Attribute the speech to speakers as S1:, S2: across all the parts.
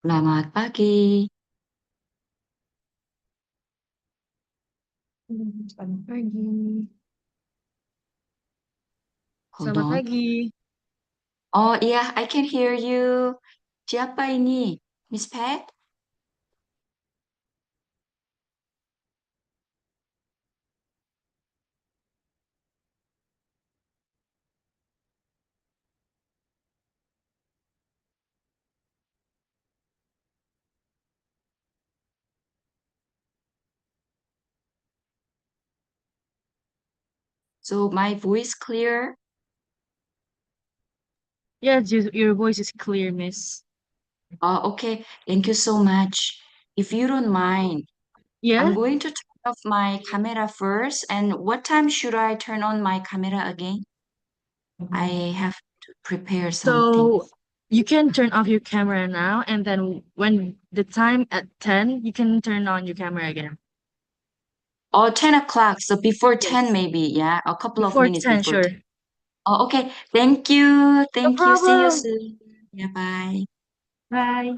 S1: Selamat pagi.
S2: Selamat pagi.
S1: Hold
S2: Selamat
S1: on.
S2: pagi.
S1: Oh iya, I can hear you. Siapa ini? Miss Pat? So my voice clear?
S2: Yes, your voice is clear, miss.
S1: Oh, okay. Thank you so much. If you don't mind, I'm
S2: Yeah?
S1: going to turn off my camera first. And what time should I turn on my camera again? I have to prepare something.
S2: So you can turn off your camera now, and then when the time at 10, you can turn on your camera again.
S1: Oh, 10 o'clock. So before 10
S2: Yes.
S1: maybe, yeah? A couple of
S2: Before
S1: minutes
S2: 10,
S1: before 10.
S2: sure.
S1: Oh, okay. Thank you.
S2: No
S1: Thank you. See you
S2: problem.
S1: soon. Yeah, bye.
S2: Bye.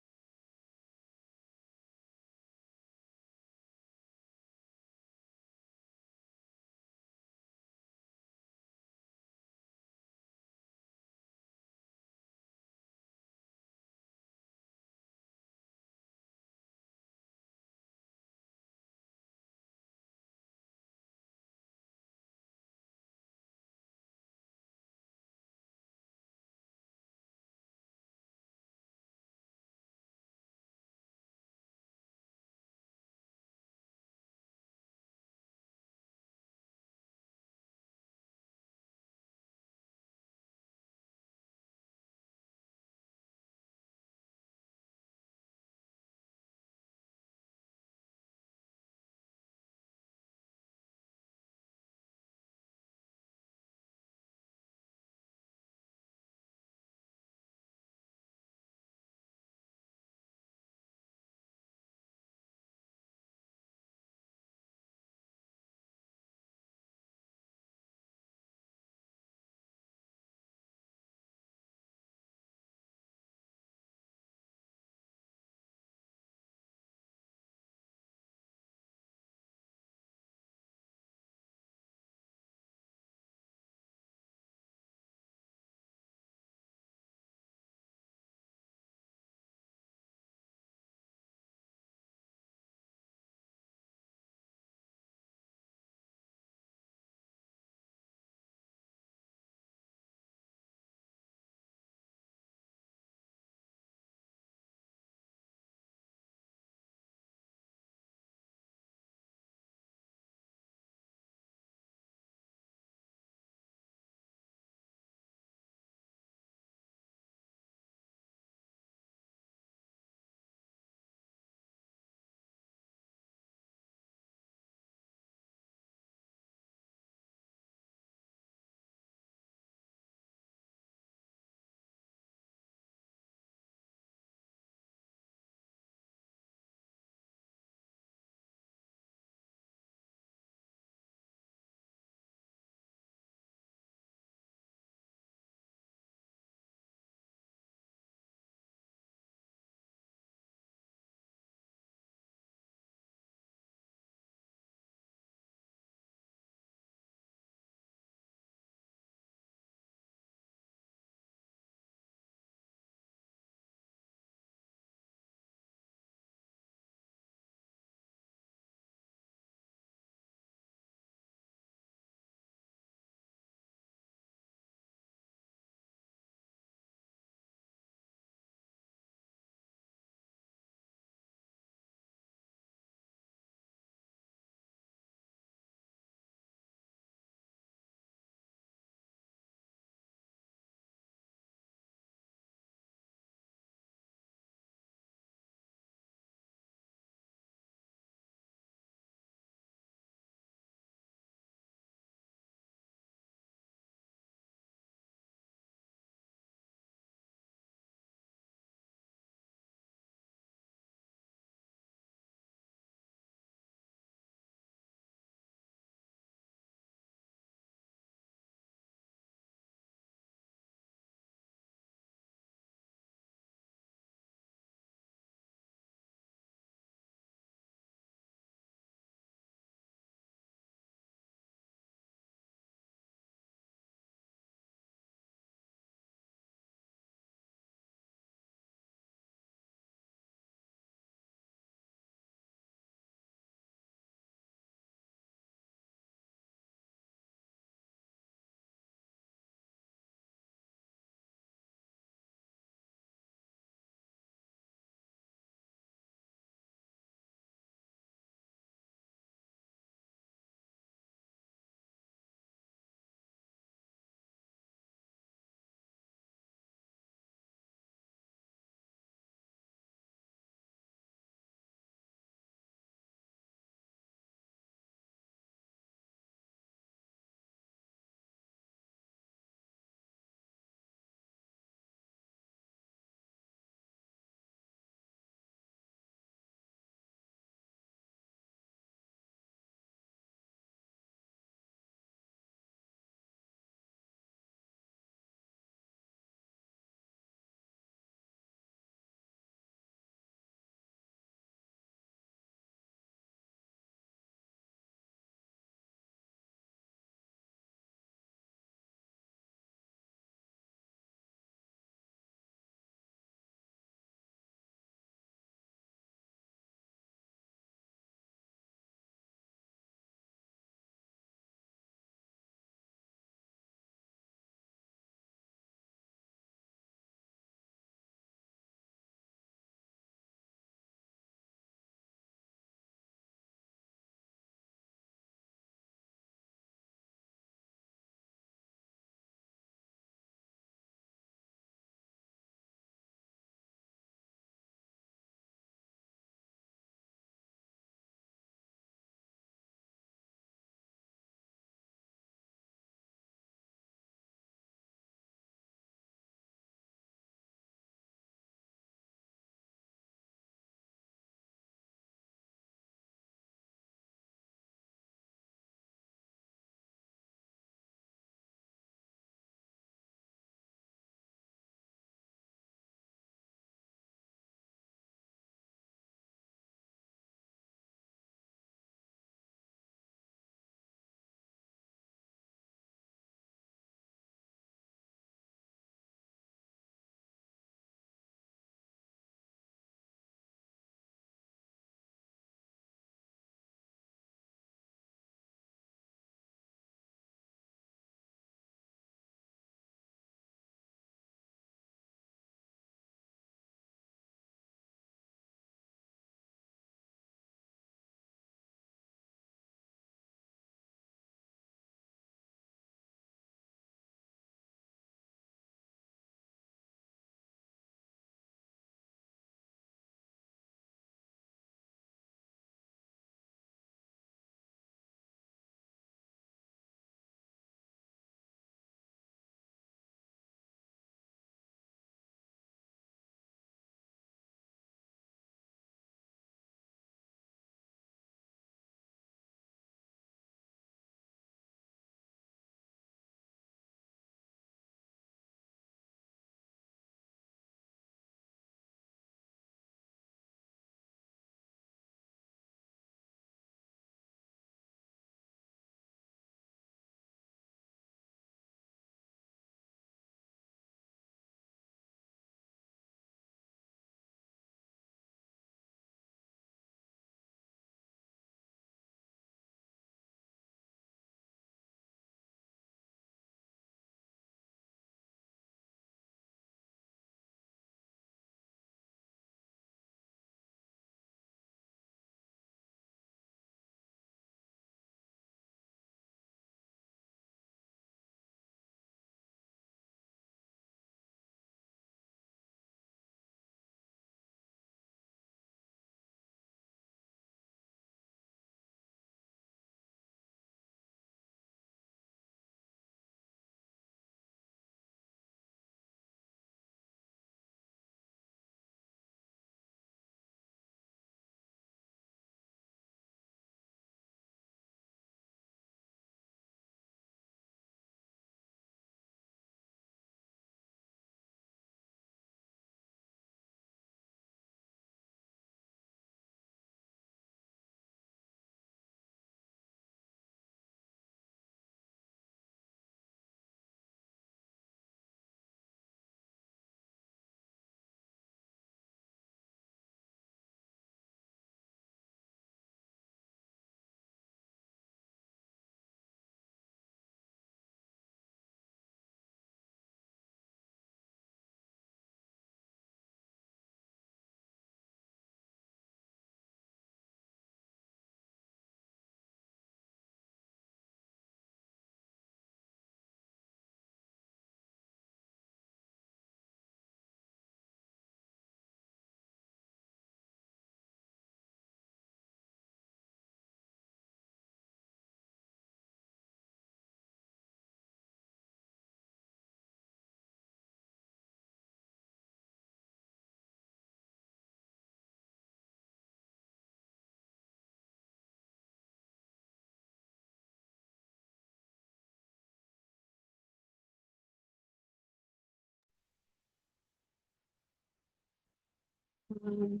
S3: Hi,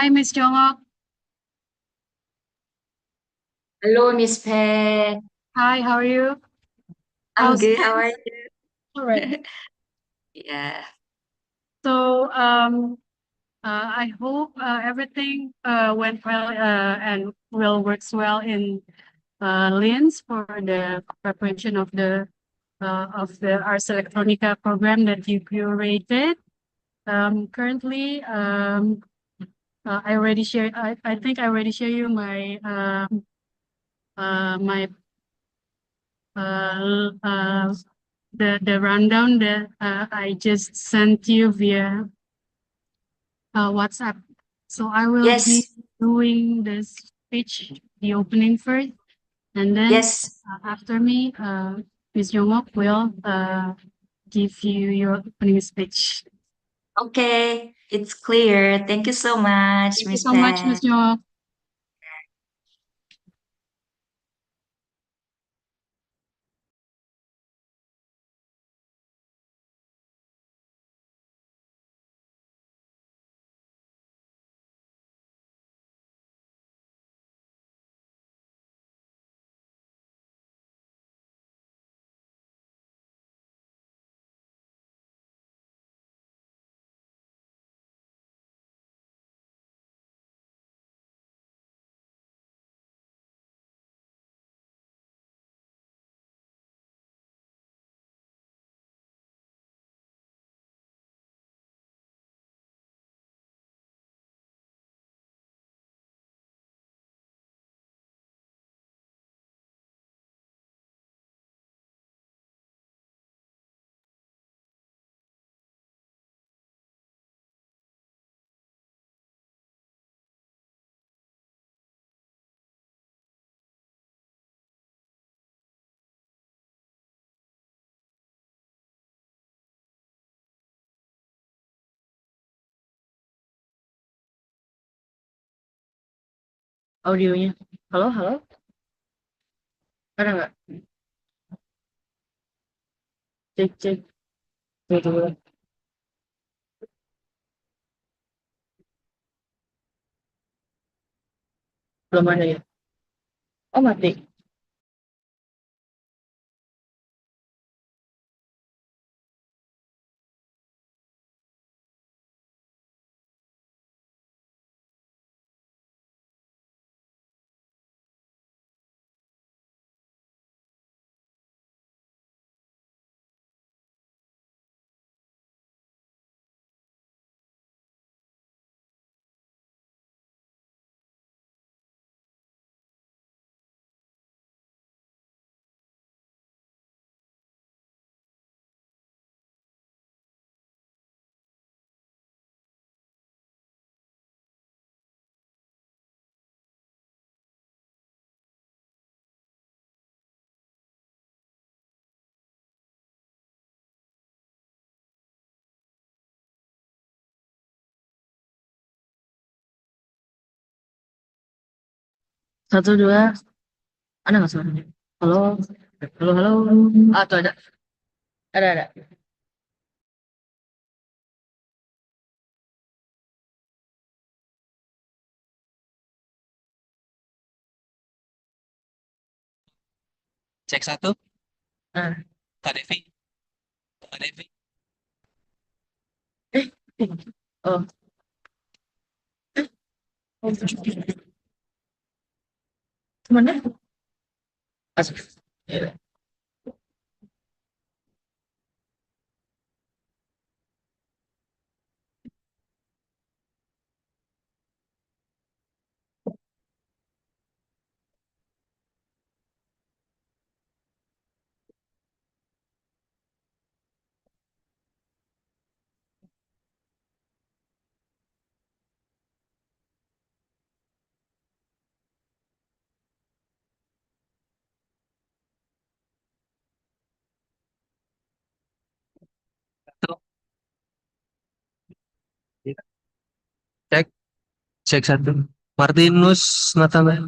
S3: Miss Jongok.
S1: Hello, Miss Peg.
S3: Hi, how are you?
S1: I'm
S3: How's
S1: good. How are
S3: all right?
S1: you? Yeah.
S3: So, I hope everything went well and will works well in Linz for the preparation of the Ars Electronica program that you curated. Currently, I already share. I think I already share you my uh, the rundown that I just sent you via WhatsApp. So I will be
S1: Yes.
S3: doing the speech, the opening first, and then
S1: Yes.
S3: after me, Ms. Yongok will give you your opening speech.
S1: Okay. It's clear. Thank you so much,
S3: Thank you
S1: Miss
S3: so much,
S1: Peg.
S3: Ms. Yongok. Audionya. Halo, halo. Ada nggak? Cek, cek. Tunggu, tunggu. Belum ada ya? Oh, mati. Satu, dua. Ada nggak suaranya? Halo, halo, halo. Ah, tuh ada. Ada.
S4: Cek satu,
S3: Nah,
S4: Kak Devi, Kak Devi.
S3: eh, oh, oh, kemana? Masuk. Ya.
S4: Satu, cek, cek satu. Martinus Natanael.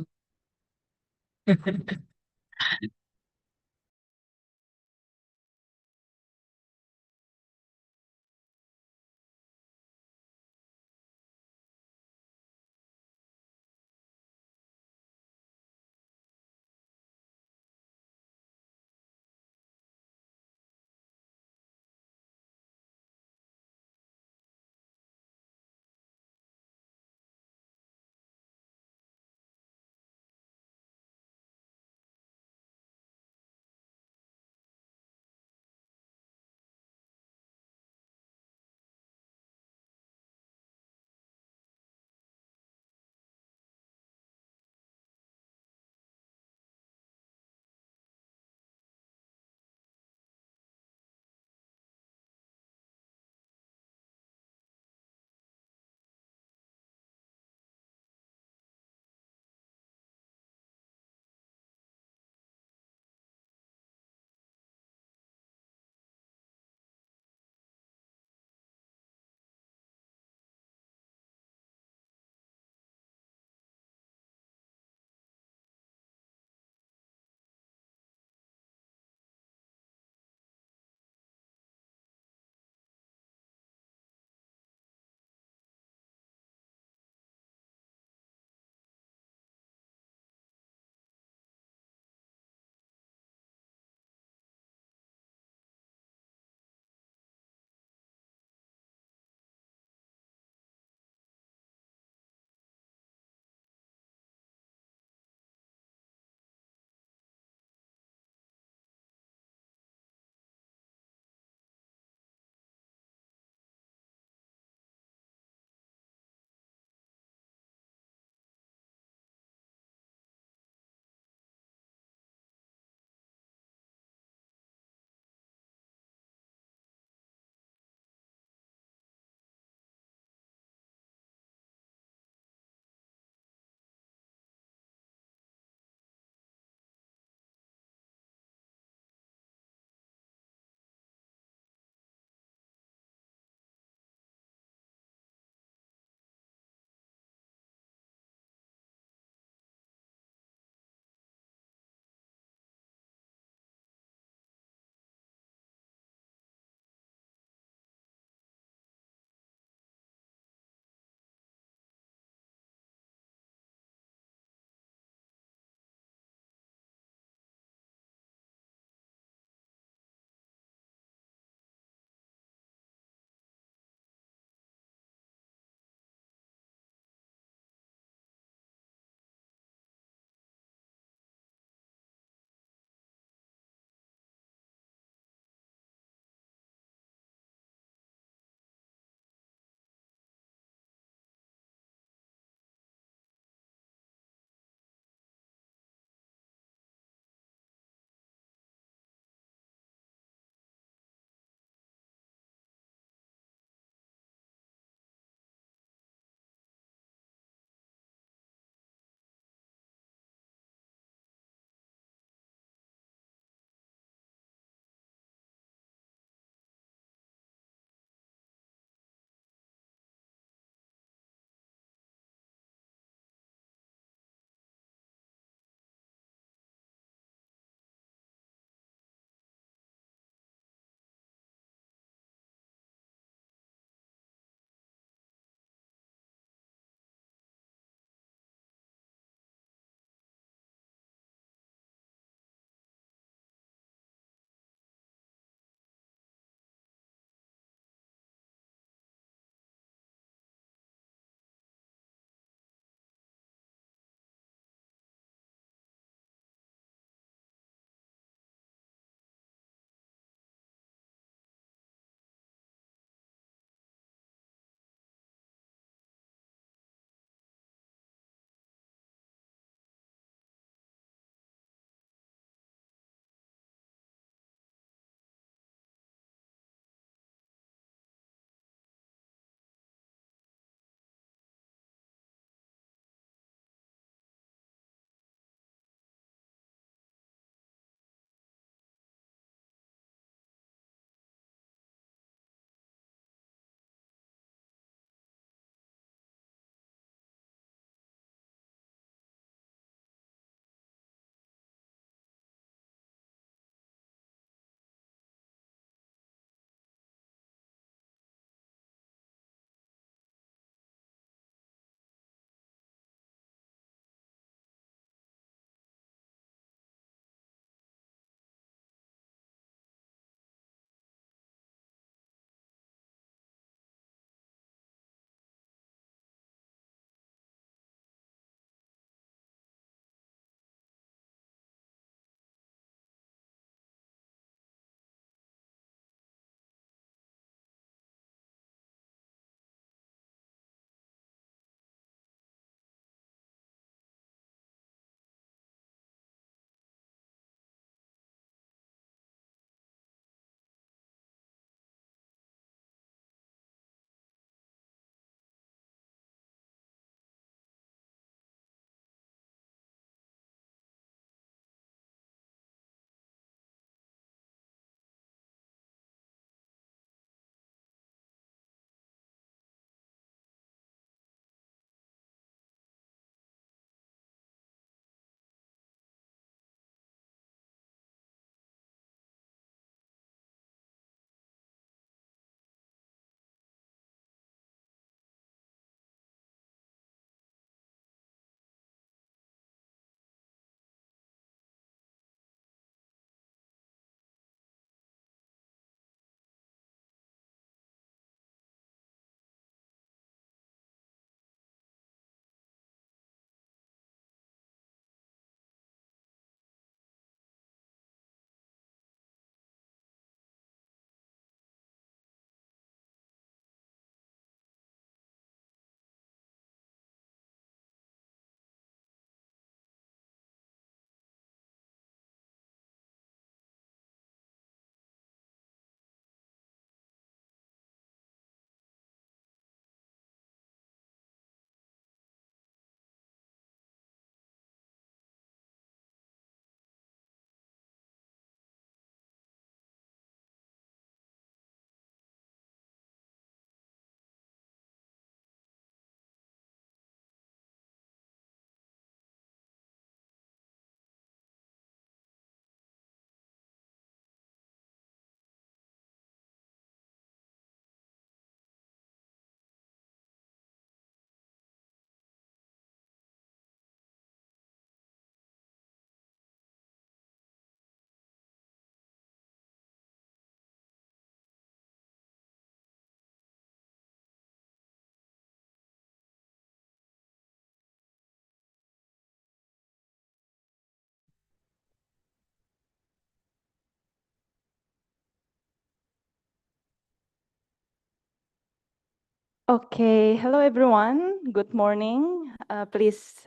S5: Okay, hello everyone. Good morning. Please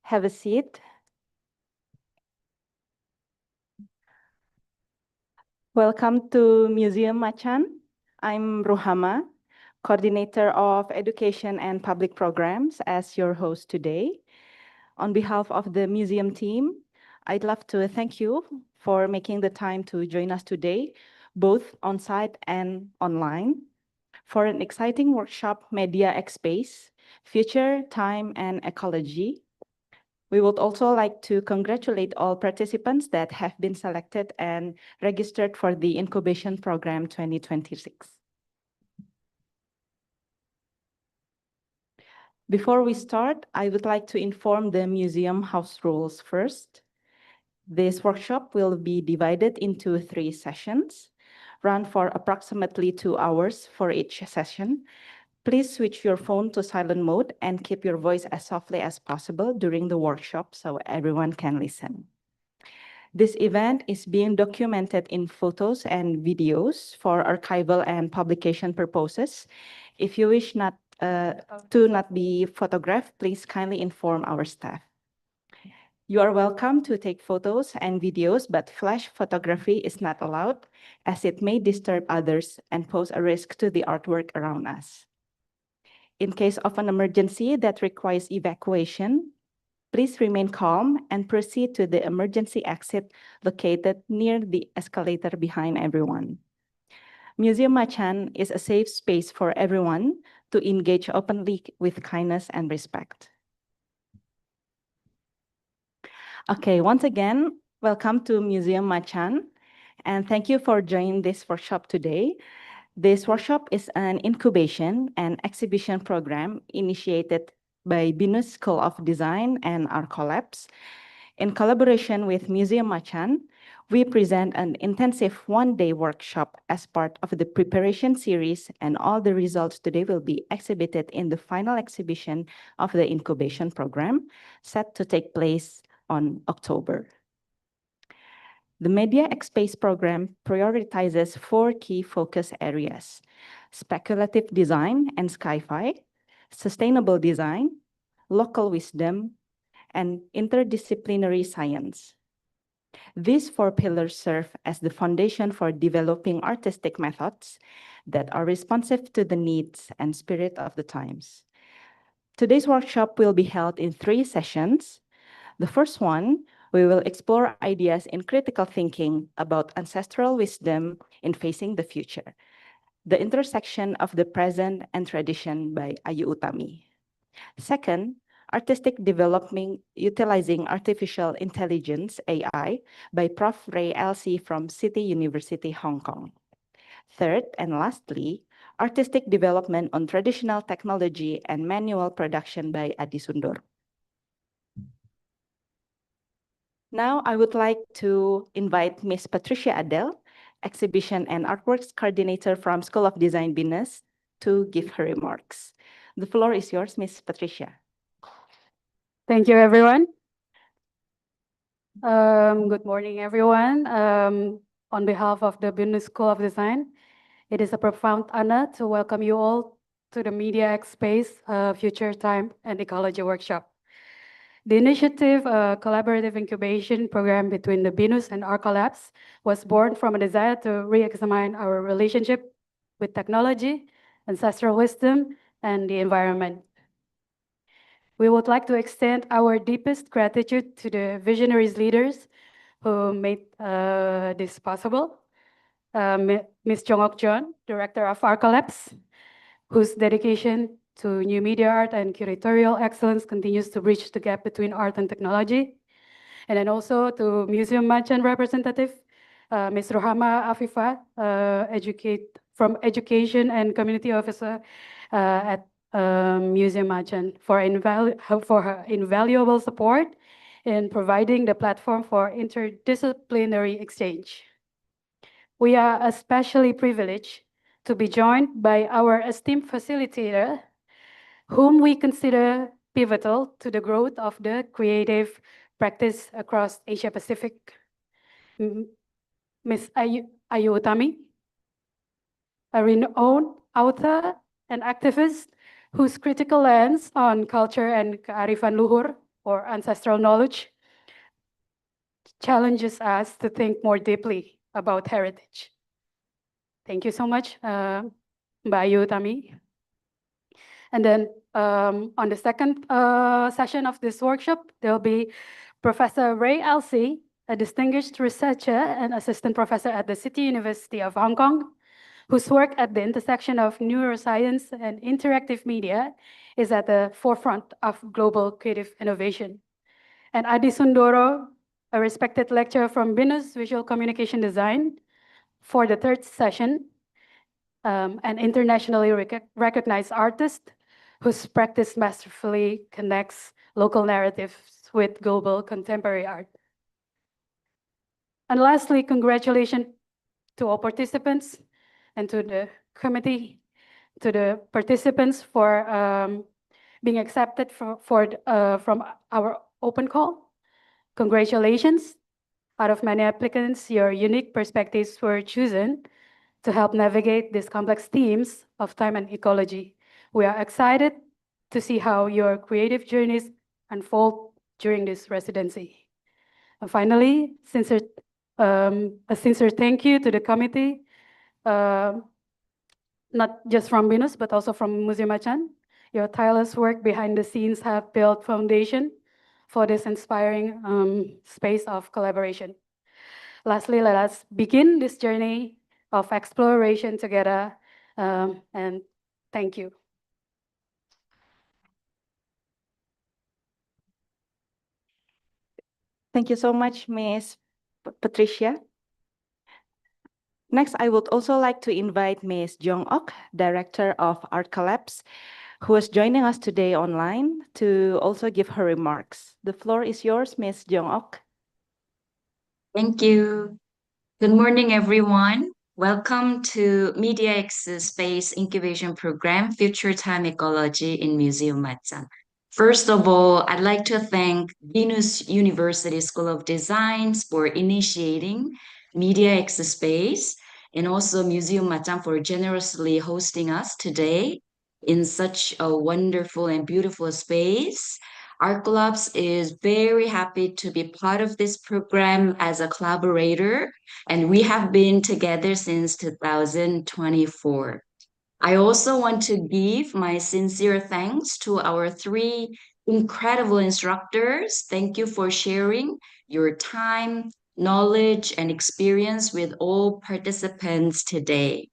S5: have a seat. Welcome to Museum Macan. I'm Ruhama, Coordinator of Education and Public Programs, as your host today. On behalf of the museum team, I'd love to thank you for making the time to join us today, both on-site and online, for an exciting workshop, Media X Space, Future, Time, and Ecology. We would also like to congratulate all participants that have been selected and registered for the Incubation Program 2026. Before we start, I would like to inform the museum house rules first. This workshop will be divided into 3 sessions, run for approximately 2 hours for each session. Please switch your phone to silent mode and keep your voice as softly as possible during the workshop so everyone can listen. This event is being documented in photos and videos for archival and publication purposes. If you wish to not be photographed, please kindly inform our staff. You are welcome to take photos and videos, but flash photography is not allowed as it may disturb others and pose a risk to the artwork around us. In case of an emergency that requires evacuation, please remain calm and proceed to the emergency exit located near the escalator behind everyone. Museum Macan is a safe space for everyone to engage openly with kindness and respect. Okay, once again, welcome to Museum Macan, and thank you for joining this workshop today. This workshop is an incubation and exhibition program initiated by BINUS School of Design and Arco Labs. In collaboration with Museum Macan, we present an intensive one-day workshop as part of the preparation series, and all the results today will be exhibited in the final exhibition of the incubation program, set to take place on October. The Media X Space program prioritizes 4 key focus areas: speculative design and sci-fi, sustainable design, local wisdom, and interdisciplinary science. These 4 pillars serve as the foundation for developing artistic methods that are responsive to the needs and spirit of the times. Today's workshop will be held in 3 sessions. The first one, we will explore ideas in critical thinking about ancestral wisdom in facing the future, the intersection of the present and tradition by Ayu Utami. Second, artistic development utilizing artificial intelligence, AI, by Prof. Ray LC from City University, Hong Kong. Third, and lastly, artistic development on traditional technology and manual production by Adi Sundur. Now, I would like to invite Ms. Patricia Adele, Exhibition and Artworks Coordinator from School of Design BINUS, to give her remarks. The floor is yours, Ms. Patricia.
S3: Thank you, everyone. Good morning, everyone. On behalf of the BINUS School of Design, it is a profound honor to welcome you all to the Media X Space Future Time and Ecology Workshop. The initiative, collaborative incubation program between the BINUS and Arco Labs, was born from a desire to re-examine our relationship with technology, ancestral wisdom, and the environment. We would like to extend our deepest gratitude to the visionaries leaders who made this possible. Ms. Jongok John, Director of Arco Labs, whose dedication to new media art and curatorial excellence continues to bridge the gap between art and technology. And then also to Museum Macan representative, Ms. Rohama Afifa, from Education and Community Officer at Museum Macan for her invaluable support in providing the platform for interdisciplinary exchange. We are especially privileged to be joined by our esteemed facilitator, whom we consider pivotal to the growth of the creative practice across Asia Pacific, Ms. Ayu Utami, a renowned author an activist whose critical lens on culture and kearifan luhur, or ancestral knowledge, challenges us to think more deeply about heritage. Thank you so much, Mbak Ayu Utami. And then on the second session of this workshop, there'll be Professor Ray Elsey, a distinguished researcher and assistant professor at the City University of Hong Kong, whose work at the intersection of neuroscience and interactive media is at the forefront of global creative innovation. And Adi Sundoro, a respected lecturer from BINUS Visual Communication Design, for the third session, an internationally recognized artist whose practice masterfully connects local narratives with global contemporary art. And lastly, congratulations to all participants and to the committee, to the participants for being accepted from our open call. Congratulations. Out of many applicants, your unique perspectives were chosen to help navigate these complex themes of time and ecology. We are excited to see how your creative journeys unfold during this residency. And finally, a sincere thank you to the committee, not just from BINUS, but also from Museum Macan. Your tireless work behind the scenes have built foundation for this inspiring space of collaboration. Lastly, let us begin this journey of exploration together, and thank you.
S5: Thank you so much, Ms. Patricia. Next, I would also like to invite Ms. Jong Ok, Director of Art Collabs, who is joining us today online, to also give her remarks. The floor is yours, Ms. Jong Ok.
S1: Thank you. Good morning, everyone. Welcome to MediaX's Space Incubation Program, Future Time Ecology in Museum Matsan. First of all, I'd like to thank Venus University School of Designs for initiating MediaX Space, and also Museum Matsan for generously hosting us today in such a wonderful and beautiful space. Art Collabs is very happy to be part of this program as a collaborator, and we have been together since 2024. I also want to give my sincere thanks to our three incredible instructors. Thank you for sharing your time, knowledge, and experience with all participants today.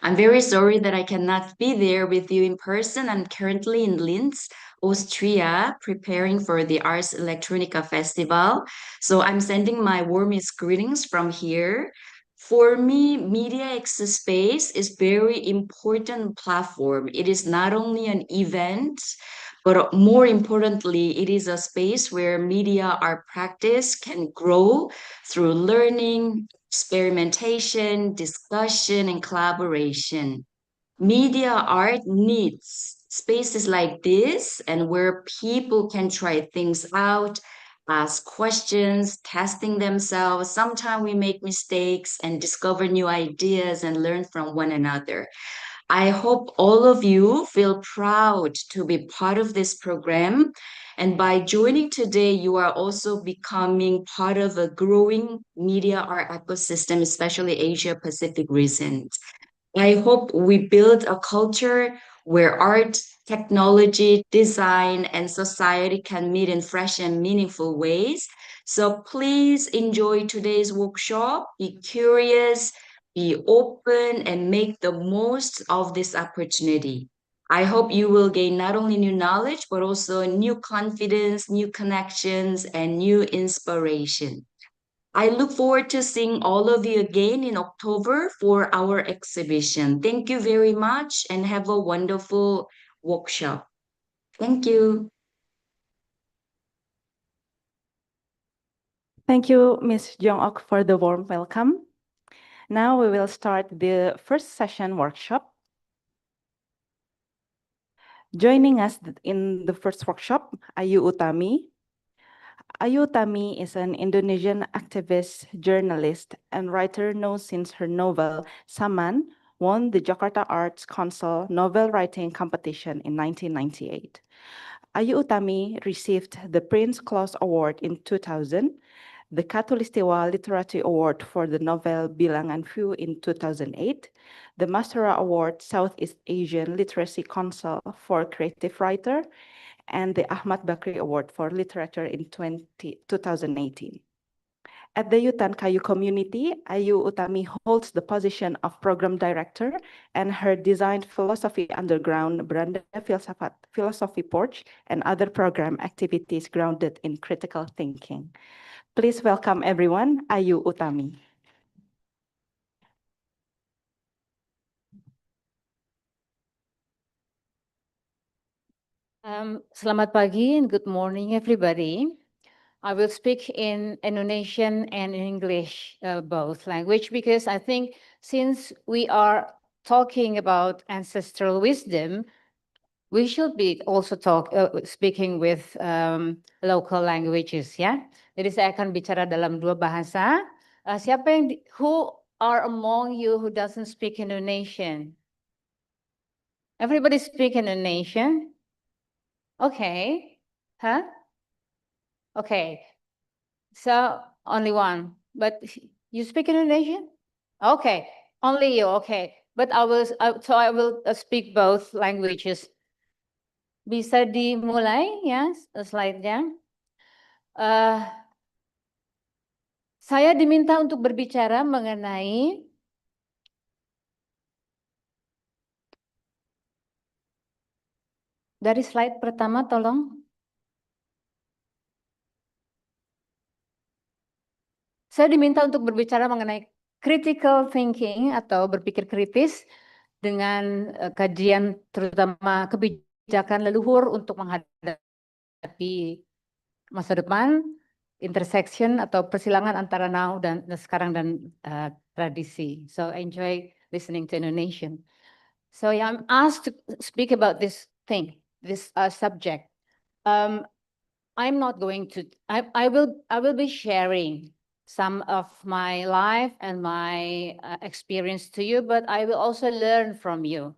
S1: I'm very sorry that I cannot be there with you in person. I'm currently in Linz, Austria, preparing for the Ars Electronica Festival. So I'm sending my warmest greetings from here. For me, MediaX Space is very important platform. It is not only an event, but more importantly, it is a space where media art practice can grow through learning, experimentation, discussion, and collaboration. Media art needs spaces like this and where people can try things out, ask questions, testing themselves. Sometimes we make mistakes and discover new ideas and learn from one another. I hope all of you feel proud to be part of this program. And by joining today, you are also becoming part of a growing media art ecosystem, especially Asia Pacific region. I hope we build a culture where art, technology, design, and society can meet in fresh and meaningful ways. So please enjoy today's workshop, be curious, be open, and make the most of this opportunity. I hope you will gain not only new knowledge, but also new confidence, new connections, and new inspiration. I look forward to seeing all of you again in October for our exhibition. Thank you very much and have a wonderful workshop. Thank you.
S5: Thank you, Ms. Jong Ok, for the warm welcome. Now we will start the first session workshop. Joining us in the first workshop, Ayu Utami. Ayu Utami is an Indonesian activist, journalist, and writer known since her novel Saman, won the Jakarta Arts Council Novel Writing Competition in 1998. Ayu Utami received the Prince Claus Award in 2000, the Katulistiwa Literary Award for the novel Bilangan Few in 2008, the Mastera Award Southeast Asian Literacy Council for Creative Writer, and the Ahmad Bakri Award for Literature in 2018. At the Yutan Kayu community, Ayu Utami holds the position of Program Director, and her Design Philosophy Underground, Beranda Filsafat, Philosophy Porch, and other program activities grounded in critical thinking. Please welcome everyone, Ayu Utami.
S6: Selamat pagi and good morning, everybody. I will speak in Indonesian and in English, both language, because I think since we are talking about ancestral wisdom, we should be also speaking with local languages, ya. Jadi saya akan bicara dalam dua bahasa. Siapa yang who are among you who doesn't speak Indonesian? Everybody speak Indonesian? Okay. Huh? Okay. So only one. But you speak Indonesian? Okay. Only you. Okay. But I will speak both languages. Bisa dimulai ya slide-nya. Saya diminta untuk berbicara mengenai dari slide pertama, tolong. Saya diminta untuk berbicara mengenai critical thinking atau berpikir kritis dengan kajian terutama kebijakan leluhur untuk menghadapi masa depan, intersection atau persilangan antara now dan sekarang dan tradisi. So I enjoy listening to Indonesian. So yeah, I'm asked to speak about this thing, this subject. I'm not going to. I will be sharing some of my life and my experience to you, but I will also learn from you.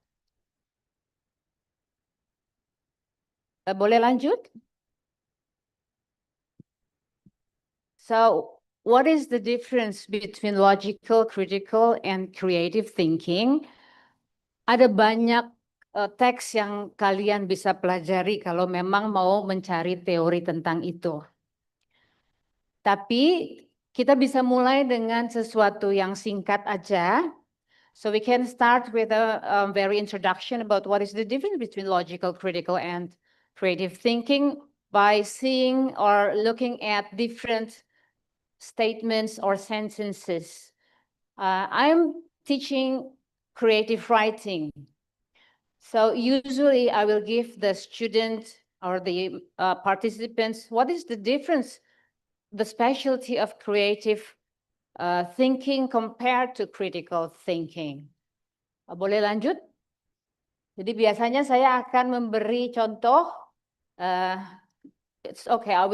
S6: Boleh lanjut? So, what is the difference between logical, critical, and creative thinking? Ada banyak teks yang kalian bisa pelajari kalau memang mau mencari teori tentang itu. Tapi kita bisa mulai dengan sesuatu yang singkat aja. So we can start with a very introduction about what is the difference between logical, critical, and creative thinking by seeing or looking at different statements or sentences. I'm teaching creative writing. So usually I will give the student or the participants, what is the difference, the specialty of creative thinking compared to critical thinking. Boleh lanjut? Jadi biasanya saya akan memberi contoh. It's okay, I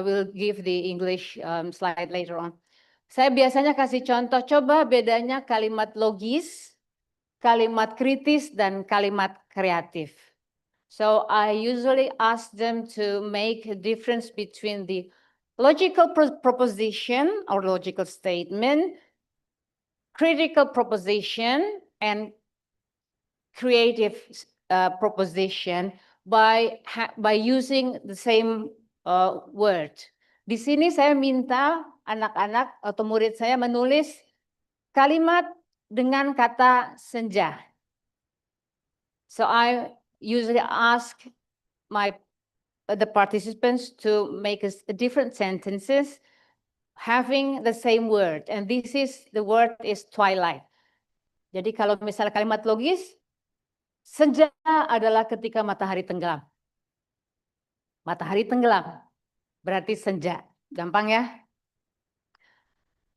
S6: will give the English slide later on. Saya biasanya kasih contoh, coba bedanya kalimat logis, kalimat kritis, dan kalimat kreatif. So I usually ask them to make a difference between the logical proposition or logical statement, critical proposition, and creative proposition by using the same word. Di sini saya minta anak-anak atau murid saya menulis kalimat dengan kata senja. So I usually ask the participants to make different sentences having the same word, and the word is twilight. Jadi kalau misalnya kalimat logis, senja adalah ketika matahari tenggelam. Matahari tenggelam berarti senja. Gampang ya?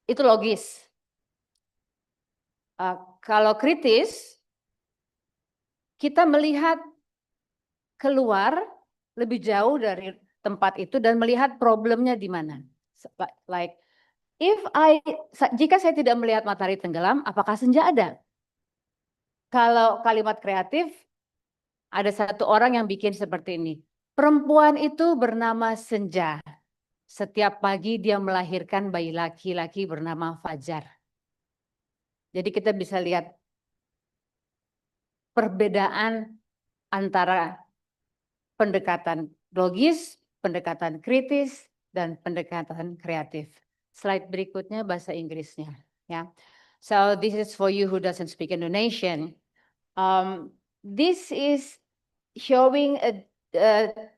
S6: Itu logis. Kalau kritis, kita melihat keluar lebih jauh dari tempat itu dan melihat problemnya di mana. Like, jika saya tidak melihat matahari tenggelam, apakah senja ada? Kalau kalimat kreatif, ada satu orang yang bikin seperti ini. Perempuan itu bernama Senja. Setiap pagi dia melahirkan bayi laki-laki bernama Fajar. Jadi kita bisa lihat perbedaan antara pendekatan logis, pendekatan kritis, dan pendekatan kreatif. Slide berikutnya bahasa Inggrisnya. Ya. So this is for you who doesn't speak Indonesian. This is showing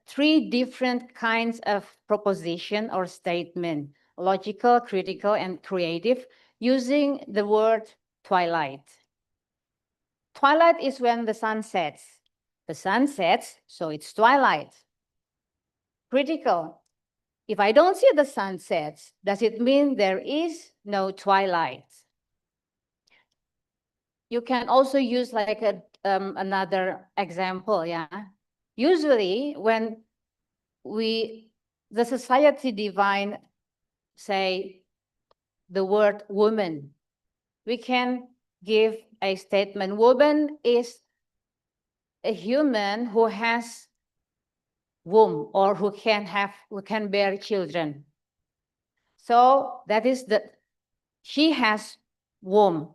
S6: three different kinds of proposition or statement: logical, critical, and creative, using the word twilight. Twilight is when the sun sets. The sun sets, so it's twilight. Critical. If I don't see the sun sets, does it mean there is no twilight? You can also use like another example, yeah. Usually when the society define, say, the word woman, we can give a statement: woman is a human who has womb or who can bear children. So that is she has womb.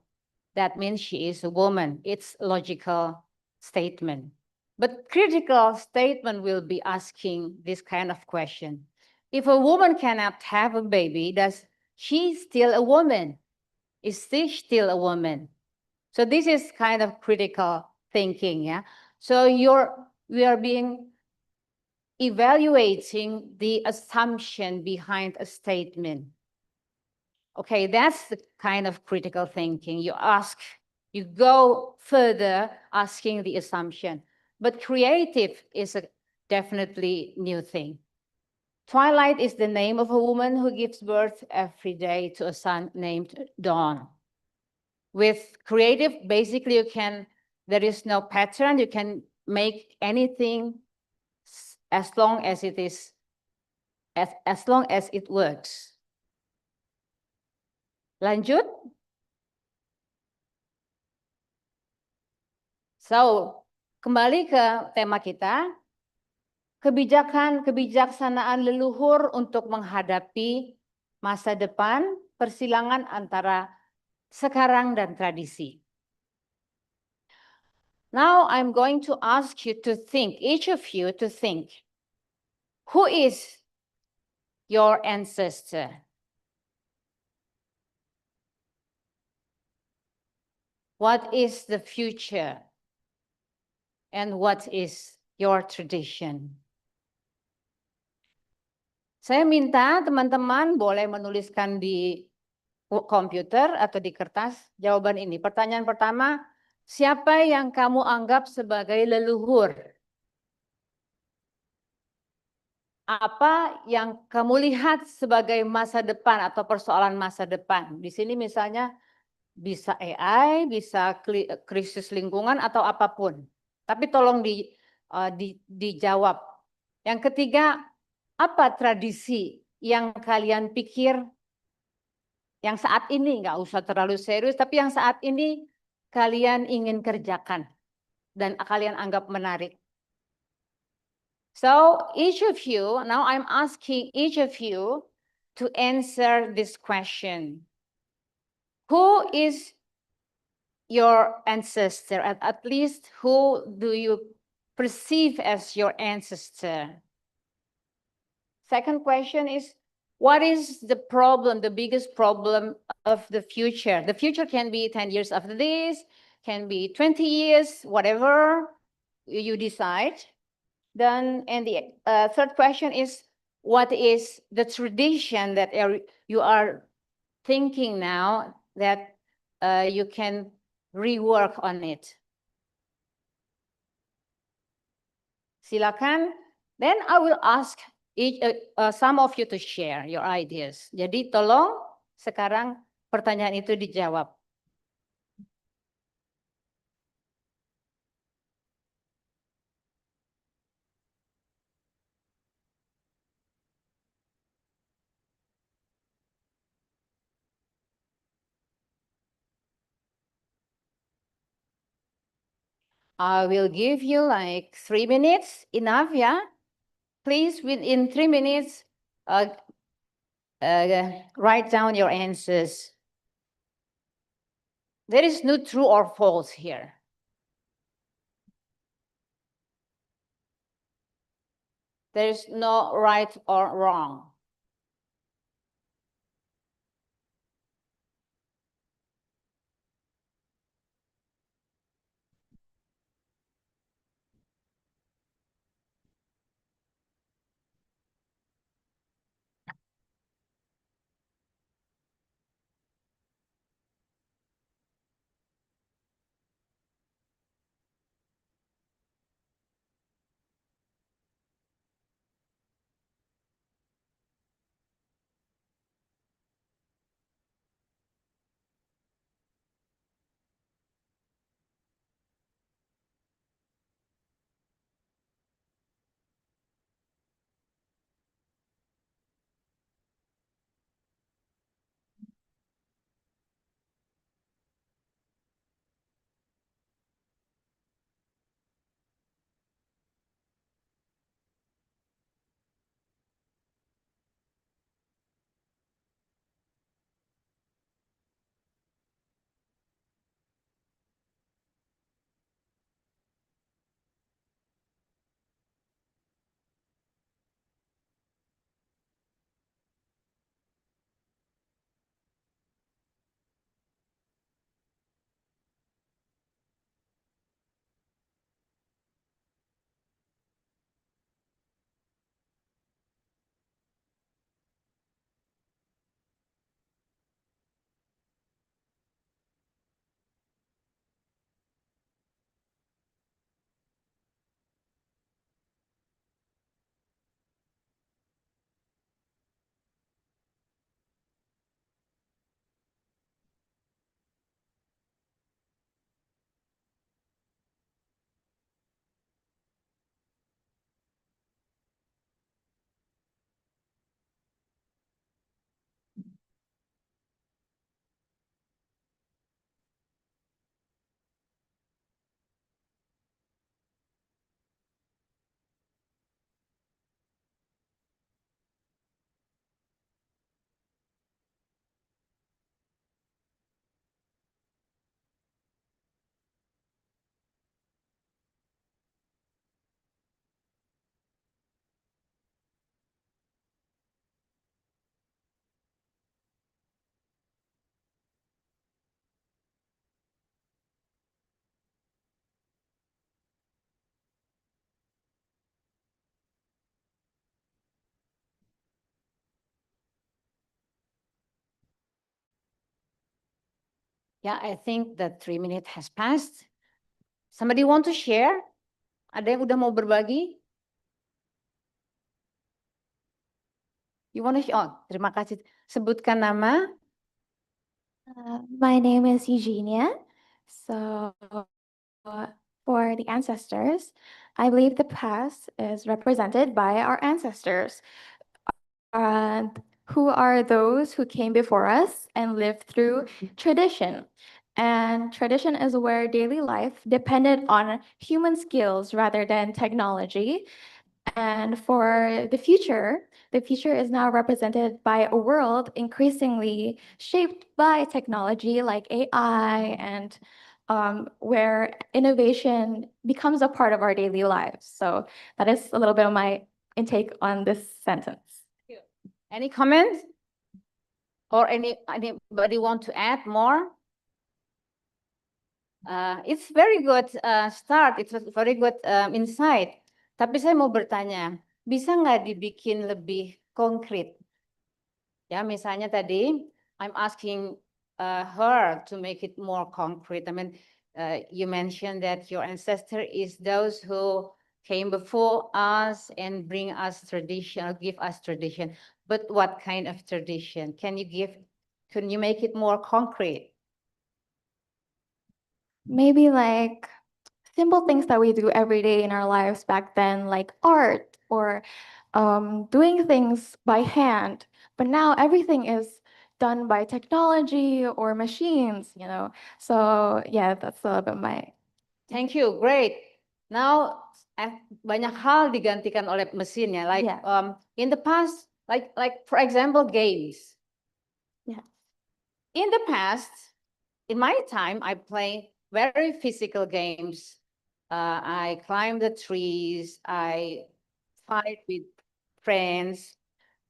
S6: That means she is a woman. It's a logical statement. But critical statement will be asking this kind of question. If a woman cannot have a baby, does she still a woman? Is she still a woman? So this is kind of critical thinking, yeah? So we are being evaluating the assumption behind a statement. Okay, that's the kind of critical thinking. You go further asking the assumption. But creative is a definitely new thing. Twilight is the name of a woman who gives birth every day to a son named Dawn. With creative, basically there is no pattern. You can make anything as long as it is, as long as it works. Lanjut. So, kembali ke tema kita, kebijaksanaan leluhur untuk menghadapi masa depan, persilangan antara sekarang dan tradisi. Now I'm going to ask you to think, each of you to think, who is your ancestor? What is the future? And what is your tradition? Saya minta teman-teman boleh menuliskan di komputer atau di kertas jawaban ini. Pertanyaan pertama, siapa yang kamu anggap sebagai leluhur? Apa yang kamu lihat sebagai masa depan atau persoalan masa depan? Di sini misalnya bisa AI, bisa krisis lingkungan atau apapun. Tapi tolong dijawab. Yang ketiga, apa tradisi yang kalian pikir yang saat ini, nggak usah terlalu serius, tapi yang saat ini kalian ingin kerjakan dan kalian anggap menarik? So each of you, now I'm asking each of you to answer this question. Who is your ancestor? At least who do you perceive as your ancestor? Second question is, what is the problem, the biggest problem of the future? The future can be 10 years after this, can be 20 years, whatever you decide. Then, and the third question is, what is the tradition that you are thinking now that you can rework on it? Silakan. Then I will ask some of you to share your ideas. Jadi tolong sekarang pertanyaan itu dijawab. I will give you like 3 minutes, enough, yeah? Please, within 3 minutes, write down your answers. There is no true or false here. There is no right or wrong. Yeah, I think the 3 minutes has passed. Somebody want to share? Ada yang udah mau berbagi? You want to share? Oh, terima kasih. Sebutkan nama.
S7: My name is Eugenia. So, for the ancestors, I believe the past is represented by our ancestors. And who are those who came before us and lived through tradition? And tradition is where daily life depended on human skills rather than technology. And for the future is now represented by a world increasingly shaped by technology like AI and where innovation becomes a part of our daily lives. So that is a little bit of my intake on this sentence.
S6: Any comments? Or anybody want to add more? It's very good start. It's a very good insight. Tapi saya mau bertanya, bisa nggak dibikin lebih konkret? Ya, misalnya tadi, I'm asking her to make it more concrete. I mean, you mentioned that your ancestor is those who came before us and bring us tradition, or give us tradition. But what kind of tradition? Can you make it more concrete?
S7: Maybe like simple things that we do every day in our lives back then, like art or doing things by hand. But now everything is done by technology or machines, you know. So yeah, that's a little bit my
S6: Thank you, great. Now, banyak hal digantikan oleh mesin ya. Like
S7: Yeah.
S6: in the past, like for example, games.
S7: Yeah.
S6: In the past, in my time, I play very physical games. I climb the trees. I fight with friends.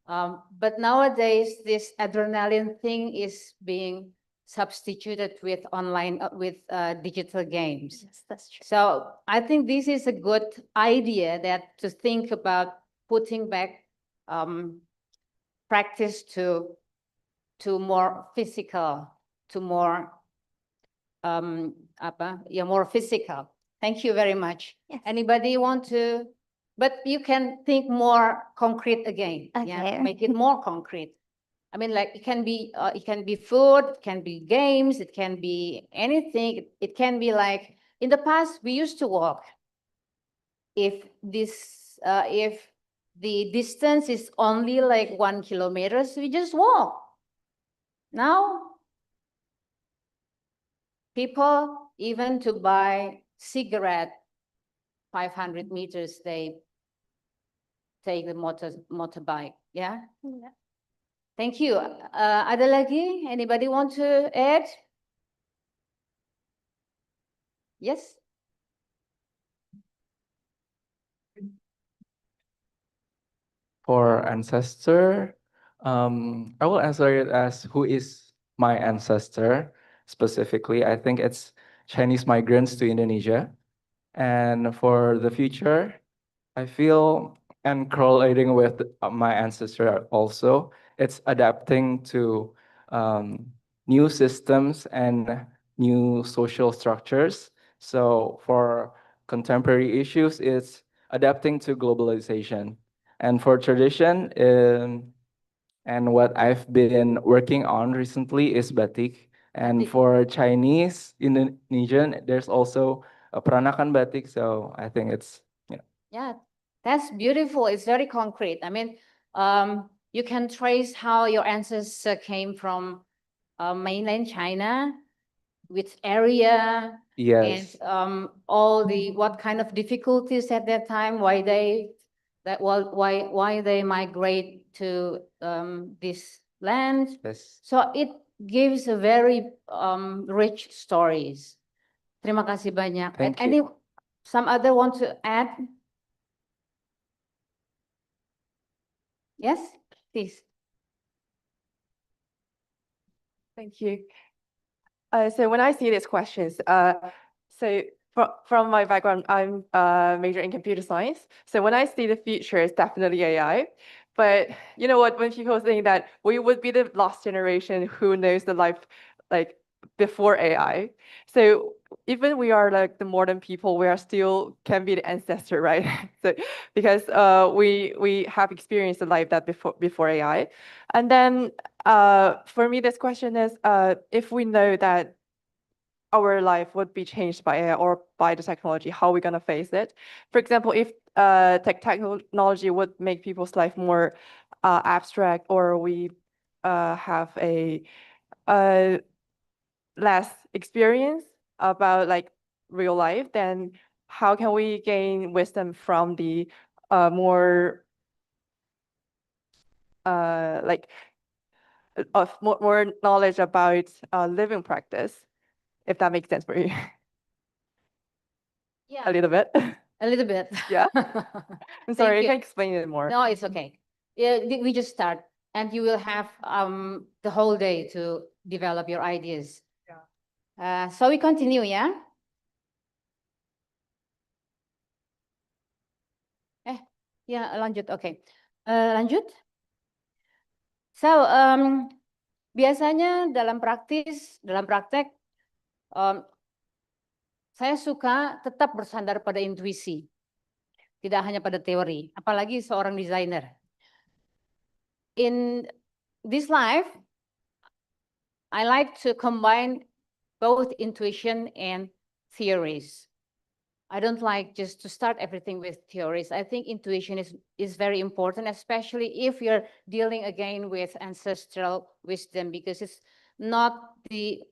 S6: But nowadays, this adrenaline thing is being substituted with online, with digital games.
S7: Yes, that's true.
S6: So I think this is a good idea that to think about putting back practice to more physical, to more more physical. Thank you very much.
S7: Yes.
S6: Anybody want to? But you can think more concrete again. Yeah,
S7: Okay.
S6: make it more concrete. I mean, like it can be food, it can be games, it can be anything. It can be like in the past we used to walk. If the distance is only like 1 kilometer, we just walk. Now people, even to buy cigarette 500 meters, they take the motorbike. Yeah.
S7: Yeah.
S6: Thank you. Ada lagi? Anybody want to add? Yes.
S8: For ancestor, I will answer it as who is my ancestor specifically. I think it's Chinese migrants to Indonesia. And for the future, I feel, and correlating with my ancestor also, it's adapting to new systems and new social structures. So for contemporary issues, it's adapting to globalization. And for tradition, and what I've been working on recently is batik. And
S6: Batik.
S8: for Chinese, Indonesian, there's also a peranakan batik. So I think it's,
S6: Yeah, that's beautiful. It's very concrete. I mean, you can trace how your ancestors came from mainland China, which area,
S8: yes.
S6: and all the what kind of difficulties at that time, why they migrate to this land.
S8: Yes.
S6: So it gives a very rich stories. Terima kasih banyak.
S8: Thank
S6: Any
S8: you.
S6: some other want to add? Yes, please.
S9: Thank you. So when I see these questions, so from my background, I'm majoring in computer science. So when I see the future, it's definitely AI. But you know what? When people think that we would be the last generation who knows the life like before AI. So even we are like the modern people, we are still can be the ancestor, right? So because we have experienced the life that before AI. And then for me, this question is if we know that our life would be changed by AI or by the technology, how are we going to face it? For example, if technology would make people's life more abstract, or we have a less experience about like real life, then how can we gain wisdom from the more like of more knowledge about living practice, if that makes sense for you?
S6: Yeah,
S9: A little bit.
S6: a little bit.
S9: Yeah. I'm sorry, I
S6: you.
S9: can explain it more.
S6: No, it's okay. Yeah, we just start, and you will have the whole day to develop your ideas. Yeah. So we continue, yeah. Ya lanjut, oke. Lanjut. So biasanya dalam praktek, saya suka tetap bersandar pada intuisi, tidak hanya pada teori, apalagi seorang desainer. In this life, I like to combine both intuition and theories. I don't like just to start everything with theories. I think intuition is very important, especially if you're dealing again with ancestral wisdom, because it's not the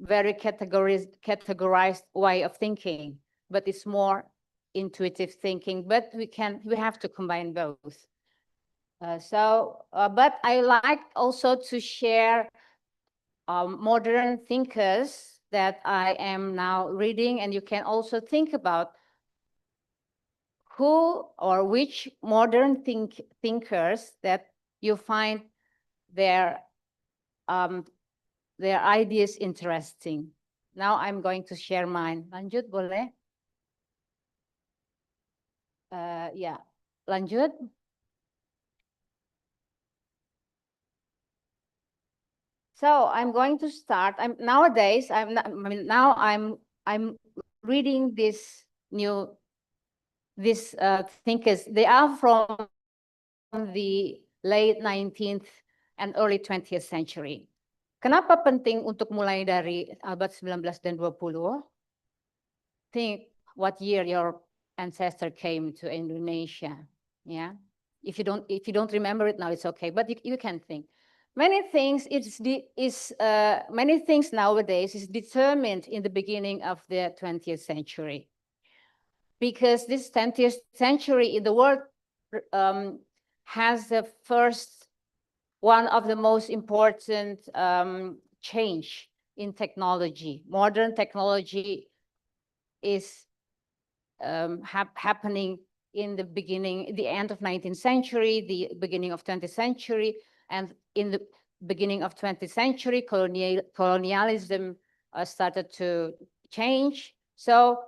S6: very categorized way of thinking, but it's more intuitive thinking, but we have to combine both. But I like also to share modern thinkers that I am now reading, and you can also think about who or which modern thinkers that you find their ideas interesting. Now I'm going to share mine. Lanjut boleh? Ya, lanjut. So I'm going to start. Nowadays I'm reading these thinkers. They are from the late 19th and early 20th century. Kenapa penting untuk mulai dari abad 19 dan 20? Think what year your ancestor came to Indonesia. Yeah. If you don't remember it now, it's okay, but you can think. Many things nowadays is determined in the beginning of the 20th century. Because this 20th century in the world has the first one of the most important change in technology. Modern technology is happening in the end of 19th century, the beginning of 20th century, and in the beginning of 20th century, colonialism started to change. So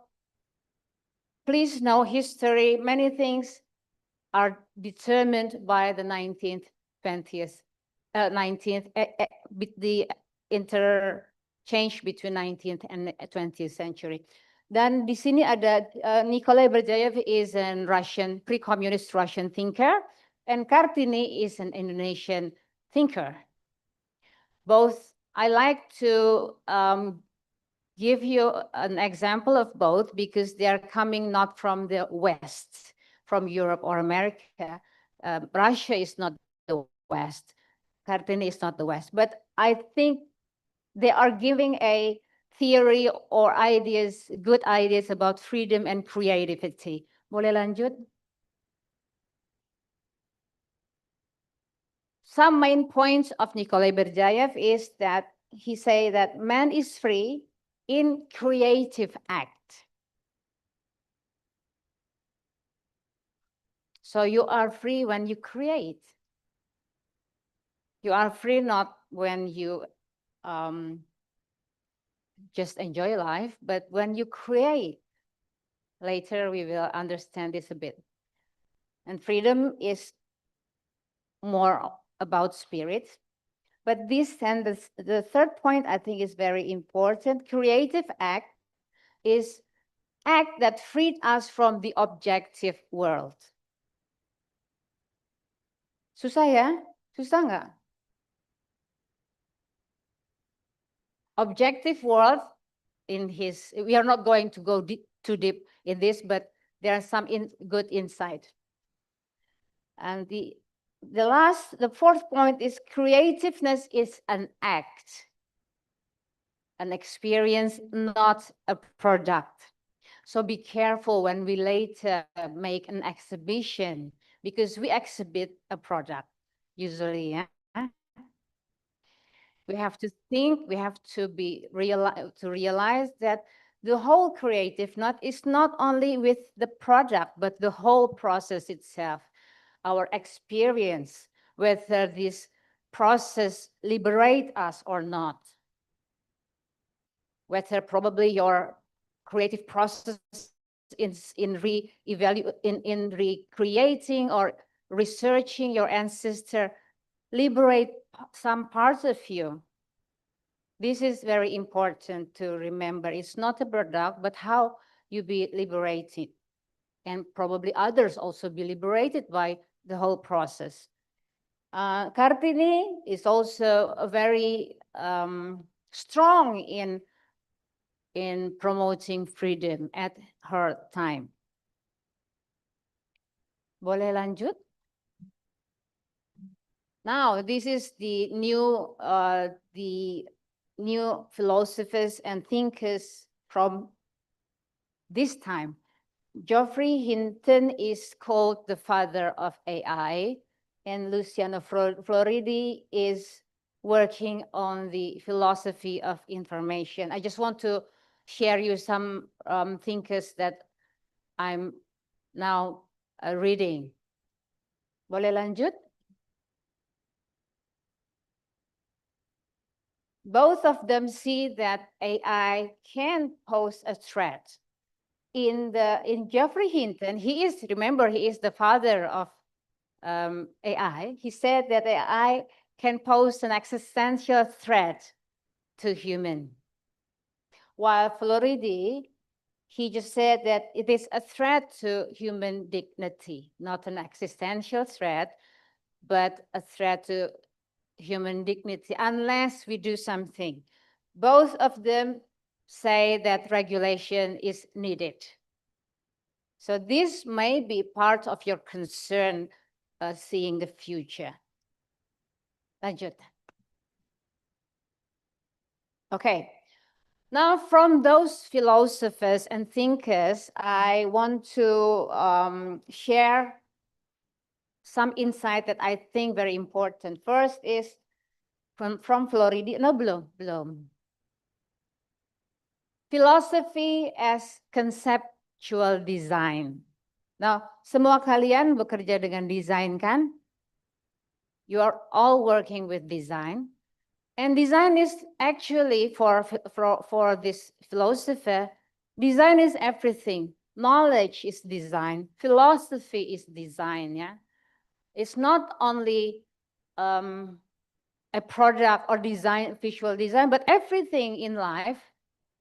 S6: please know history. Many things are determined by the 19th, 20th, 19th, the interchange between 19th and 20th century. Dan di sini ada Nikolai Berdyaev is a Russian, pre-communist Russian thinker, and Kartini is an Indonesian thinker. Both, I like to give you an example of both because they are coming not from the West, from Europe or America. Russia is not the West. Kartini is not the West. But I think they are giving a theory or ideas, good ideas about freedom and creativity. Boleh lanjut? Some main points of Nikolai Berdyaev is that he say that man is free in creative act. So you are free when you create. You are free not when you just enjoy life, but when you create. Later we will understand this a bit. And freedom is more about spirit. But this and the third point I think is very important. Creative act is act that freed us from the objective world. Susah ya? Susah nggak? Objective world we are not going to go too deep in this, but there are some good insight. And the fourth point is creativeness is an act, an experience, not a product. So be careful when we later make an exhibition because we exhibit a product usually. Yeah? We have to think, we have to realize that the whole creative is not only with the product, but the whole process itself, our experience, whether this process liberate us or not. Whether probably your creative process in recreating or researching your ancestor liberate some parts of you. This is very important to remember. It's not a product, but how you be liberated. And probably others also be liberated by the whole process. Kartini is also a very strong in promoting freedom at her time. Boleh lanjut? Now, this is the new philosophers and thinkers from this time. Geoffrey Hinton is called the father of AI, and Luciano Floridi is working on the philosophy of information. I just want to share you some thinkers that I'm now reading. Boleh lanjut? Both of them see that AI can pose a threat. In Geoffrey Hinton, he is the father of AI. He said that AI can pose an existential threat to human. While Floridi, he just said that it is a threat to human dignity, not an existential threat, but a threat to human dignity unless we do something. Both of them say that regulation is needed. So this may be part of your concern seeing the future. Lanjut. Okay. Now, from those philosophers and thinkers, I want to share some insight that I think very important. First is from Floridi. No, belum. Philosophy as conceptual design. Now, semua kalian bekerja dengan desain kan? You are all working with design. And design is actually, for this philosopher, design is everything. Knowledge is design. Philosophy is design, yeah? It's not only a product or design, visual design, but everything in life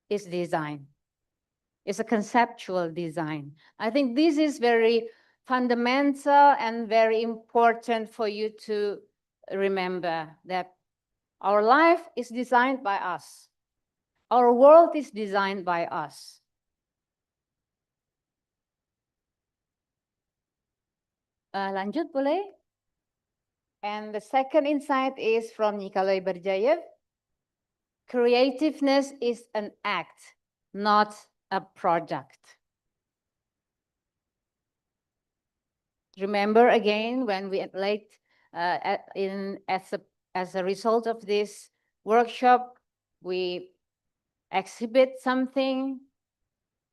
S6: is design. It's a conceptual design. I think this is very fundamental and very important for you to remember that our life is designed by us. Our world is designed by us. Lanjut boleh? And the second insight is from Nikolai Berjayev. Creativeness is an act, not a product. Remember again when we as a result of this workshop, we exhibit something.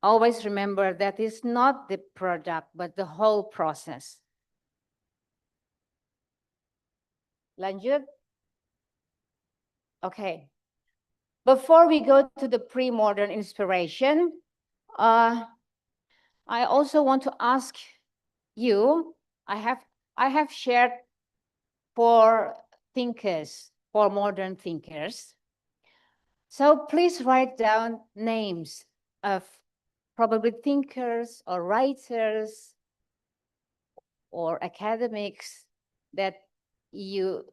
S6: Always remember that is not the product, but the whole process. Lanjut. Okay. Before we go to the pre-modern inspiration, I also want to ask you, I have shared 4 thinkers, 4 modern thinkers. So please write down names of probably thinkers or writers or academics that you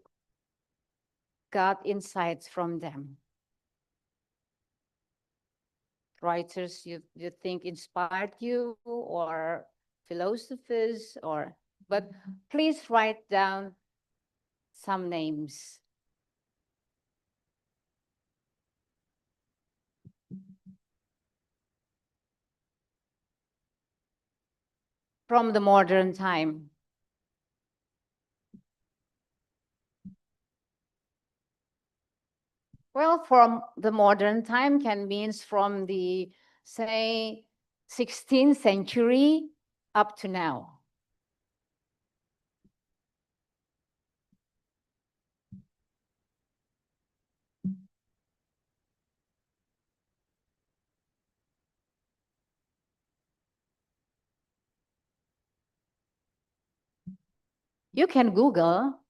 S6: got insights from them. Writers you think inspired you, or philosophers, but please write down some names. From the modern time. Well, from the modern time can means from the, say, 16th century up to now. You can Google.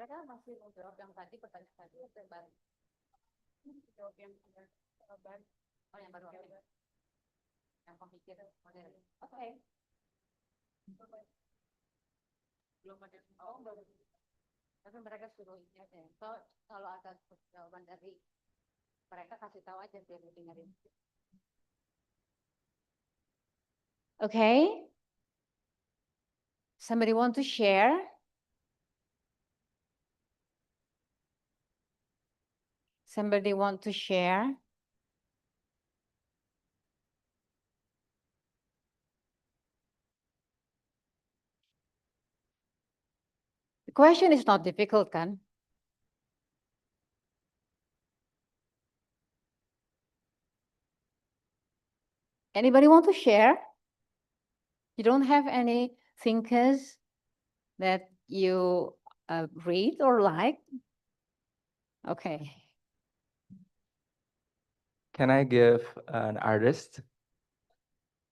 S6: Mereka masih mau jawab yang tadi, pertanyaan tadi, yang baru. Jawab yang baru. Oh, yang baru. Yang pemikir modern. Oke. Belum ada. Oh, baru. Tapi mereka suruh ingat ya. So, kalau ada jawaban dari mereka, kasih tahu aja biar dengerin. Okay. Somebody want to share? Somebody want to share? The question is not difficult, kan? Anybody want to share? You don't have any thinkers that you read or like? Okay.
S8: Can I give an artist?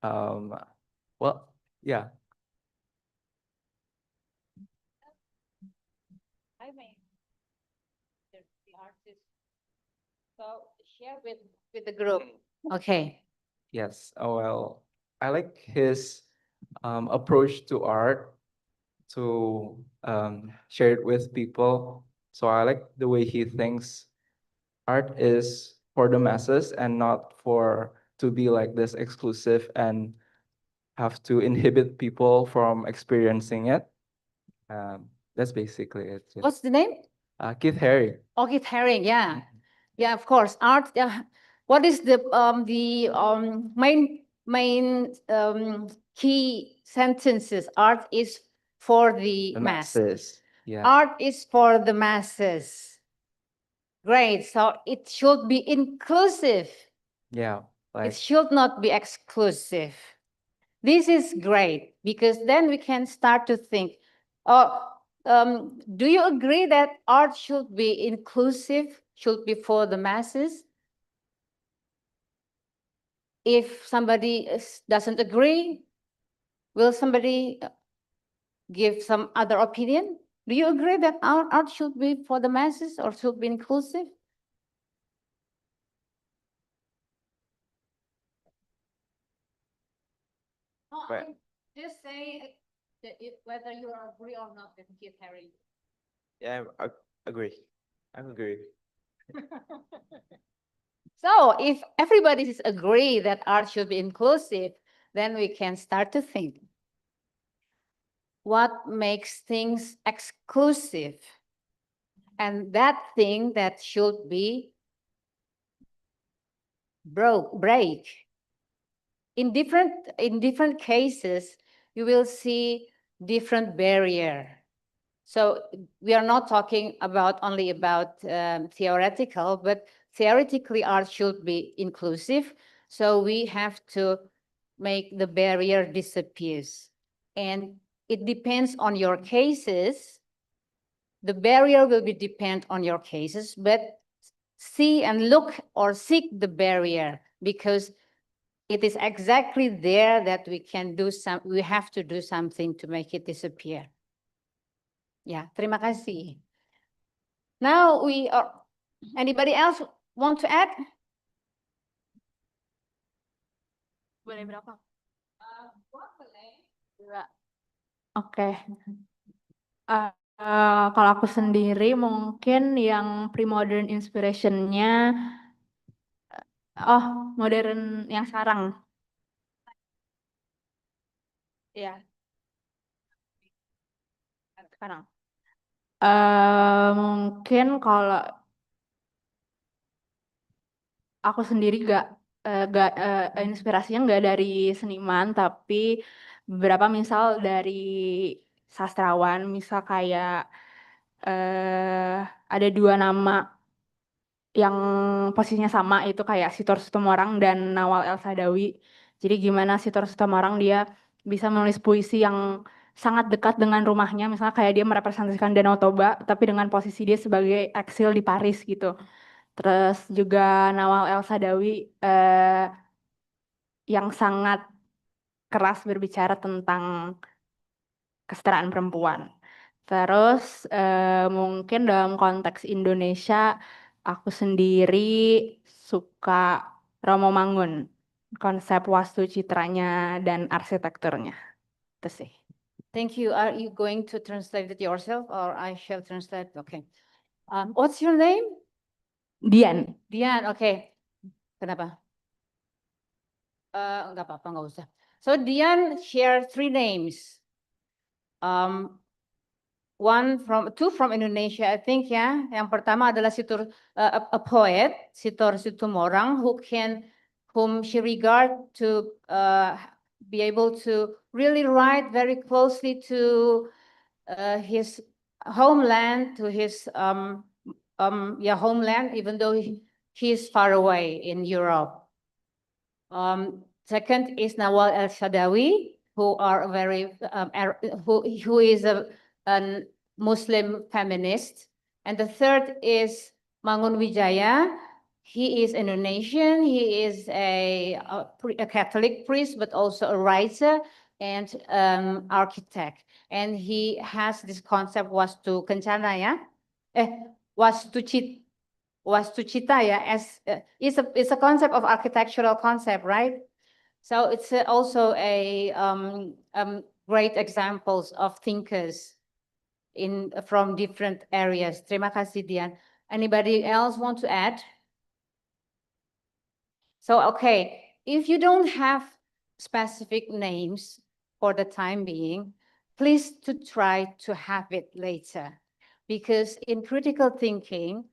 S8: Well, yeah.
S6: I mean, the artist. So share with the group. Okay.
S8: Yes. Oh, well, I like his approach to art, to share it with people. So I like the way he thinks art is for the masses and not for to be like this exclusive and have to inhibit people from experiencing it. That's basically it. Yeah.
S6: What's the name?
S8: Keith Haring.
S6: Oh, Keith Haring. Yeah, yeah. Of course, art. What is the main key sentences? Art is for the mass.
S8: Masses. Yeah.
S6: Art is for the masses. Great. So it should be inclusive.
S8: Yeah.
S6: It
S8: Like
S6: should not be exclusive. This is great because then we can start to think, oh, do you agree that art should be inclusive, should be for the masses? If somebody doesn't agree, will somebody give some other opinion? Do you agree that art should be for the masses or should be inclusive? No,
S8: Right.
S6: just say whether you agree or not with Keith Haring.
S4: Yeah, I agree. I agree.
S6: So if everybody agree that art should be inclusive, then we can start to think. What makes things exclusive? And that thing that should be break. In different cases, you will see different barrier. So we are not talking only about theoretical, but theoretically art should be inclusive. So we have to make the barrier disappears. And it depends on your cases. The barrier will be depend on your cases, but see and look or seek the barrier because it is exactly there that we have to do something to make it disappear. Ya, terima kasih. Now anybody else want to add?
S2: Boleh berapa?
S6: Dua.
S2: Oke. Kalau aku sendiri mungkin yang pre-modern inspiration-nya modern yang sekarang. Ya. Sekarang. Mungkin kalau aku sendiri inspirasinya nggak dari seniman, tapi beberapa misal dari sastrawan, misal kayak ada dua nama yang posisinya sama itu kayak Sitor Sutomorang dan Nawal El Sadawi. Jadi gimana Sitor Sutomorang dia bisa menulis puisi yang sangat dekat dengan rumahnya, misalnya kayak dia merepresentasikan Danau Toba, tapi dengan posisi dia sebagai eksil di Paris gitu. Terus juga Nawal El Sadawi yang sangat keras berbicara tentang kesetaraan perempuan. Terus mungkin dalam konteks Indonesia, aku sendiri suka Romo Mangun, konsep wastu citranya dan arsitekturnya. Itu sih.
S6: Thank you. Are you going to translate it yourself or I shall translate? Okay. What's your name?
S2: Dian.
S6: Dian, okay. Kenapa? Nggak apa-apa, nggak usah. So Dian share 3 names. Two from Indonesia, I think ya. Yang pertama adalah a poet, Sitor Situmorang, whom she regard to be able to really write very closely to his homeland, to his homeland, even though he is far away in Europe. Second is Nawal El Shadawi, who are very who is a Muslim feminist, and the third is Mangun Wijaya. He is Indonesian. He is a Catholic priest, but also a writer and architect. And he has this concept Wastu Kencana, ya? Wastu Cita, ya, as it's a concept of architectural concept, right? So it's also a great examples of thinkers from different areas. Terima kasih, Dian. Anybody else want to add? So, okay, if you don't have specific names for the time being, please to try to have it later. Because in critical thinking,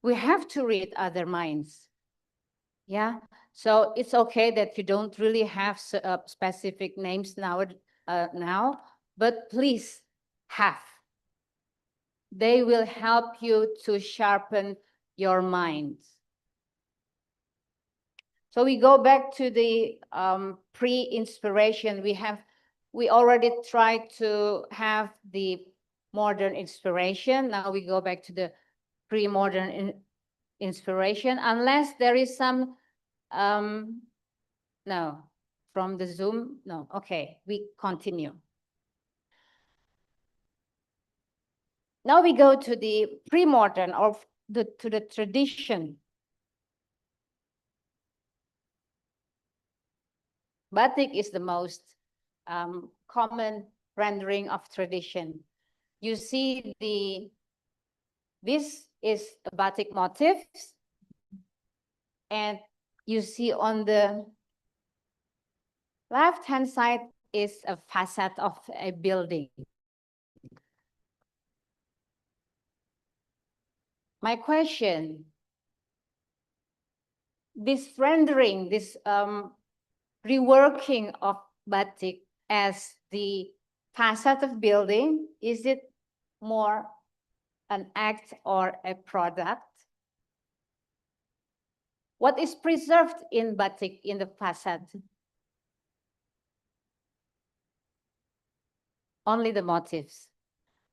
S6: we have to read other minds. Yeah, so it's okay that you don't really have specific names now, but please have. They will help you to sharpen your mind. So we go back to the pre-inspiration. We already tried to have the modern inspiration. Now we go back to the pre-modern inspiration, unless there is some, no, from the Zoom, no, okay, we continue. Now we go to the pre-modern or to the tradition. Batik is the most common rendering of tradition. You see this is a batik motif, and you see on the left-hand side is a facade of a building. My question, this rendering, this reworking of batik as the facade of building, is it more an act or a product? What is preserved in batik in the facade? Only the motifs,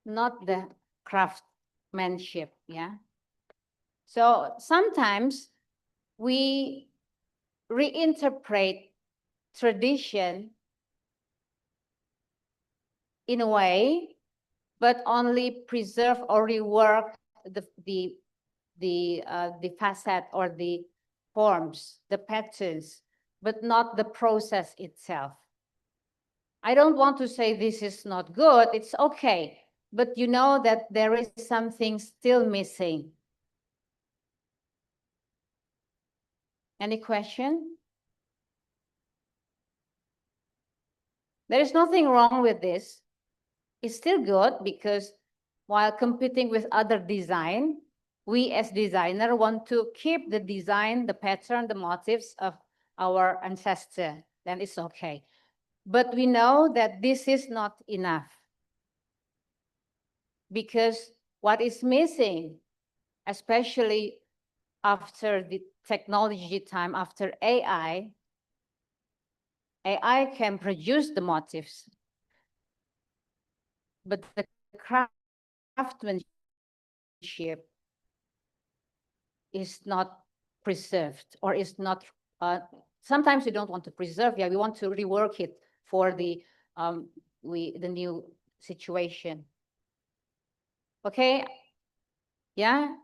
S6: not the craftsmanship, yeah? So sometimes we reinterpret tradition in a way, but only preserve or rework the facade or the forms, the patterns, but not the process itself. I don't want to say this is not good, it's okay, but you know that there is something still missing. Any question? There is nothing wrong with this. It's still good because while competing with other design, we as designer want to keep the design, the pattern, the motifs of our ancestor, then it's okay. But we know that this is not enough because what is missing, especially after the technology time, after AI can produce the motifs, but the craftsmanship is not preserved or is not, sometimes we don't want to preserve, yeah, we want to rework it for the new situation. Okay? Yeah?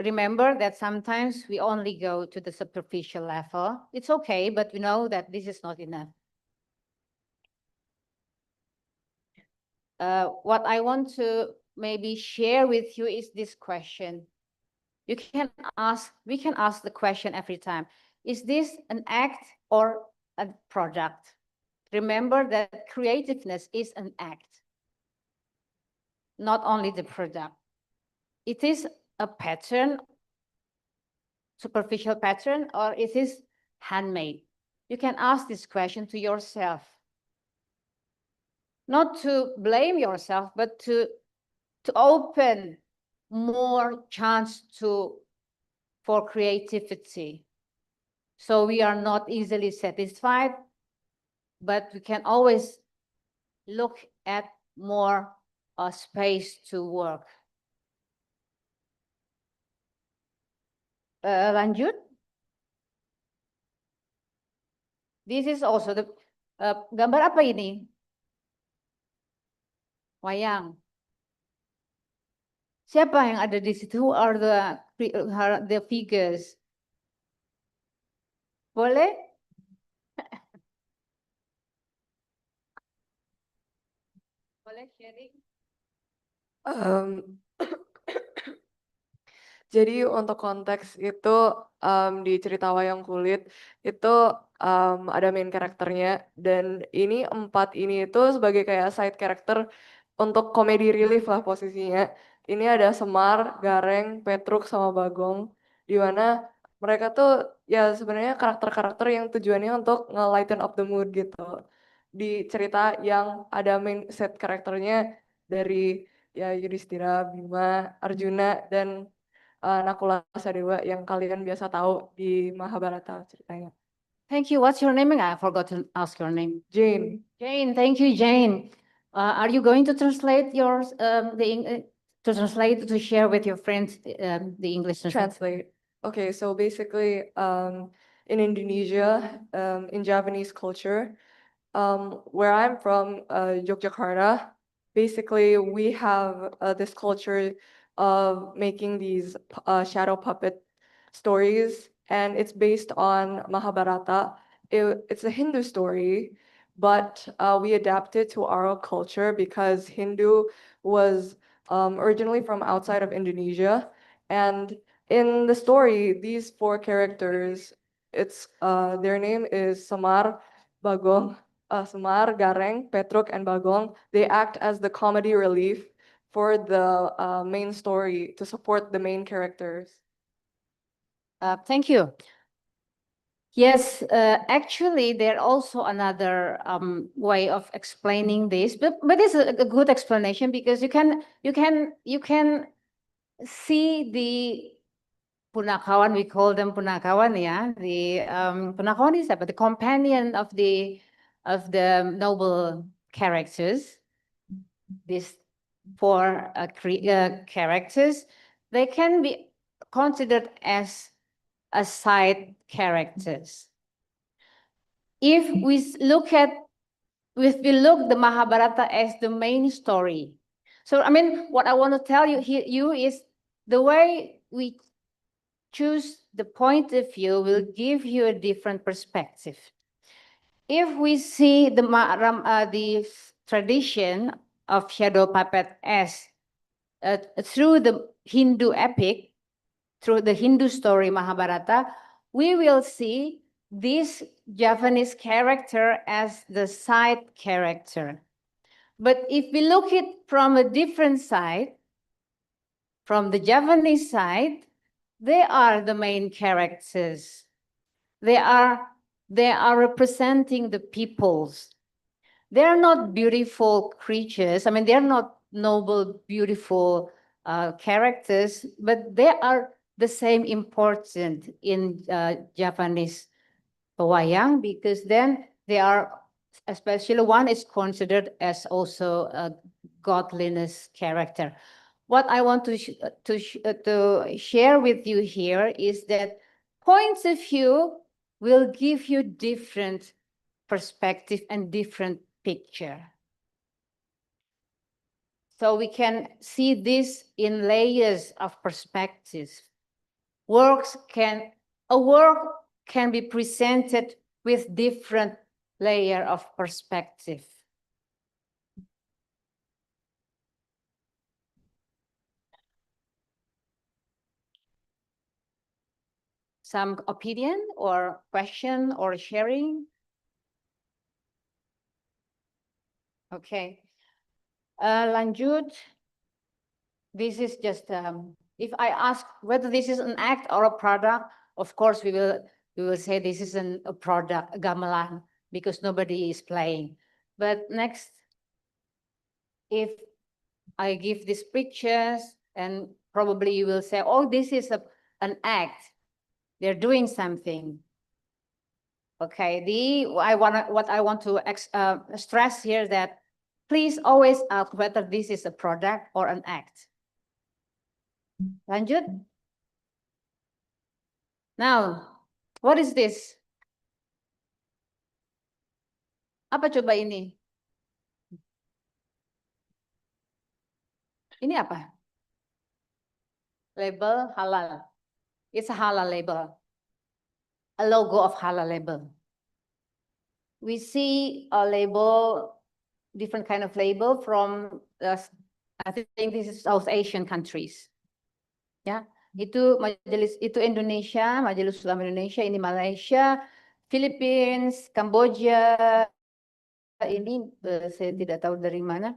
S6: Remember that sometimes we only go to the superficial level. It's okay, but we know that this is not enough. What I want to maybe share with you is this question. We can ask the question every time. Is this an act or a product? Remember that creativeness is an act, not only the product. It is a pattern, superficial pattern, or it is handmade. You can ask this question to yourself. Not to blame yourself, but to open more chance for creativity. So we are not easily satisfied, but we can always look at more space to work. Lanjut. This is also the gambar apa ini? Wayang. Siapa yang ada di situ? Who are the figures? Boleh? Boleh sharing?
S9: Jadi untuk konteks itu di cerita Wayang Kulit itu ada main karakternya dan ini 4 ini itu sebagai kayak side character untuk komedi relief lah posisinya. Ini ada Semar, Gareng, Petruk sama Bagong di mana mereka tuh ya sebenarnya karakter-karakter yang tujuannya untuk nge-lighten up the mood gitu. Di cerita yang ada main set karakternya dari ya Yudhistira, Bima, Arjuna dan Nakula Sadewa yang kalian biasa tahu di Mahabharata ceritanya.
S6: Thank you. What's your name? I forgot to ask your name.
S9: Jane.
S6: Jane, thank you, Jane. Are you going to translate yours, to share with your friends the English
S9: Translate. Okay, so basically, in Indonesia, in Javanese culture, where I'm from, Yogyakarta, basically we have this culture of making these shadow puppet stories, and it's based on Mahabharata. It's a Hindu story, but we adapted to our culture because Hindu was originally from outside of Indonesia, and in the story, these 4 characters, it's their name is Semar, Bagong, Semar, Gareng, Petruk, and Bagong. They act as the comedy relief for the main story to support the main characters.
S6: Thank you. Yes, actually, there also another way of explaining this, but it's a good explanation because you can see the punakawan. We call them punakawan, yeah. The punakawan is the companion of the noble characters. These 4 characters, they can be considered as side characters. If we look the Mahabharata as the main story. So I mean, what I want to tell you is the way we choose the point of view will give you a different perspective. If we see the tradition of shadow puppet as through the Hindu epic, through the Hindu story Mahabharata, we will see this Javanese character as the side character. But if we look it from a different side, from the Javanese side, they are the main characters. They are representing the peoples. They are not beautiful creatures. I mean, they're not noble, beautiful characters, but they are the same important in Japanese wayang because then they are, especially one is considered as also a godliness character. What I want to share with you here is that points of view will give you different perspective and different picture. So we can see this in layers of perspectives. A work can be presented with different layer of perspective. Some opinion or question or sharing? Okay. Lanjut. This is just, if I ask whether this is an act or a product, of course we will say this is a product, a gamelan, because nobody is playing. But next, if I give these pictures, and probably you will say, oh, this is an act. They're doing something. Okay, what I want to stress here that please always ask whether this is a product or an act. Lanjut. Now, what is this? Apa coba ini? Ini apa? Label halal. It's a halal label. A logo of halal label. We see a label, different kind of label from, I think this is South Asian countries. Ya, itu Indonesia, Majelis Ulama Indonesia, ini Malaysia, Philippines, Kamboja, ini saya tidak tahu dari mana,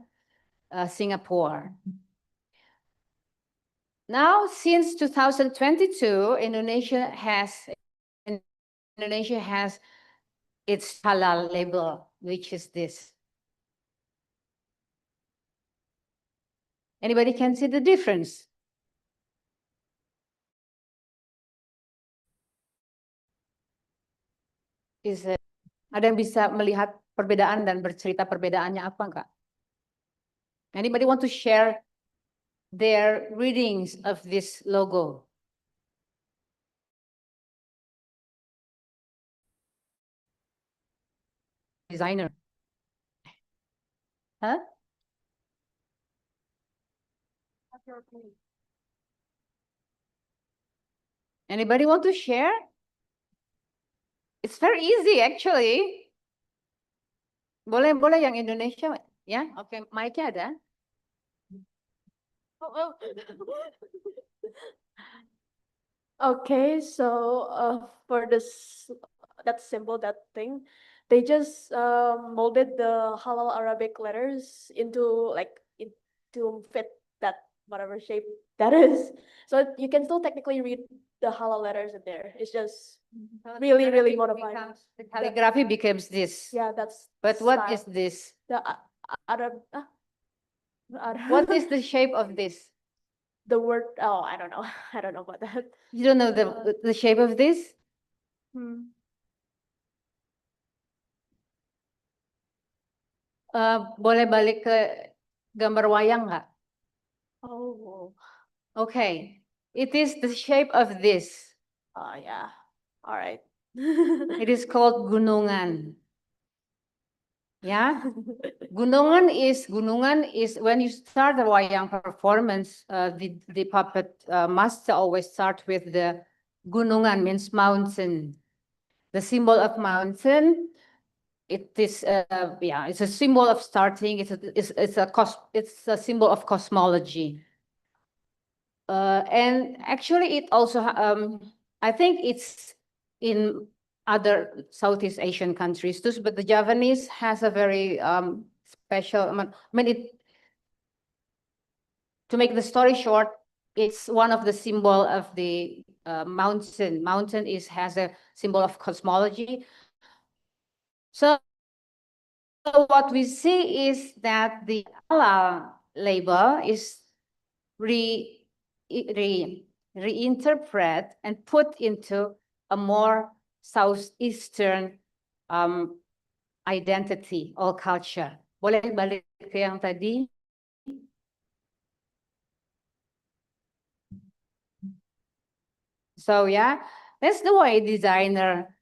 S6: Singapore. Now, since 2022, Indonesia has its halal label, which is this. Anybody can see the difference? Ada yang bisa melihat perbedaan dan bercerita perbedaannya apa enggak? Anybody want to share their readings of this logo? Designer. Huh? Anybody want to share? It's very easy actually. Boleh yang Indonesia ya? Oke, mic-nya ada.
S10: Okay, so for this that symbol, that thing, they just molded the halal Arabic letters into to fit that whatever shape that is. So you can still technically read the halal letters in there. It's just really modified.
S6: The calligraphy becomes this.
S10: Yeah, that's.
S6: But what
S10: style.
S6: is this?
S10: The Arab?
S6: What is the shape of this?
S10: The word? Oh, I don't know. I don't know about that.
S6: You don't know the shape of this? Boleh balik ke gambar wayang nggak?
S10: Oh.
S6: Okay, it is the shape of this.
S10: Oh yeah. All right.
S6: It is called gunungan. Yeah, gunungan is when you start the wayang performance, the puppet master always start with the gunungan, means mountain. The symbol of mountain. It is it's a symbol of starting. It's a symbol of cosmology. And actually, it also I think it's in other Southeast Asian countries too, but the Javanese has a very special. To make the story short, it's one of the symbol of the mountain. Mountain has a symbol of cosmology. So what we see is that the halal label is reinterpret and put into a more Southeastern identity or culture. Boleh balik ke yang tadi? So yeah, that's the way designer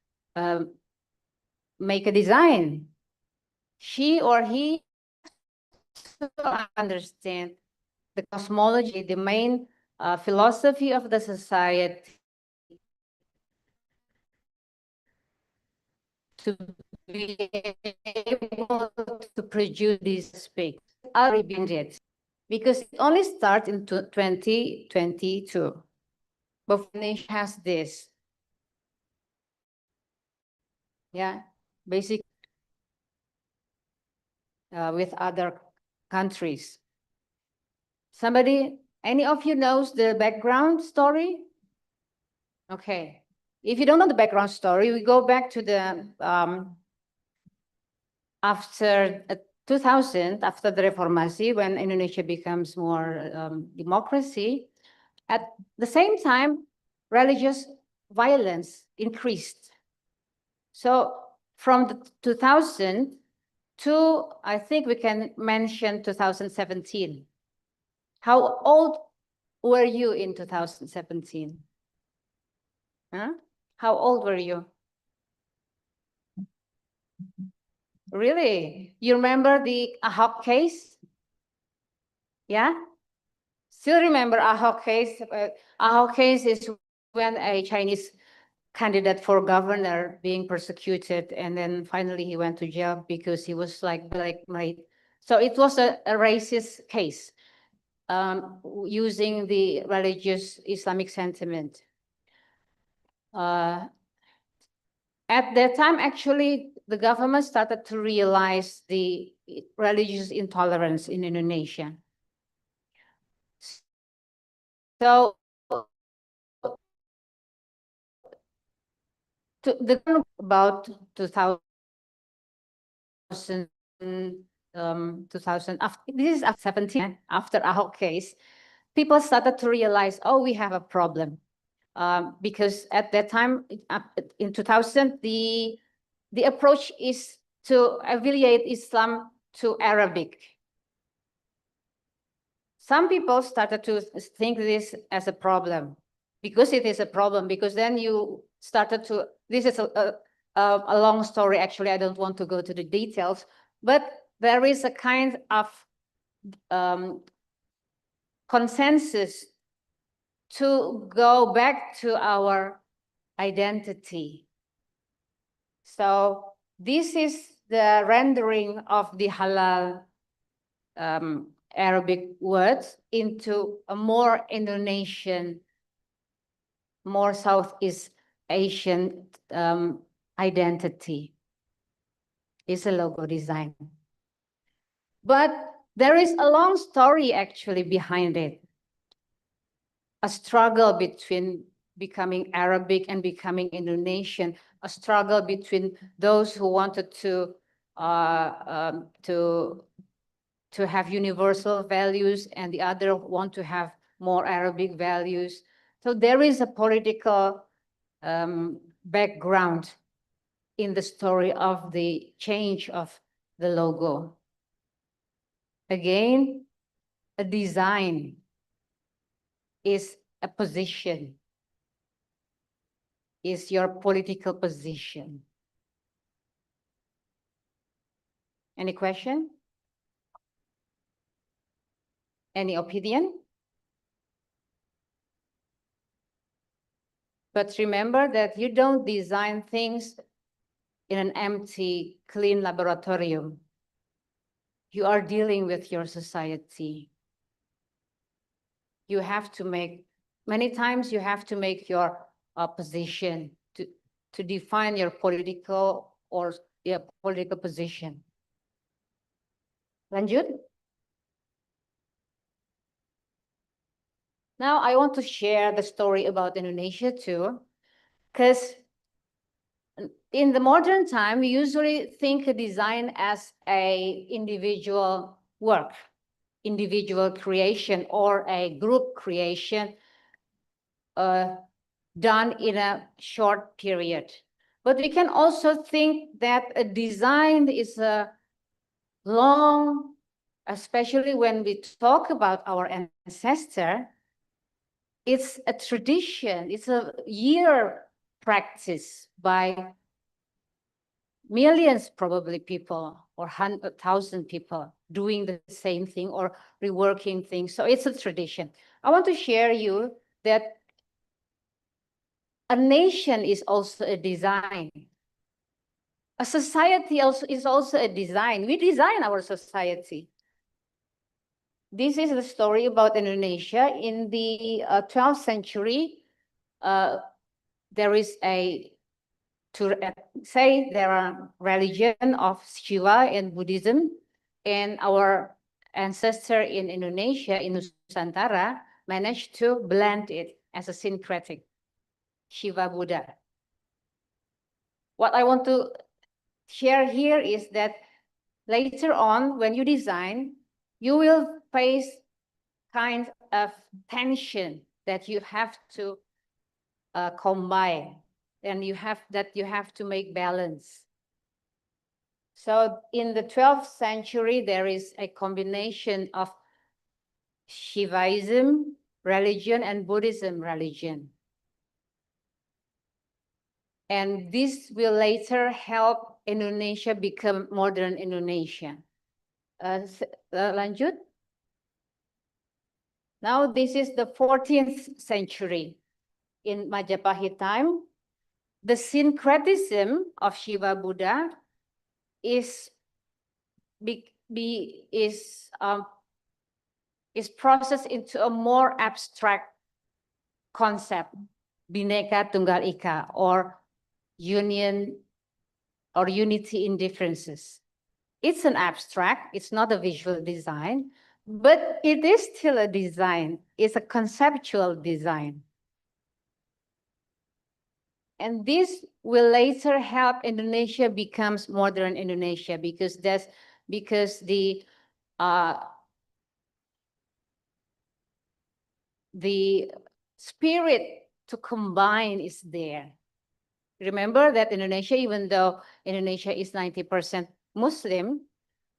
S6: make a design. She or he understand the cosmology, the main philosophy of the society, to be able to produce this space are rebanded because it only starts in 2022. But nation has this. Yeah, basically with other countries. Somebody, any of you knows the background story? Okay. If you don't know the background story, we go back to the after 2000, after the Reformasi, when Indonesia becomes more democracy, at the same time, religious violence increased. So from the 2000 to, I think we can mention 2017. How old were you in 2017? Huh? How old were you? Really? You remember the Ahok case? Yeah? Still remember Ahok case? Ahok case is when a Chinese candidate for governor being persecuted, and then finally he went to jail because he was like blackmailed. So it was a racist case using the religious Islamic sentiment. At that time, actually, the government started to realize the religious intolerance in Indonesia. So about 2000, 2000 after, this is after 17, after Ahok case, people started to realize, oh, we have a problem. Because at that time, in 2000, the approach is to affiliate Islam to Arabic. Some people started to think this as a problem, because it is a problem, because then you started to, this is a long story, actually, I don't want to go to the details, but there is a kind of consensus to go back to our identity. So this is the rendering of the halal Arabic words into a more Indonesian, more Southeast Asian identity. It's a logo design. But there is a long story actually behind it. A struggle between becoming Arabic and becoming Indonesian, a struggle between those who wanted to have universal values and the other want to have more Arabic values. So there is a political background in the story of the change of the logo. Again, a design is a position, is your political position. Any question? Any opinion? But remember that you don't design things in an empty, clean laboratorium. You are dealing with your society. You have to make, many times you have to make your position to define your political or your political position. Lanjut. Now I want to share the story about Indonesia too, because in the modern time, we usually think of design as a individual work, individual creation, or a group creation done in a short period. But we can also think that a design is a long, especially when we talk about our ancestor, it's a tradition, it's a year practice by millions probably people or 100,000 people doing the same thing or reworking things. So it's a tradition. I want to share you that a nation is also a design. A society also is also a design. We design our society. This is the story about Indonesia. In the 12th century, there is say there are religion of Shiva and Buddhism, and our ancestor in Indonesia, in Nusantara, managed to blend it as a syncretic Shiva Buddha. What I want to share here is that later on, when you design, you will face kind of tension that you have to combine, and you have to make balance. So in the 12th century, there is a combination of Shivaism religion and Buddhism religion. And this will later help Indonesia become modern Indonesia. Lanjut. Now this is the 14th century. In Majapahit time, the syncretism of Shiva Buddha is processed into a more abstract concept, Bhinneka Tunggal Ika, or union or unity in differences. It's an abstract, it's not a visual design, but it is still a design. It's a conceptual design. And this will later help Indonesia becomes modern Indonesia because the spirit to combine is there. Remember that Indonesia, even though Indonesia is 90% Muslim,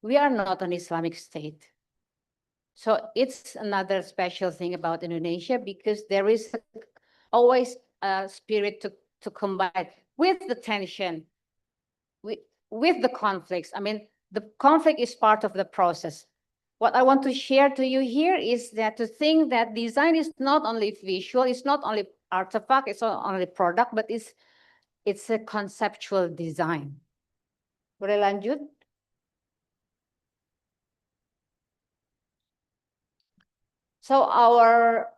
S6: we are not an Islamic state. So it's another special thing about Indonesia because there is always a spirit to combine with the tension, with the conflicts. I mean, the conflict is part of the process. What I want to share to you here is that to think that design is not only visual, it's not only artifact, it's not only product, but it's a conceptual design. Boleh lanjut? So our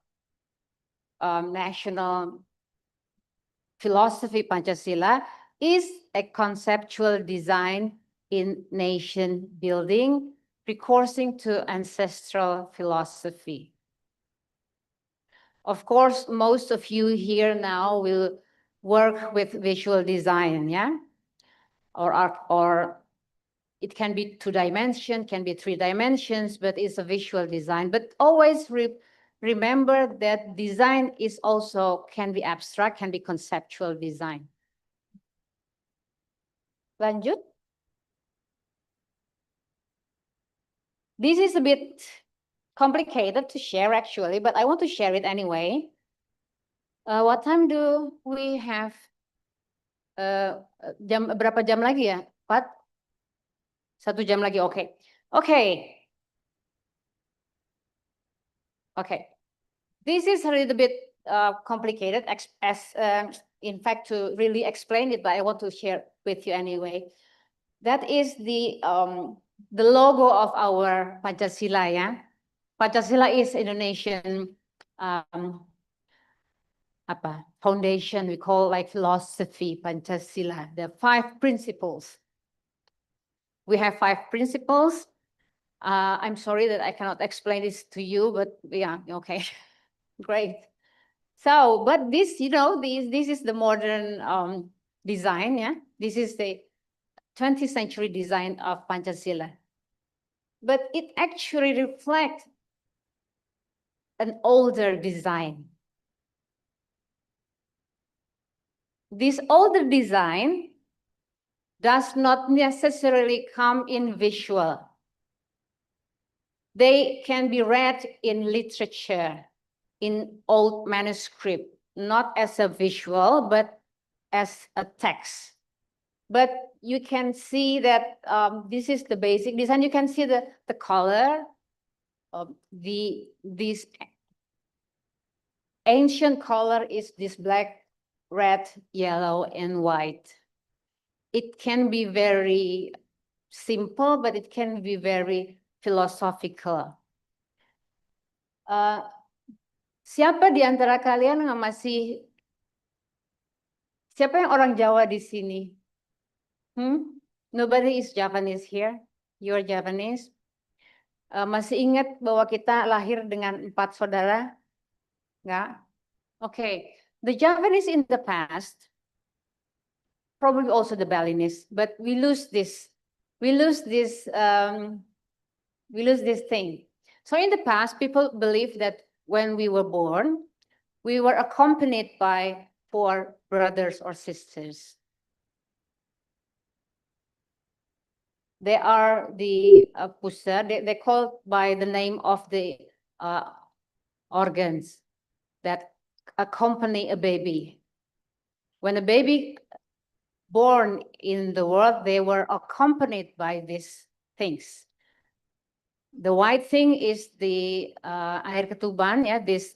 S6: national philosophy, Pancasila, is a conceptual design in nation building, recoursing to ancestral philosophy. Of course, most of you here now will work with visual design, yeah? Or it can be 2-dimension, can be 3 dimensions, but it's a visual design. But always remember that design is also, can be abstract, can be conceptual design. Lanjut. This is a bit complicated to share actually, but I want to share it anyway. What time do we have? Berapa jam lagi ya? 4? 1 jam lagi, okay. Okay. Okay. This is a little bit complicated in fact to really explain it, but I want to share with you anyway. That is the logo of our Pancasila, yeah. Pancasila is Indonesian foundation, we call like philosophy, Pancasila, the 5 principles. We have 5 principles. I'm sorry that I cannot explain this to you, but yeah, okay, great. So, but this, you know, this is the modern design, yeah. This is the 20th century design of Pancasila. But it actually reflects an older design. This older design does not necessarily come in visual. They can be read in literature, in old manuscript, not as a visual, but as a text. but you can see that this is the basic design. You can see the color of this ancient color is this black, red, yellow, and white. It can be very simple, but it can be very philosophical. Siapa di antara kalian yang masih, siapa yang orang Jawa di sini? Nobody is Japanese here. You're Japanese. Masih ingat bahwa kita lahir dengan 4 saudara? Enggak? Okay. The Japanese in the past, probably also the Balinese, but we lose this thing. So in the past, people believed that when we were born, we were accompanied by 4 brothers or sisters. They are the pusa. They called by the name of the organs that accompany a baby. When a baby born in the world, they were accompanied by these things. The white thing is the air ketuban, yeah, this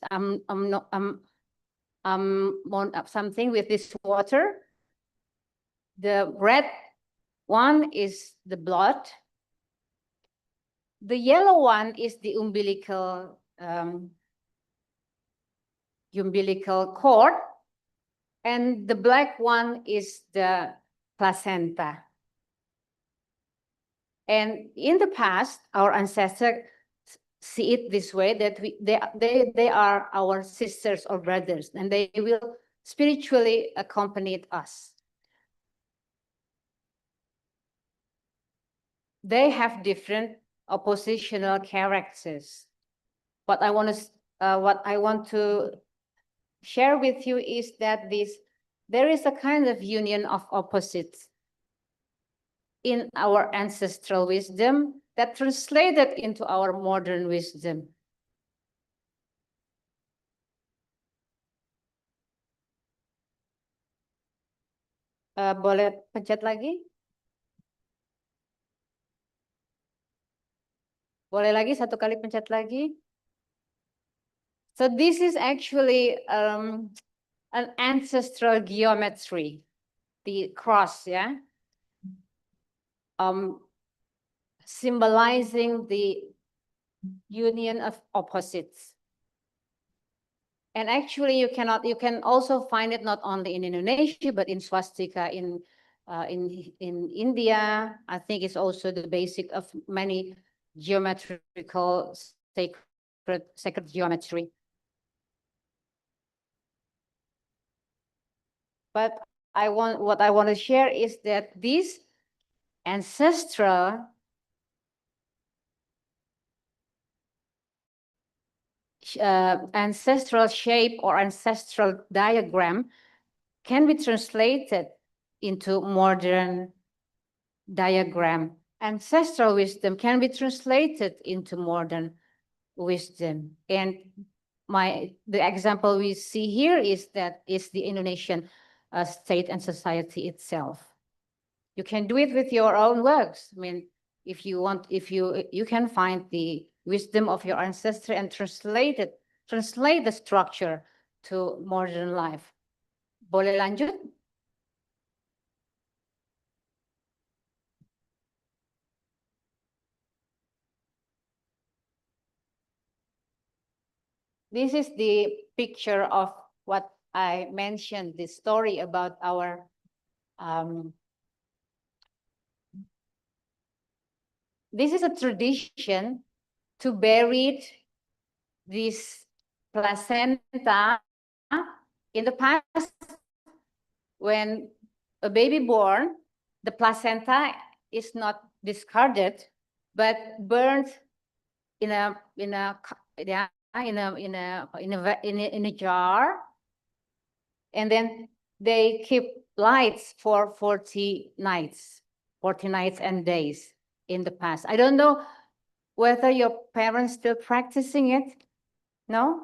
S6: something with this water. The red one is the blood. The yellow one is the umbilical cord, and the black one is the placenta. And in the past, our ancestors see it this way, that they are our sisters or brothers, and they will spiritually accompany us. They have different oppositional characters. What I want to share with you is that there is a kind of union of opposites in our ancestral wisdom that translated into our modern wisdom. Boleh pencet lagi? Boleh lagi, 1 kali pencet lagi. So this is actually an ancestral geometry, the cross, yeah? Symbolizing the union of opposites. And actually you can also find it not only in Indonesia, but in swastika in India. I think it's also the basic of many geometrical sacred geometry. But what I want to share is that this ancestral shape or ancestral diagram can be translated into modern diagram. Ancestral wisdom can be translated into modern wisdom. And the example we see here is the Indonesian state and society itself. You can do it with your own works. I mean, if you want, you can find the wisdom of your ancestor and translate the structure to modern life. Boleh lanjut? This is the picture of what I mentioned, the story about our this is a tradition to bury this placenta. In the past, when a baby born, the placenta is not discarded, but burned in a jar, and then they keep lights for 40 nights and days in the past. I don't know whether your parents still practicing it. No?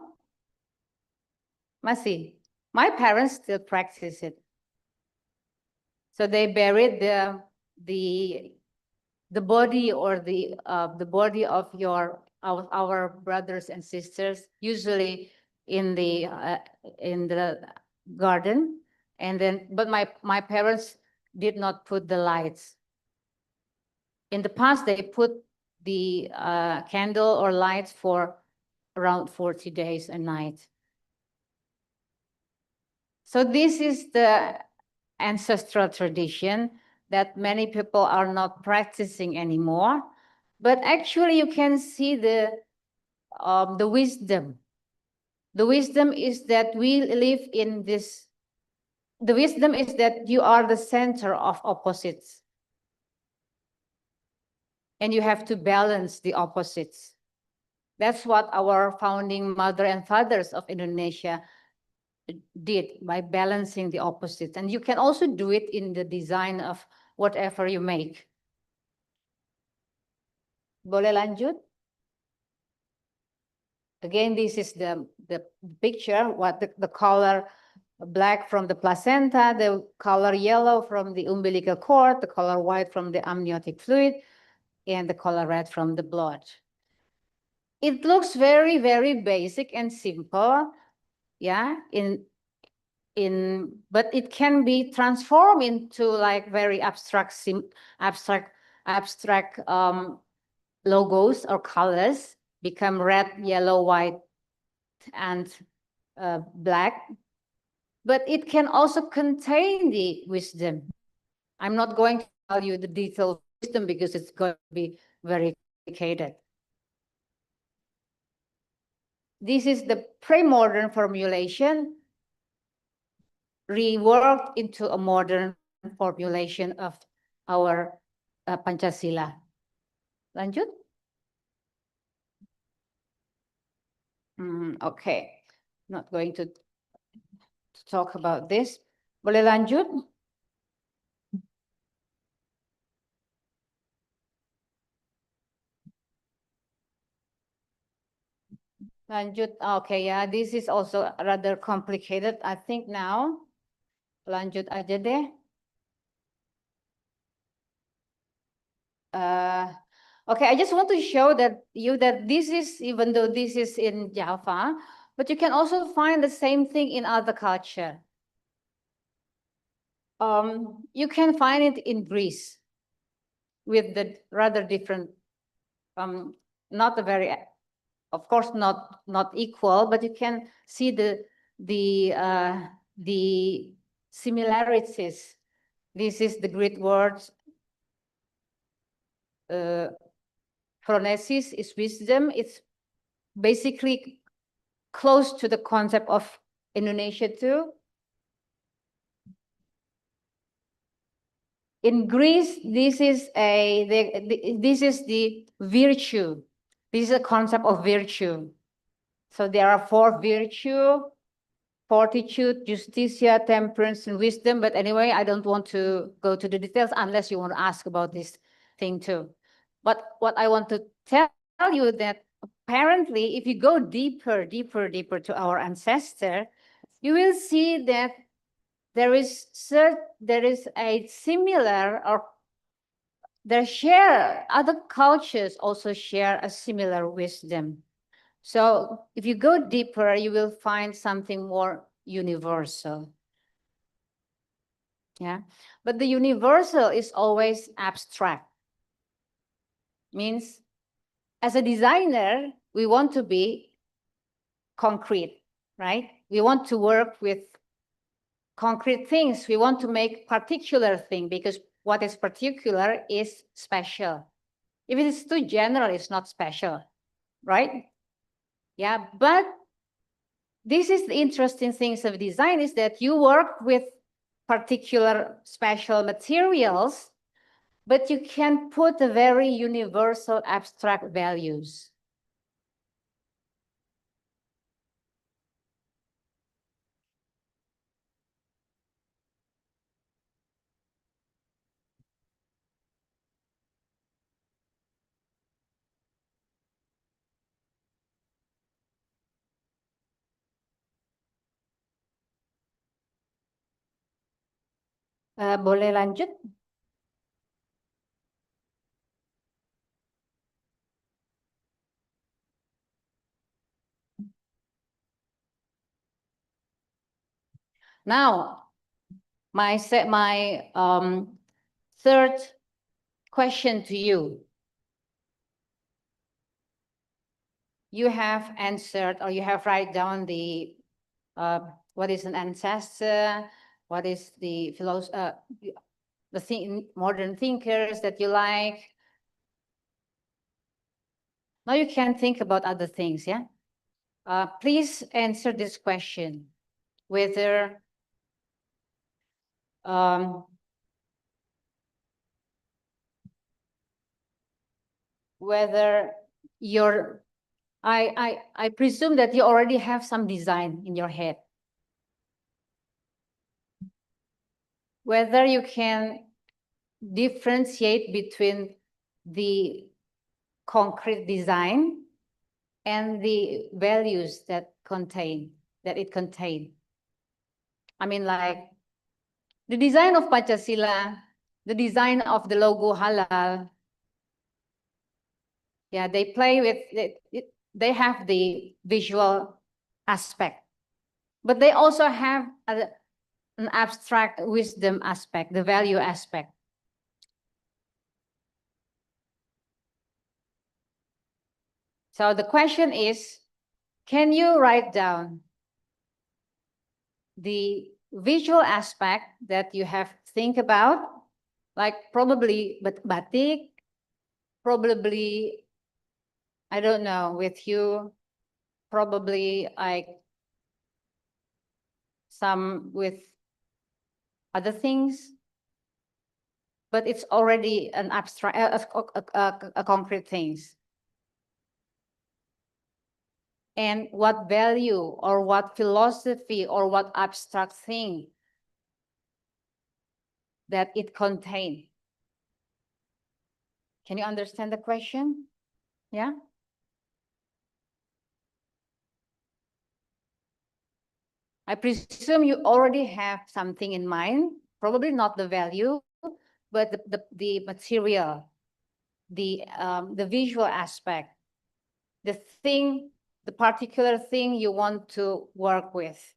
S6: Masih. My parents still practice it. So they buried the body or the body of our brothers and sisters, usually in the garden. And then, but my parents did not put the lights. In the past, they put the candle or lights for around 40 days a night. So this is the ancestral tradition that many people are not practicing anymore. But actually, you can see the wisdom. The wisdom is that we live in this. The wisdom is that you are the center of opposites. And you have to balance the opposites. That's what our founding mother and fathers of Indonesia did by balancing the opposites. And you can also do it in the design of whatever you make. Boleh lanjut? Again, this is the picture, what the color black from the placenta, the color yellow from the umbilical cord, the color white from the amniotic fluid, and the color red from the blood. It looks very, very basic and simple, yeah, but it can be transformed into like very abstract logos or colors, become red, yellow, white, and black. But it can also contain the wisdom. I'm not going to tell you the detailed wisdom because it's going to be very complicated. This is the pre-modern formulation reworked into a modern formulation of our Pancasila. Lanjut. Okay, not going to talk about this. Boleh lanjut? Lanjut. Okay, yeah, this is also rather complicated, I think now. Lanjut aja deh. Okay, I just want to show that this is, even though this is in Java, but you can also find the same thing in other culture. You can find it in Greece with the rather different, not a very, of course, not equal, but you can see the similarities. This is the Greek word. Phronesis is wisdom. It's basically close to the concept of Indonesia too. In Greece, this is the virtue. This is a concept of virtue. So there are 4 virtue: fortitude, justitia, temperance, and wisdom. But anyway, I don't want to go to the details unless you want to ask about this thing too. But what I want to tell you that apparently, if you go deeper to our ancestor, you will see that there is a similar, or other cultures also share a similar wisdom. So if you go deeper, you will find something more universal. Yeah, but the universal is always abstract. Means as a designer, we want to be concrete, right? We want to work with concrete things. We want to make particular thing because what is particular is special. If it is too general, it's not special, right? Yeah, but this is the interesting things of design is that you work with particular special materials, but you can put a very universal abstract values. Boleh lanjut? Now, my third question to you. You have answered, or you have write down the what is an ancestor, what is the modern thinkers that you like. Now you can think about other things, yeah? Please answer this question, whether I presume that you already have some design in your head. Whether you can differentiate between the concrete design and the values that it contains. I mean, like the design of Pancasila, the design of the logo halal. Yeah, they play with it. They have the visual aspect, but they also have an abstract wisdom aspect, the value aspect. So the question is, can you write down the visual aspect that you have think about, like probably batik, probably, I don't know, with you, probably like some with other things, but it's already an abstract, a concrete things. And what value or what philosophy or what abstract thing that it contains. Can you understand the question? Yeah? I presume you already have something in mind, probably not the value, but the material, the visual aspect, the thing, the particular thing you want to work with.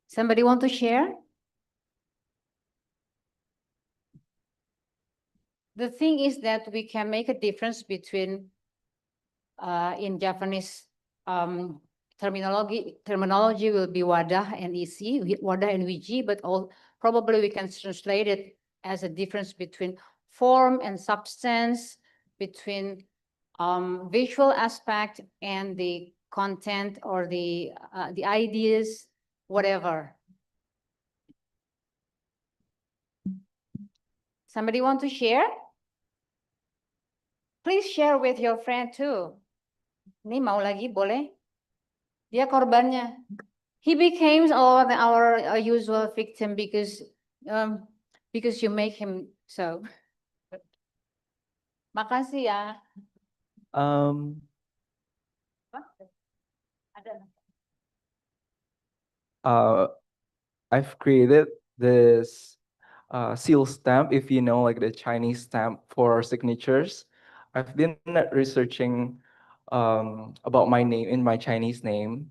S6: Somebody want to share? The thing is that we can make a difference between in Japanese terminology will be wadah and isi, wadah and wiji, but probably we can translate it as a difference between form and substance, between visual aspect and the content or the ideas, whatever. Somebody want to share? Please share with your friend too. Ini mau lagi boleh? Dia korbannya. He became our usual victim because you make him so. Makasih ya.
S8: I've created this seal stamp, if you know, like the Chinese stamp for signatures. I've been researching about my name in my Chinese name.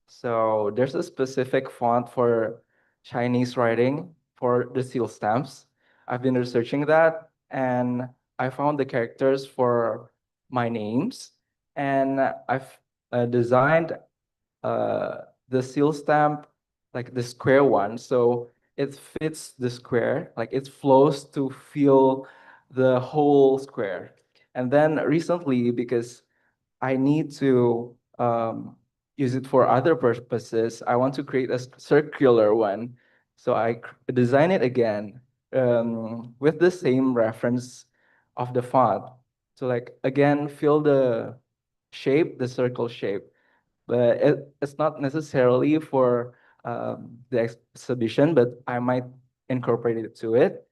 S8: So there's a specific font for Chinese writing for the seal stamps. I've been researching that and I found the characters for my names and I've designed the seal stamp, like the square one. So it fits the square, like it flows to fill the whole square. And then recently, because I need to use it for other purposes, I want to create a circular one. So I design it again with the same reference of the font. So like, again, fill the shape, the circle shape. But it's not necessarily for the exhibition, but I might incorporate it to it.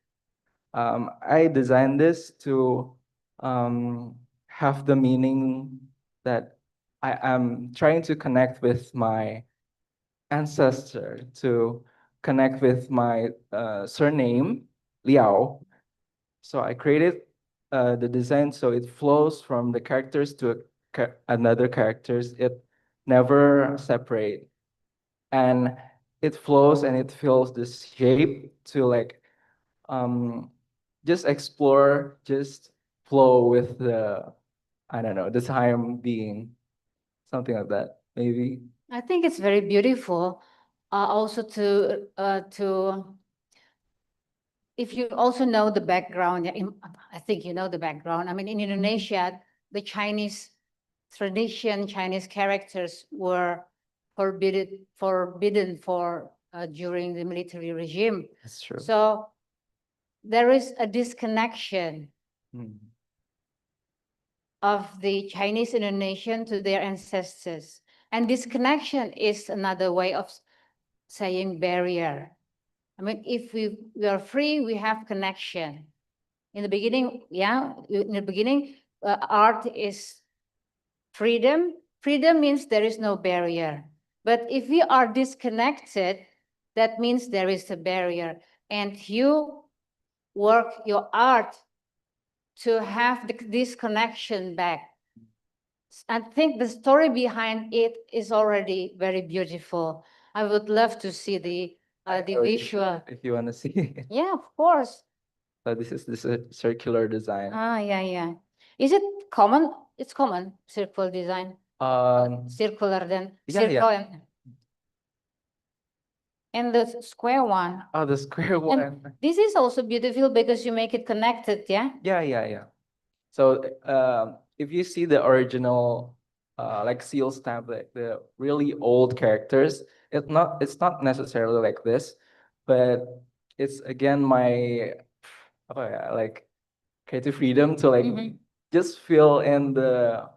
S8: I designed this to have the meaning that I am trying to connect with my ancestor, to connect with my surname, Liao. So I created the design so it flows from the characters to another characters. It never separate. And it flows and it fills the shape to like just explore, just flow with the, I don't know, the time being, something like that, maybe.
S6: I think it's very beautiful. Also if you also know the background, I think you know the background. I mean, in Indonesia, the Chinese tradition, Chinese characters were forbidden for during the military regime.
S8: That's true.
S6: So there is a disconnection of the Chinese Indonesian to their ancestors. And disconnection is another way of saying barrier. I mean, if we are free, we have connection. In the beginning, art is freedom. Freedom means there is no barrier. But if we are disconnected, that means there is a barrier. And you work your art to have this connection back. I think the story behind it is already very beautiful. I would love to see the visual.
S8: If you want to see.
S6: Yeah, of course.
S8: So this is circular design.
S6: Yeah. Is it common? It's common, circle design. Circular then.
S8: Yeah, yeah.
S6: Circle and the square one.
S8: Oh, the square one.
S6: This is also beautiful because you make it connected, yeah?
S8: Yeah. So if you see the original like seal stamp, the really old characters, it's not necessarily like this, but it's again my like creative freedom to like just fill in the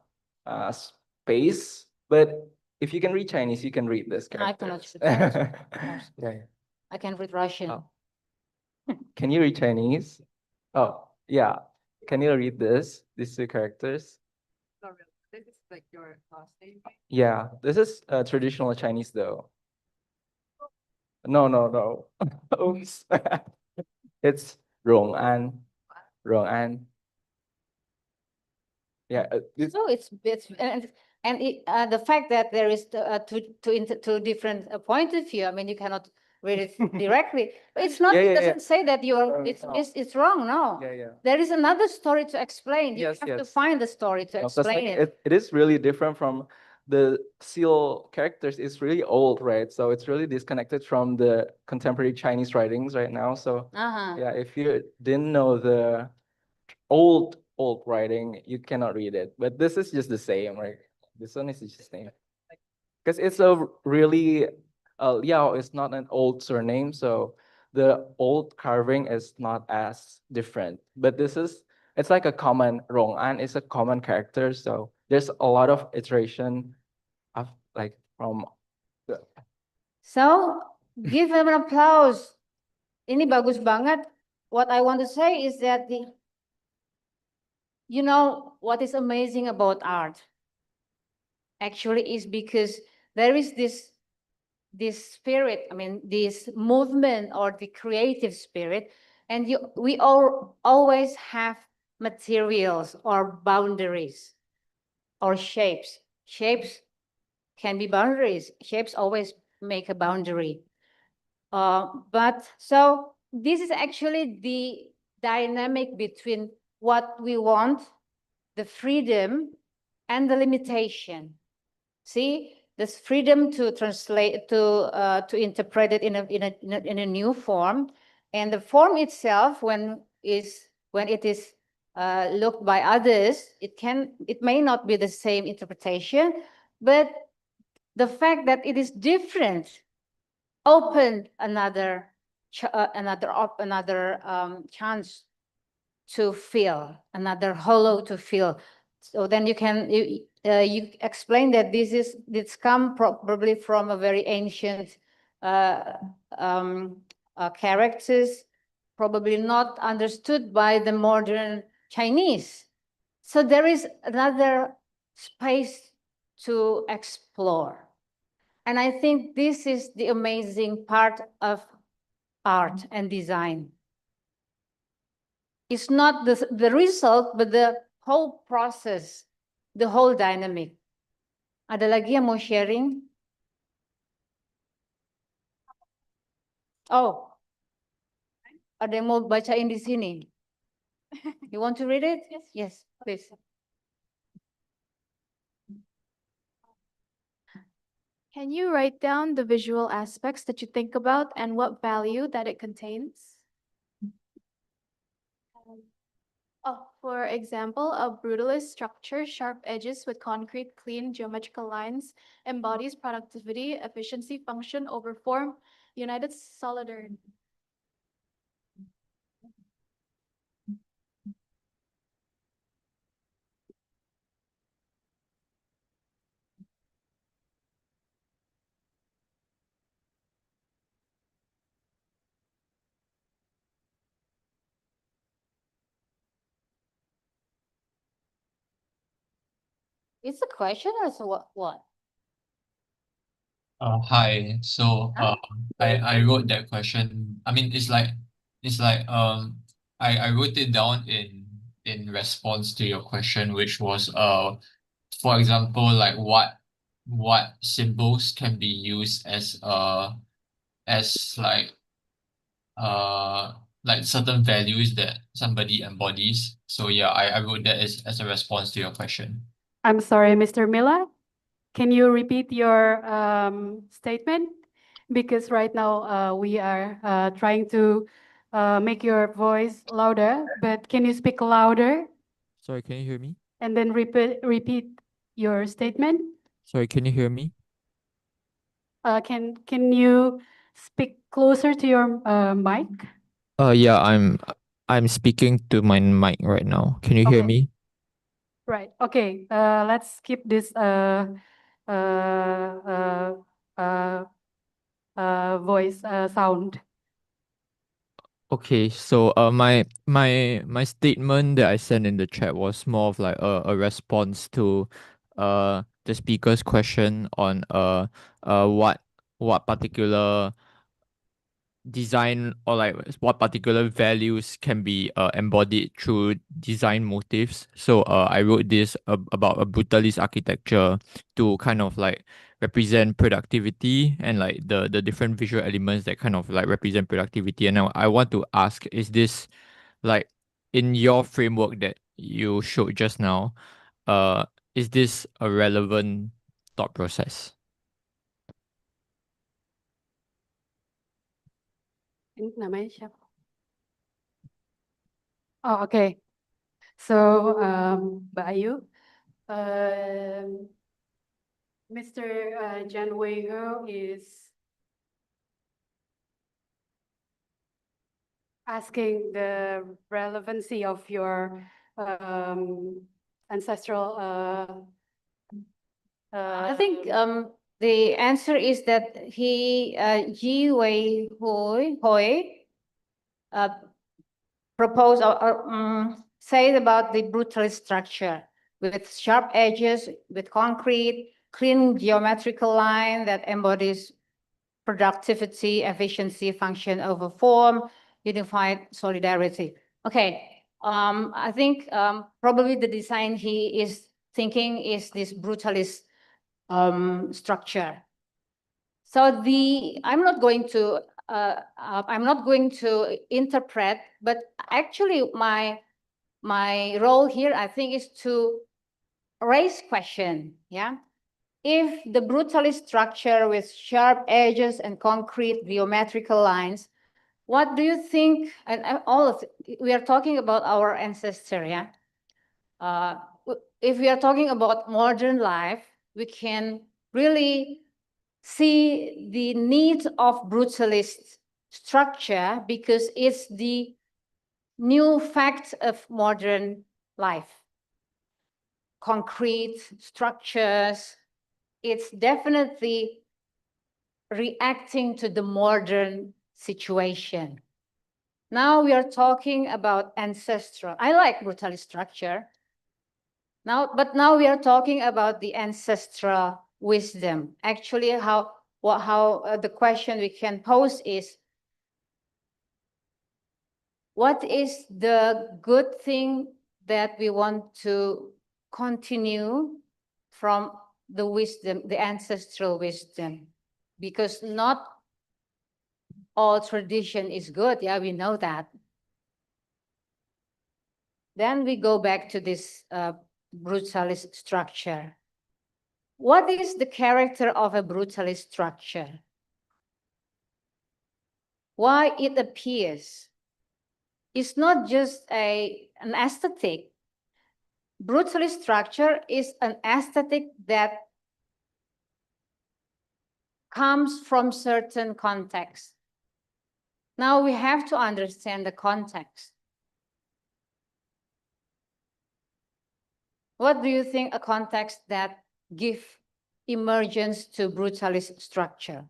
S8: space. But if you can read Chinese, you can read this
S6: I cannot
S8: characters.
S6: read Chinese.
S8: Yeah.
S6: I can read Russian.
S8: Oh. Can you read Chinese? Oh, yeah. Can you read these two characters?
S9: This is like your last name.
S8: Yeah, this is traditional Chinese though. No. Oops. It's Rong An. Yeah,
S6: So it's and And the fact that there is two different point of view, I mean, you cannot read it directly. But it's not, it doesn't say that it's wrong, no. There is another story to explain. You have to find the story to explain it.
S8: It is really different from the seal characters. It's really old, right? So it's really disconnected from the contemporary Chinese writings right now. So yeah, if you didn't know the old writing, you cannot read it. But this is just the same, right? This one is just the same. Because it's a really, Liao is not an old surname, so the old carving is not as different. But it's like a common, Rong'an is a common character, so there's a lot of iteration of like from the.
S6: So give him an applause. Ini bagus banget. What I want to say is that you know what is amazing about art actually is because there is this spirit, I mean, this movement or the creative spirit, and we all always have materials or boundaries or shapes. Shapes can be boundaries. Shapes always make a boundary. But so this is actually the dynamic between what we want, the freedom, and the limitation. See, this freedom to translate, to interpret it in a new form, and the form itself, when it is looked by others, it may not be the same interpretation, but the fact that it is different opened another chance to feel, another hollow to feel. So then you explain that this come probably from a very ancient characters, probably not understood by the modern Chinese. So there is another space to explore. And I think this is the amazing part of art and design. It's not the result, but the whole process, the whole dynamic. Ada lagi yang mau sharing? Oh, ada yang mau bacain di sini? You want to read it?
S10: Yes.
S6: Yes, please.
S7: Can you write down the visual aspects that you think about and what value that it contains? For example, a brutalist structure, sharp edges with concrete, clean geometrical lines, embodies productivity, efficiency, function over form, united solidarity.
S6: It's a question or so what?
S11: Hi. So I wrote that question. I mean, I wrote it down in response to your question, which was for example, like what symbols can be used as like certain values that somebody embodies. So yeah, I wrote that as a response to your question.
S10: I'm sorry, Mr. Mila. Can you repeat your statement? Because right now we are trying to make your voice louder, but can you speak louder
S12: Sorry, can you hear me?
S10: and then repeat your statement?
S12: Sorry, can you hear me?
S10: Can you speak closer to your mic?
S12: Yeah, I'm speaking to my mic right now. Can you hear
S10: Okay.
S12: me?
S10: Right. Okay. Let's keep this uh, uh, voice sound.
S12: Okay, so my statement that I sent in the chat was more of like a response to the speaker's question on what particular design or like what particular values can be embodied through design motifs. So I wrote this about a brutalist architecture to kind of like represent productivity and like the different visual elements that kind of like represent productivity. And I want to ask, is this like in your framework that you showed just now, is this a relevant thought process?
S3: Ini namanya siapa? Oh, okay. So, Mbak Ayu, Mr. Jan Wei Ho is asking the relevancy of your ancestral.
S6: I think the answer is that Ji Wei Hoi proposed or said about the brutalist structure with sharp edges, with concrete, clean geometrical line that embodies productivity, efficiency, function over form, unified solidarity. Okay, I think probably the design he is thinking is this brutalist structure. So I'm not going to interpret, but actually my role here, I think, is to raise question. Yeah, if the brutalist structure with sharp edges and concrete geometrical lines, what do you think? And we are talking about our ancestor. Yeah, if we are talking about modern life, we can really see the need of brutalist structure because it's the new fact of modern life. Concrete structures, it's definitely reacting to the modern situation. Now we are talking about ancestral. I like brutalist structure. But now we are talking about the ancestral wisdom. Actually, how the question we can pose is, what is the good thing that we want to continue from the wisdom, the ancestral wisdom? Because not all tradition is good. Yeah, we know that. Then we go back to this brutalist structure. What is the character of a brutalist structure? Why it appears? It's not just an aesthetic. Brutalist structure is an aesthetic that comes from certain context. Now we have to understand the context. What do you think a context that give emergence to brutalist structure?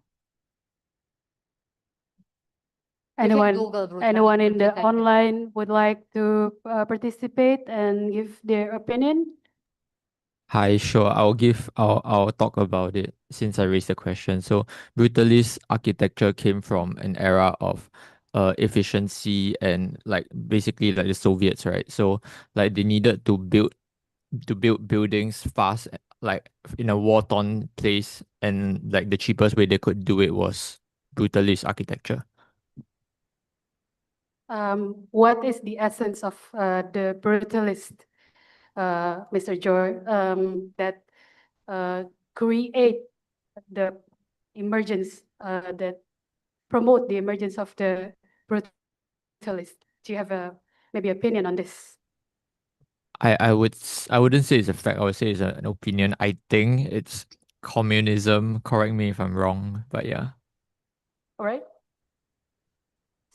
S3: Anyone
S6: Anyone
S3: in the online would like to participate and give their opinion?
S12: Hi, sure. I'll talk about it since I raised the question. So brutalist architecture came from an era of efficiency and like basically like the Soviets, right? So like they needed to build buildings fast, like in a war-torn place, and like the cheapest way they could do it was brutalist architecture.
S3: What is the essence of the brutalist, Mr. Joy, that create the emergence, that promote the emergence of the brutalist? Do you have maybe opinion on this?
S12: I wouldn't say it's a fact. I would say it's an opinion. I think it's communism. Correct me if I'm wrong, but yeah.
S3: All right.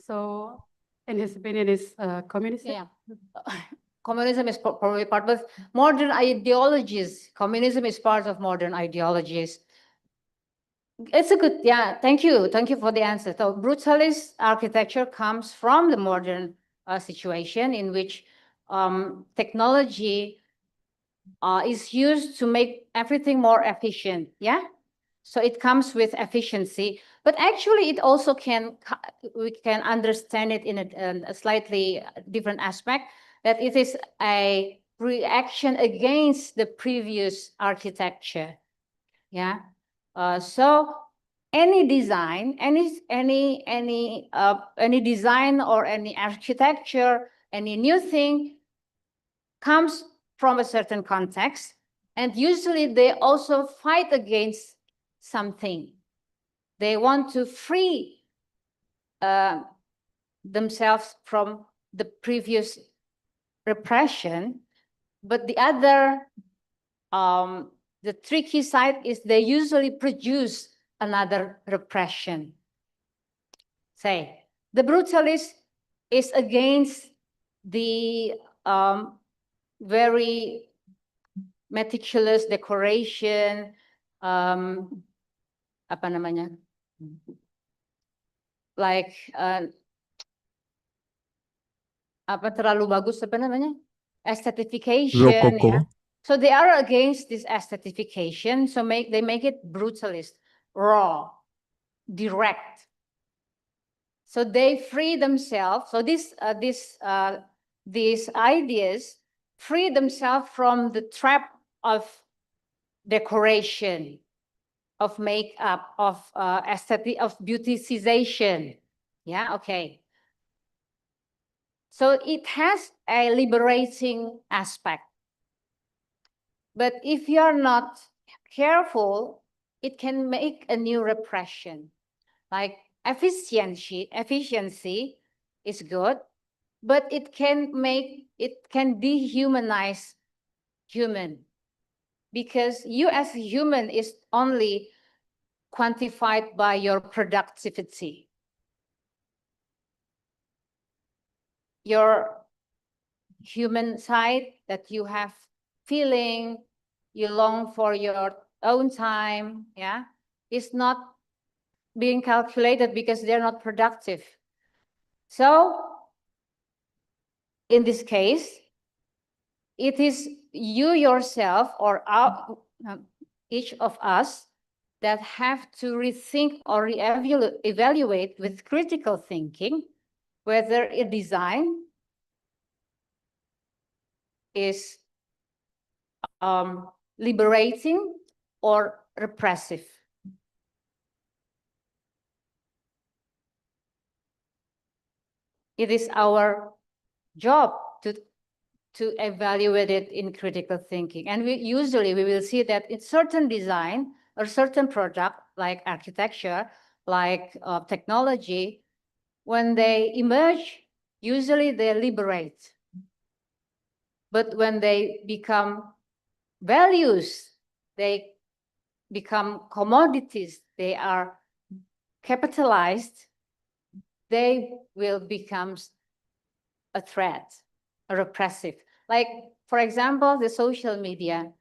S3: So, in his opinion, is communism?
S6: Yeah. Communism is probably part, but modern ideologies, communism is part of modern ideologies. It's a good, yeah, thank you. Thank you for the answer. So brutalist architecture comes from the modern situation in which technology is used to make everything more efficient, yeah? So it comes with efficiency. But actually, it also we can understand it in a slightly different aspect, that it is a reaction against the previous architecture. Yeah. So any design, any design or any architecture, any new thing comes from a certain context, and usually they also fight against something. They want to free themselves from the previous repression, but the other, the tricky side is they usually produce another repression. Say, the brutalist is against the very meticulous decoration, apa namanya, like apa terlalu bagus apa namanya, aesthetification.
S12: Rococo.
S6: Yeah. So they are against this aesthetification. So they make it brutalist, raw, direct. So they free themselves. So these ideas free themselves from the trap of decoration, of makeup, of aesthetic, of beauticization. Yeah, okay. So it has a liberating aspect. But if you're not careful, it can make a new repression. Like efficiency is good, but it can dehumanize human, because you as a human is only quantified by your productivity. Your human side, that you have feeling, you long for your own time, yeah, is not being calculated because they're not productive. So in this case, it is you yourself or each of us that have to rethink or evaluate with critical thinking whether a design is liberating or repressive. It is our job to evaluate it in critical thinking. And we will see that in certain design or certain product, like architecture, like technology, when they emerge, usually they liberate. But when they become values, they become commodities, they are capitalized, they will become a threat, a repressive. Like, for example, the social media,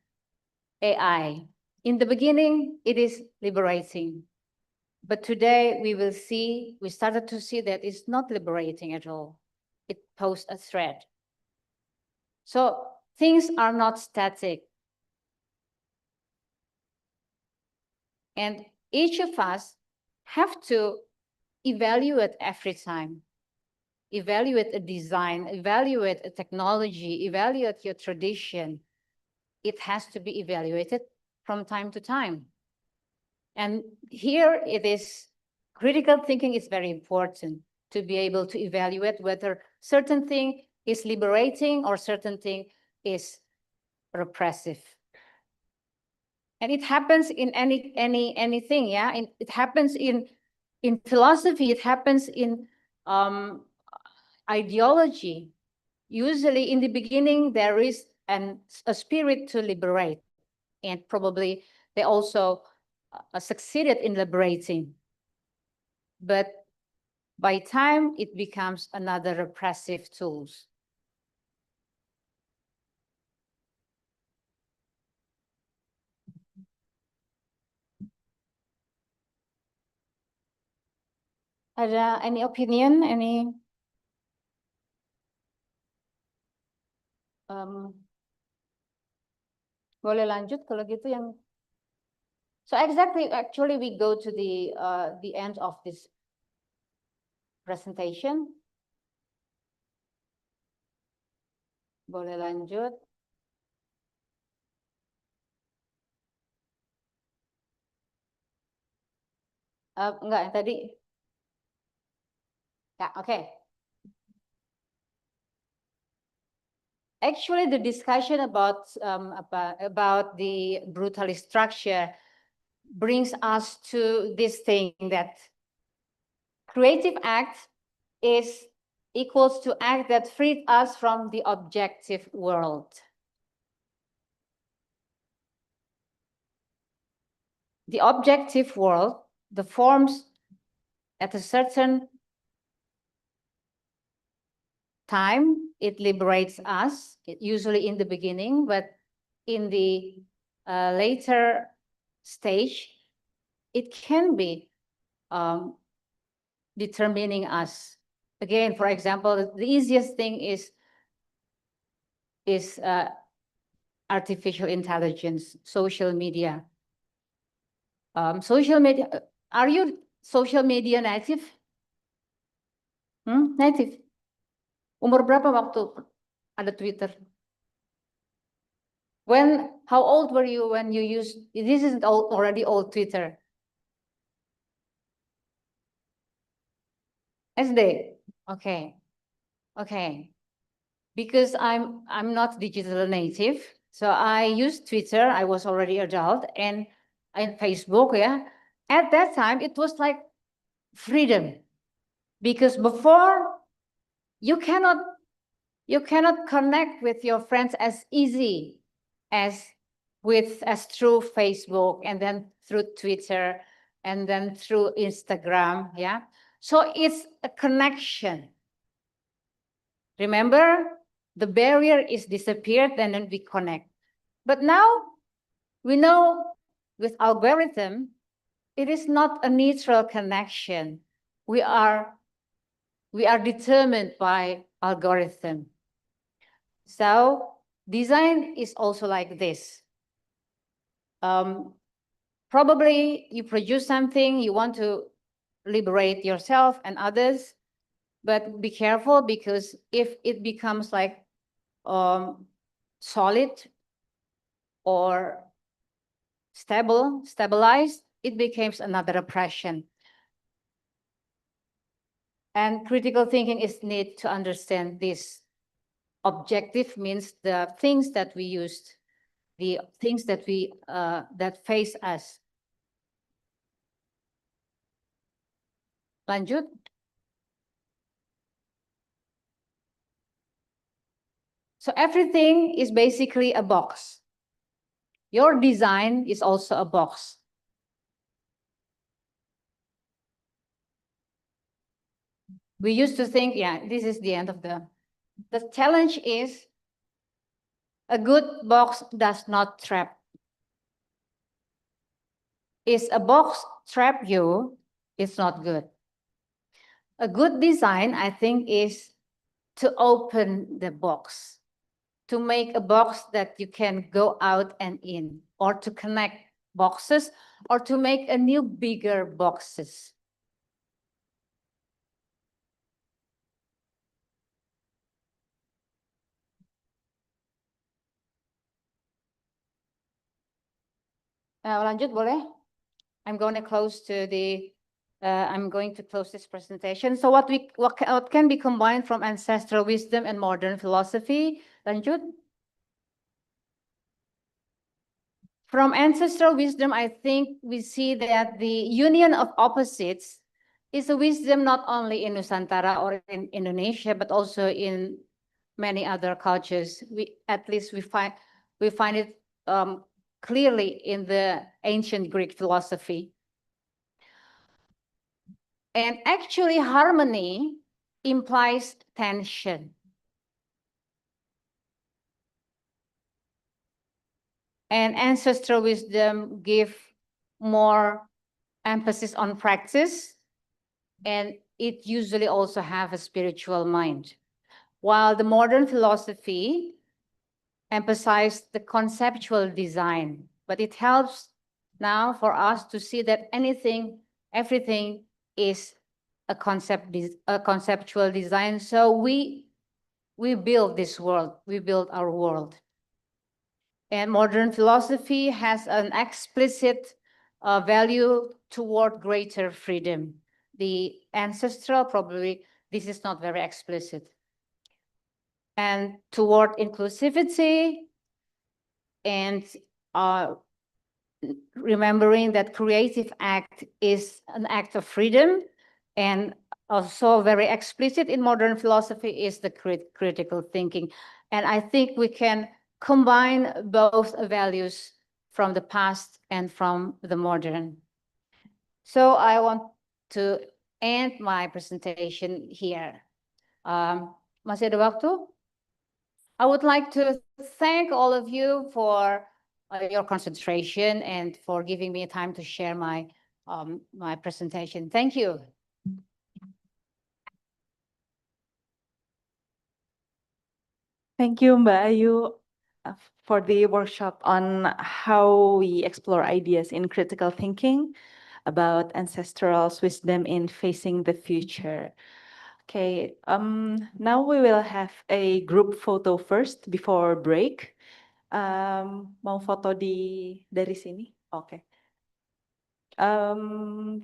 S6: AI. In the beginning, it is liberating. But today we started to see that it's not liberating at all. It poses a threat. So things are not static. And each of us have to evaluate every time. Evaluate a design, evaluate a technology, evaluate your tradition. It has to be evaluated from time to time. And here it is, critical thinking is very important to be able to evaluate whether certain thing is liberating or certain thing is repressive. And it happens in anything, yeah. It happens in philosophy. It happens in ideology. Usually, in the beginning, there is a spirit to liberate, and probably they also succeeded in liberating. But by time, it becomes another repressive tools. Ada any opinion? Boleh lanjut kalau gitu yang So exactly, actually, we go to the end of this presentation. Boleh lanjut. Enggak, yang tadi. Ya, okay. Actually, the discussion about the brutalist structure brings us to this thing that creative act is equals to act that freed us from the objective world. The objective world, the forms at a certain time, it liberates us, usually in the beginning, but in the later stage, it can be determining us. Again, for example, the easiest thing is artificial intelligence, social media. Social media, are you social media native? Native. Umur berapa waktu ada Twitter? How old were you when you used, this isn't already old Twitter. SD. Okay. Okay. Because I'm not digital native, so I used Twitter. I was already adult, and Facebook. Yeah, at that time it was like freedom, because before you cannot connect with your friends as easy as through Facebook, and then through Twitter, and then through Instagram. Yeah, so it's a connection. Remember, the barrier is disappeared, and then we connect. But now we know with algorithm, it is not a neutral connection. We are determined by algorithm. So design is also like this. Probably you produce something, you want to liberate yourself and others, but be careful, because if it becomes like solid or stabilized, it becomes another oppression. And critical thinking is need to understand this. Objective means the things that we used, the things that we that face us. Lanjut. So everything is basically a box. Your design is also a box. We used to think, yeah, this is the end of the challenge is a good box does not trap. Is a box trap you, it's not good. A good design, I think, is to open the box, to make a box that you can go out and in, or to connect boxes, or to make a new bigger boxes. Lanjut boleh? I'm going to close this presentation. So what can be combined from ancestral wisdom and modern philosophy? Lanjut. From ancestral wisdom, I think we see that the union of opposites is a wisdom not only in Nusantara or in Indonesia, but also in many other cultures. At least we find it clearly in the ancient Greek philosophy. And actually, harmony implies tension. And ancestral wisdom give more emphasis on practice, and it usually also have a spiritual mind. While the modern philosophy emphasized the conceptual design, but it helps now for us to see that everything is a conceptual design. So we build this world, we build our world. And modern philosophy has an explicit value toward greater freedom. The ancestral, probably, this is not very explicit. And toward inclusivity and remembering that creative act is an act of freedom, and also very explicit in modern philosophy is the critical thinking. And I think we can combine both values from the past and from the modern. So I want to end my presentation here. Masih ada waktu? I would like to thank all of you for your concentration and for giving me time to share my presentation. Thank you.
S5: Thank you, Mbak Ayu, for the workshop on how we explore ideas in critical thinking about ancestral wisdom in facing the future. Okay, now we will have a group photo first before break. Mau foto dari sini? Oke.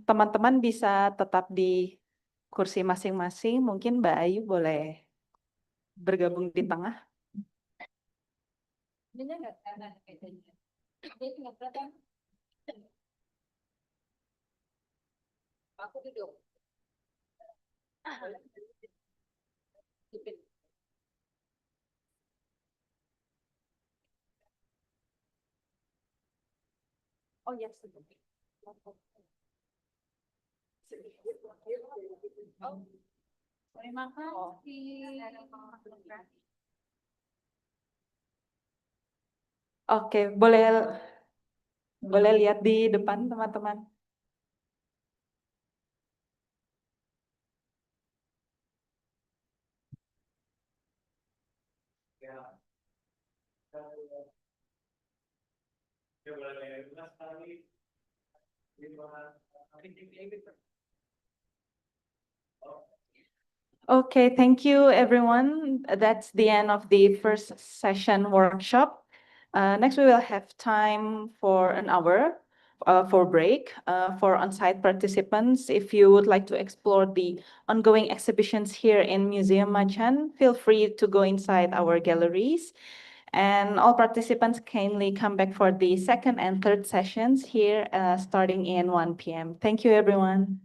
S5: Teman-teman bisa tetap di kursi masing-masing. Mungkin Mbak Ayu boleh bergabung di tengah.
S6: Aku duduk.
S5: Oh yes.
S6: Terima kasih.
S5: Oke, boleh lihat di depan teman-teman. Okay, thank you everyone. That's the end of the first session workshop. Next, we will have time for an hour for break. For on-site participants, if you would like to explore the ongoing exhibitions here in Museum Macan, feel free to go inside our galleries. And all participants kindly come back for the second and third sessions here starting in 1 p.m. Thank you, everyone.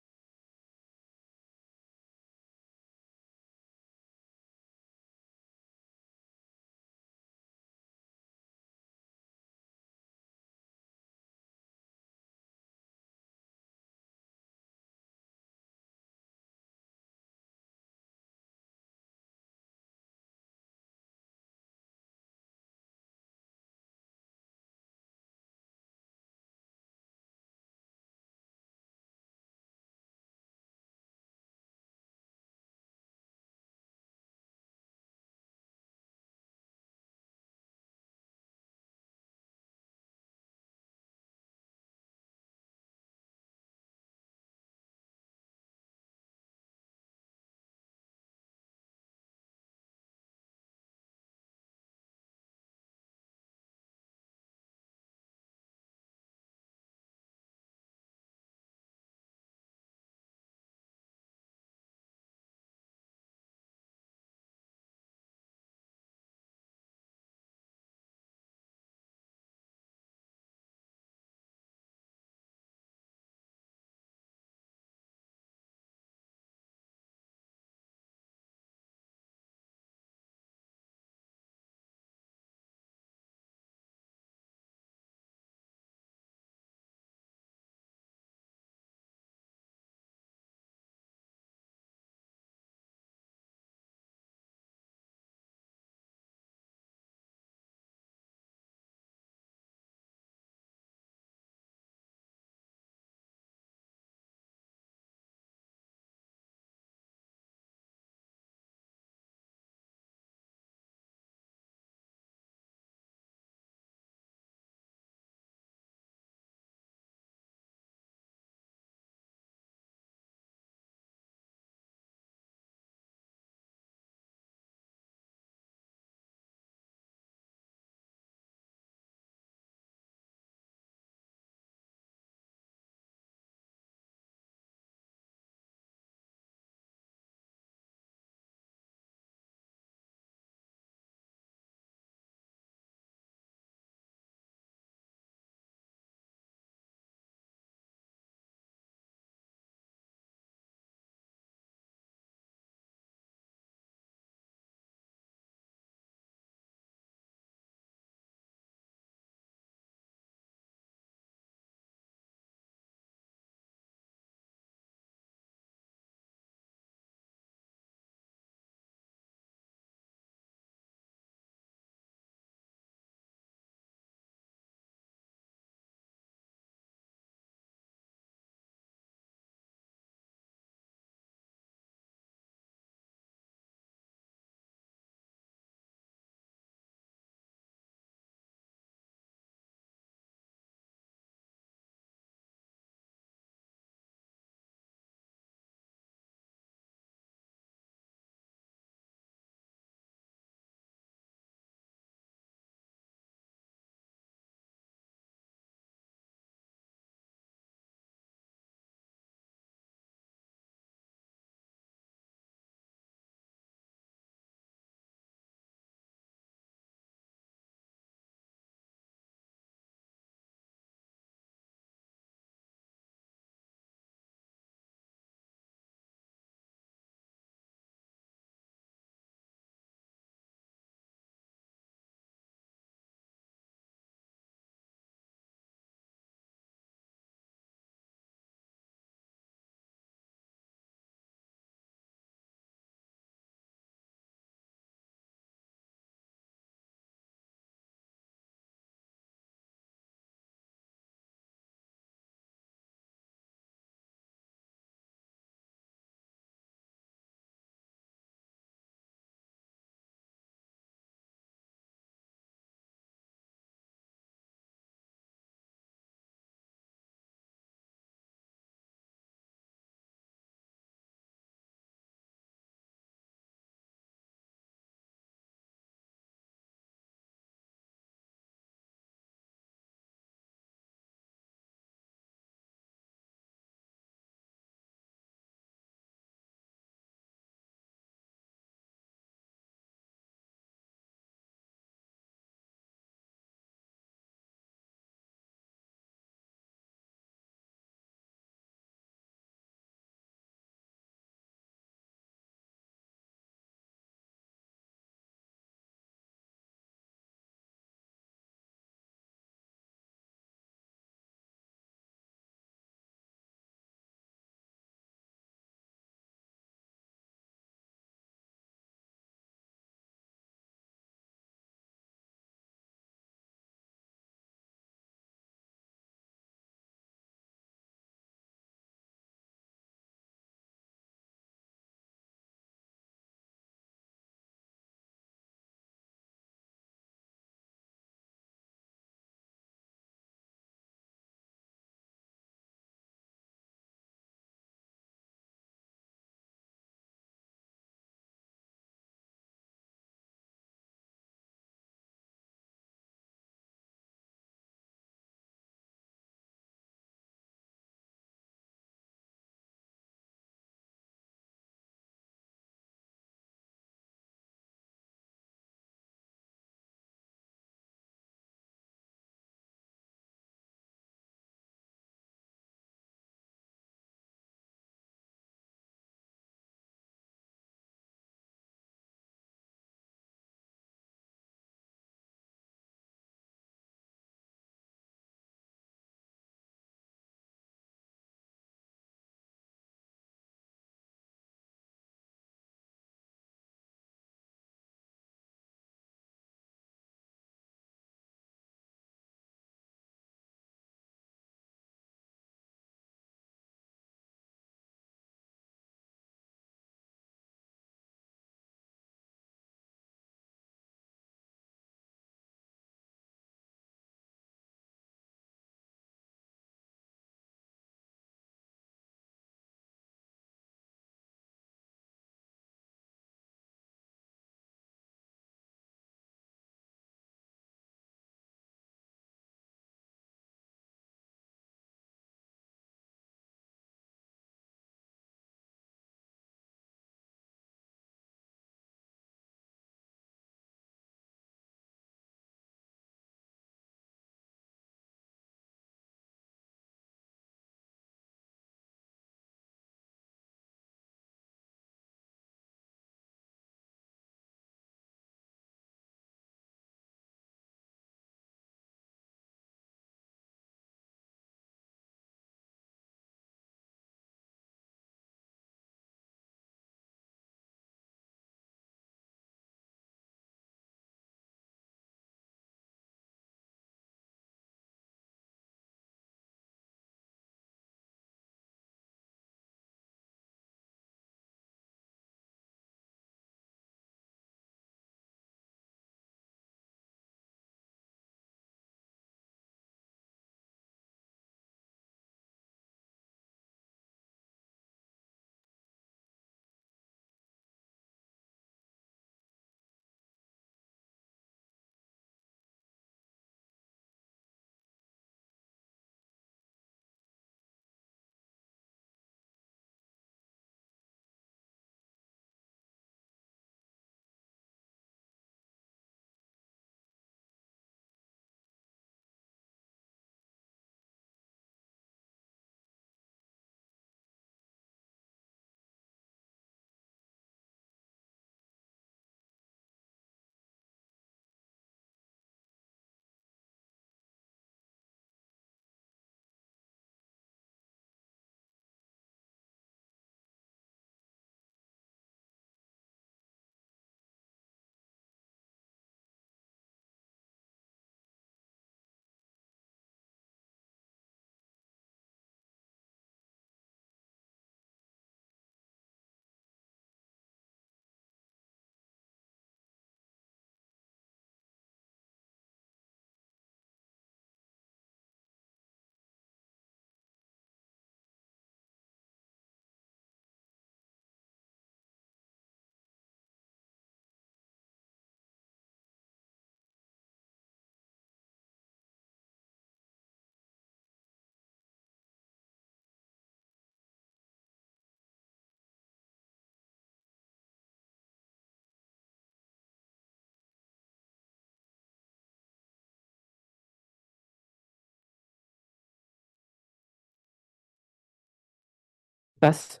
S8: Test.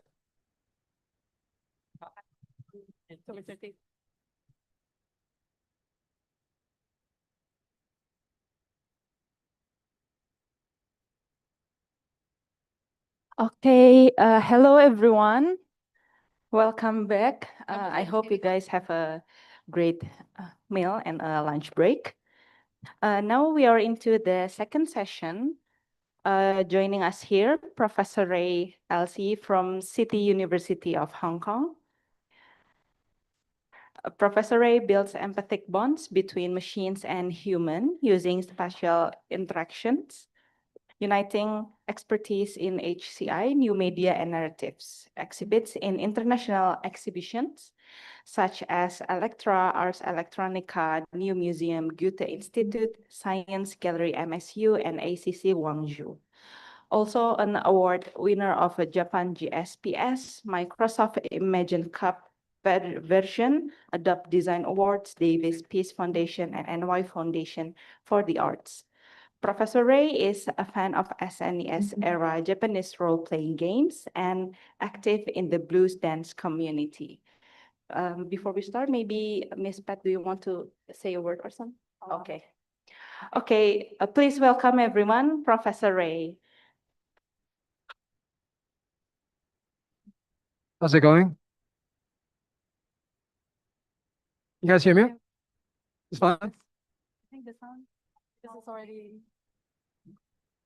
S5: Okay, hello everyone. Welcome back. I hope you guys have a great meal and a lunch break. Now we are into the second session. Joining us here, Professor Ray Elsie from City University of Hong Kong. Professor Ray builds empathic bonds between machines and human using spatial interactions, uniting expertise in HCI, new media and narratives, exhibits in international exhibitions such as Electra, Ars Electronica, New Museum, Goethe Institute, Science Gallery MSU, and ACC Guangzhou. Also an award winner of a Japan GSPS, Microsoft Imagine Cup version, Adobe Design Awards, Davis Peace Foundation, and NY Foundation for the Arts. Professor Ray is a fan of SNES era Japanese role-playing games and active in the blues dance community. Before we start, maybe Miss Pat, do you want to say a word or something? Okay. Okay, please welcome everyone, Professor Ray.
S13: How's it going? You guys hear me? It's fine.
S2: I think this one, this is already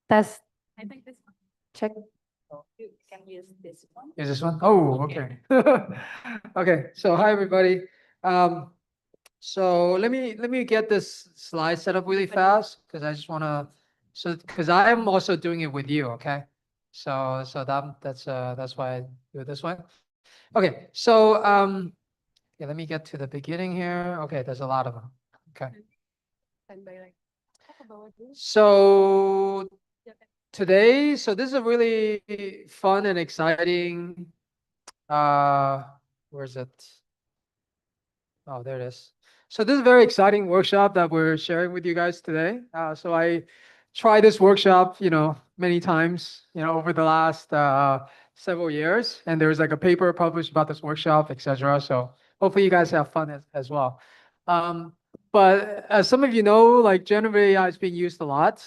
S2: test. I think this one.
S5: Check. You can use this one.
S13: Is this one? Oh, okay. Okay, so hi, everybody. So let me get this slide set up really fast because I just want to, because I am also doing it with you, okay? So that's why I do it this way. Okay, so yeah, let me get to the beginning here. Okay, there's a lot of them. Okay. So today, so this is a really fun and exciting, where is it? Oh, there it is. So this is a very exciting workshop that we're sharing with you guys today. So I tried this workshop, many times, over the last several years, and there's like a paper published about this workshop, etc. So hopefully you guys have fun as well. But as some of you know, like generative AI is being used a lot.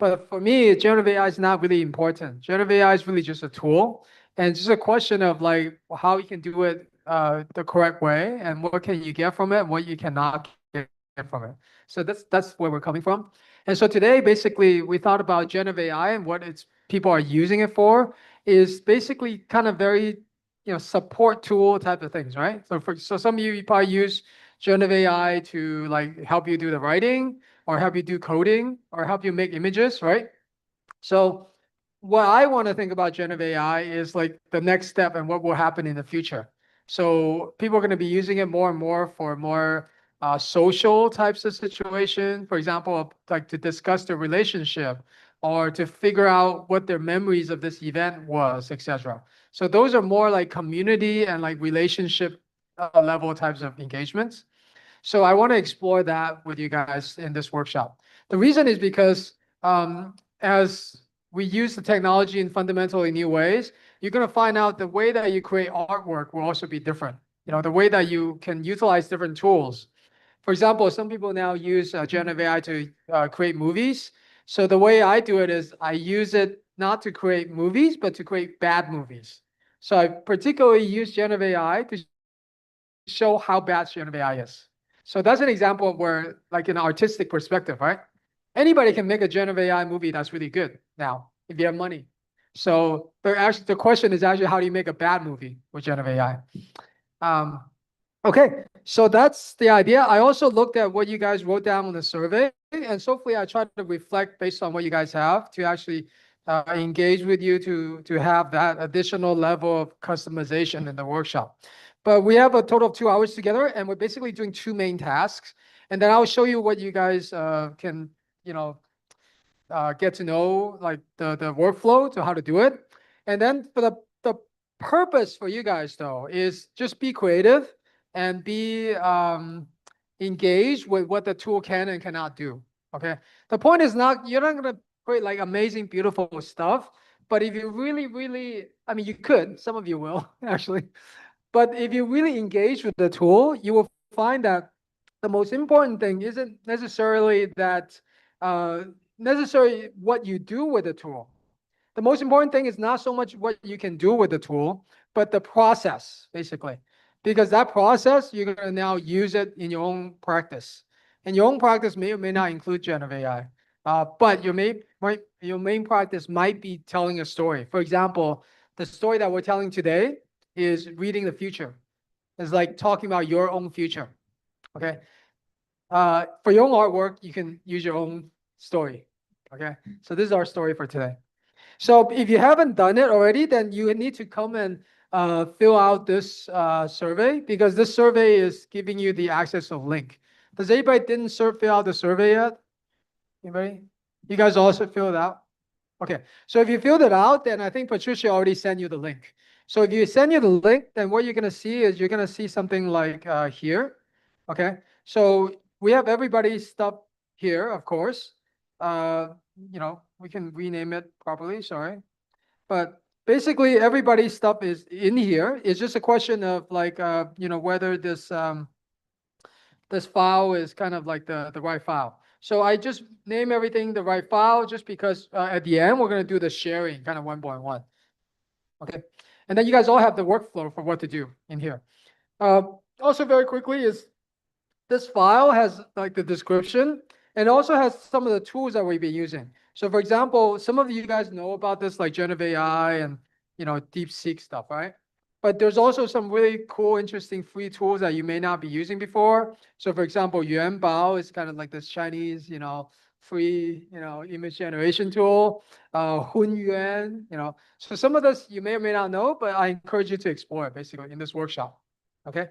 S13: But for me, generative AI is not really important. Generative AI is really just a tool. And it's just a question of like how you can do it the correct way and what can you get from it and what you cannot get from it. So that's where we're coming from. And so today, basically, we thought about generative AI and what people are using it for is basically kind of very, support tool type of things, right? So some of you probably use generative AI to like help you do the writing or help you do coding or help you make images, right? So what I want to think about generative AI is like the next step and what will happen in the future. So people are going to be using it more and more for more social types of situation. For example, like to discuss the relationship or to figure out what their memories of this event was, etc. So those are more like community and like relationship level types of engagements. So I want to explore that with you guys in this workshop. The reason is because as we use the technology in fundamentally new ways, you're going to find out the way that you create artwork will also be different. The way that you can utilize different tools. For example, some people now use generative AI to create movies. So the way I do it is I use it not to create movies, but to create bad movies. So I particularly use generative AI to show how bad generative AI is. So that's an example of where, like an artistic perspective, right? Anybody can make a generative AI movie that's really good now, if you have money. So the question is actually, how do you make a bad movie with generative AI? Okay, so that's the idea. I also looked at what you guys wrote down on the survey, and so hopefully I tried to reflect based on what you guys have to actually engage with you to have that additional level of customization in the workshop. But we have a total of 2 hours together, and we're basically doing two main tasks. And then I'll show you what you guys can, get to know, like the workflow to how to do it. And then for the purpose for you guys though is just be creative and be engaged with what the tool can and cannot do. Okay. The point is not, you're not going to create like amazing, beautiful stuff, But if you really, I mean, you could, some of you will actually, but if you really engage with the tool, you will find that the most important thing isn't necessarily that, necessarily what you do with the tool. The most important thing is not so much what you can do with the tool, but the process, basically. Because that process, you're going to now use it in your own practice. And your own practice may or may not include generative AI. But your main practice might be telling a story. For example, the story that we're telling today is reading the future. It's like talking about your own future. Okay. For your own artwork, you can use your own story. Okay. So this is our story for today. So if you haven't done it already, then you need to come and fill out this survey, because this survey is giving you the access of link. Does anybody didn't fill out the survey yet? Anybody? You guys also filled it out? Okay, so if you filled it out, then I think Patricia already sent you the link. So if you send you the link, then what you're gonna see is you're gonna see something like here. Okay, so we have everybody's stuff here, of course. You know, we can rename it properly, sorry. But basically everybody's stuff is in here. It's just a question of like, you know, whether this, this file is kind of like the right file. So I just name everything the right file just because at the end, we're going to do the sharing kind of 1.1. Okay. And then you guys all have the workflow for what to do in here. Also very quickly is this file has like the description and also has some of the tools that we've been using. So for example, some of you guys know about this like generative AI and, you know, DeepSeek stuff, right? But there's also some really cool, interesting free tools that you may not be using before. So for example, Yuanbao is kind of like this Chinese, you know, free, you know, image generation tool. Hunyuan, you know. So some of this you may or may not know, but I encourage you to explore it basically in this workshop. Okay.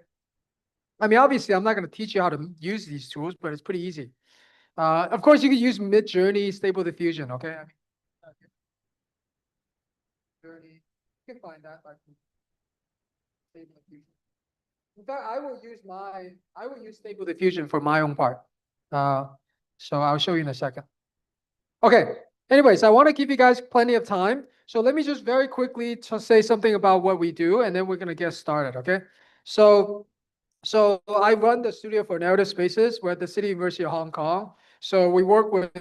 S13: I mean, obviously, I'm not going to teach you how to use these tools, but it's pretty easy. Of course, you can use Mid-Journey, Stable Diffusion, okay? I mean, Journey, you can find that like Stable Diffusion. In fact, I will use Stable Diffusion for my own part. So I'll show you in a second. Okay. Anyways, I want to give you guys plenty of time. So let me just very quickly say something about what we do, and then we're going to get started, okay? So I run the studio for narrative spaces. We're at the City University of Hong Kong. So we work with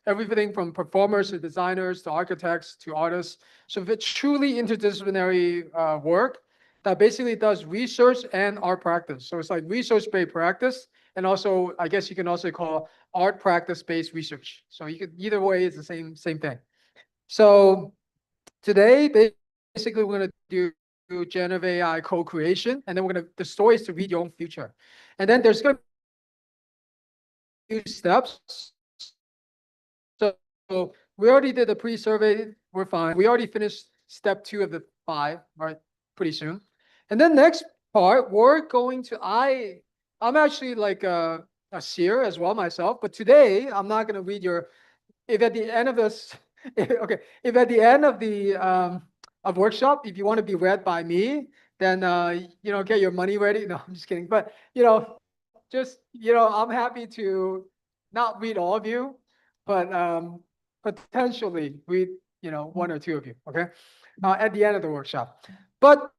S13: everything from performers to designers to architects to artists. So it's truly interdisciplinary work that basically does research and art practice. So it's like research-based practice, and also I guess you can also call art practice-based research. So you could either way, it's the same thing. So today, basically, we're going to do generative AI co-creation, and then the story is to read your own future. And then there's going to be a few steps. So we already did the pre-survey, we're fine. We already finished step 2 of the 5, right? Pretty soon. And then next part, we're going to, I'm actually like a seer as well myself, but today I'm not going to read if at the end of this, okay, if at the end of the of workshop, if you want to be read by me, then you know, get your money ready. No, I'm just kidding. But you know, just you know, I'm happy to not read all of you, but potentially read, you know, 1 or 2 of you. Okay, at the end of the workshop. But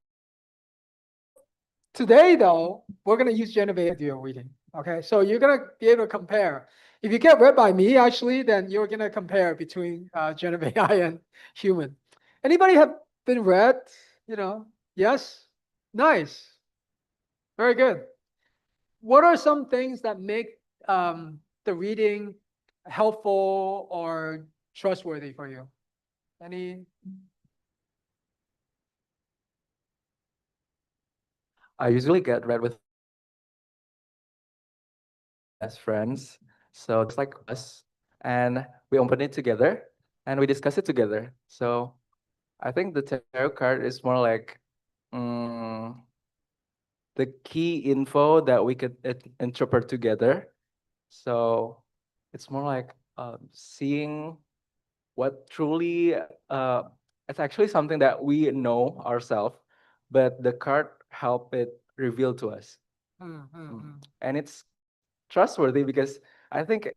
S13: today, though, we're going to use generative video reading. Okay, so you're going to be able to compare. If you get read by me, actually, then you're going to compare between generative AI and human. Anybody have been read? You know, yes? Nice. Very good. What are some things that make the reading helpful or trustworthy for you? Any?
S8: I usually get read with best friends. So just like us, and we open it together and we discuss it together. So I think the tarot card is more like the key info that we could interpret together. So it's more like seeing what truly, it's actually something that we know ourselves, but the card help it reveal to us. And it's trustworthy because I think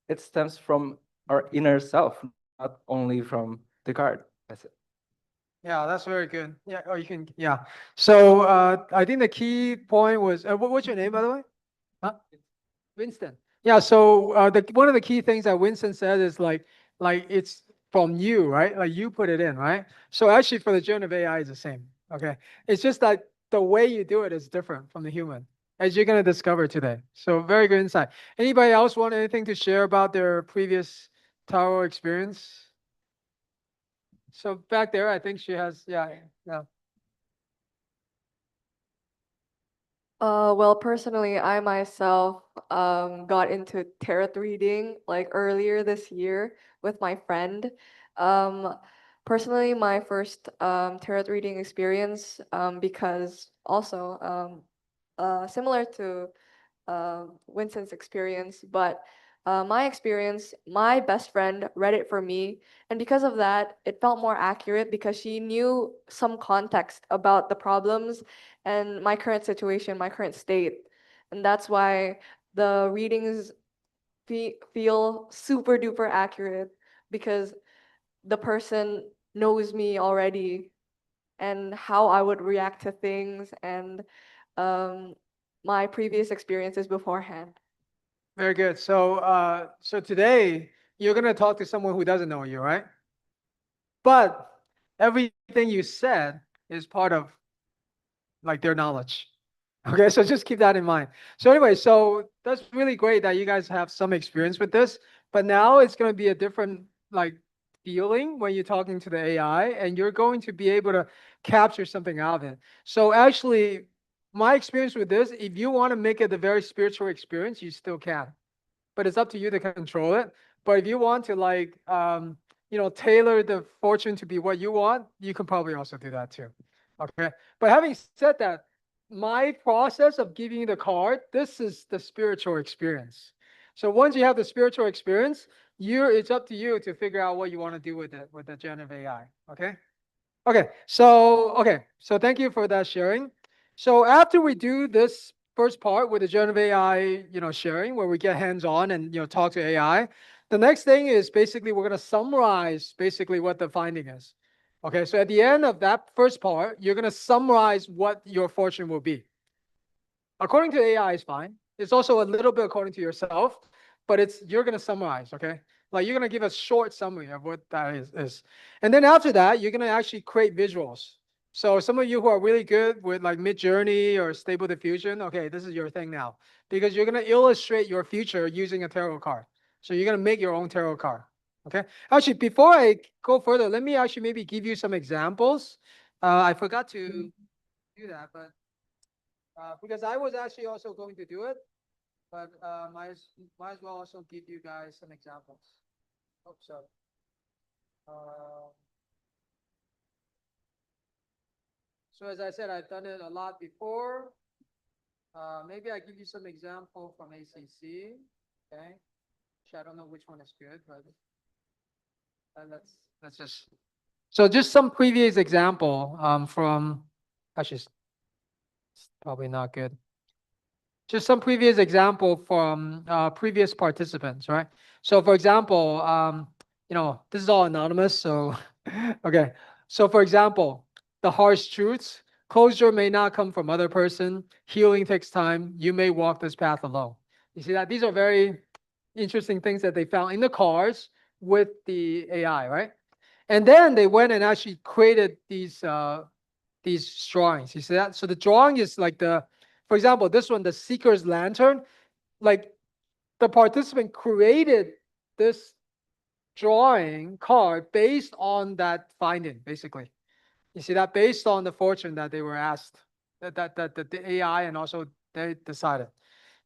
S8: it stems from our inner self, not only from
S4: The card. That's it.
S13: Yeah, that's very good. Yeah, oh, you can, yeah. So I think the key point was, what's your name, by the way? Huh? Winston. Yeah, so one of the key things that Winston said is like it's from you, right? Like you put it in, right? So actually for the generative AI is the same, okay? It's just that the way you do it is different from the human, as you're gonna discover today. So very good insight. Anybody else want anything to share about their previous tarot experience? So back there, I think she has, yeah.
S9: Well, personally, I myself got into tarot reading like earlier this year with my friend. Um, Personally, my first tarot reading experience, because also similar to Winston's experience, but my experience, my best friend read it for me. And because of that, it felt more accurate because she knew some context about the problems and my current situation, my current state. And that's why the readings feel super duper accurate because the person knows me already and how I would react to things and um, my previous experiences beforehand.
S13: Very good. So so today you're gonna talk to someone who doesn't know you, right? But everything you said is part of like their knowledge. Okay, so just keep that in mind. So anyway, so that's really great that you guys have some experience with this, but now it's going to be a different like feeling when you're talking to the AI and you're going to be able to capture something out of it. So actually, my experience with this, if you want to make it a very spiritual experience, you still can, but it's up to you to control it. But if you want to like, tailor the fortune to be what you want, you can probably also do that too. Okay. But having said that, my process of giving you the card, this is the spiritual experience. So once you have the spiritual experience, it's up to you to figure out what you want to do with it, with the generative AI. Okay. So thank you for that sharing. So after we do this first part with the generative AI, sharing where we get hands-on and talk to AI, the next thing is basically we're going to summarize basically what the finding is. Okay, so at the end of that first part, you're going to summarize what your fortune will be. According to AI is fine. It's also a little bit according to yourself, but you're going to summarize, okay? Like you're going to give a short summary of what that is. And then after that, you're going to actually create visuals. So some of you who are really good with like Mid-Journey or Stable Diffusion, okay, this is your thing now. Because you're going to illustrate your future using a tarot card. So you're going to make your own tarot card, okay? Actually, before I go further, let me actually maybe give you some examples. I forgot to do that, but because I was actually also going to do it, but might as well also give you guys some examples. Hope so. So as I said, I've done it a lot before. Maybe I give you some example from ACC. Okay, which I don't know which one is good, but let's just. So just some previous example from. Actually, it's probably not good. Just some previous example from previous participants, right? So for example, this is all anonymous, so okay. So for example, the harsh truths, closure may not come from other person, healing takes time, you may walk this path alone. You see that? These are very interesting things that they found in the cards with the AI, right? And then they went and actually created these drawings. You see that? So the drawing is like for example, this one, the Seeker's Lantern, like the participant created this drawing card based on that finding, basically. You see that? Based on the fortune that they were asked, that the AI and also they decided.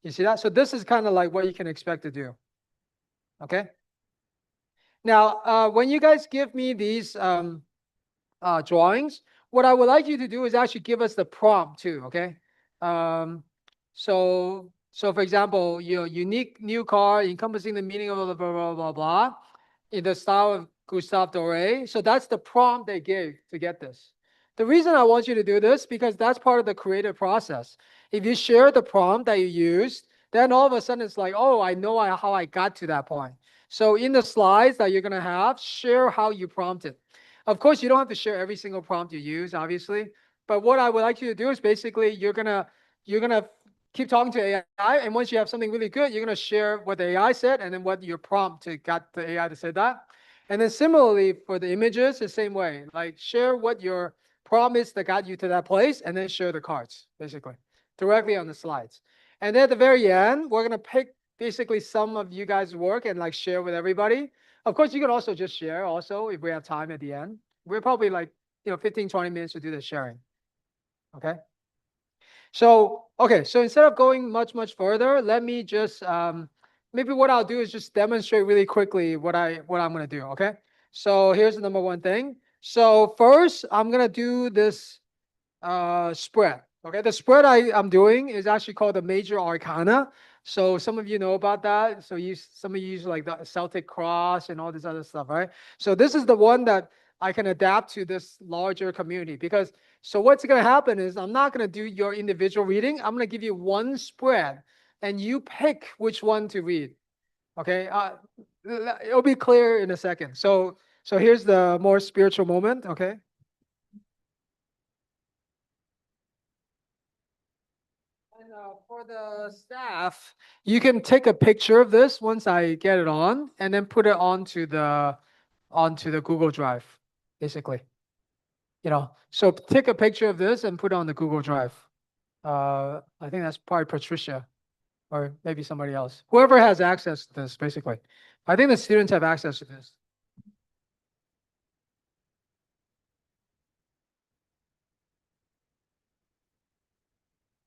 S13: You see that? So this is kind of like what you can expect to do. Okay. Now, when you guys give me these drawings, what I would like you to do is actually give us the prompt too, okay? So for example, your unique new car encompassing the meaning of blah, blah, blah, blah, blah, in the style of Gustave Doré. So that's the prompt they gave to get this. The reason I want you to do this, because that's part of the creative process. If you share the prompt that you used, then all of a sudden it's like, oh, I know how I got to that point. So in the slides that you're gonna have, share how you prompted. Of course, you don't have to share every single prompt you use, obviously. But what I would like you to do is basically you're gonna keep talking to AI, and once you have something really good, you're gonna share what the AI said and then what your prompt to got the AI to say that. And then similarly for the images, the same way. Like share what your prompt is that got you to that place, and then share the cards, basically, directly on the slides. And then at the very end, we're gonna pick basically some of you guys' work and like share with everybody. Of course, you can also just share also if we have time at the end. We're probably like, 15, 20 minutes to do the sharing. Okay. So, okay. So instead of going much, much further, let me just, maybe what I'll do is just demonstrate really quickly what I'm going to do. Okay. So here's the number one thing. So first I'm going to do this spread. Okay, the spread I'm doing is actually called the Major Arcana. So some of you know about that. So some of you use like the Celtic Cross and all this other stuff, right? So this is the one that I can adapt to this larger community because so what's going to happen is I'm not going to do your individual reading. I'm going to give you one spread and you pick which one to read. Okay, it'll be clear in a second. So here's the more spiritual moment. Okay. And for the staff, you can take a picture of this once I get it on, and then put it onto the Google Drive, basically. So take a picture of this and put it on the Google Drive. I think that's probably Patricia, or maybe somebody else. Whoever has access to this, basically. I think the students have access to this.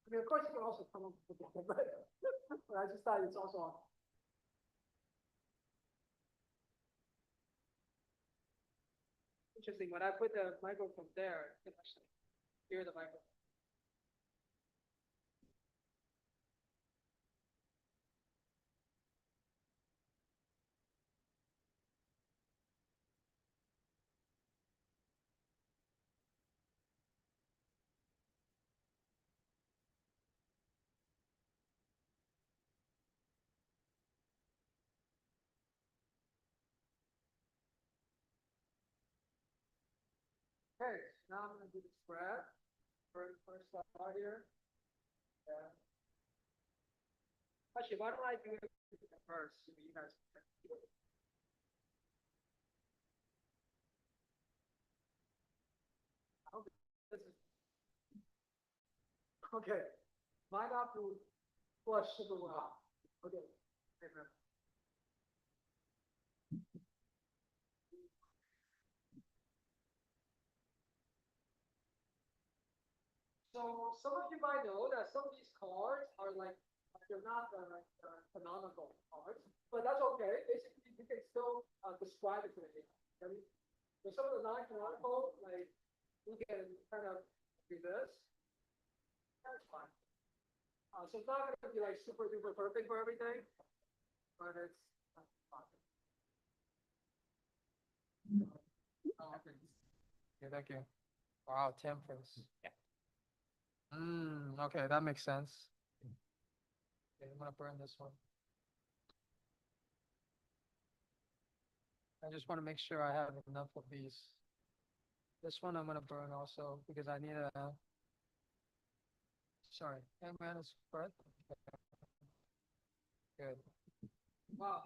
S13: I mean, of course, you can also come up with it, but I just thought it's also on. Interesting. When I put the microphone there, you can actually hear the microphone. Okay, now I'm going to do the spread. First slide here. Yeah. Actually, why don't I do it first? So you guys can do it. I hope this is okay. Might not to flush super well. Okay. So some of you might know that some of these cards are like they're not canonical cards, but that's okay. Basically, you can still describe it to me. So some of the non-canonical, like you can kind of do this. That's fine. So it's not going to be like super duper perfect for everything, but it's fine. Oh, okay. Okay, thank you. Wow, temperance. Yeah. Okay, that makes sense. Okay, I'm gonna burn this one. I just want to make sure I have enough of these. This one I'm gonna burn also because I need a. Sorry, man is spread. Good. Wow,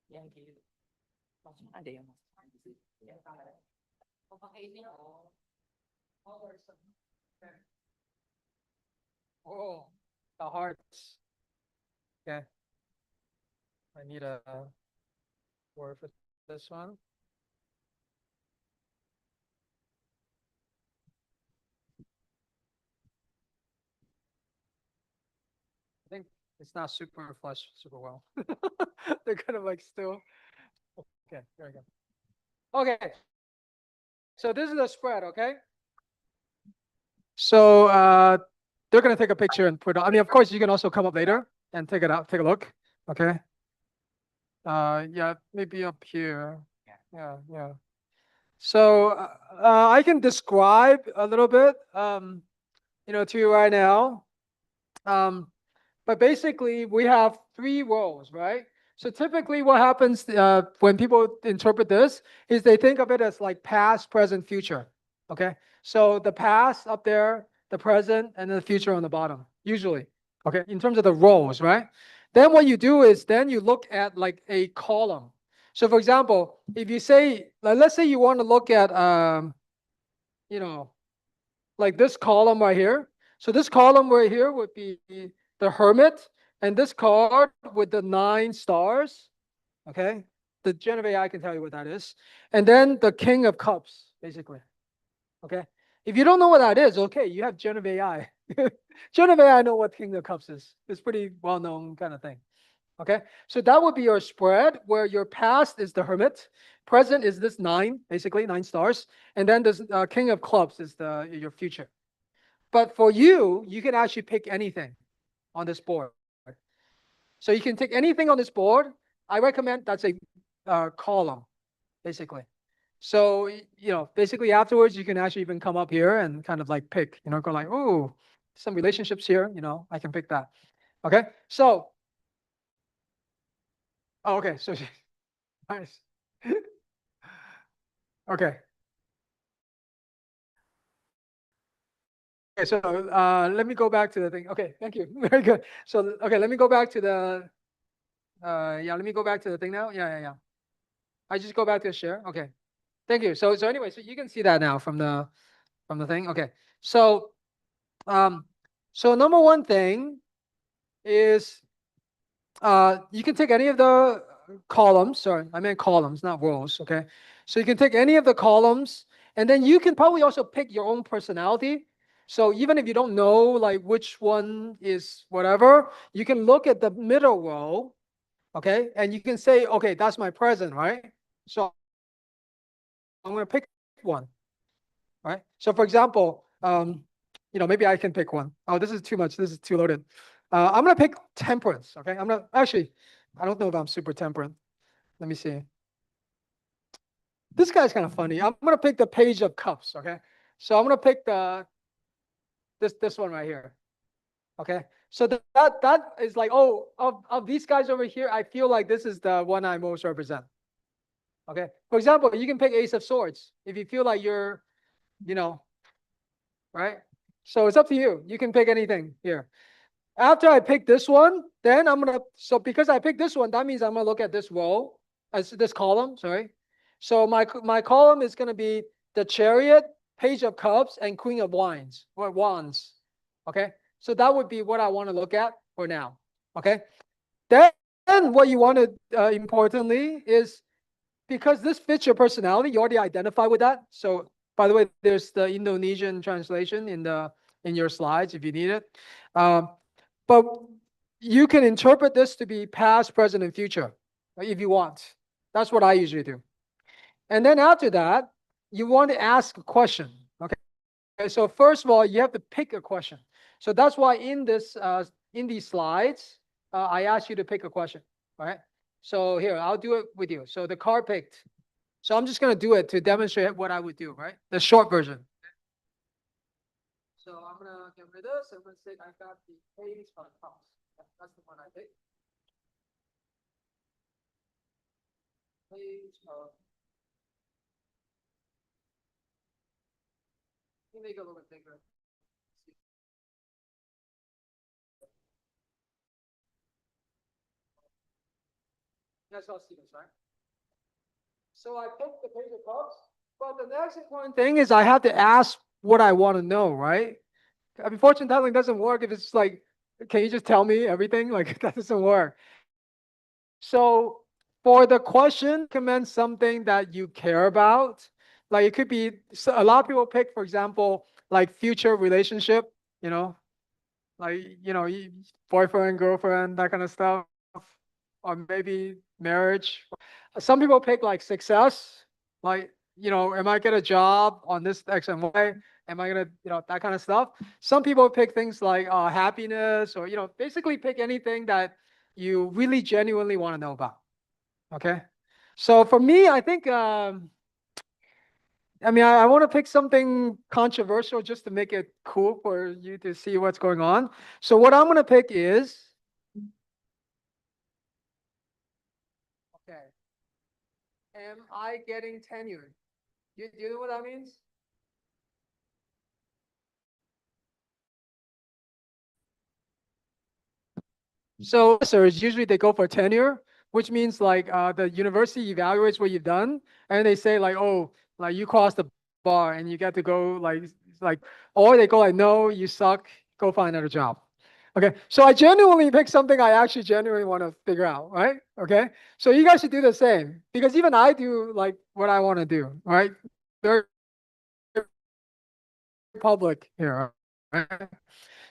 S5: Yang kiri. Langsung ada yang masuk.
S6: Oh, pakai ini.
S13: Oh, the hearts. Okay. I need a word for this one. I think it's not super flush super well. They're kind of like still. Okay, there we go. Okay. So this is the spread, okay? So they're gonna take a picture and put it on. I mean, of course, you can also come up later and take it out, take a look. Okay. Yeah, maybe up here. Yeah. So I can describe a little bit, to you right now. But basically, we have three roles, right? So typically, what happens when people interpret this is they think of it as like past, present, future. Okay. So the past up there, the present, and then the future on the bottom, usually. Okay. In terms of the roles, right? Then what you do is then you look at like a column. So for example, if you say, like, let's say you want to look at, like this column right here. So this column right here would be the Hermit, and this card with the 9 stars. Okay. The Gen of AI can tell you what that is. And then the King of Cups, basically. Okay. If you don't know what that is, okay, you have Gen of AI. Gen of AI know what King of Cups is. It's pretty well-known kind of thing. Okay. So that would be your spread, where your past is the Hermit, present is this 9, basically 9 stars, and then this King of Clubs is your future. But for you, you can actually pick anything on this board. So you can take anything on this board. I recommend that's a column, basically. So, basically afterwards, you can actually even come up here and kind of like pick, go like, oh, some relationships here, I can pick that. Okay. So, okay. So, nice. Okay. Okay, so let me go back to the thing. Okay, thank you. Very good. So, okay, let me go back to the, let me go back to the thing now. Yeah. I just go back to share. Okay, thank you. So anyway, so you can see that now from the thing. Okay, so so number one thing is you can take any of the columns. Sorry, I meant columns, not rows. Okay, so you can take any of the columns, and then you can probably also pick your own personality. So even if you don't know like which one is whatever, you can look at the middle row, okay, and you can say, okay, that's my present, right? So I'm going to pick one, right? So for example, maybe I can pick one. Oh, this is too much. This is too loaded. I'm going to pick temperance, okay? I don't know if I'm super temperate. Let me see. This guy's kind of funny. I'm going to pick the Page of Cups, okay? So I'm going to pick this one right here. Okay. So that is like, oh, of these guys over here, I feel like this is the one I most represent. Okay. For example, you can pick Ace of Swords if you feel like you're, right? So it's up to you. You can pick anything here. After I pick this one, then so because I picked this one, that means I'm gonna look at this row, as this column, sorry. So my column is gonna be the Chariot, Page of Cups, and Queen of Wands. Okay. So that would be what I want to look at for now. Okay. Then what you want to, importantly, is because this fits your personality, you already identify with that. So by the way, there's the Indonesian translation in your slides if you need it. But you can interpret this to be past, present, and future if you want. That's what I usually do. And then after that, you want to ask a question. Okay. So first of all, you have to pick a question. So that's why in these slides, I asked you to pick a question. Right. So here, I'll do it with you. So the card picked. So I'm just going to do it to demonstrate what I would do, right? The short version. So I'm going to get rid of this. I'm going to say I got the Page of Cups. That's the one I picked. Page of. Let me make it a little bit bigger. You guys all see this, right? So I picked the Page of Cups, but the next important thing is I have to ask what I want to know, right? I mean, fortune telling doesn't work if it's like, can you just tell me everything? Like that doesn't work. So for the question, recommend something that you care about. Like it could be, a lot of people pick, for example, like future relationship, like, boyfriend, girlfriend, that kind of stuff, or maybe marriage. Some people pick like success, like, am I get a job on this X and Y? Am I gonna, that kind of stuff. Some people pick things like happiness, or, basically pick anything that you really genuinely want to know about. Okay. So for me, I think, I mean, I want to pick something controversial just to make it cool for you to see what's going on. So what I'm going to pick is, okay, am I getting tenured? Do you know what that means? So professors, usually they go for tenure, which means like the university evaluates what you've done, and they say like, oh, like you crossed the bar and you get to go like, or they go like, no, you suck, go find another job. Okay, so I genuinely pick something I actually genuinely want to figure out, right? Okay, so you guys should do the same because even I do like what I want to do, right? Very public here, right?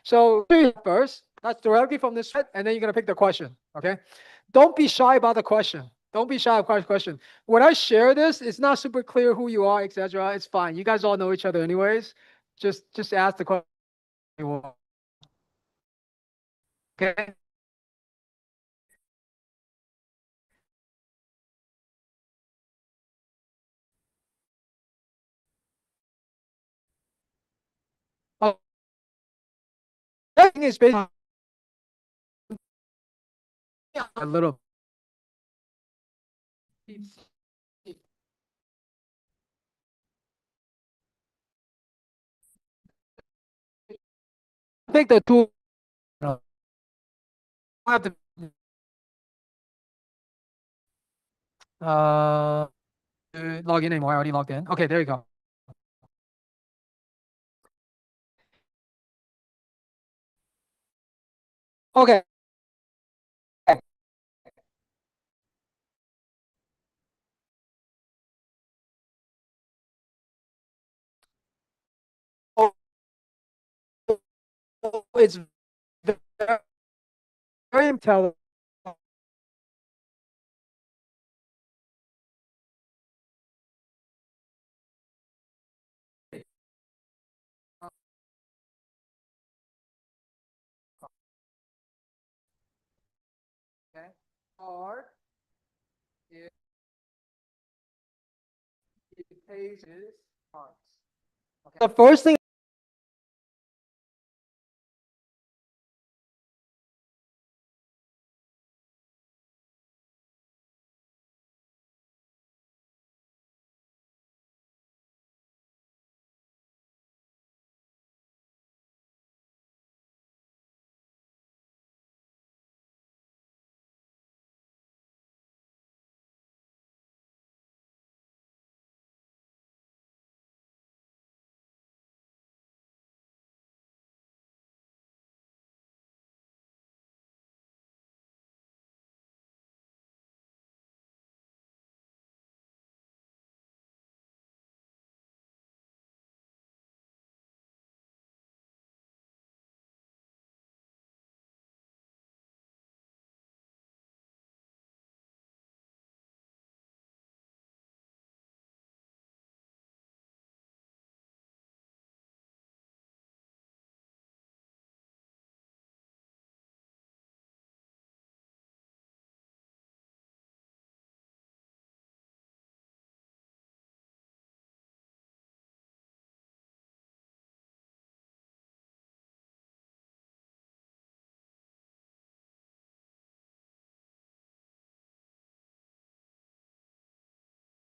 S13: So first, that's directly from this, and then you're gonna pick the question. Okay, don't be shy about the question. Don't be shy about the question. When I share this, it's not super clear who you are, etc. It's fine. You guys all know each other anyways. Just ask the question. Okay. Oh, everything is based on a little. Pick the two. I have to. Uh, log in anymore. I already logged in. Okay, there you go. Okay. Oh, it's very intelligent. Okay. Hard. It pages parts. Okay. The first thing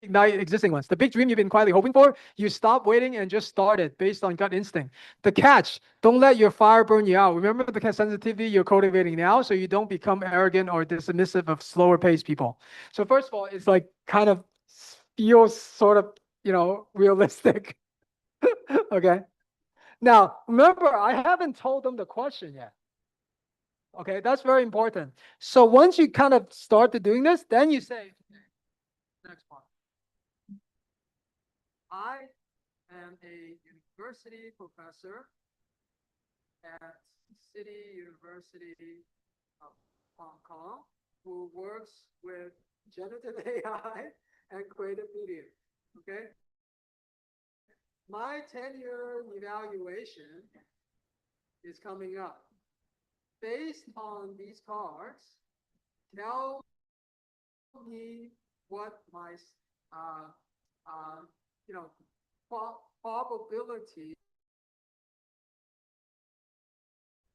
S13: ignite existing ones. The big dream you've been quietly hoping for, you stop waiting and just start it based on gut instinct. The catch, don't let your fire burn you out. Remember the sensitivity you're cultivating now so you don't become arrogant or dismissive of slower paced people. So first of all, it's like kind of feels sort of, realistic. Okay. Now, remember, I haven't told them the question yet. Okay, that's very important. So once you kind of start to doing this, then you say, next part. I am a university professor at City University of Hong Kong who works with generative AI and creative media. Okay. My tenure evaluation is coming up. Based on these cards, tell me what my, you know, probability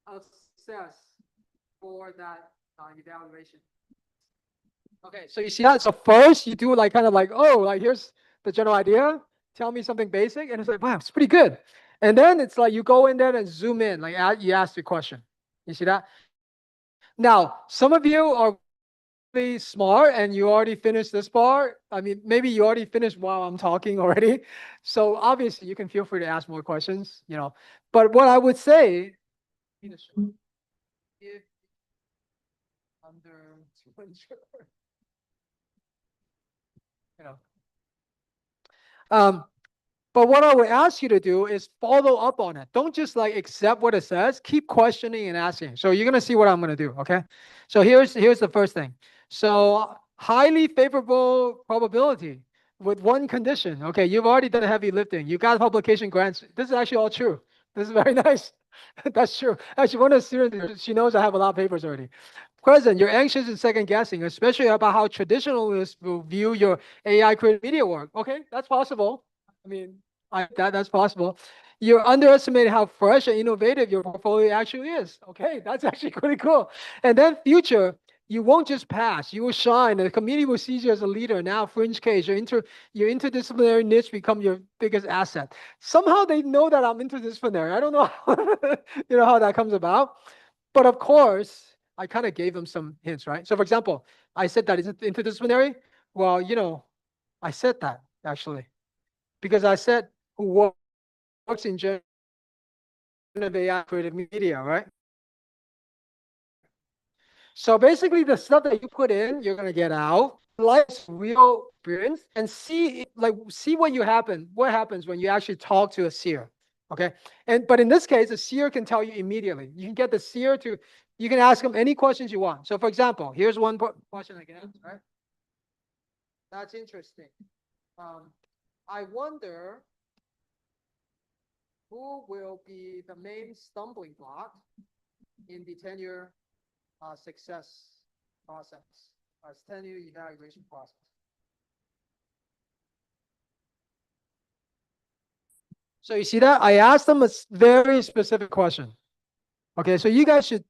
S13: of success for that evaluation. Okay, so you see that? So first you do like kind of like, oh, like here's the general idea. Tell me something basic. And it's like, wow, it's pretty good. And then it's like you go in there and zoom in, like you ask the question. You see that? Now, some of you are really smart and you already finished this part. I mean, maybe you already finished while I'm talking already. So obviously you can feel free to ask more questions, you know. But what I would say, if under 200, you know. But what I would ask you to do is follow up on it. Don't just like accept what it says. Keep questioning and asking. So you're gonna see what I'm gonna do. Okay. So here's the first thing. So highly favorable probability with one condition. Okay, you've already done heavy lifting. You got publication grants. This is actually all true. This is very nice. That's true. Actually, one of the students, she knows I have a lot of papers already. Present, you're anxious and second guessing, especially about how traditionalists will view your AI created media work. Okay, that's possible. I mean, that's possible. You're underestimating how fresh and innovative your portfolio actually is. Okay, that's actually pretty cool. And then future, you won't just pass, you will shine. And the community will see you as a leader. Now, fringe case, your interdisciplinary niche become your biggest asset. Somehow they know that I'm interdisciplinary. I don't know, you know how that comes about. But of course, I kind of gave them some hints, right? So for example, I said that it's interdisciplinary. Well, you know, I said that actually because I said who works in generative AI creative media, right? So basically the stuff that you put in, you're gonna get out. Life's real experience and see what happens when you actually talk to a seer. Okay. But in this case, a seer can tell you immediately. You can get the seer to, you can ask them any questions you want. So for example, here's one question I can ask, right? That's interesting. I wonder who will be the main stumbling block in the tenure success process, tenure evaluation process. So you see that? I asked them a very specific question. Okay, so you guys should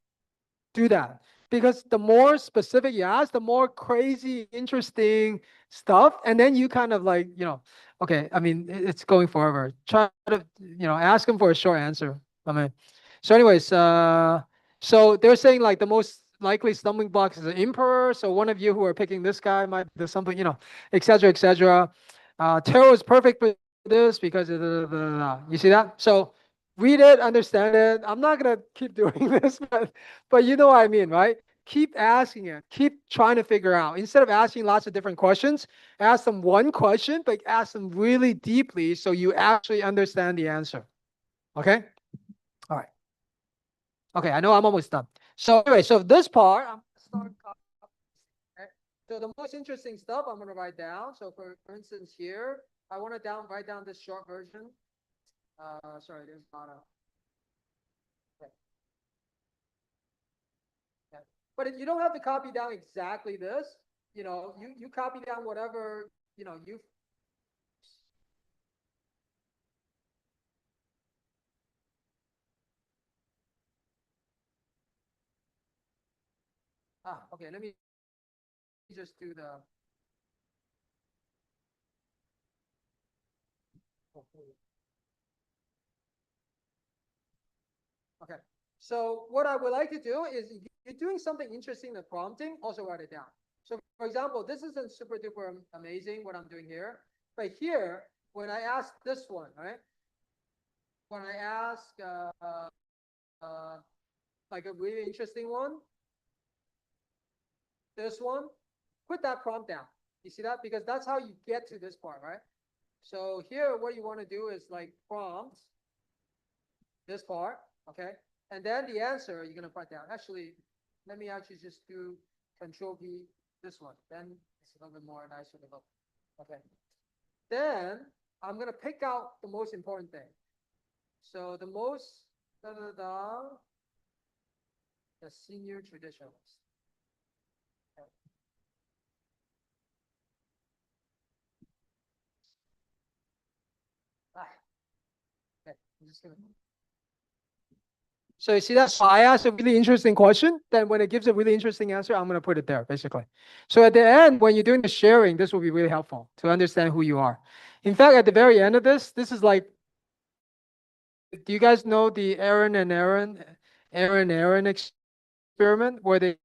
S13: do that because the more specific you ask, the more crazy, interesting stuff. And then you kind of like, you know, okay, I mean, it's going forever. Try to, you know, ask them for a short answer. I mean, so anyways, so they're saying like the most likely stumbling blocks is an emperor. So one of you who are picking this guy might do something, you know, et cetera, et cetera. Tarot is perfect for this because of you see that? So read it, understand it. I'm not gonna keep doing this, but you know what I mean, right? Keep asking it. Keep trying to figure out. Instead of asking lots of different questions, ask them one question, but ask them really deeply so you actually understand the answer. Okay? All right. Okay, I know I'm almost done. So anyway, so this part, I'm gonna start. Okay? So the most interesting stuff I'm gonna write down. So for instance here, I want to write down this short version. Sorry, there's not a. Okay. Yeah. But you don't have to copy down exactly this. You know, you copy down whatever, you know, you. Okay, let me just do the. Okay, so what I would like to do is if you're doing something interesting in the prompting, also write it down. So for example, this isn't super duper amazing what I'm doing here, but here, when I ask this one, right? When I ask like a really interesting one, this one, put that prompt down. You see that? Because that's how you get to this part, right? So here, what you want to do is like prompt this part, okay? And then the answer you're gonna put down. Actually, let me actually just do Control V this one. Then it's a little bit more nicer to look. Okay. Then I'm gonna pick out the most important thing. So the most the senior traditionalist. Okay. Okay, I'm just gonna. So you see that? So I asked a really interesting question. Then when it gives a really interesting answer, I'm going to put it there, basically. So at the end, when you're doing the sharing, this will be really helpful to understand who you are. In fact, at the very end of this is like, do you guys know the Aaron experiment where they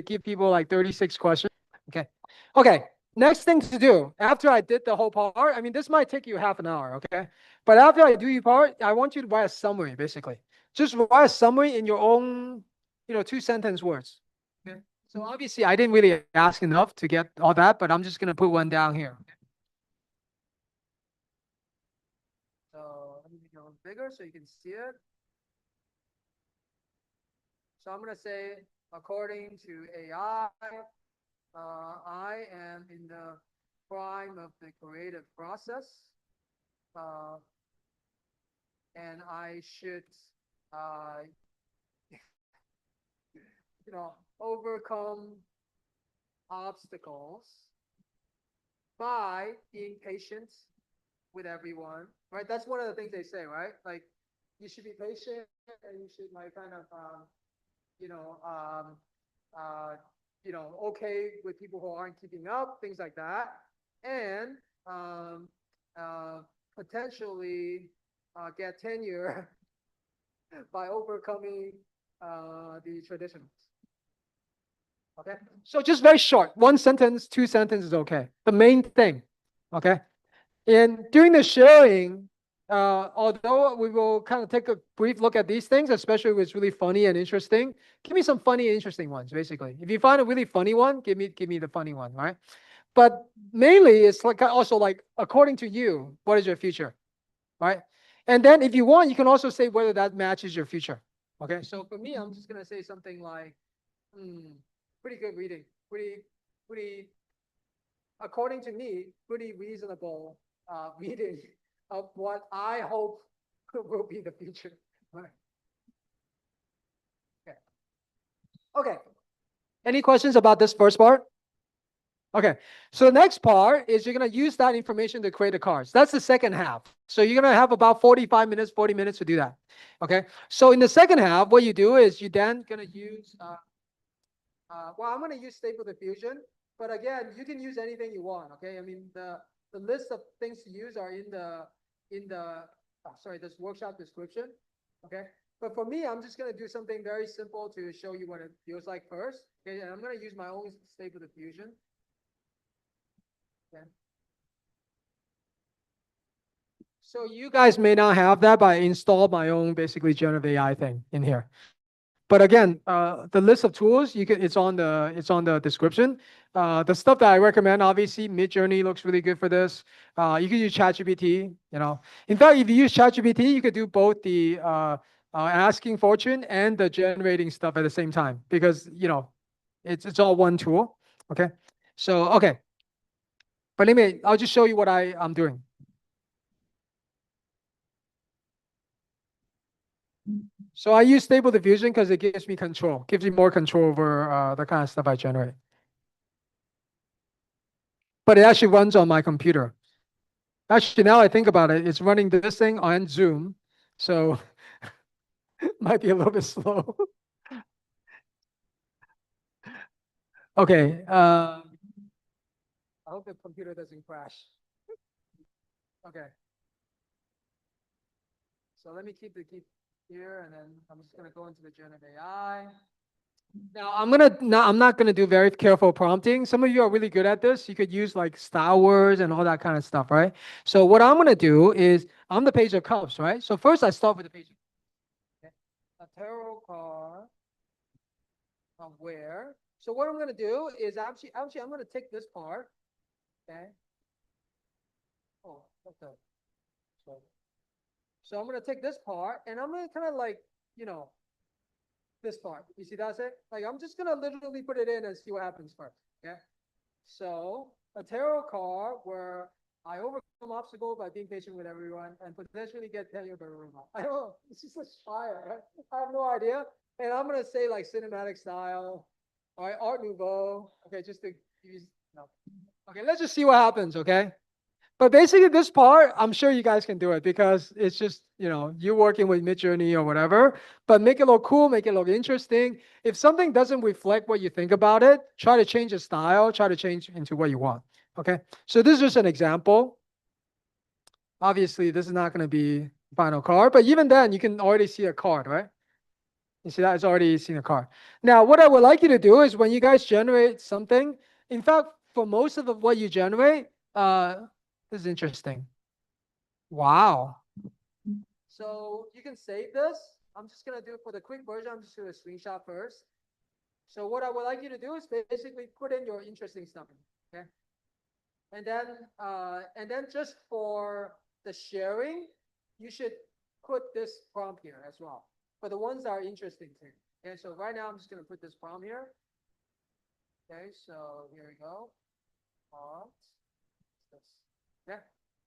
S13: give people like 36 questions? Okay. Okay. Next thing to do after I did the whole part, I mean, this might take you half an hour, okay? But after I do your part, I want you to write a summary, basically. Just write a summary in your own, 2-sentence words. Okay. So obviously, I didn't really ask enough to get all that, but I'm just gonna put one down here. Okay? So let me make it a little bigger so you can see it. So I'm gonna say, according to AI, I am in the prime of the creative process, and I should, uh, overcome obstacles by being patient with everyone, right? That's one of the things they say, right? Like, you should be patient and you should like kind of, okay with people who aren't keeping up, things like that, and potentially get tenure by overcoming the traditions. Okay, so just very short, 1 sentence, 2 sentences is okay. The main thing, okay? And during the sharing, although we will kind of take a brief look at these things, especially if it's really funny and interesting, give me some funny and interesting ones, basically. If you find a really funny one, give me the funny one, right? But mainly it's like also like, according to you, what is your future, right? And then if you want, you can also say whether that matches your future. Okay, so for me, I'm just gonna say something like, pretty good reading, pretty, according to me, pretty reasonable reading of what I hope will be the future. Right. Okay. Okay. Any questions about this first part? Okay, so the next part is you're gonna use that information to create the cards. That's the second half. So you're gonna have about 45 minutes, 40 minutes to do that. Okay, so in the second half, what you do is you then gonna use, well, I'm gonna use Stable Diffusion, but again, you can use anything you want, okay? I mean, the list of things to use are in the, this workshop description, okay? But for me, I'm just gonna do something very simple to show you what it feels like first, okay? And I'm gonna use my own Stable Diffusion. Okay. So you guys may not have that, but I installed my own basically generative AI thing in here. But again, the list of tools it's on the description. The stuff that I recommend, obviously, Midjourney looks really good for this. You can use ChatGPT. In fact, if you use ChatGPT, you could do both the asking fortune and the generating stuff at the same time because it's all one tool. Okay, so okay, but I'll just show you what I'm doing. So I use Stable Diffusion because it gives me control, gives me more control over the kind of stuff I generate. But it actually runs on my computer. Actually, now I think about it, it's running this thing on Zoom, so might be a little bit slow. Okay, I hope the computer doesn't crash. Okay. So let me keep here, and then I'm just gonna go into the generative AI. Now I'm not gonna do very careful prompting. Some of you are really good at this. You could use like Star Wars and all that kind of stuff, right? So what I'm gonna do is I'm the Page of Cups, right? So first I start with the Page of Cups. Okay. A tarot card of where. So what I'm gonna do is actually I'm gonna take this part. Okay. Oh, okay. So I'm gonna take this part and I'm gonna kind of like, this part. You see that's it? Like I'm just gonna literally put it in and see what happens first. Okay. So a tarot card where I overcome obstacles by being patient with everyone and potentially get tenure by robot. I don't know. It's just a fire, right? I have no idea. And I'm gonna say like cinematic style, all right, Art Nouveau. Okay, just to use no. Okay, let's just see what happens, okay? But basically this part, I'm sure you guys can do it because it's just, you working with Midjourney or whatever, but make it look cool, make it look interesting. If something doesn't reflect what you think about it, try to change the style, try to change into what you want. Okay. So this is just an example. Obviously this is not going to be final card, but even then you can already see a card, right? You see that? It's already seen a card. Now, what I would like you to do is when you guys generate something, in fact, for most of what you generate, this is interesting. Wow. So you can save this. I'm just going to do for the quick version, I'm just going to screenshot first. So what I would like you to do is basically put in your interesting stuff. Okay. And then just for the sharing, you should put this prompt here as well. For the ones that are interesting to you. Okay, so right now I'm just going to put this prompt here. Okay, so here we go. Prompt. Yeah.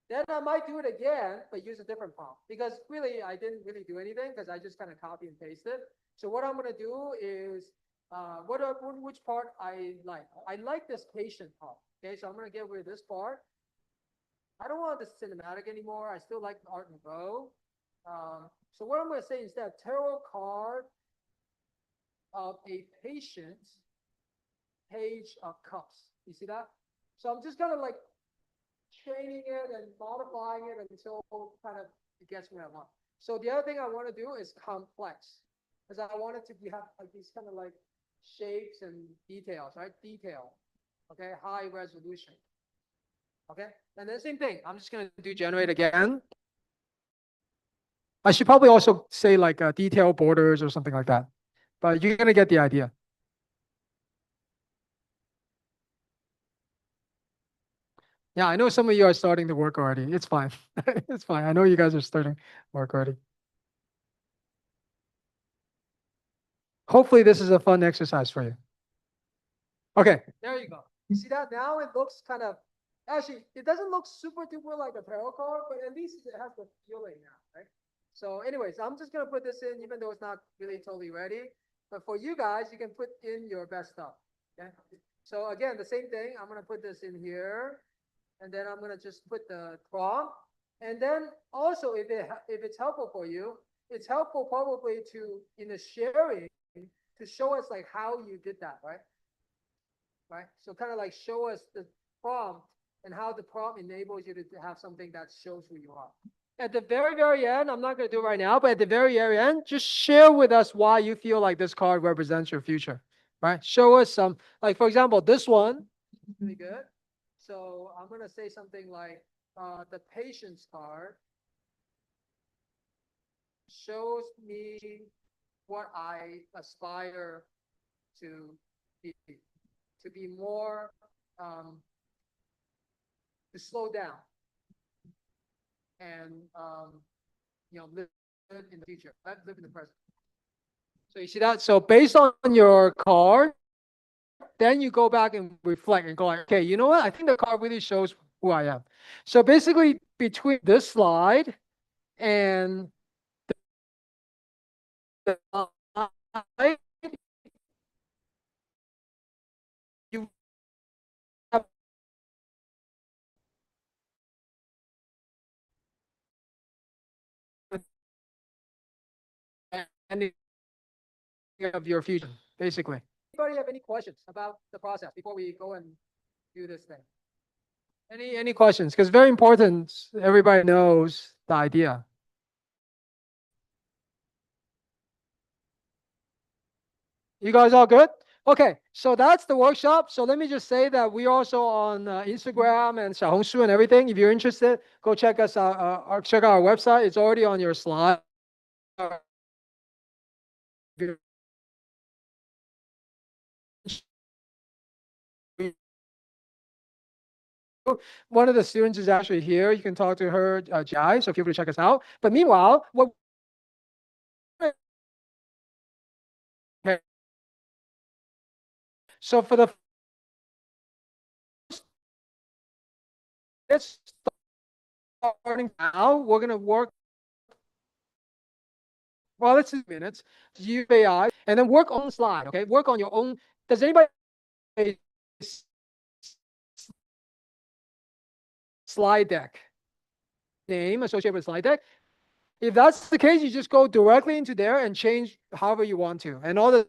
S13: Then I might do it again, but use a different prompt because really I didn't really do anything because I just kind of copy and paste it. So what I'm going to do is which part I like. I like this patient part. Okay, so I'm going to get rid of this part. I don't want the cinematic anymore. I still like the Art Nouveau. So what I'm going to say instead, tarot card of a patient, page of cups. You see that? So I'm just kind of like chaining it and modifying it until kind of it gets what I want. So the other thing I want to do is complex, because I want it to have like these kind of like shapes and details, right? Detail, okay? High resolution, okay? And then same thing. I'm just going to do generate again. I should probably also say like detail borders or something like that, but you're going to get the idea. Yeah, I know some of you are starting to work already. It's fine. It's fine. I know you guys are starting work already. Hopefully this is a fun exercise for you. Okay, there you go. You see that? Now it looks kind of, actually, it doesn't look super duper like a tarot card, but at least it has the feeling now, right? So anyways, I'm just going to put this in, even though it's not really totally ready. But for you guys, you can put in your best stuff. Okay. So again, the same thing. I'm going to put this in here. And then I'm going to just put the prompt. And then also, if it's helpful for you, it's helpful probably to, in the sharing, to show us like how you did that, right? Right? So kind of like show us the prompt and how the prompt enables you to have something that shows who you are. At the very, very end, I'm not going to do it right now, but at the very, very end, just share with us why you feel like this card represents your future, right? Show us some, like for example, this one, really good. So I'm going to say something like the patience card shows me what I aspire to be more, to slow down and, live in the future, live in the present. So you see that? So based on your card, then you go back and reflect and go like, okay, you know what? I think the card really shows who I am. So basically between this slide and the slide, you have ending of your future, basically. Anybody have any questions about the process before we go and do this thing? Any questions? Because very important, everybody knows the idea. You guys all good? Okay, so that's the workshop. So let me just say that we're also on Instagram and Xiaohongshu and everything. If you're interested, go check us out. Check out our website. It's already on your slide. One of the students is actually here. You can talk to her, Jai, so feel free to check us out. But meanwhile, what okay. So for the it's starting now, we're gonna work. Well, let's 2 minutes. Use AI and then work on the slide. Okay, work on your own. Does anybody slide deck name associated with slide deck. If that's the case, you just go directly into there and change however you want to. And all the,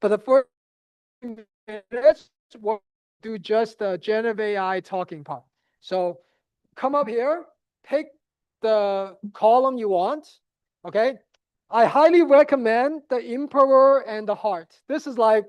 S13: but the first minutes, we'll do just the generative AI talking part. So come up here, pick the column you want, okay? I highly recommend the emperor and the heart. This is like,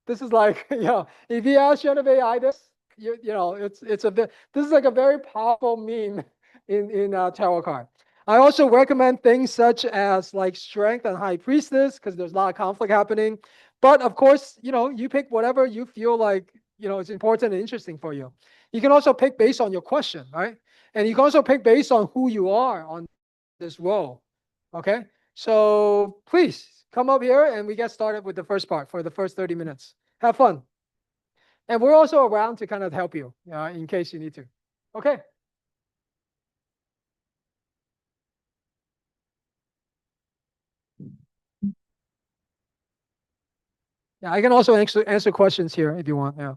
S13: if you ask generative AI this, this is like a very powerful meme in tarot card. I also recommend things such as like strength and high priestess because there's a lot of conflict happening. But of course, you pick whatever you feel like, it's important and interesting for you. You can also pick based on your question, right? And you can also pick based on who you are on this role, okay? So please come up here and we get started with the first part for the first 30 minutes. Have fun. And we're also around to kind of help you in case you need to. Okay. Yeah, I can also answer questions here if you want. Yeah.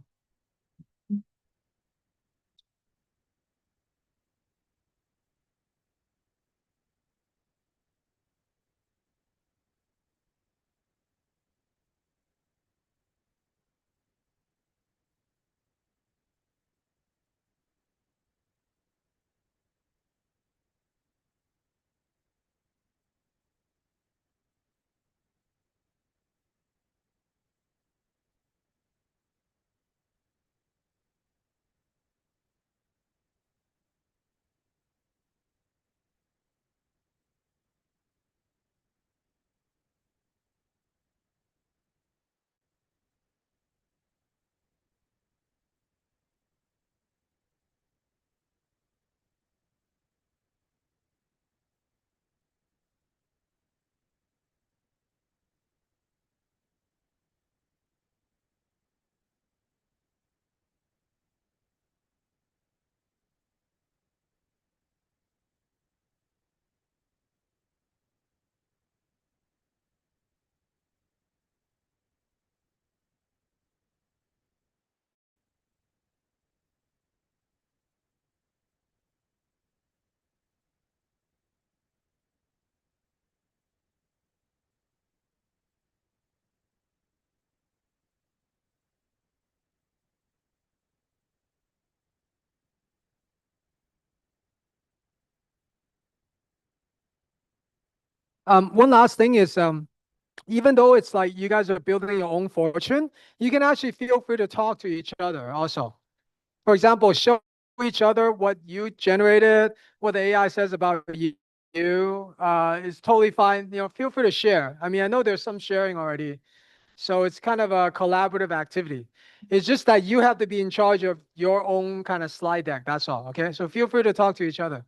S13: One last thing is even though it's like you guys are building your own fortune, you can actually feel free to talk to each other also. For example, show each other what you generated, what the AI says about you. Is totally fine. Feel free to share. I mean, I know there's some sharing already, so it's kind of a collaborative activity. It's just that you have to be in charge of your own kind of slide deck. That's all. Okay, so feel free to talk to each other.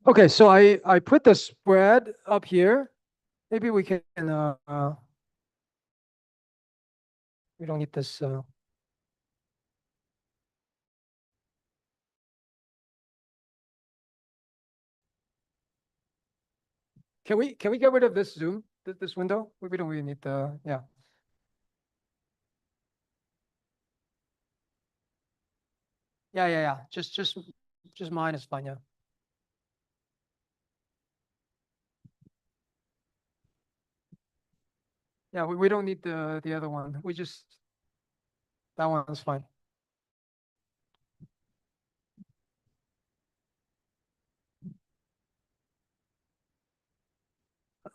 S13: Okay, so I put the spread up here. Maybe we can, we don't need this. Can we get rid of this zoom, this window? We don't really need the, yeah. Yeah. Just mine is fine, yeah. Yeah, we don't need the other one. We just, that one's fine.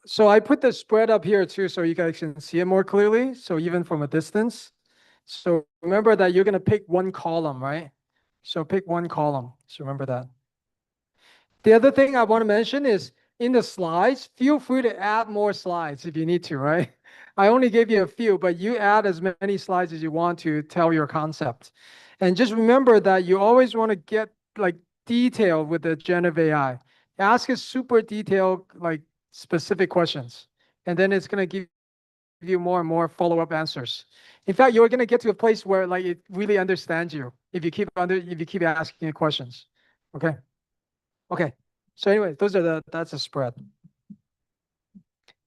S13: So I put the spread up here too, so you guys can see it more clearly. So even from a distance. So remember that you're gonna pick one column, right? So pick one column. So remember that. The other thing I want to mention is in the slides, feel free to add more slides if you need to, right? I only gave you a few, but you add as many slides as you want to tell your concept. And just remember that you always want to get like detailed with the generative AI. Ask it super detailed, like specific questions. And then it's going to give you more and more follow-up answers. In fact, you're going to get to a place where like it really understands you if you keep asking it questions. Okay. Okay. So anyway, that's a spread.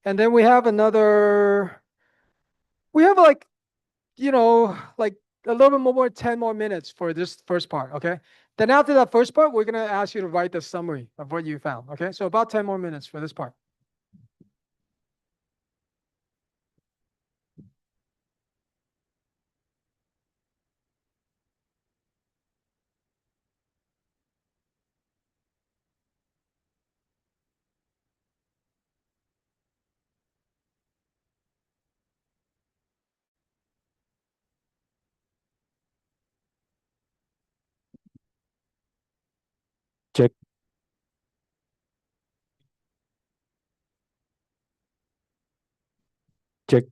S13: And then we have like, like a little bit more, 10 more minutes for this first part. Okay. Then after that first part, we're going to ask you to write the summary of what you found. Okay. So about 10 more minutes for this part.
S8: Check. Check.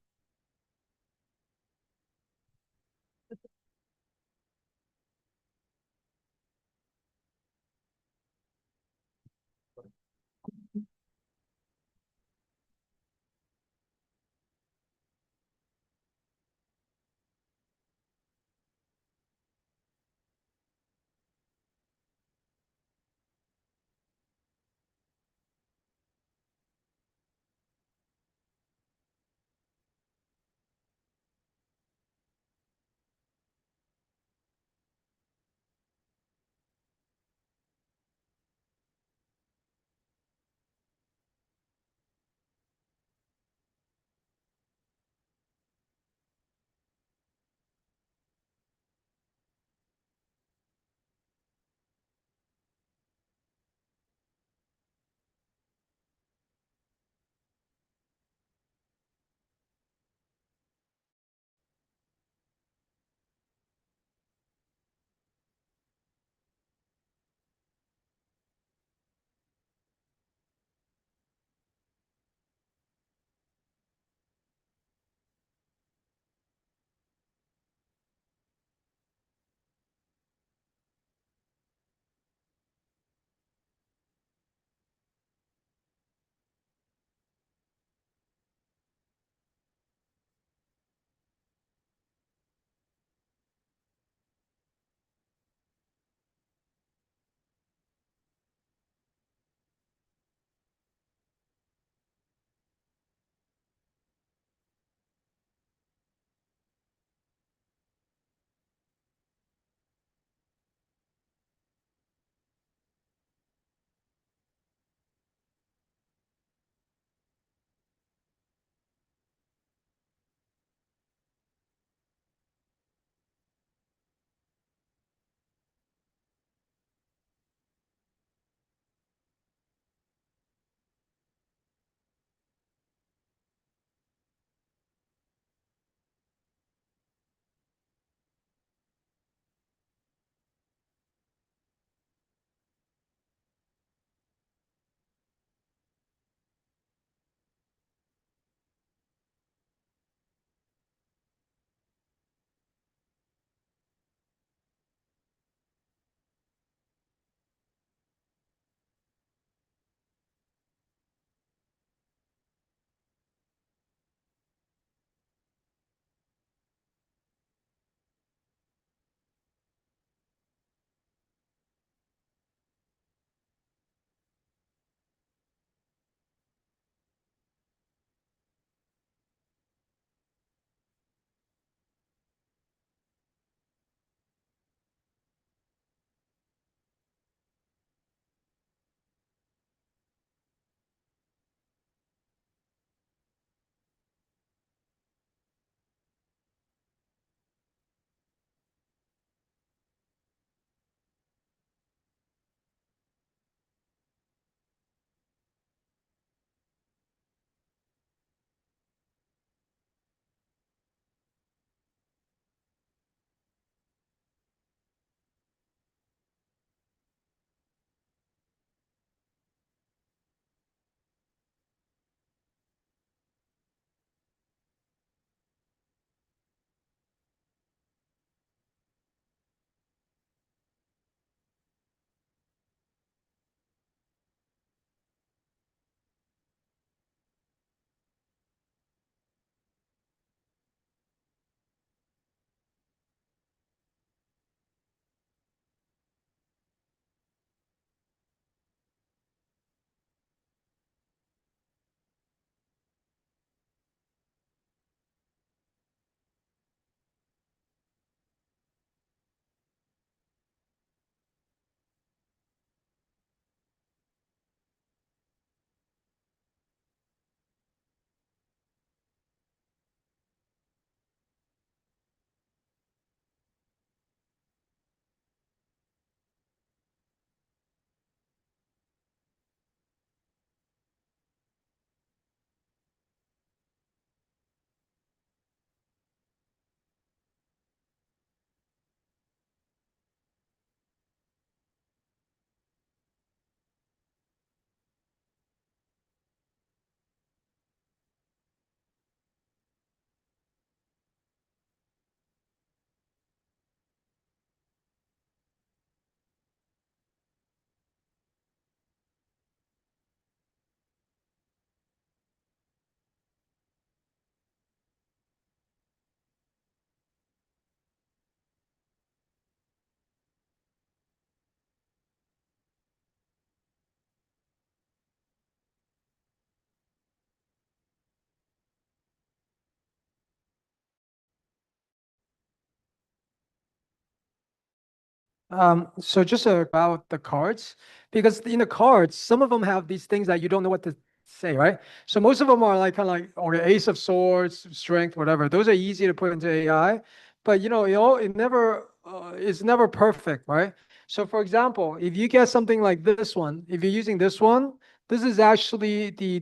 S13: So just about the cards, because in the cards, some of them have these things that you don't know what to say, right? So most of them are like kind of like, or Ace of Swords, Strength, whatever. Those are easy to put into AI, but it never it's never perfect, right? So for example, if you get something like this one, if you're using this one, this is actually the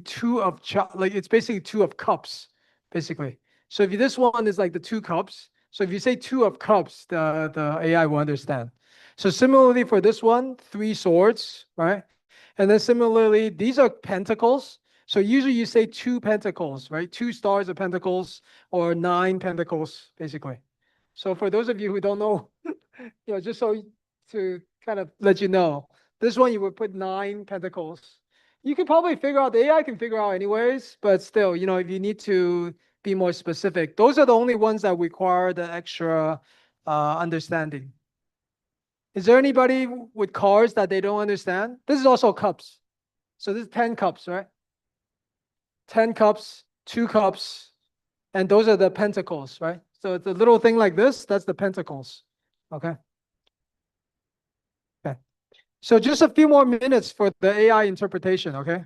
S13: like it's basically two of cups, basically. So if this one is like the two cups, so if you say two of cups, the AI will understand. So similarly for this one, three swords, right? And then similarly, these are pentacles. So usually you say two pentacles, right? Two stars of pentacles or nine pentacles, basically. So for those of you who don't know, just to kind of let you know, this one you would put nine pentacles. You can probably figure out, the AI can figure out anyways, but still, if you need to be more specific, those are the only ones that require the extra understanding. Is there anybody with cards that they don't understand? This is also cups. So this is 10 cups, right? 10 cups, 2 cups, and those are the pentacles, right? So it's a little thing like this, that's the pentacles. Okay. Okay. So just a few more minutes for the AI interpretation, okay?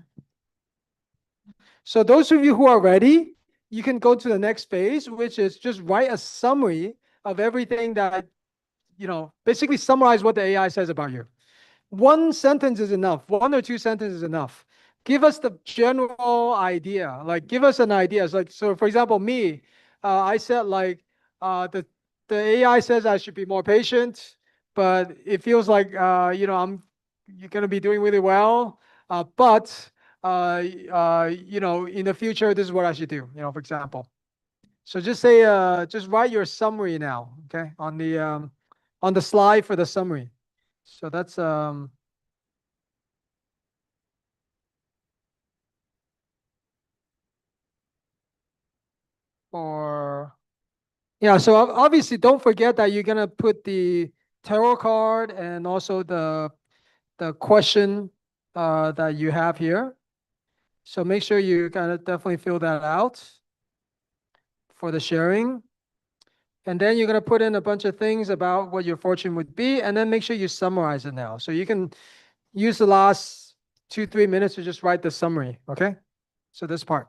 S13: So those of you who are ready, you can go to the next phase, which is just write a summary of everything that, basically summarize what the AI says about you. One sentence is enough. One or two sentences is enough. Give us the general idea. Like, give us an idea. So for example, me, I said the AI says I should be more patient, but it feels like you're gonna be doing really well. But in the future, this is what I should do. For example. So just write your summary now. Okay, on the slide for the summary. So that's or yeah, so obviously don't forget that you're gonna put the tarot card and also the question that you have here. So make sure you kind of definitely fill that out for the sharing. And then you're gonna put in a bunch of things about what your fortune would be, and then make sure you summarize it now. So you can use the last 2-3 minutes to just write the summary, okay? So this part.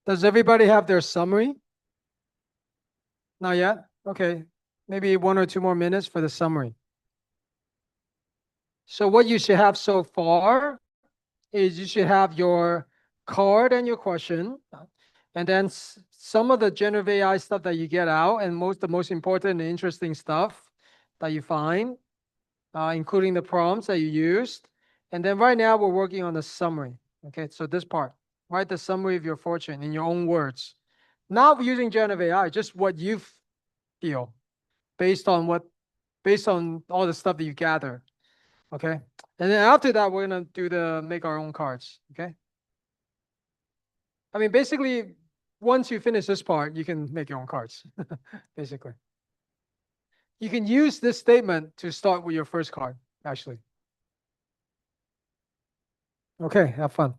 S13: Does everybody have their summary? Not yet? Okay. Maybe 1 or 2 more minutes for the summary. So what you should have so far is you should have your card and your question, and then some of the generative AI stuff that you get out, and the most important and interesting stuff that you find, including the prompts that you used. And then right now we're working on the summary. Okay, so this part, write the summary of your fortune in your own words, not using generative AI, just what you feel based on all the stuff that you gather. Okay. And then after that, we're gonna make our own cards. Okay. I mean, basically, once you finish this part, you can make your own cards. Basically, you can use this statement to start with your first card. Actually. Okay. Have fun.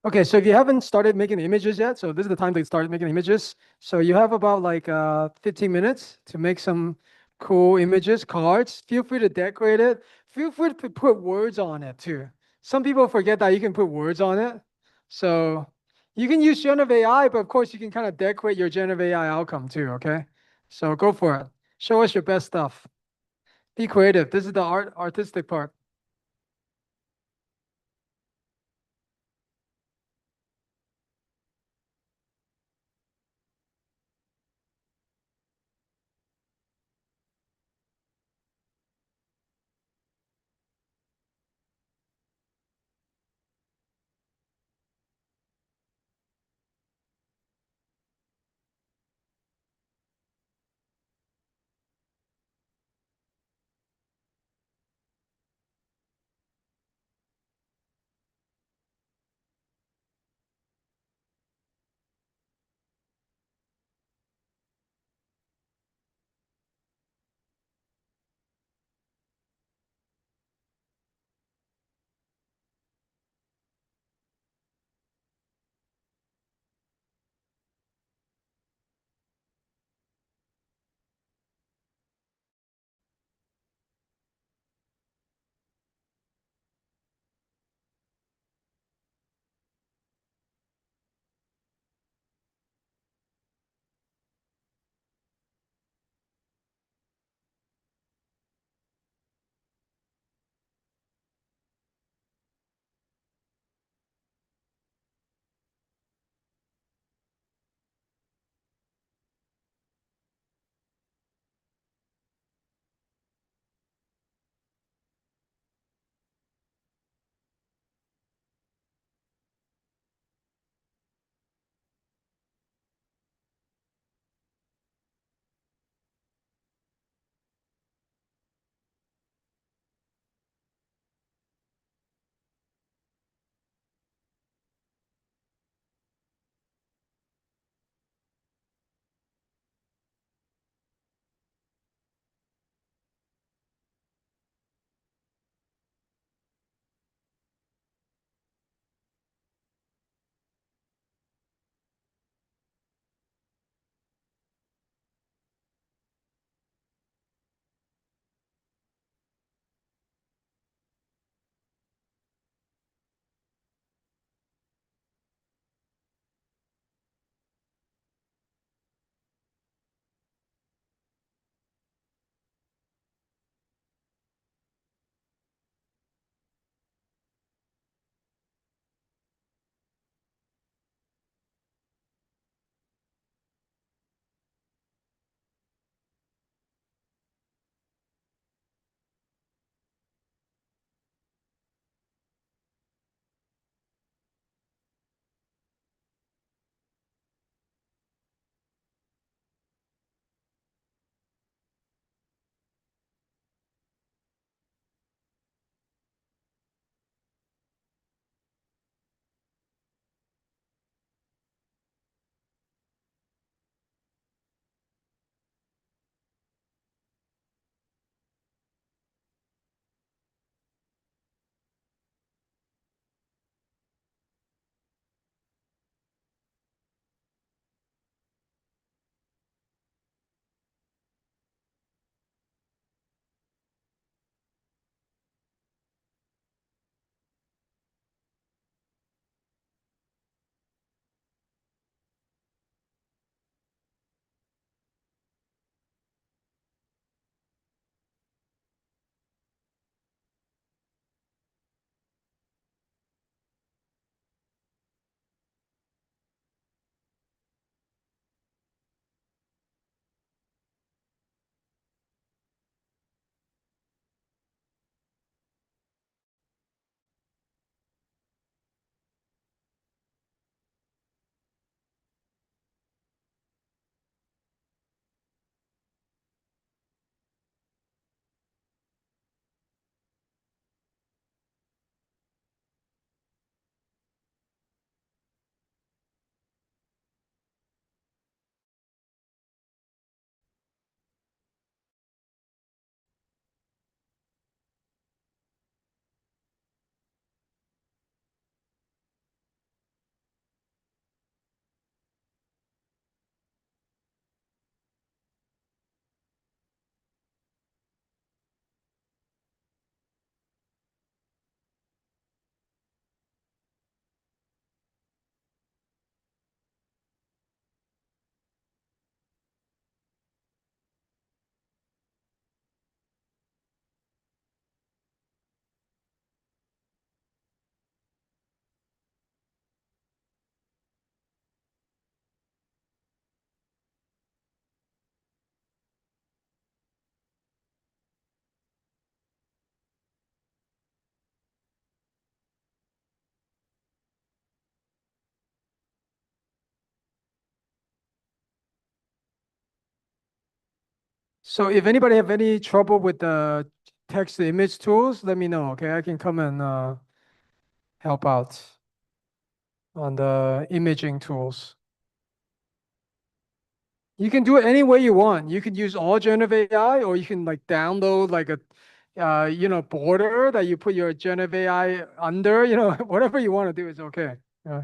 S13: Okay, so if you haven't started making images yet, so this is the time to start making images. So you have about like 15 minutes to make some cool images, cards. Feel free to decorate it. Feel free to put words on it too. Some people forget that you can put words on it. So you can use generative AI, but of course you can kind of decorate your generative AI outcome too, okay? So go for it. Show us your best stuff. Be creative. This is the artistic part. So if anybody have any trouble with the text to image tools, let me know, okay? I can come and help out on the imaging tools. You can do it any way you want. You can use all generative AI, or you can like download like a border that you put your generative AI under, whatever you want to do is okay. Yeah.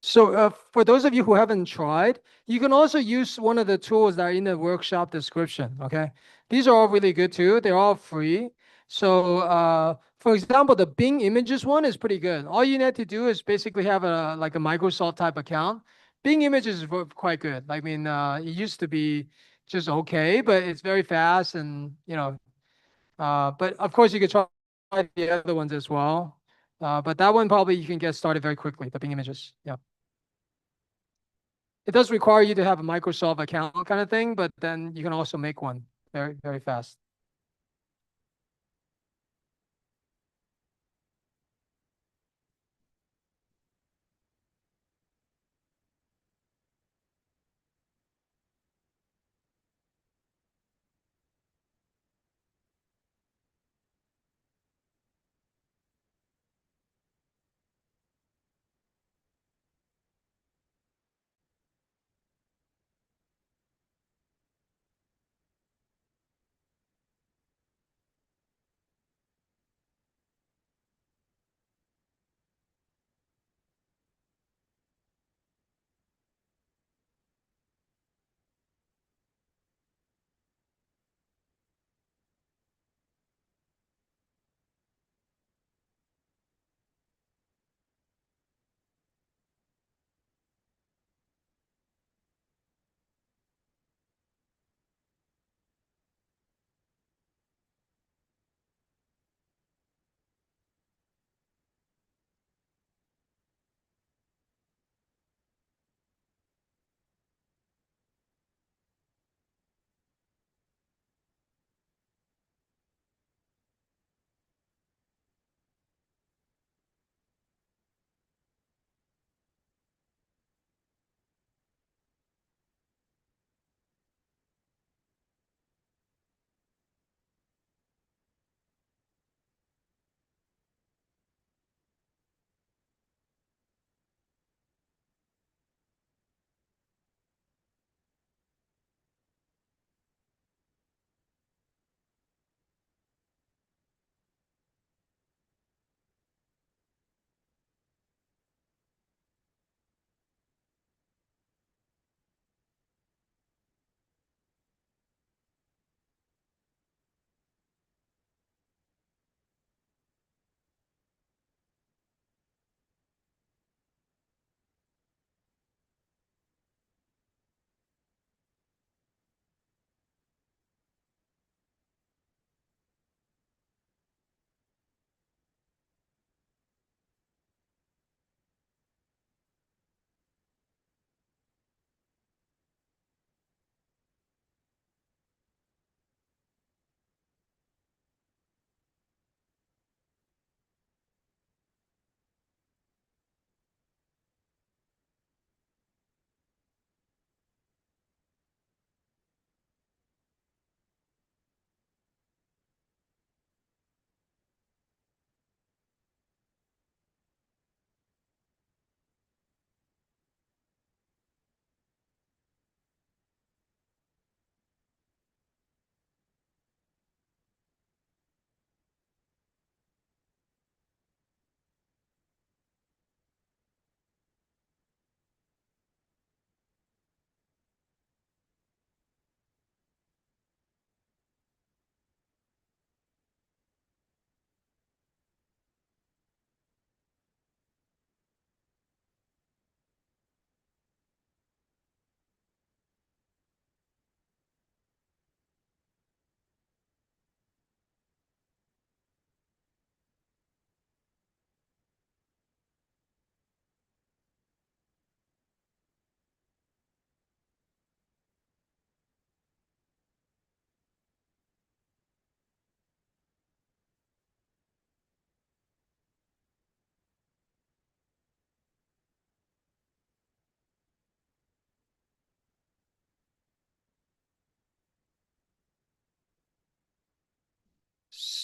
S13: So for those of you who haven't tried, you can also use one of the tools that are in the workshop description, okay? These are all really good too. They're all free. So for example, the Bing Images one is pretty good. All you need to do is basically have a Microsoft type account. Bing Images is quite good. I mean, it used to be just okay, but it's very fast and, but of course you could try the other ones as well. But that one probably you can get started very quickly, the Bing Images, yeah. It does require you to have a Microsoft account kind of thing, but then you can also make one very, very fast.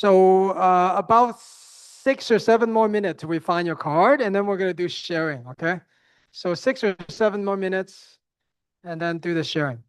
S13: So about 6 or 7 more minutes to refine your card, and then we're going to do sharing, okay? So 6 or 7 more minutes, and then do the sharing.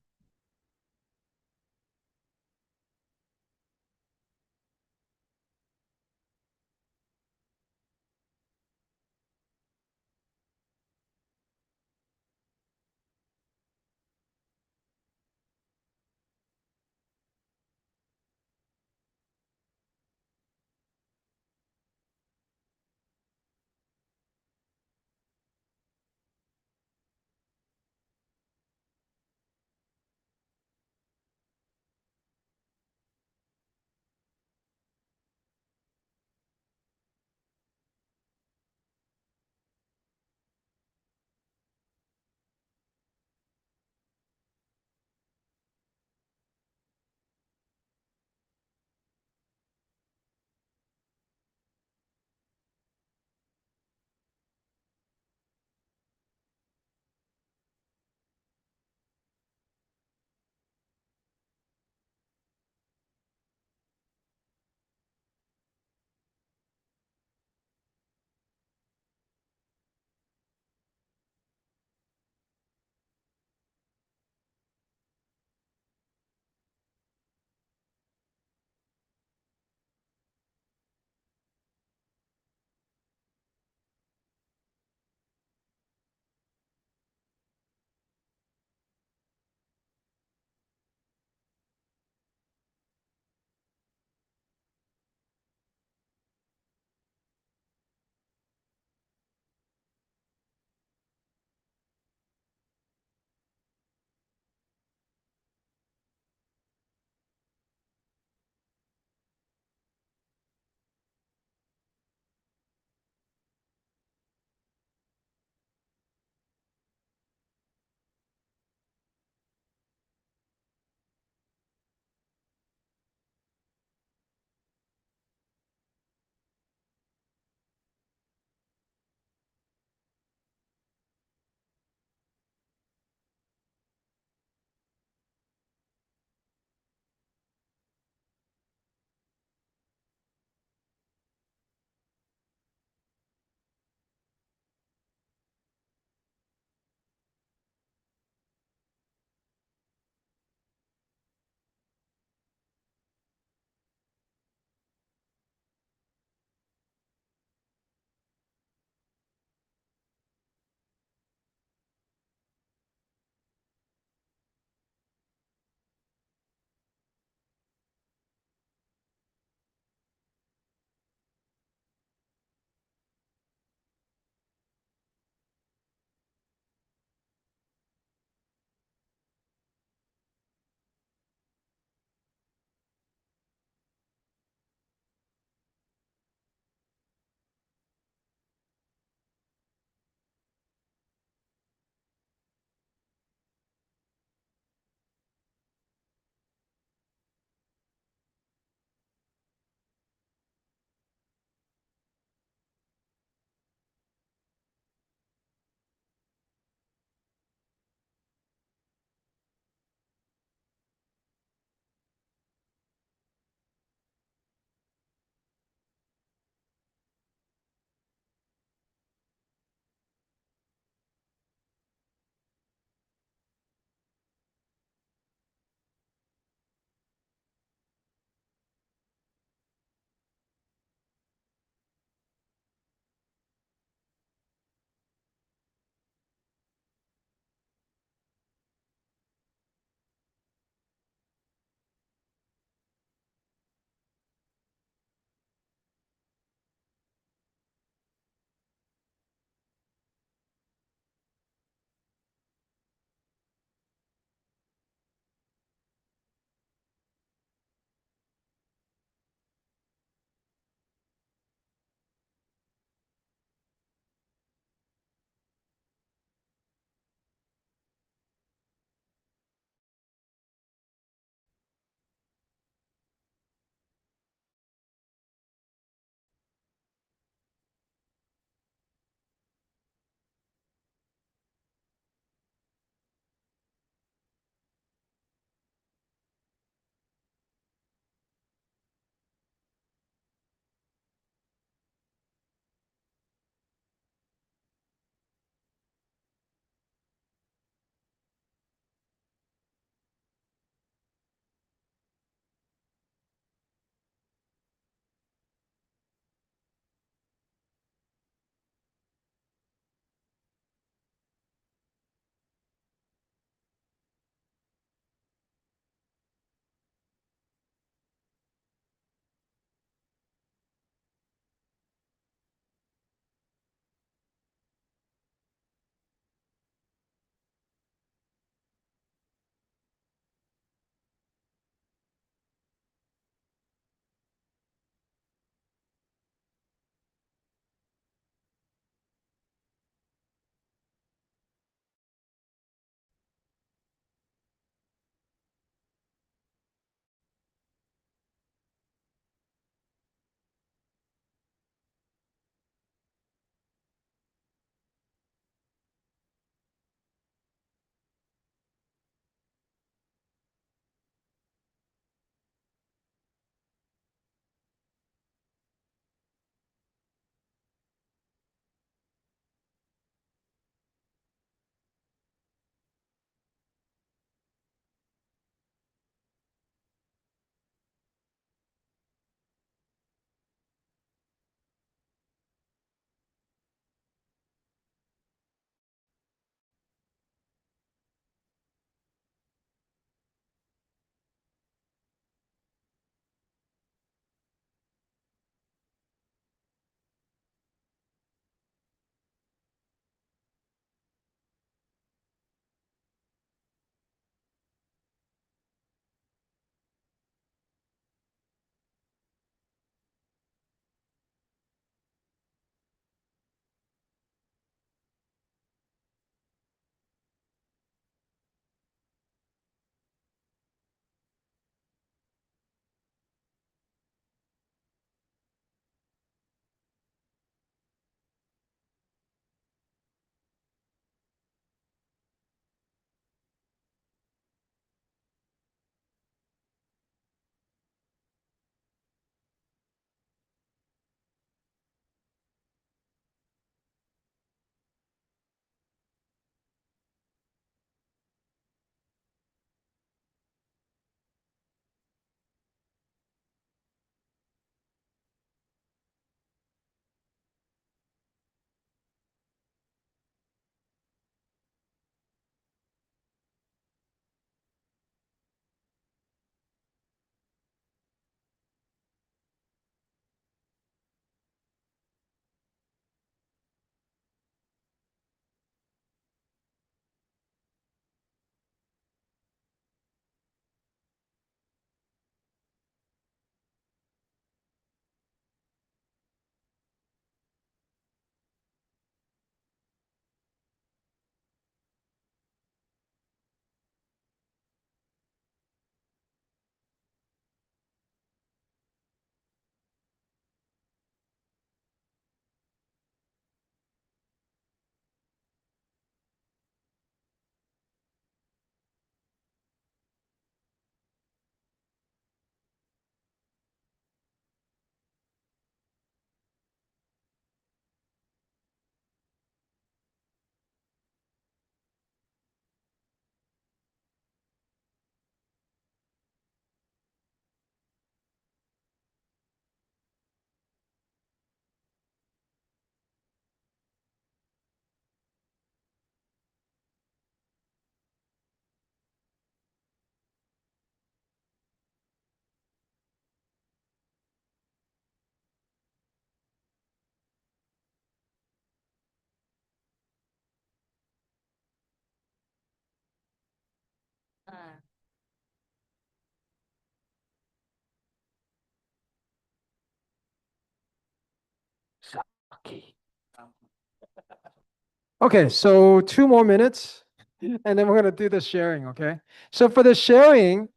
S13: Okay, so 2 more minutes and then we're gonna do the sharing, okay? So for the sharing,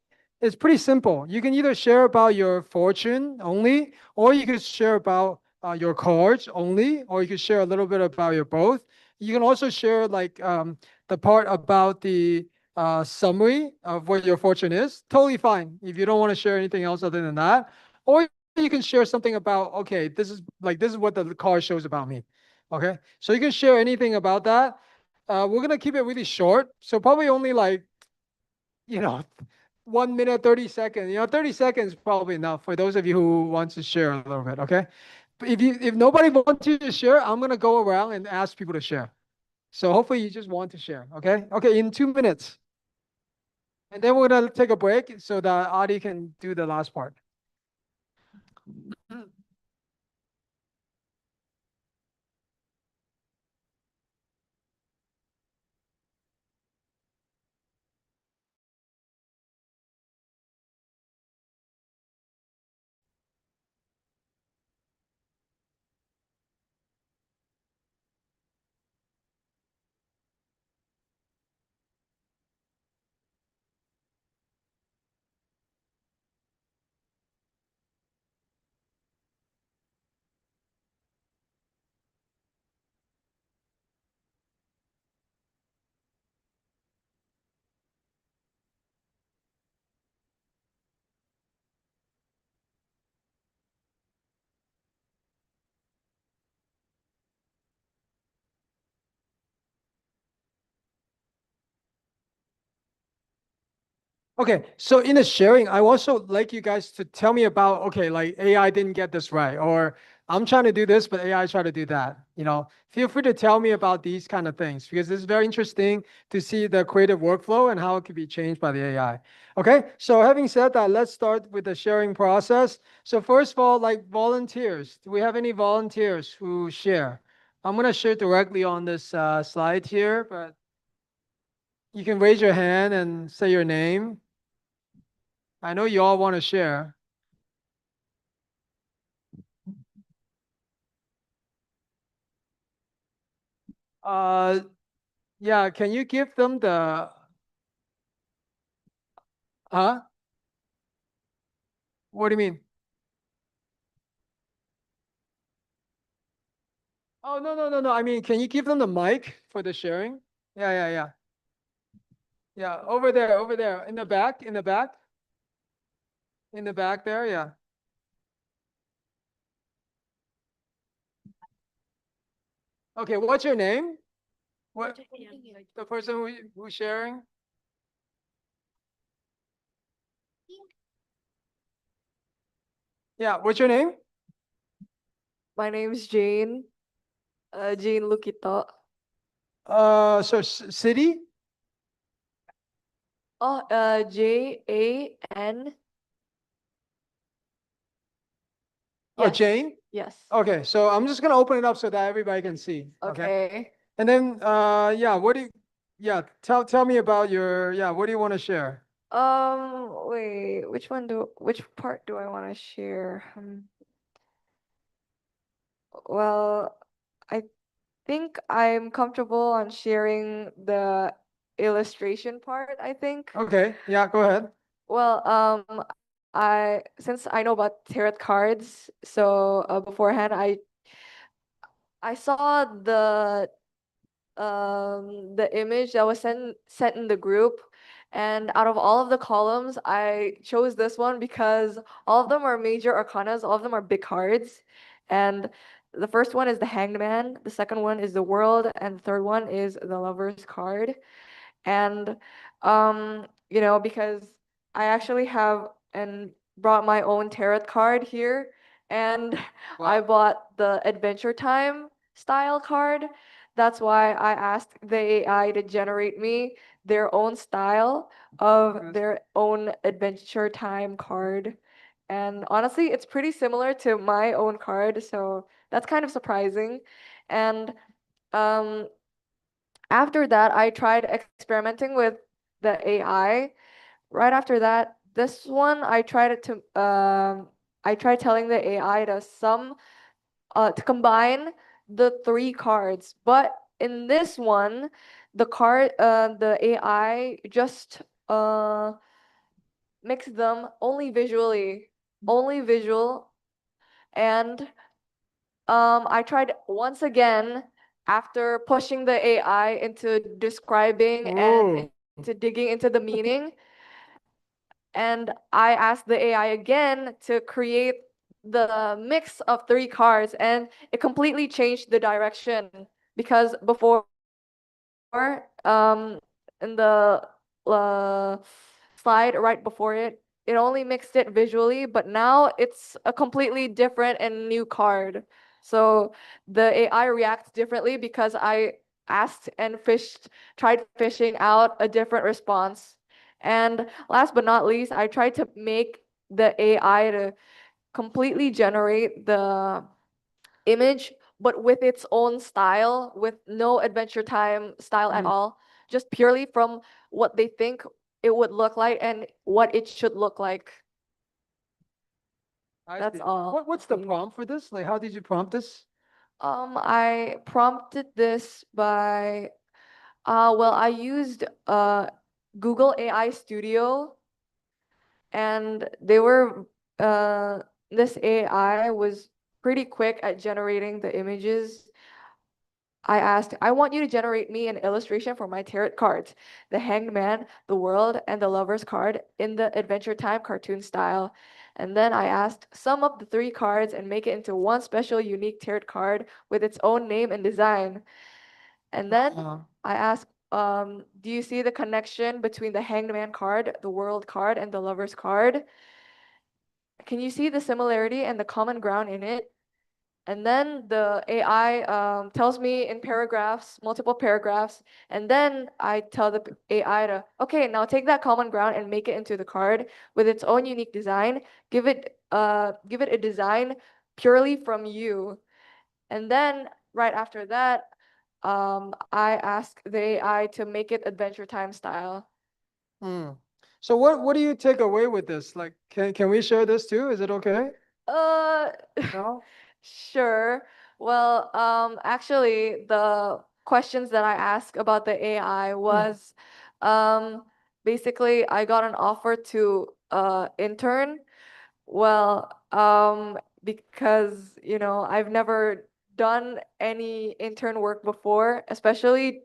S13: it's pretty simple. You can either share about your fortune only, or you can share about your cards only, or you can share a little bit about your both. You can also share like the part about the summary of what your fortune is. Totally fine if you don't want to share anything else other than that. Or you can share something about, okay, this is what the card shows about me. Okay, so you can share anything about that. We're gonna keep it really short, so probably only like, you know, 1 minute, 30 seconds. 30 seconds is probably enough for those of you who want to share a little bit, okay? But if nobody wants to share, I'm gonna go around and ask people to share. So hopefully you just want to share, okay? Okay, in 2 minutes. And then we're gonna take a break so that Adi can do the last part. Okay, so in the sharing, I also like you guys to tell me about, okay, like AI didn't get this right, or I'm trying to do this, but AI tried to do that. Feel free to tell me about these kind of things because it's very interesting to see the creative workflow and how it could be changed by the AI. Okay, so having said that, let's start with the sharing process. So first of all, like volunteers, do we have any volunteers who share? I'm gonna share directly on this slide here, but you can raise your hand and say your name. I know you all want to share. Uh, yeah, can you give them the, huh? What do you mean? Oh, no, no, no, no. I mean, can you give them the mic for the sharing? Yeah, yeah, yeah. Yeah, over there, in the back, in the back. In the back there, yeah. Okay, what's your name? What, the person who's sharing? Yeah, what's your name?
S10: My name's Jane. Jane Lukito.
S13: So city?
S10: Oh, Jan.
S13: Oh,
S10: Yes.
S13: Jane?
S10: Yes.
S13: Okay, so I'm just gonna open it up so that everybody can see.
S10: Okay.
S13: And then, yeah, tell me about what do you want to share?
S10: Wait, which part do I want to share? Well, I think I'm comfortable on sharing the illustration part, I think.
S13: Okay, yeah, go ahead.
S10: Well, since I know about tarot cards, so beforehand I saw the image that was sent in the group, and out of all of the columns, I chose this one because all of them are major arcanas, all of them are big cards, and the first one is the Hanged Man, the second one is the World, and the third one is the Lover's card. And because I actually have and brought my own tarot card here, and I bought the Adventure Time style card. That's why I asked the AI to generate me their own style of their own Adventure Time card. And honestly, it's pretty similar to my own card, so that's kind of surprising. And um, after that, I tried experimenting with the AI. Right after that, this one I tried telling the AI to sum to combine the three cards. But in this one, the AI just mix them only visually, only visual. And I tried once again after pushing the AI into describing and
S13: Ooh.
S10: into digging into the meaning. And I asked the AI again to create the mix of three cards, and it completely changed the direction because before, in the slide right before it, it only mixed it visually, but now it's a completely different and new card. So the AI reacts differently because I asked and tried fishing out a different response. And last but not least, I tried to make the AI to completely generate the image, but with its own style, with no Adventure Time style at all, just purely from what they think it would look like and what it should look like.
S13: I
S10: That's
S13: see.
S10: all.
S13: What's the prompt for this? Like, how did you prompt this?
S10: I prompted this by, well, I used Google AI Studio, and this AI was pretty quick at generating the images. I asked, I want you to generate me an illustration for my tarot cards, the Hanged Man, the World, and the Lover's card in the Adventure Time cartoon style. And then I asked, sum up the three cards and make it into one special unique tarot card with its own name and design. And then I asked, do you see the connection between the Hanged Man card, the World card, and the Lover's card? Can you see the similarity and the common ground in it? And then the AI tells me in paragraphs, multiple paragraphs, and then I tell the AI to, okay, now take that common ground and make it into the card with its own unique design. Give it a design purely from you. And then right after that, I ask the AI to make it Adventure Time style.
S13: So what do you take away with this? Like, can we share this too? Is it okay?
S10: Uh,
S13: No?
S10: Sure. Well, actually, the questions that I asked about the AI was, basically, I got an offer to intern. Well, because, I've never done any intern work before, especially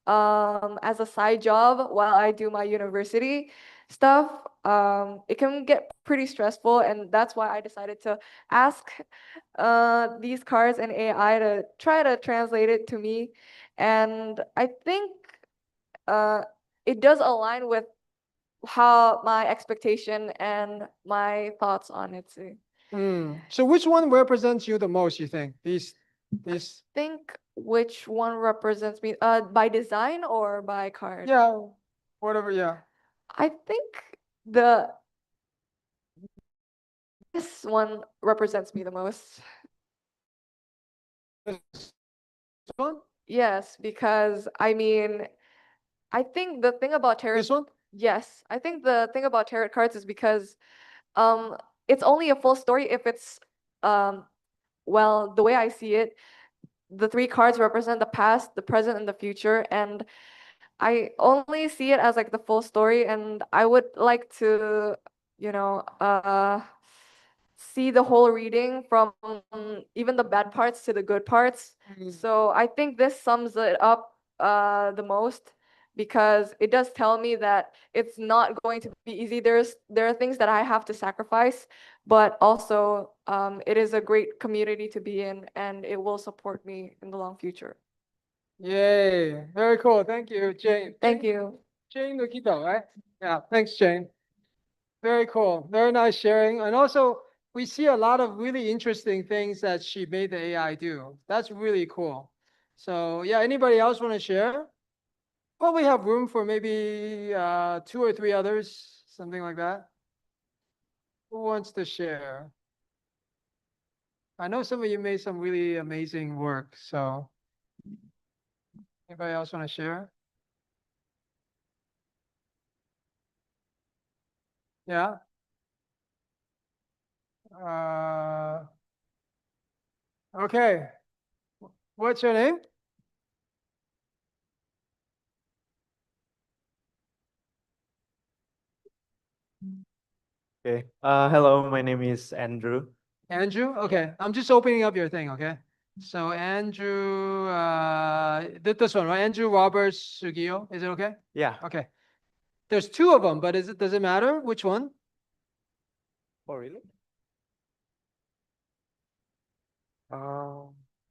S10: as a side job while I do my university stuff. It can get pretty stressful, and that's why I decided to ask these cards and AI to try to translate it to me. And I think uh, it does align with how my expectation and my thoughts on it too.
S13: So which one represents you the most, you think? These
S10: Think which one represents me, by design or by card?
S13: yeah, whatever, yeah.
S10: I think this one represents me the most.
S13: This one?
S10: Yes, because I think the thing about tarot.
S13: This one?
S10: Yes, I think the thing about tarot cards is because um it's only a full story if it's um well, the way I see it, the three cards represent the past, the present, and the future, and I only see it as like the full story, and I would like to, see the whole reading from even the bad parts to the good parts. So I think this sums it up the most because it does tell me that it's not going to be easy. There are things that I have to sacrifice, but also it is a great community to be in, and it will support me in the long future.
S13: Yay, very cool. Thank you, Jane.
S10: Thank you.
S13: Jane Lukito, right? Yeah, thanks, Jane. Very cool. Very nice sharing. And also, we see a lot of really interesting things that she made the AI do. That's really cool. So yeah, anybody else want to share? Probably have room for maybe two or three others, something like that. Who wants to share? I know some of you made some really amazing work, so anybody else want to share? Yeah. Okay. What's your name?
S14: Okay. Hello, my name is Andrew.
S13: Andrew? Okay. I'm just opening up your thing, okay? So Andrew, this one, right? Andrew Roberts Sugio. Is it okay?
S14: Yeah.
S13: Okay. There's two of them, but does it matter which one?
S14: Oh, really?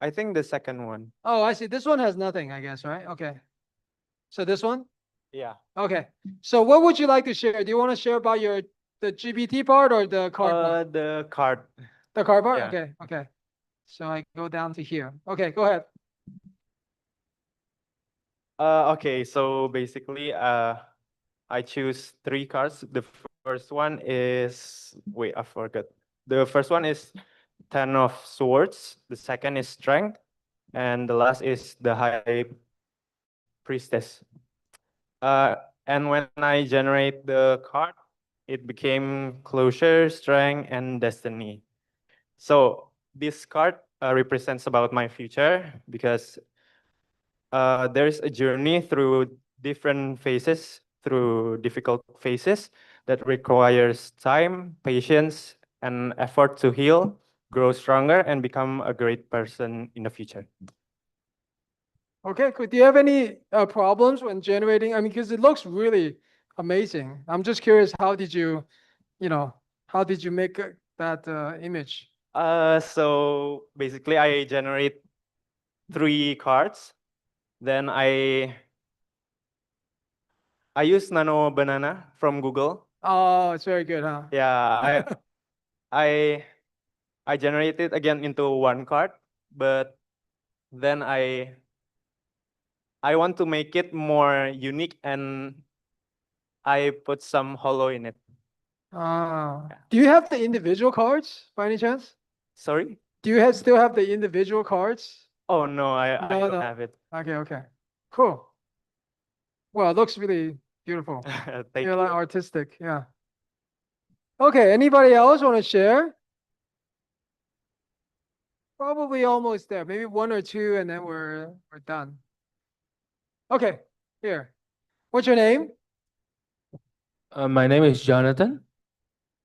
S14: I think the second one.
S13: Oh, I see. This one has nothing, I guess, right? Okay. So this one?
S14: Yeah.
S13: Okay. So what would you like to share? Do you want to share about the GPT part or the card part?
S14: The card.
S13: The card part?
S14: yeah.
S13: Okay. Okay. So I go down to here. Okay, go ahead.
S14: Okay, so basically, I choose three cards. The first one is, wait, I forgot. The first one is Ten of Swords. The second is Strength, and the last is the High Priestess. And when I generate the card, it became Closure, Strength, and Destiny. So this card represents about my future because there's a journey through different phases, through difficult phases that requires time, patience, and effort to heal, grow stronger, and become a great person in the future.
S13: Okay, cool. Do you have any problems when generating? I mean, because it looks really amazing. I'm just curious, how did you make that image?
S14: So basically, I generate three cards. Then I use Nano Banana from Google.
S13: Oh, it's very good, huh?
S14: Yeah, I I generate it again into one card, but then I want to make it more unique and I put some hollow in it.
S13: Do you have the individual cards by any chance?
S14: Sorry?
S13: Do you still have the individual cards?
S14: Oh no, I
S13: No,
S14: don't
S13: no.
S14: have it.
S13: Okay, okay. Cool. Well, it looks really beautiful.
S14: Thank
S13: You're
S14: you.
S13: like artistic, yeah. Okay, anybody else want to share? Probably almost there. Maybe one or two, and then we're done. Okay, here. What's your name?
S15: My name is Jonathan.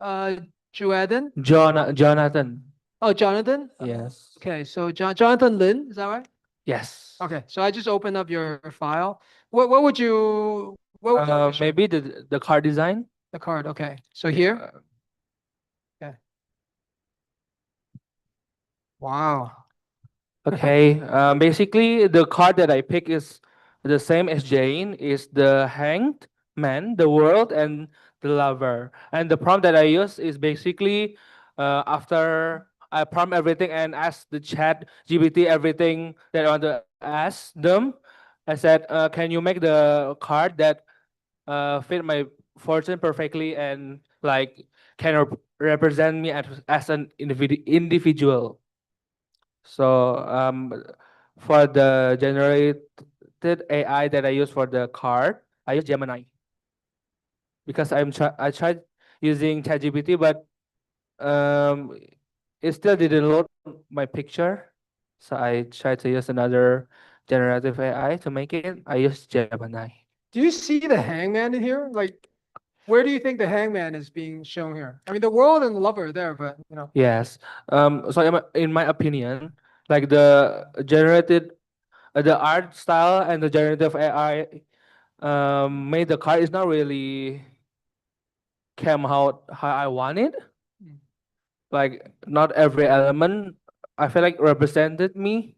S13: Juaden?
S15: Jonathan.
S13: Oh, Jonathan?
S15: Yes.
S13: Okay, so Jonathan Lin, is that right?
S15: Yes.
S13: Okay, so I just opened up your file. What would you like to share?
S15: Maybe the car design.
S13: The card, okay. So here? Okay. Wow.
S15: Okay. Basically, the card that I pick is the same as Jane. Is the Hanged Man, the World, and the Lover. And the prompt that I use is basically after I prompt everything and ask the chat GPT everything that I want to ask them. I said, can you make the card that fit my fortune perfectly and like can represent me as an individual. So for the generated AI that I use for the card, I use Gemini because I tried using ChatGPT, but um, it still didn't load my picture. So I tried to use another generative AI to make it. I use Gemini.
S13: Do you see the hangman in here? Like, where do you think the hangman is being shown here? I mean, the world and the lover are there, but
S15: Yes. So in my opinion, like the art style and the generative AI made the card is not really came out how I want it. Like not every element I feel like represented me,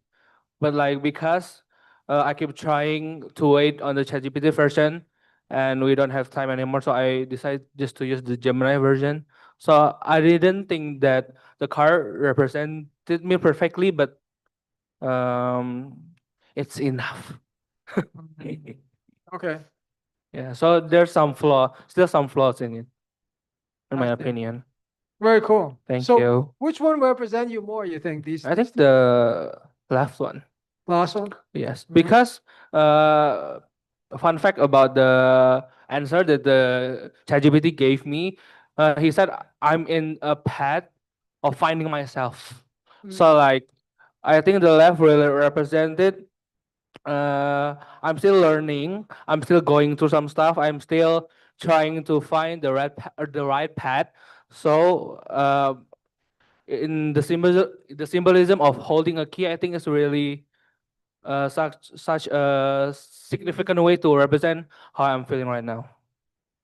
S15: but like because I keep trying to wait on the ChatGPT version, and we don't have time anymore, so I decided just to use the Gemini version. So I didn't think that the card represented me perfectly, but um, it's enough.
S13: okay.
S15: Yeah. So there's still some flaws in it, in my
S13: I see.
S15: opinion.
S13: Very cool.
S15: Thank
S13: So,
S15: you.
S13: which one represent you more, you think?
S15: I think the last one.
S13: Last one?
S15: Yes, because fun fact about the answer that the ChatGPT gave me, he said I'm in a path of finding myself. So like I think the left really represented. I'm still learning. I'm still going through some stuff. I'm still trying to find the right path. So in the symbolism of holding a key, I think is really such a significant way to represent how I'm feeling right now.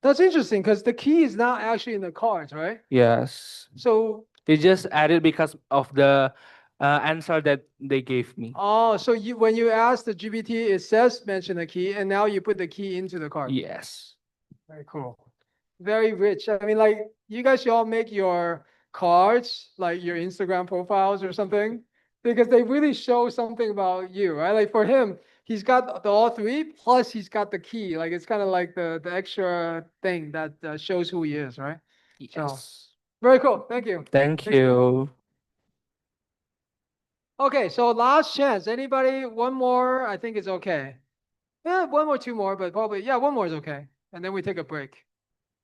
S13: That's interesting because the key is not actually in the cards, right?
S15: Yes.
S13: So,
S15: They just added because of the answer that they gave me.
S13: oh, so when you ask the GPT, it says mention the key, and now you put the key into the card.
S15: Yes.
S13: Very cool. Very rich. I mean, like, you guys should all make your cards like your Instagram profiles or something, because they really show something about you, right? Like for him, he's got all three, plus he's got the key. Like it's kind of like the extra thing that shows who he is, right? So,
S15: Yes.
S13: very cool. Thank you.
S15: Thank you.
S13: Okay, so last chance. Anybody? One more, I think it's okay. Yeah, one more, two more, but probably, yeah, one more is okay. And then we take a break.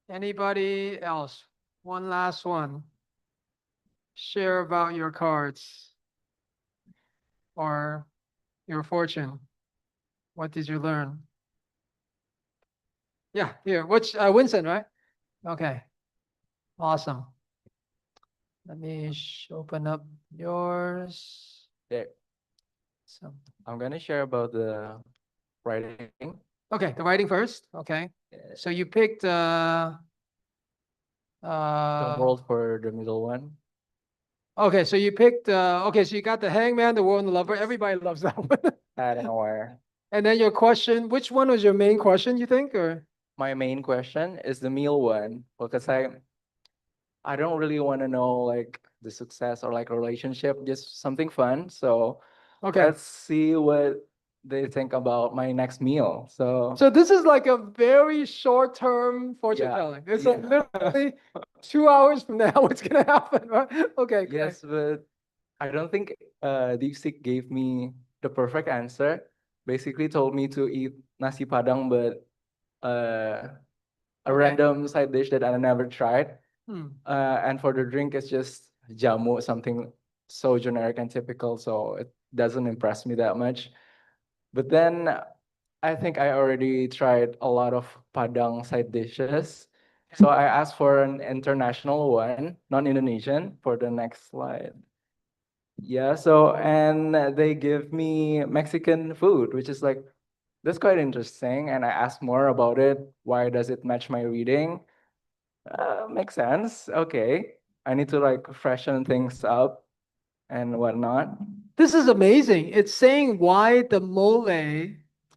S13: Anybody else? One last one. Share about your cards or your fortune. What did you learn? Yeah, here, which, Winston, right? Okay, awesome. Let me open up yours.
S8: Yeah,
S13: So,
S8: I'm gonna share about the writing.
S13: okay, the writing first. Okay, so you picked
S8: The world for the middle one.
S13: okay, so you picked okay, so you got the Hangman, the World, and the Lover. Everybody loves that one.
S8: I don't know where.
S13: And then your question, which one was your main question, you think, or?
S8: My main question is the meal one because I don't really want to know like the success or like a relationship, just something fun. So
S13: Okay.
S8: let's see what they think about my next meal. So
S13: So this is like a very short-term fortune
S8: Yeah,
S13: telling. It's
S8: yeah.
S13: like literally 2 hours from now, what's gonna happen, right? Okay, great.
S8: yes, but I don't think DeepSeek gave me the perfect answer. Basically told me to eat nasi padang, but a
S13: Okay.
S8: random side dish that I never tried.
S13: Hmm.
S8: And for the drink, it's just jamu, something so generic and typical, so it doesn't impress me that much. But then I think I already tried a lot of Padang side dishes. So I asked for an international one, non-Indonesian, for the next slide. Yeah, so and they give me Mexican food, which is like, that's quite interesting. And I asked more about it. Why does it match my reading? Makes sense. Okay. I need to like freshen things up and whatnot.
S13: This is amazing. It's saying why the mole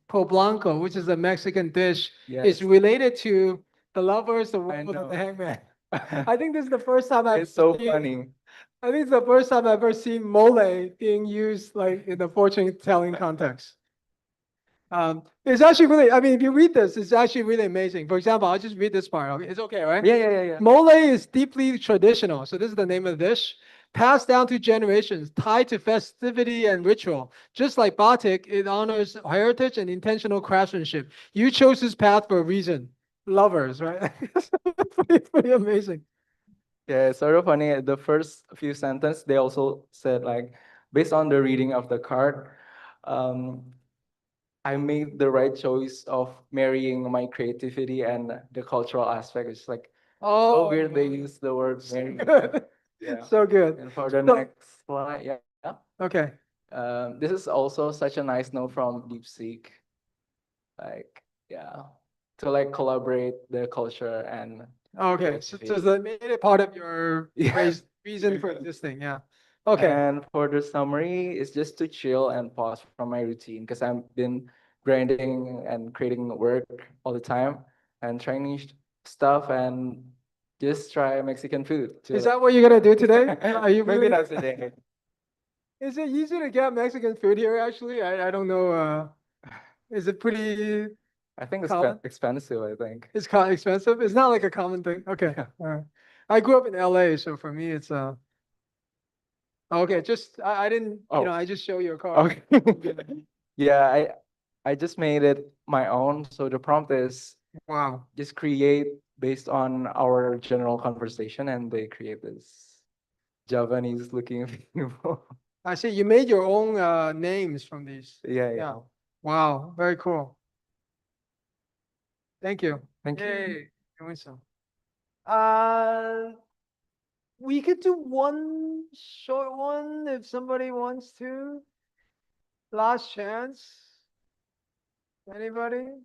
S13: poblano, which is a Mexican dish, is
S8: Yes.
S13: related to the lovers, the
S8: I
S13: world, and
S8: know.
S13: the hangman. I think this is the first time I've
S8: It's so
S13: seen,
S8: funny.
S13: I think it's the first time I've ever seen mole being used like in the fortune telling context. It's actually really, I mean, if you read this, it's actually really amazing. For example, I'll just read this part. Okay, it's okay, right?
S8: Yeah.
S13: Mole is deeply traditional. So this is the name of the dish. Passed down through generations, tied to festivity and ritual. Just like batik, it honors heritage and intentional craftsmanship. You chose this path for a reason. Lovers, right? pretty amazing.
S8: Yeah, it's sort of funny. The first few sentences, they also said like, based on the reading of the card, um, I made the right choice of marrying my creativity and the cultural aspect. It's like so
S13: Oh,
S8: weird they use the word marry.
S13: good.
S8: Yeah.
S13: So good.
S8: And for the
S13: So-
S8: next slide, yeah.
S13: Okay.
S8: This is also such a nice note from DeepSeek. Like, yeah, to like collaborate the culture and
S13: Okay. So
S8: creativity.
S13: they made it part of your
S8: Yeah.
S13: reason for existing. Yeah. Okay.
S8: And for the summary, it's just to chill and pause from my routine because I've been grinding and creating work all the time and trying new stuff and just try Mexican food. To
S13: Is that what you're gonna do today? Are you
S8: Maybe
S13: really?
S8: not today.
S13: Is it easy to get Mexican food here? Actually, I don't know. Is it pretty?
S8: I think it's
S13: Common?
S8: expensive, I think.
S13: It's expensive. It's not like a common thing. Okay.
S8: Yeah.
S13: All right. I grew up in LA, so for me, it's okay. Just I didn't.
S8: Oh.
S13: I just show you a card.
S8: Okay. Yeah, I just made it my own. So the prompt is
S13: Wow.
S8: just create based on our general conversation, and they create this Javanese looking people.
S13: I see you made your own names from these.
S14: Yeah, yeah.
S13: Yeah. Wow, very cool. Thank you.
S8: Thank you.
S13: Yay, doing so. Uh, we could do one short one if somebody wants to. Last chance. Anybody?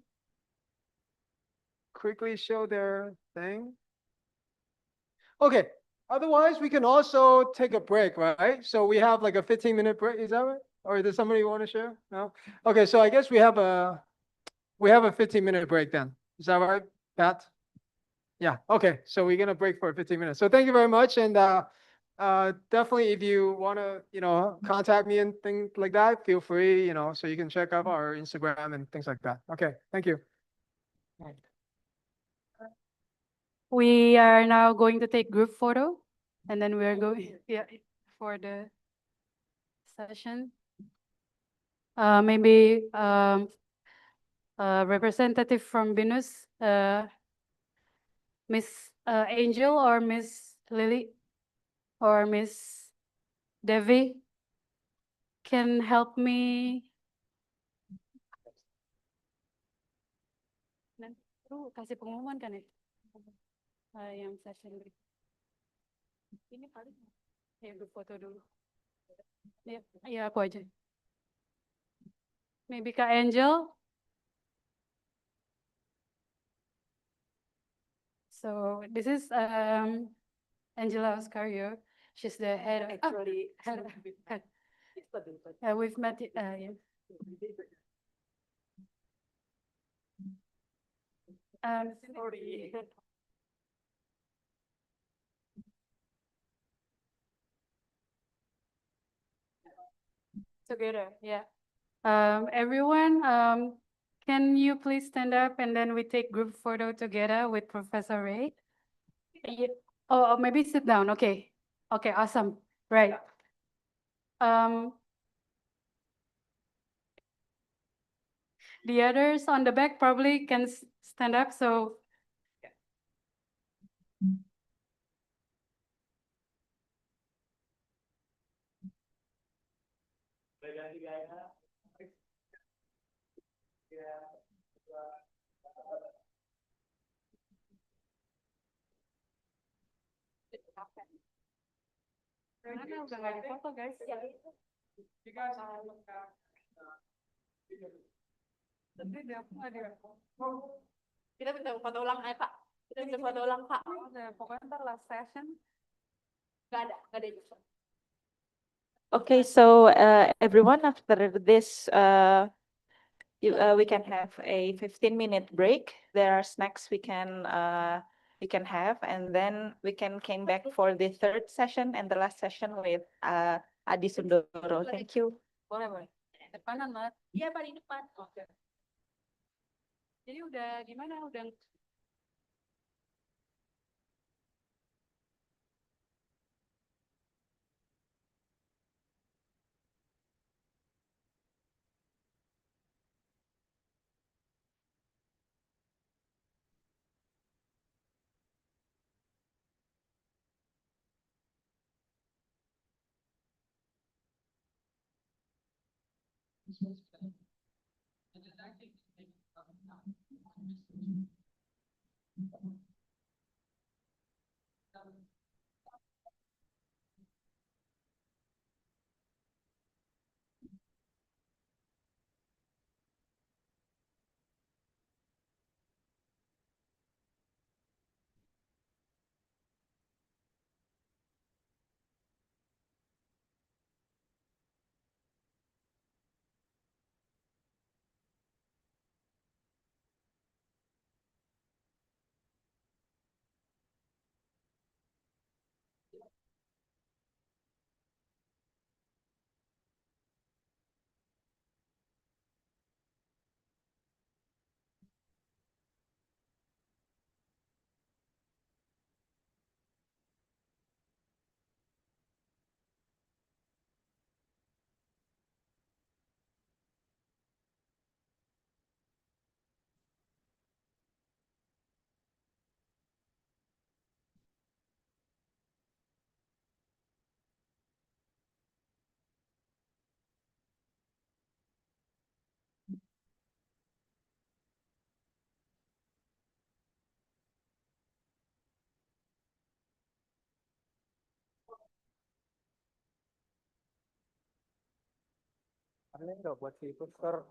S13: Quickly show their thing. Okay. Otherwise, we can also take a break, right? So we have like a 15-minute break. Is that right? Or does somebody want to share? No? Okay, so I guess we have a 15-minute break then. Is that right, Pat? Yeah, okay. So we're gonna break for 15 minutes. So thank you very much. And definitely if you wanna, contact me and things like that, feel free, so you can check out our Instagram and things like that. Okay, thank you.
S3: We are now going to take group photo, and then we are going, yeah, for the session. Maybe representative from Venus, Miss Angel or Miss Lily or Miss Devi can help me. Nanti kasih pengumuman kan ya? Yang session break. Ini paling ya group foto dulu. Ya aku aja. Maybe Kak Angel. So this is Angela Oscario. She's the head of we've met yeah. Sorry. Together, yeah. Everyone, can you please stand up and then we take group photo together with Professor Ray? Yeah. Oh, maybe sit down. Okay. Okay, awesome. Right. The others on the back probably can stand up. So Karena udah nggak foto guys. Kita minta foto ulang, Pak. Kita minta foto ulang, Pak. Pokoknya ntar last session. Nggak ada.
S5: Okay, so everyone, after this, we can have a 15-minute break. There are snacks we can have, and then we can came back for the third session and the last session with Adi Sundoro. Thank you.
S3: Boleh. Depanan, Mas. Iya, Pak, di depan. Oke. Jadi udah gimana? Udah
S13: nggak buat si poster.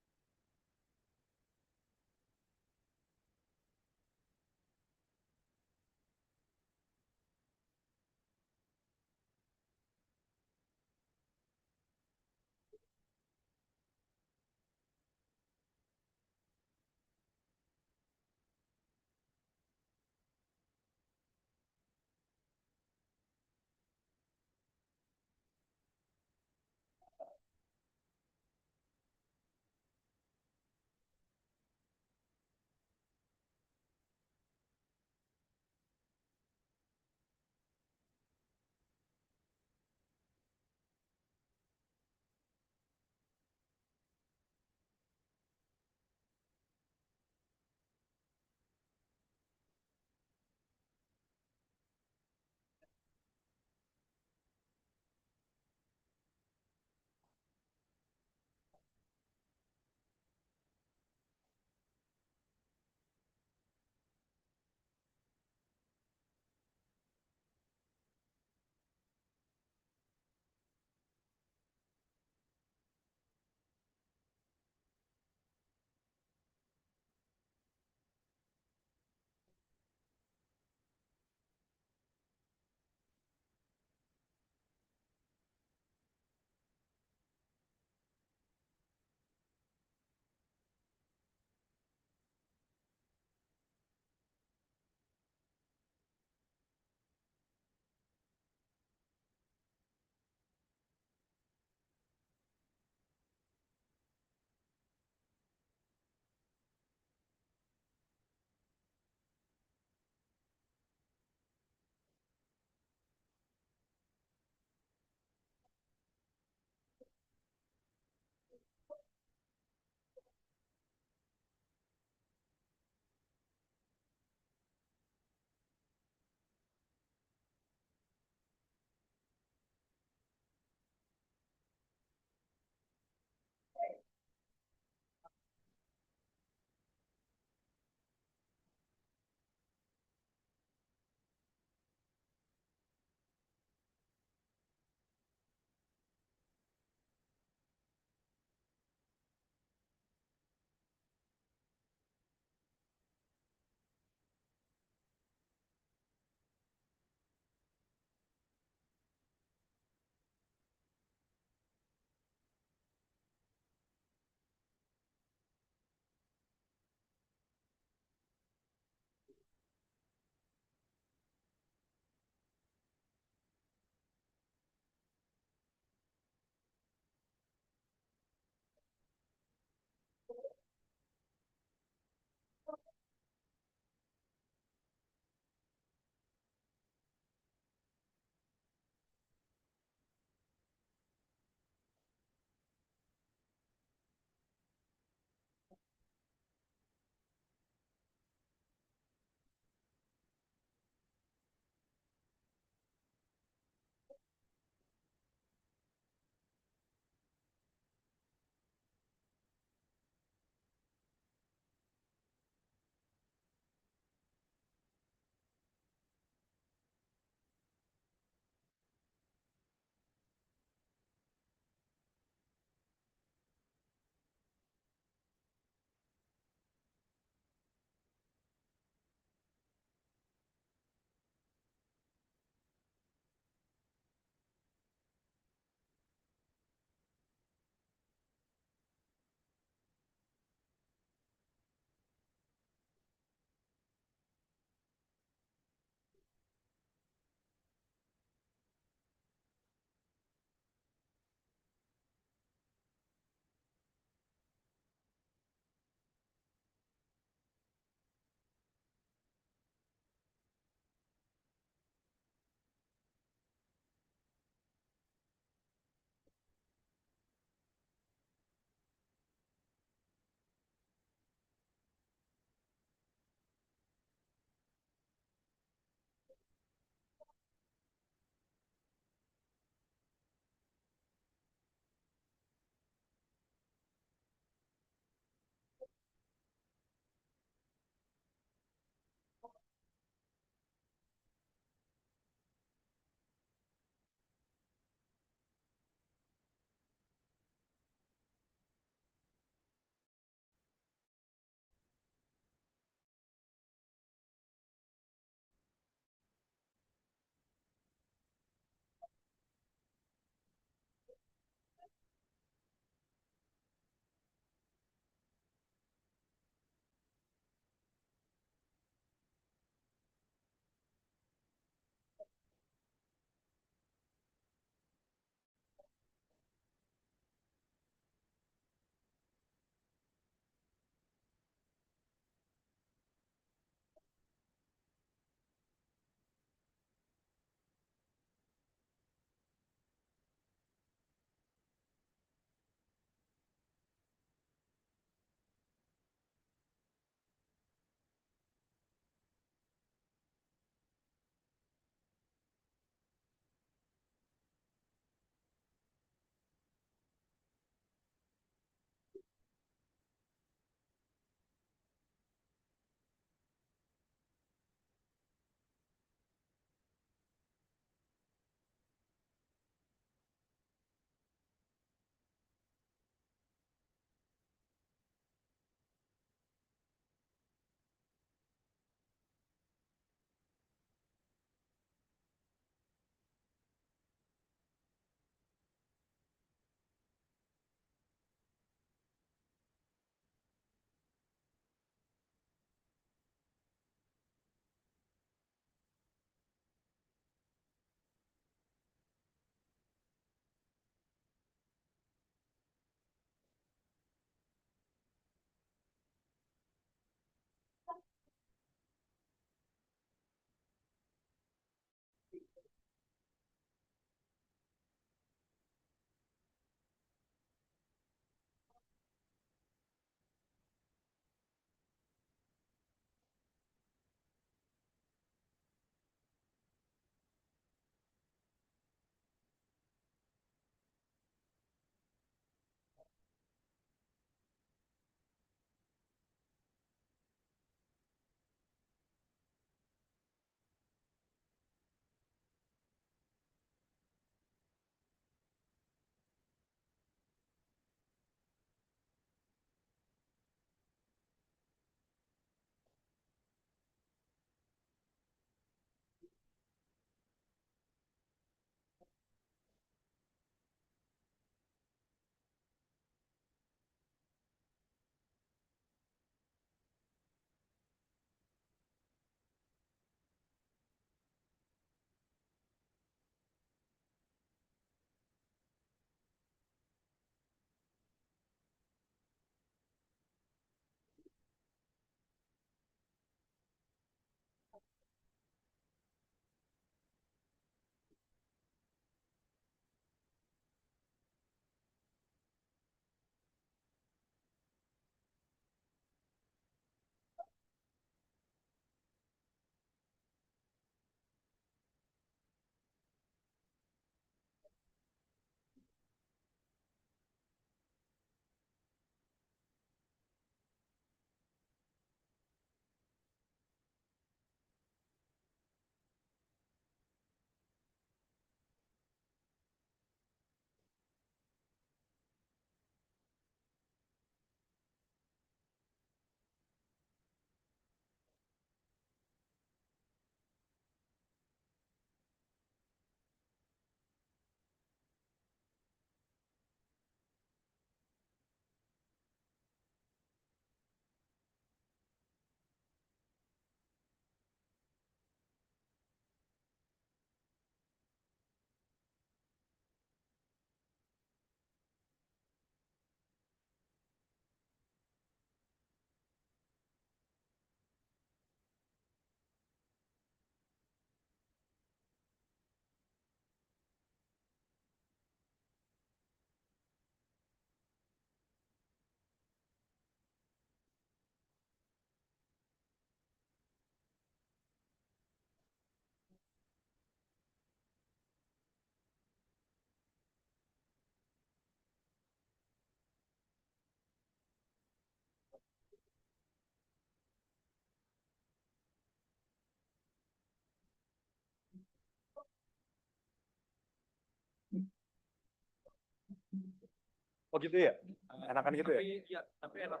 S14: Oh gitu ya? Enakan gitu ya?
S13: Iya, tapi enak.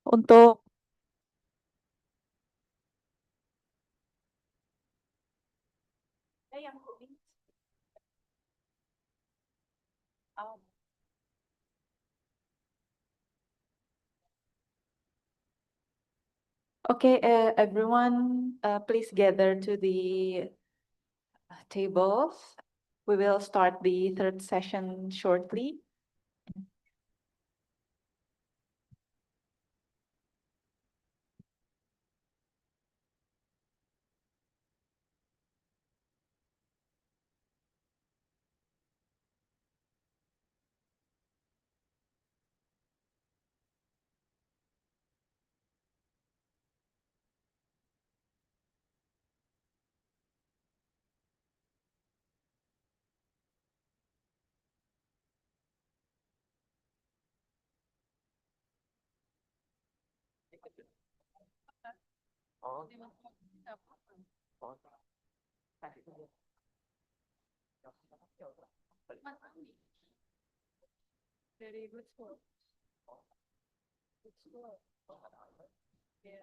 S5: Untuk yang kuning. Oh. Okay, everyone, please gather to the tables. We will start the third session shortly.
S14: Oh.
S3: Very good school. Good school. Yeah.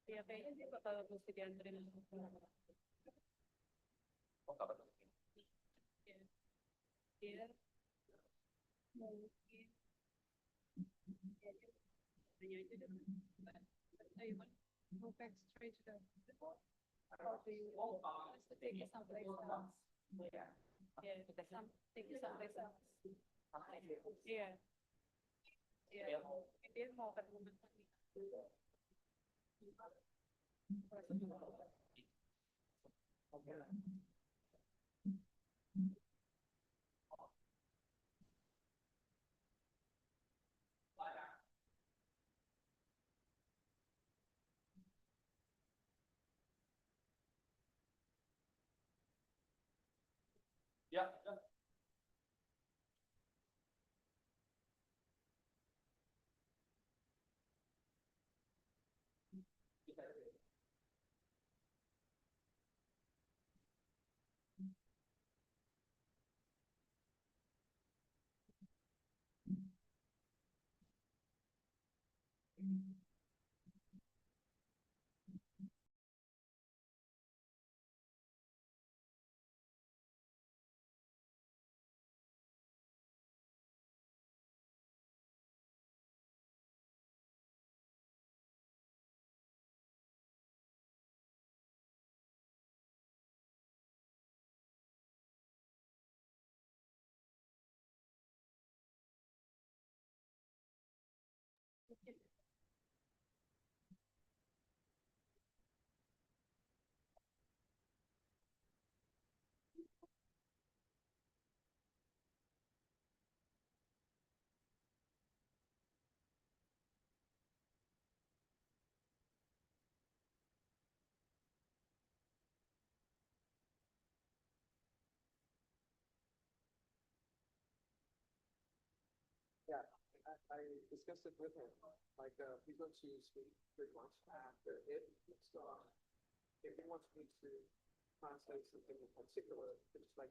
S3: Iya, kayaknya dia bakal mesti dianterin. Iya. Mungkin. Tanya aja deh. Ayo, go back straight to the. Or do you want to take it someplace else? Yeah, take it someplace else. Yeah. Yeah. Dia mau ketemu
S13: Yeah. Yeah, I discussed it with him. Like, we don't choose pretty much after it. So, if he wants me to translate something in particular, it's like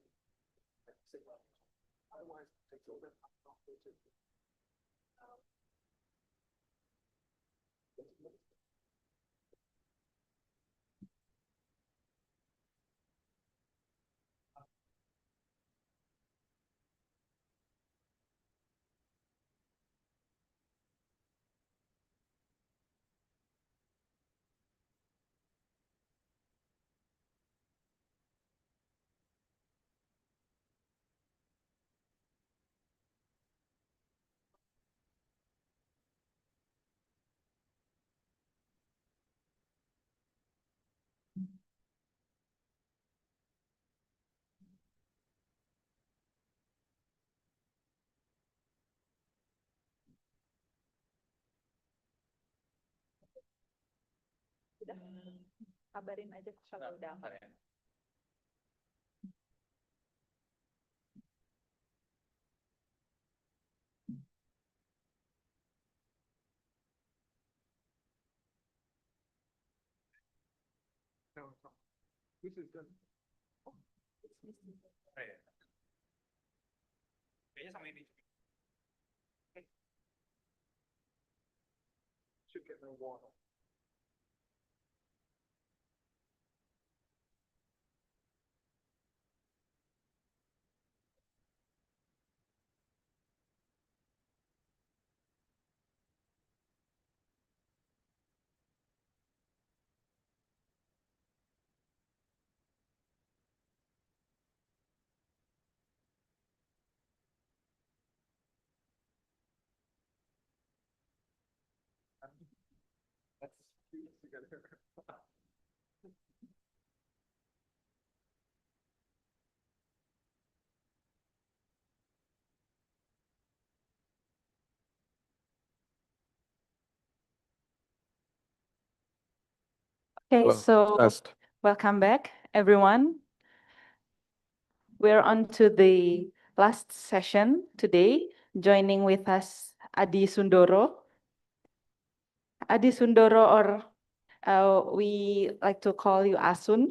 S13: signal. Otherwise, I told him I'm not going to.
S5: Kabarin aja kalau udah aman.
S13: This is done. Kayaknya sama ini. Should get no water. That's together.
S5: Okay,
S13: Hello,
S5: so
S13: test.
S5: welcome back, everyone. We're on to the last session today. Joining with us, Adi Sundoro. Adi Sundoro, or we like to call you Asun,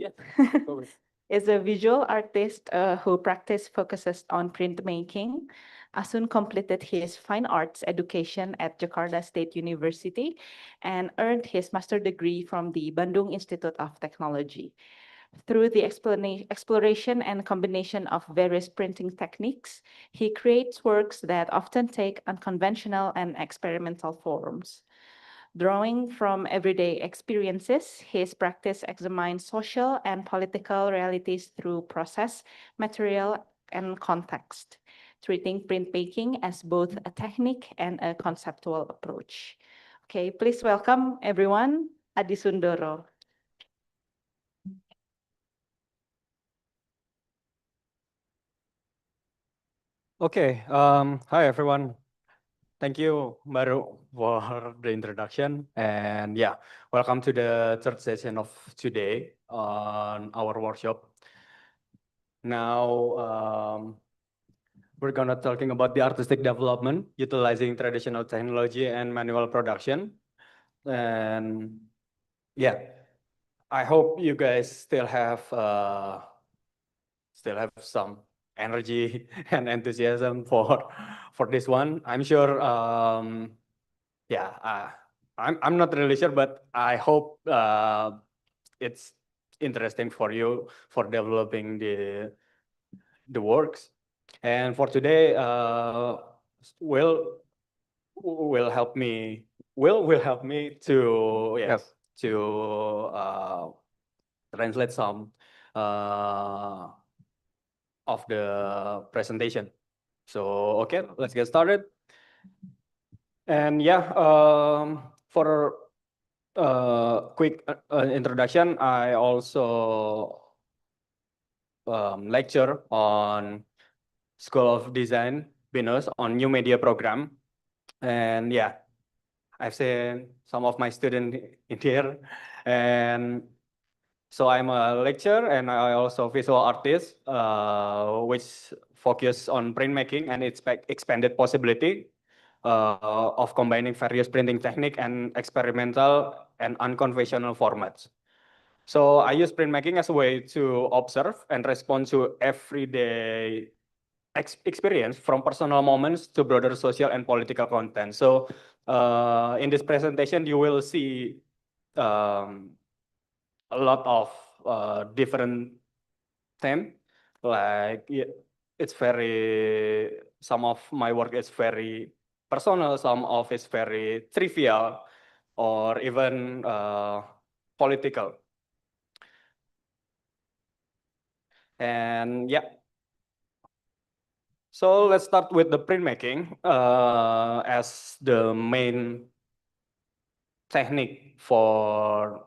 S5: is a visual artist who focuses on printmaking. Asun completed his fine arts education at Jakarta State University and earned his master's degree from the Bandung Institute of Technology. Through the exploration and combination of various printing techniques, he creates works that often take unconventional and experimental forms. Drawing from everyday experiences, his practice examines social and political realities through process, material, and context, treating printmaking as both a technique and a conceptual approach. Okay, please welcome everyone, Adi Sundoro.
S16: Okay, hi everyone. Thank you, Baru, for the introduction. And yeah, welcome to the third session of today on our workshop. Now, we're gonna talking about the artistic development, utilizing traditional technology and manual production. And yeah, I hope you guys still have some energy and enthusiasm for this one. I'm sure. Yeah, I'm not really sure, but I hope it's interesting for you for developing the works. And for today, will help me. Will help me to to translate some of the presentation. So okay, let's get started. And yeah, for quick introduction, I also lecture on School of Design Binus on new media program. And yeah, I've seen some of my students in here. And so I'm a lecturer and I also visual artist, which focus on printmaking and its expanded possibility of combining various printing technique and experimental and unconventional formats. So I use printmaking as a way to observe and respond to everyday experience from personal moments to broader social and political content. So in this presentation, you will see a lot of different themes. Like it's very, some of my work is very personal, some of it's very trivial, or even political. And yeah, so let's start with the printmaking as the main technique for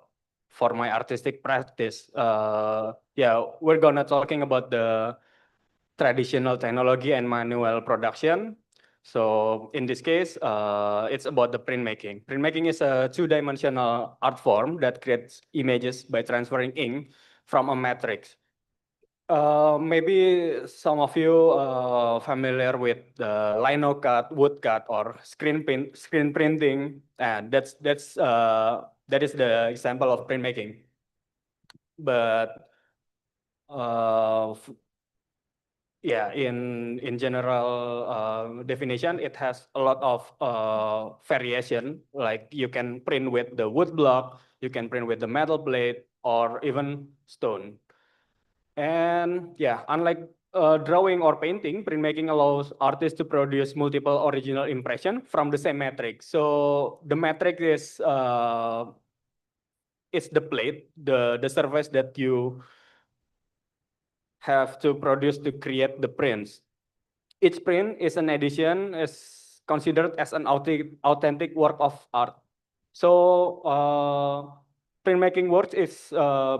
S16: my artistic practice. Yeah, we're gonna talking about the traditional technology and manual production. So in this case, it's about the printmaking. Printmaking is a two-dimensional art form that creates images by transferring ink from a matrix. Maybe some of you familiar with the lino cut, wood cut, or screen printing, and that is the example of printmaking. But yeah, in general definition, it has a lot of variation. Like you can print with the wood block, you can print with the metal blade, or even stone. And yeah, unlike drawing or painting, printmaking allows artists to produce multiple original impression from the same matrix. So the matrix is the plate, the surface that you have to produce to create the prints. Each print is an edition, is considered as an authentic work of art. So printmaking works is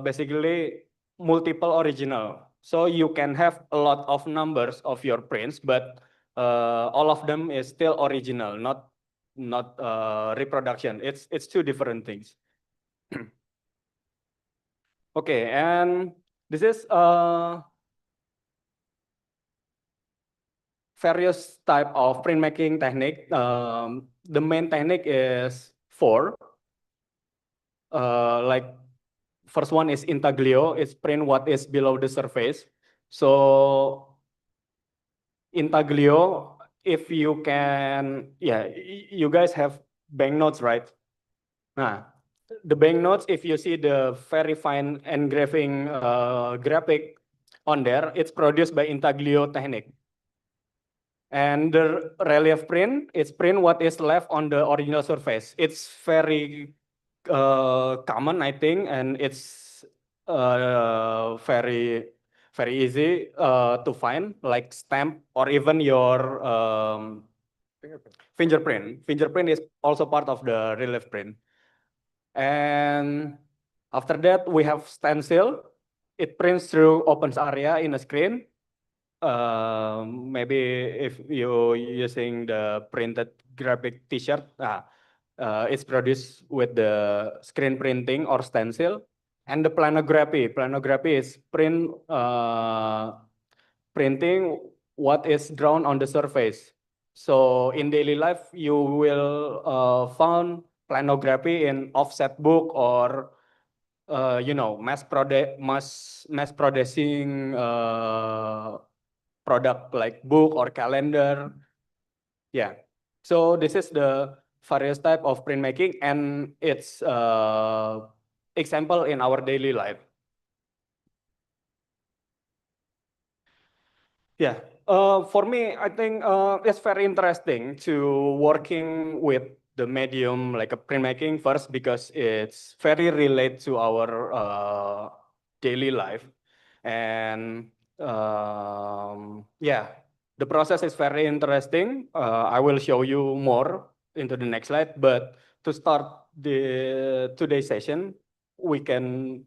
S16: basically multiple original. So you can have a lot of numbers of your prints, but all of them is still original, not reproduction. It's two different things. Okay, and this is various type of printmaking technique. The main technique is four. Like first one is intaglio. It's print what is below the surface. So intaglio, if you can, yeah, you guys have banknotes, right? Nah, the banknotes, if you see the very fine engraving graphic on there, it's produced by intaglio technique. And the relief print, it's print what is left on the original surface. It's very common, I think, and it's very easy to find, like stamp or even your fingerprint. Fingerprint is also part of the relief print. And after that, we have stencil. It prints through open area in a screen. Maybe if you using the printed graphic T-shirt, it's produced with the screen printing or stencil. And the planography. Planography is printing what is drawn on the surface. So in daily life, you will found planography in offset book or mass producing product like book or calendar. Yeah. So this is the various type of printmaking, and it's example in our daily life. Yeah. For me, I think it's very interesting to working with the medium like a printmaking first because it's very related to our daily life, and yeah, the process is very interesting. I will show you more into the next slide, but to start the today's session, we can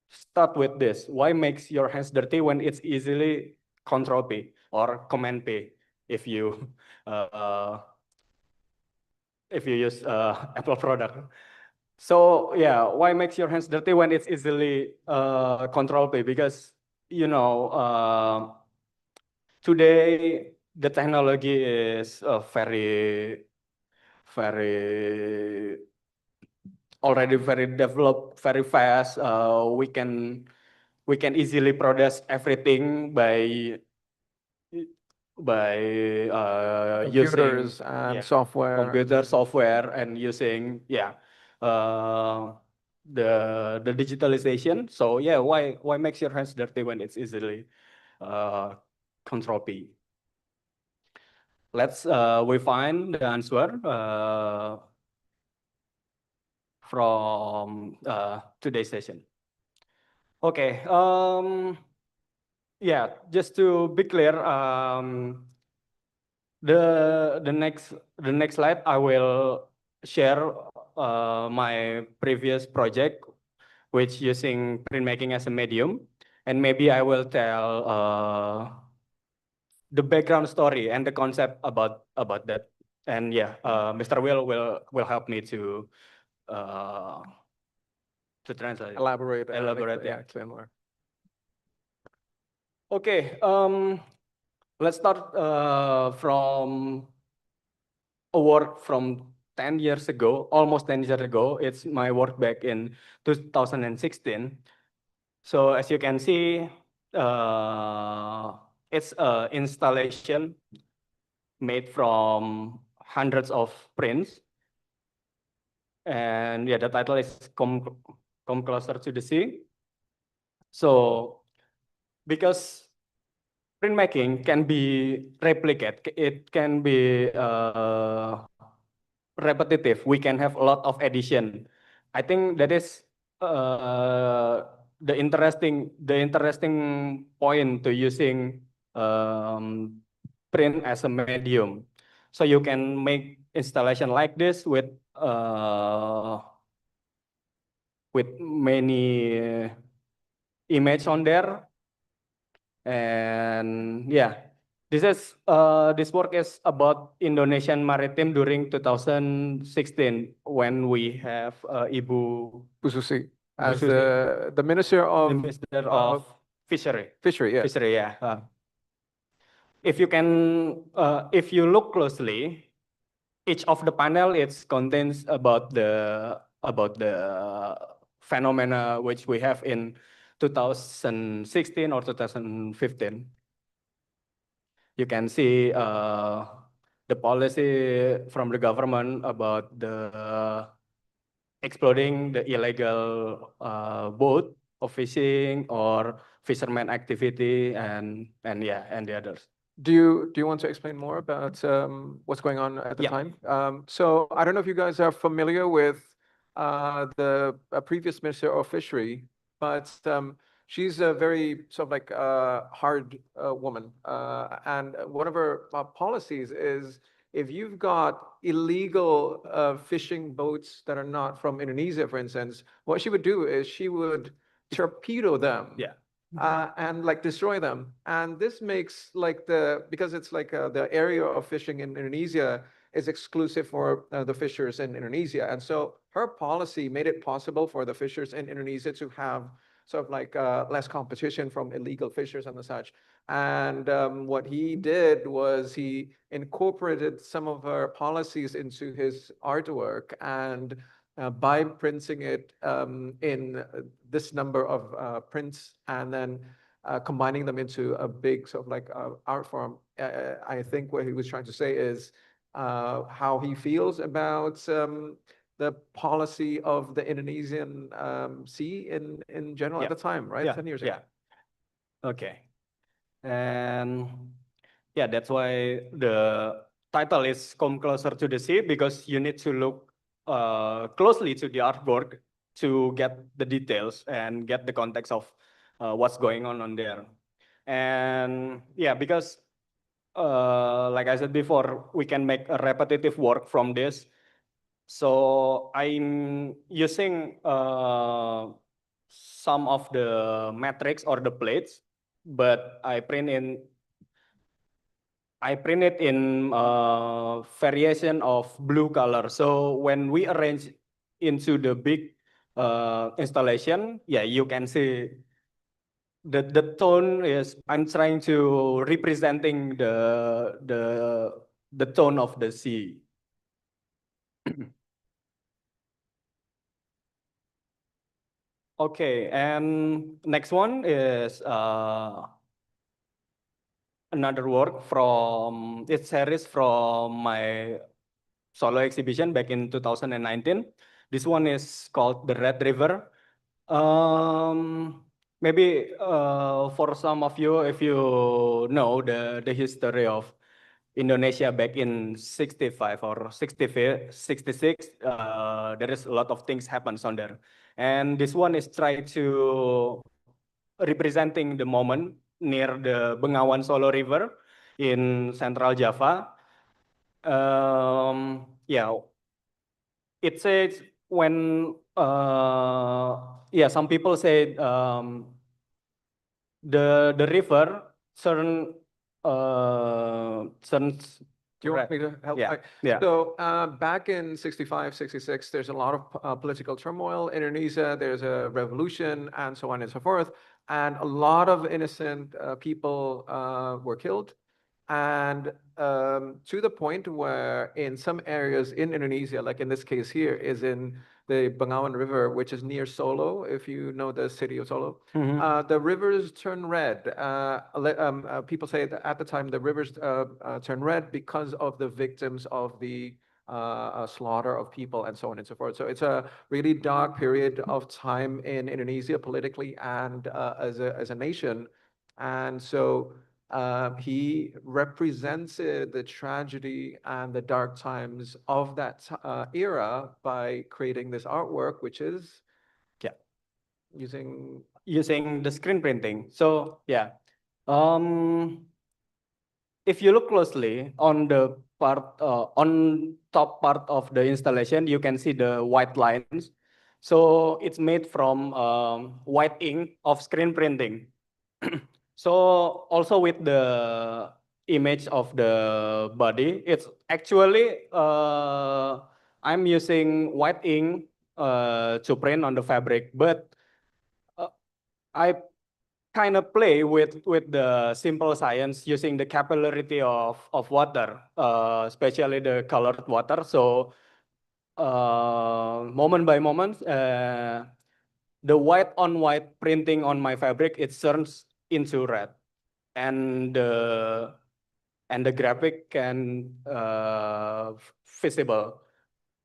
S16: start with this. Why makes your hands dirty when it's easily Control P or Command P if you use Apple product. So yeah, why makes your hands dirty when it's easily Control P? Because today the technology is already very developed, very fast. We can easily produce everything by
S17: computers
S16: using
S17: and software.
S16: computer software and using the digitalization. So yeah, why makes your hands dirty when it's easily Control P? Let's we find the answer from today's session. Okay. Yeah, just to be clear, the next slide I will share my previous project, which using printmaking as a medium, and maybe I will tell the background story and the concept about about that. And yeah, Mr. Will help me to translate.
S17: Elaborate.
S16: Elaborate,
S17: Yeah,
S16: yeah.
S17: explain more.
S16: Okay, let's start from a work from 10 years ago, almost 10 years ago. It's my work back in 2016. So as you can see, it's an installation made from hundreds of prints. And yeah, the title is Come Closer to the Sea. So because printmaking can be replicated, it can be repetitive. We can have a lot of edition. I think that is the interesting point to using print as a medium. So you can make installation like this with many image on there. And yeah, this work is about Indonesian maritime during 2016 when we have Ibu
S17: Bu Susi as
S16: Susi,
S17: the Minister
S16: the
S17: of
S16: Minister of Fishery.
S17: Fishery. Yeah.
S16: Fishery, yeah. If you look closely, each of the panel contains about the phenomena which we have in 2016 or 2015. You can see the policy from the government about the exploding the illegal boat of fishing or fisherman activity and the others.
S17: Do you want to explain more about what's going on at the
S16: Yeah.
S17: time? So I don't know if you guys are familiar with the previous Minister of Fishery, but she's a very sort of like hard woman, and one of her policies is if you've got illegal fishing boats that are not from Indonesia, for instance, what she would do is she would torpedo them.
S16: Yeah.
S17: And like destroy them. And this makes like because it's like the area of fishing in Indonesia is exclusive for the fishers in Indonesia. And so her policy made it possible for the fishers in Indonesia to have sort of like less competition from illegal fishers and the such. And what he did was he incorporated some of her policies into his artwork, and by printing it in this number of prints and then combining them into a big sort of like art form. I think what he was trying to say is how he feels about the policy of the Indonesian sea in general at the time, right? 10 years ago.
S16: Yeah. Okay. And yeah, that's why the title is Come Closer to the Sea, because you need to look closely to the artwork to get the details and get the context of what's going on there. And yeah, because like I said before, we can make a repetitive work from this. So I'm using some of the matrix or the plates, but I print it in variation of blue color. So when we arrange into the big installation, yeah, you can see the tone is, I'm trying to representing the tone of the sea. Okay, and next one is another work from its series from my solo exhibition back in 2019. This one is called The Red River. Maybe for some of you, if you know the history of Indonesia back in 65 or 66, there is a lot of things happens on there. And this one is try to representing the moment near the Bengawan Solo River in Central Java. Yeah, it says when some people say the river turns
S17: Do you want me to help?
S16: Yeah, yeah.
S17: So back in 65, 66, there's a lot of political turmoil in Indonesia. There's a revolution and so on and so forth. And a lot of innocent people were killed. And to the point where in some areas in Indonesia, like in this case here, is in the Bengawan River, which is near Solo, if you know the city of Solo. The rivers turn red. People say that at the time the rivers turn red because of the victims of the slaughter of people and so on and so forth. So it's a really dark period of time in Indonesia politically and as a nation. And so he represents the tragedy and the dark times of that era by creating this artwork, which is
S16: Yeah.
S17: using
S16: the screen printing. So yeah, if you look closely on the part on top part of the installation, you can see the white lines. So it's made from white ink of screen printing. So also with the image of the body, it's actually I'm using white ink to print on the fabric, but I kind of play with the simple science using the capillarity of water, especially the colored water. So moment by moment, the white on white printing on my fabric, it turns into red, and the graphic can visible.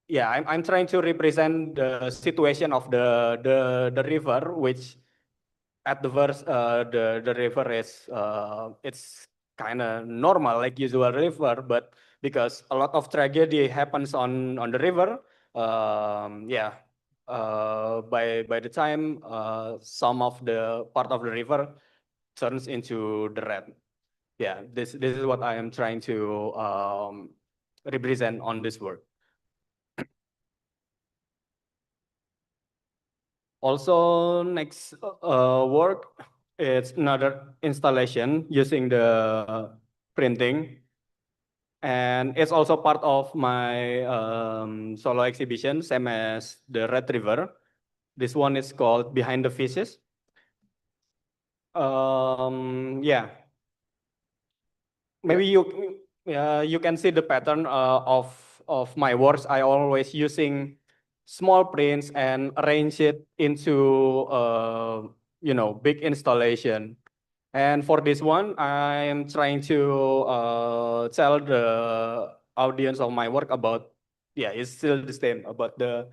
S16: Yeah, I'm trying to represent the situation of the river, which at the verse the river is it's kind of normal like usual river, but because a lot of tragedy happens on the river, yeah, by the time some of the part of the river turns into the red. Yeah, this is what I am trying to represent on this work. Also, next work, it's another installation using the printing. And it's also part of my solo exhibition, same as the Red River. This one is called Behind the Fishes. Yeah, maybe you can see the pattern of my works. I always using small prints and arrange it into big installation. And for this one, I'm trying to tell the audience of my work about, yeah, it's still the same about the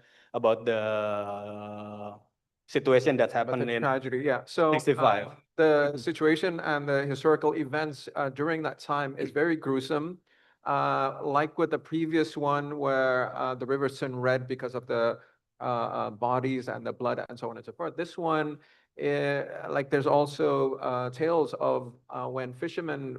S16: situation that happened
S17: the
S16: in
S17: tragedy. Yeah. So
S16: 65.
S17: the situation and the historical events during that time is very gruesome. Like with the previous one, where the rivers turn red because of the bodies and the blood and so on and so forth. This one, like there's also tales of when fishermen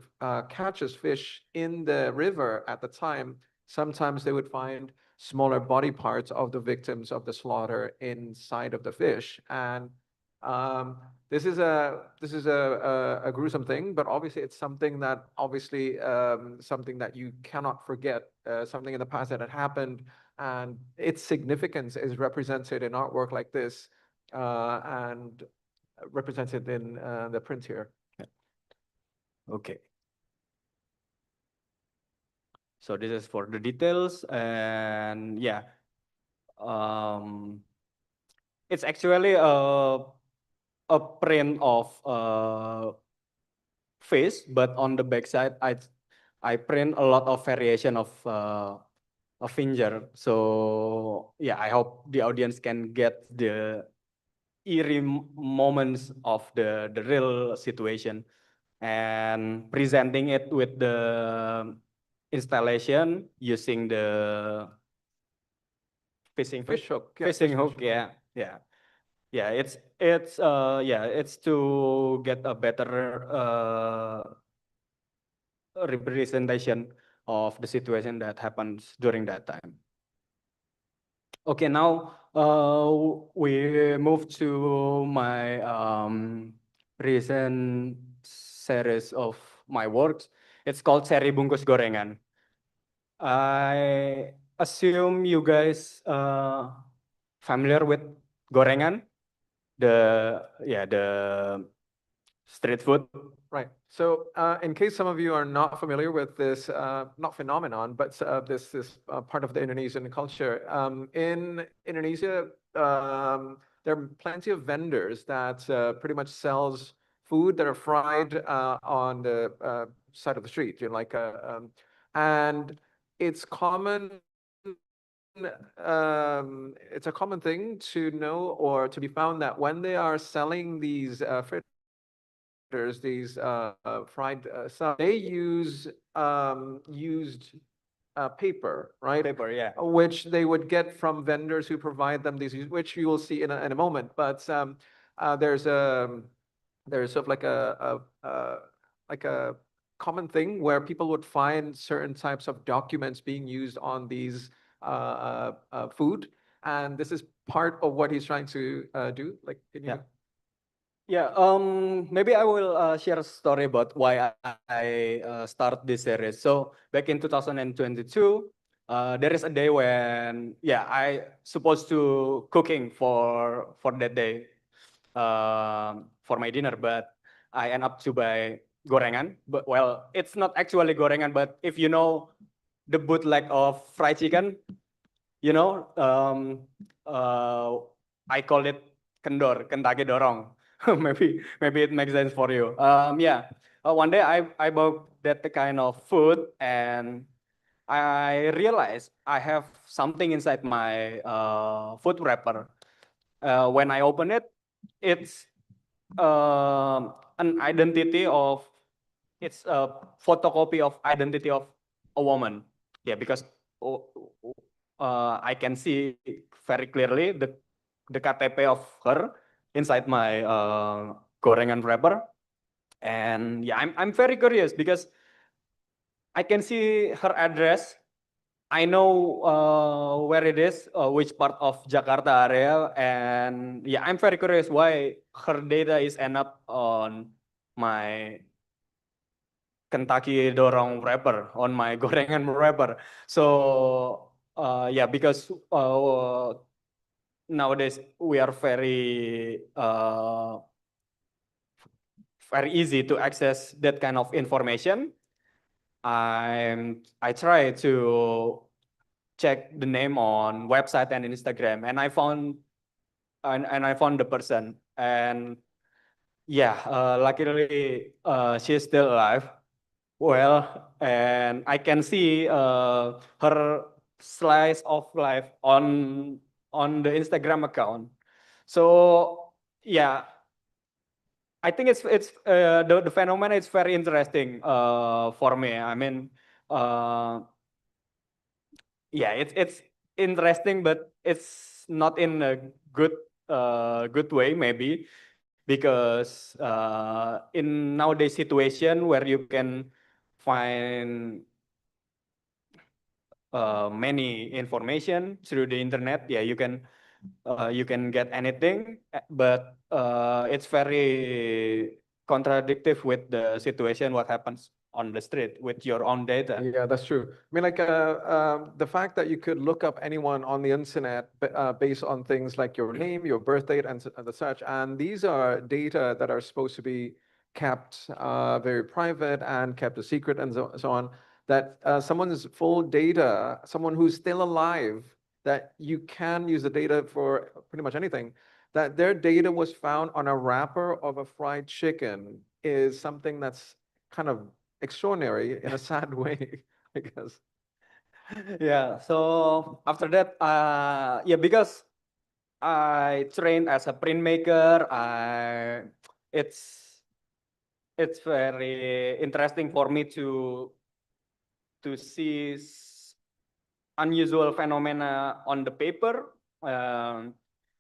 S17: catches fish in the river at the time. Sometimes they would find smaller body parts of the victims of the slaughter inside of the fish, and this is a gruesome thing, but obviously it's something that something that you cannot forget, something in the past that had happened, and its significance is represented in artwork like this, and represented in the print here.
S16: Okay. So this is for the details, and yeah, it's actually a print of face, but on the back side, I print a lot of variation of a finger. So yeah, I hope the audience can get the eerie moments of the real situation, and presenting it with the installation using the fishing hook. Fishing hook, yeah, yeah. Yeah, it's to get a better representation of the situation that happens during that time. Okay, now we move to my recent series of my works. It's called Seri Bungkus Gorengan. I assume you guys familiar with gorengan, the street food.
S17: Right. So, in case some of you are not familiar with this, not phenomenon, but this part of the Indonesian culture, in Indonesia, there are plenty of vendors that pretty much sells food that are fried on the side of the street, and it's common. It's a common thing to know or to be found that when they are selling these these fried stuff, they use used paper, right?
S16: Paper, yeah.
S17: Which they would get from vendors who provide them these, which you will see in a moment. But there's sort of like a common thing where people would find certain types of documents being used on these food, and this is part of what he's trying to do. Like, can you?
S16: Yeah. Yeah, maybe I will share a story about why I start this series. So back in 2022, there is a day when, yeah, I supposed to cooking for that day for my dinner, but I end up to buy gorengan. But well, it's not actually gorengan, but if you know the bootleg of fried chicken, you know, I call it kendor, kentake dorong. maybe it makes sense for you. Yeah. One day I bought that kind of food and I realized I have something inside my food wrapper. When I open it, it's an identity of it's a photocopy of identity of a woman. Yeah, because I can see very clearly the KTP of her inside my gorengan wrapper. And yeah, I'm very curious because I can see her address. I know where it is, which part of Jakarta area, and yeah, I'm very curious why her data is end up on my Kentucky dorong wrapper, on my gorengan wrapper. So yeah, because nowadays we are very easy to access that kind of information. I try to check the name on website and Instagram, and I found I found the person, and yeah, luckily she's still alive. Well, and I can see her slice of life on the Instagram account. So yeah, I think it's the phenomenon is very interesting for me. I mean, yeah, it's interesting, but it's not in a good way maybe, because in nowadays situation where you can find many information through the internet, yeah, you can get anything, but it's very contradictive with the situation what happens on the street with your own data.
S17: Yeah, that's true. I mean, like the fact that you could look up anyone on the internet based on things like your name, your birth date, and the such, and these are data that are supposed to be kept very private and kept a secret and so on. That someone's full data, someone who's still alive, that you can use the data for pretty much anything. That their data was found on a wrapper of a fried chicken is something that's kind of extraordinary in a sad way, I guess.
S16: Yeah, so after that, yeah, because I trained as a printmaker, it's it's very interesting for me to see unusual phenomena on the paper.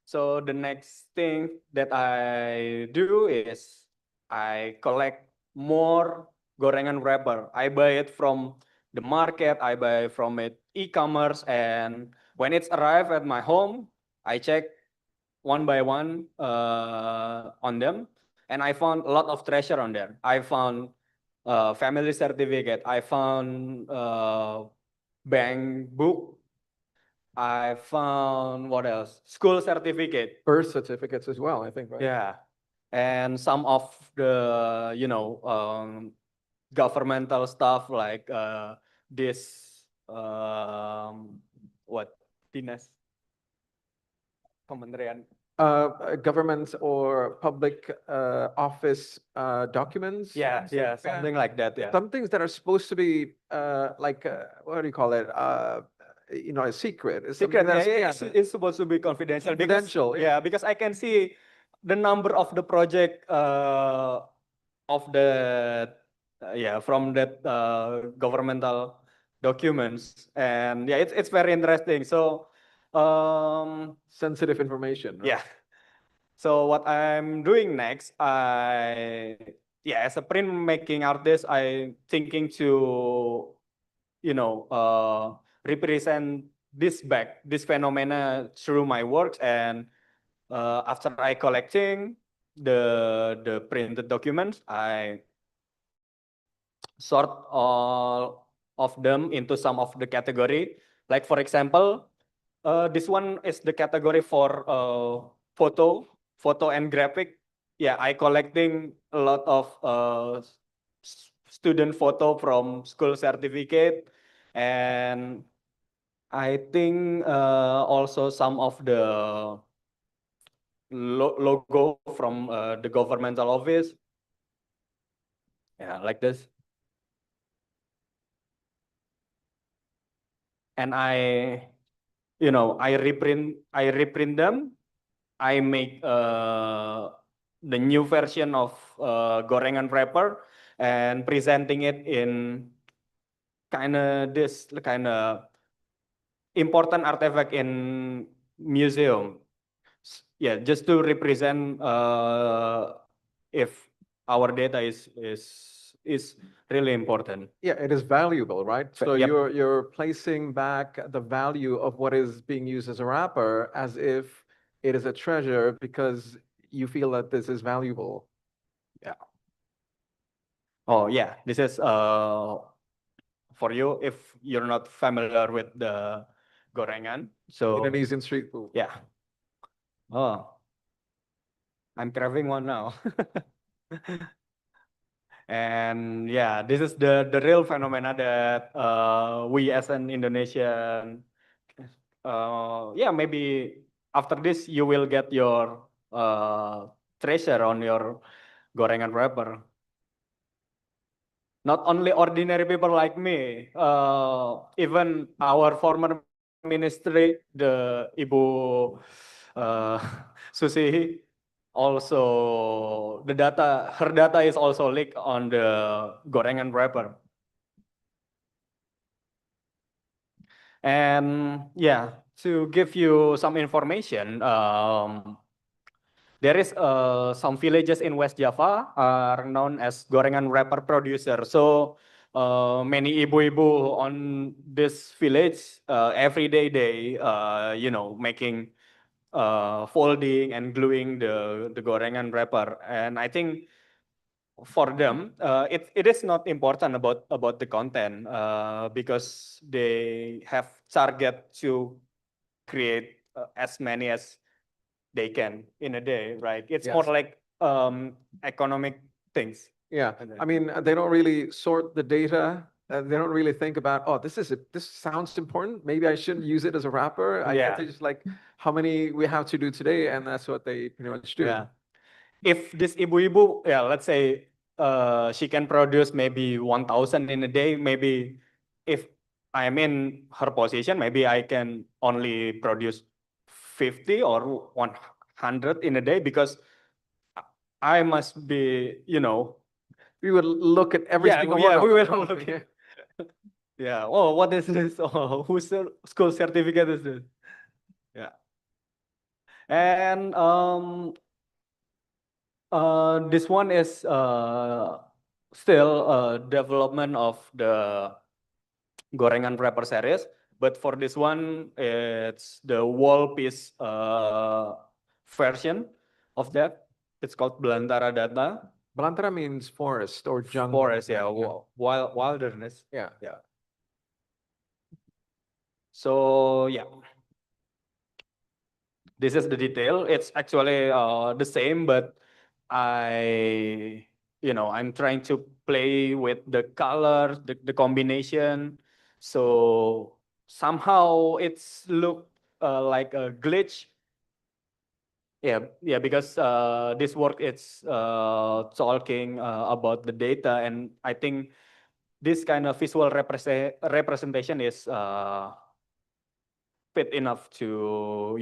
S16: So the next thing that I do is I collect more gorengan wrapper. I buy it from the market, I buy from it e-commerce, and when it's arrived at my home, I check one by one on them, and I found a lot of treasure on there. I found family certificate. I found bank book. I found what else? School certificate.
S17: Birth certificates as well, I think, right?
S16: Yeah. And some of the, governmental stuff like this, what, dinas, kementerian.
S17: Government or public office documents.
S16: Yeah, yeah, something like that. Yeah.
S17: Some things that are supposed to be like what do you call it? A secret. It's something
S16: Secret, yeah,
S17: that's
S16: it's supposed to be confidential.
S17: confidential.
S16: Yeah, because I can see the number of the project of the from that governmental documents, and yeah, it's very interesting. So,
S17: sensitive information. Right?
S16: yeah. So what I'm doing next, as a printmaking artist, I thinking to, represent this phenomena through my works. And after I collecting the printed documents, I sort all of them into some of the category. Like for example, this one is the category for photo and graphic. Yeah, I collecting a lot of student photo from school certificate, and I think also some of the logo from the governmental office. Yeah, like this. And I reprint them. I make the new version of gorengan wrapper and presenting it in kind of important artifact in museum. Yeah, just to represent if our data is really important.
S17: Yeah, it is valuable, right? So
S16: Yep.
S17: you're placing back the value of what is being used as a wrapper as if it is a treasure because you feel that this is valuable.
S16: Yeah. Oh yeah, this is for you if you're not familiar with the gorengan. So
S17: Indonesian street food.
S16: yeah. Oh, I'm craving one now. And yeah, this is the real phenomena that we as an Indonesian, maybe after this you will get your treasure on your gorengan wrapper. Not only ordinary people like me, even our former ministry, the Ibu Susi, also her data is also leaked on the gorengan wrapper. And yeah, to give you some information, there is some villages in West Java are known as gorengan wrapper producer. So many ibu-ibu on this village every day they making folding and gluing the gorengan wrapper. And I think for them it is not important about the content because they have target to create as many as they can in a day, right? It's more
S17: Yes.
S16: like economic things.
S17: Yeah, I mean, they don't really sort the data. They don't really think about, oh, this sounds important. Maybe I shouldn't use it as a wrapper. I
S16: Yeah.
S17: guess they just like how many we have to do today, and that's what they pretty much do.
S16: Yeah. If this ibu-ibu, yeah, let's say she can produce maybe 1,000 in a day, maybe if I'm in her position, maybe I can only produce 50 or 100 in a day because I must be,
S17: We would look at every
S16: yeah,
S17: single
S16: yeah,
S17: one.
S16: we
S17: of
S16: will
S17: them.
S16: look. Yeah. Oh, what is this? Oh, whose school certificate is this? Yeah. And this one is still development of the gorengan wrapper series, but for this one, it's the wall piece version of that. It's called Belantara Data.
S17: Belantara means forest or jungle.
S16: Forest, yeah, wilderness.
S17: Yeah.
S16: Yeah. So yeah, this is the detail. It's actually the same, but I'm trying to play with the colors, the combination. So somehow it's look like a glitch. Yeah, because this work it's talking about the data, and I think this kind of visual representation is fit enough to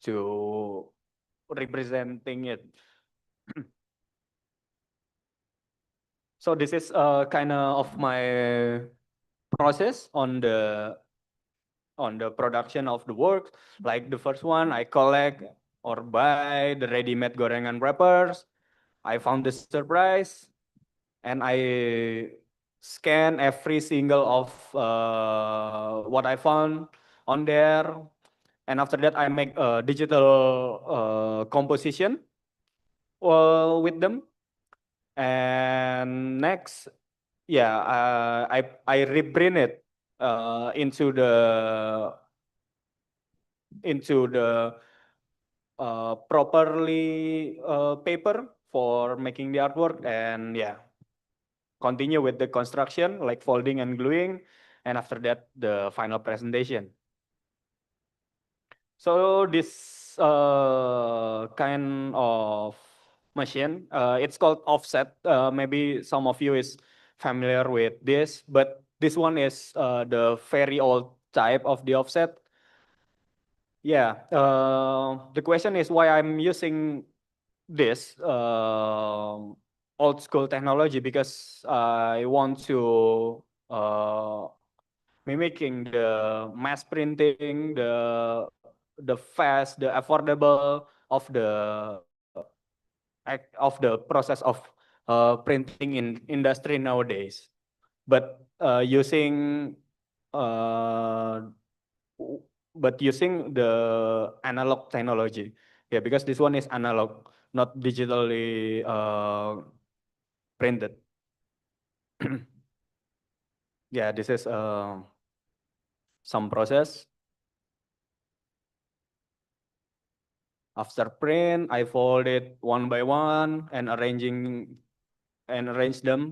S16: to representing it. So this is kind of my process on the production of the work. Like the first one, I collect or buy the ready-made gorengan wrappers. I found the surprise, and I scan every single of what I found on there. And after that, I make a digital composition with them. And next, yeah, I reprint it into the properly paper for making the artwork, and yeah, continue with the construction like folding and gluing, and after that the final presentation. So this kind of machine, it's called offset. Maybe some of you is familiar with this, but this one is the very old type of the offset. Yeah, the question is why I'm using this old school technology, because I want to mimicking the mass printing, the fast, the affordable of the process of printing in industry nowadays. But uh, using the analog technology, yeah, because this one is analog, not digitally printed. Yeah, this is some process. After print, I fold it one by one and arrange them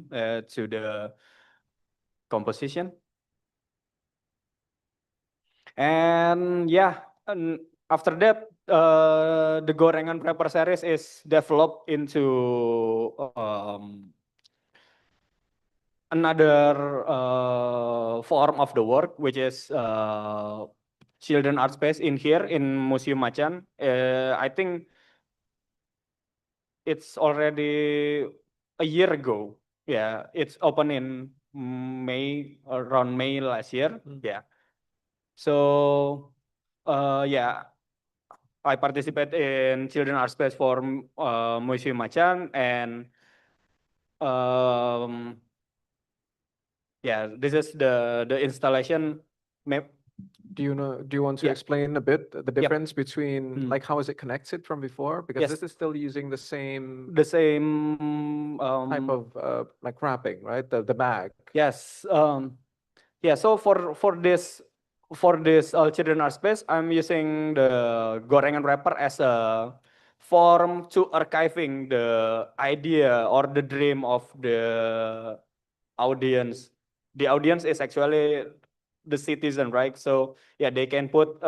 S16: to the composition. And yeah, and after that, the gorengan wrapper series is developed into another form of the work, which is children art space in here in Museum Macan. I think it's already a year ago. Yeah, it's open in around May last year. Yeah. So yeah, I participate in children art space for Museum Macan, and yeah, this is the installation map.
S17: Do you want to
S16: Yeah.
S17: explain a bit the difference between
S16: Mm.
S17: like how is it connected from before? Because
S16: Yes.
S17: this is still using the same type
S16: Type
S17: of like wrapping, right? The bag.
S16: Yes. Yeah. So for this children art space, I'm using the gorengan wrapper as a form to archiving the idea or the dream of the audience. The audience is actually the citizen, right? So yeah, they can put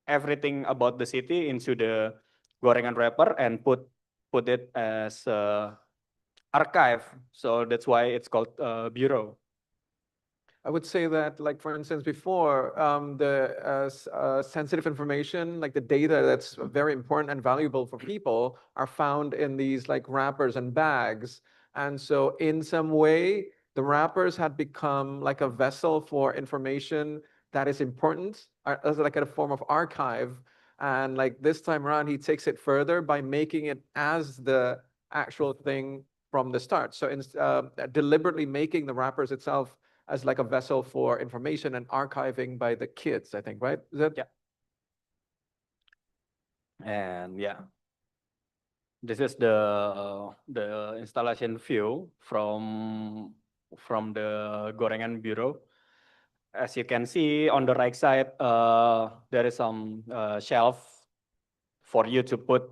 S16: everything about the city into the gorengan wrapper and put it as archive. So that's why it's called bureau.
S17: I would say that, like, for instance, before the sensitive information, like the data that's very important and valuable for people, are found in these like wrappers and bags. And so, in some way, the wrappers had become like a vessel for information that is important, as like a form of archive. And like this time around, he takes it further by making it as the actual thing from the start. So, deliberately making the wrappers itself as like a vessel for information and archiving by the kids, I think, right? Is that?
S16: Yeah. And yeah, this is the installation view from the gorengan bureau. as you can see on the right side, there is some shelf for you to put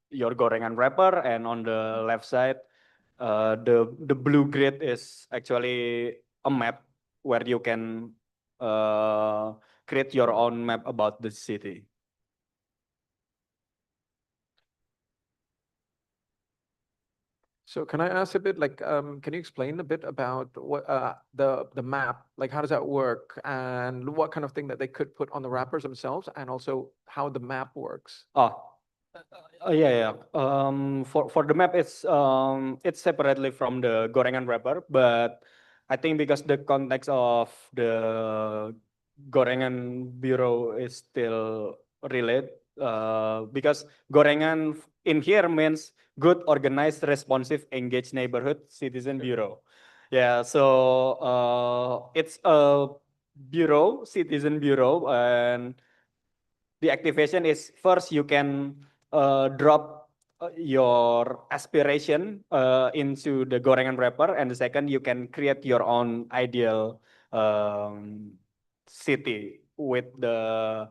S16: your gorengan wrapper, and on the left side, the blue grid is actually a map where you can create your own map about the city.
S17: So can I ask a bit, like, can you explain a bit about what the map, like how does that work, and what kind of thing that they could put on the wrappers themselves, and also how the map works?
S16: Yeah. For the map, it's separately from the gorengan wrapper, but I think because the context of the gorengan bureau is still related, because gorengan in here means good, organized, responsive, engaged neighborhood citizen bureau. Yeah, so it's a bureau, citizen bureau, and the activation is first you can drop your aspiration into the gorengan wrapper, and the second you can create your own ideal city with the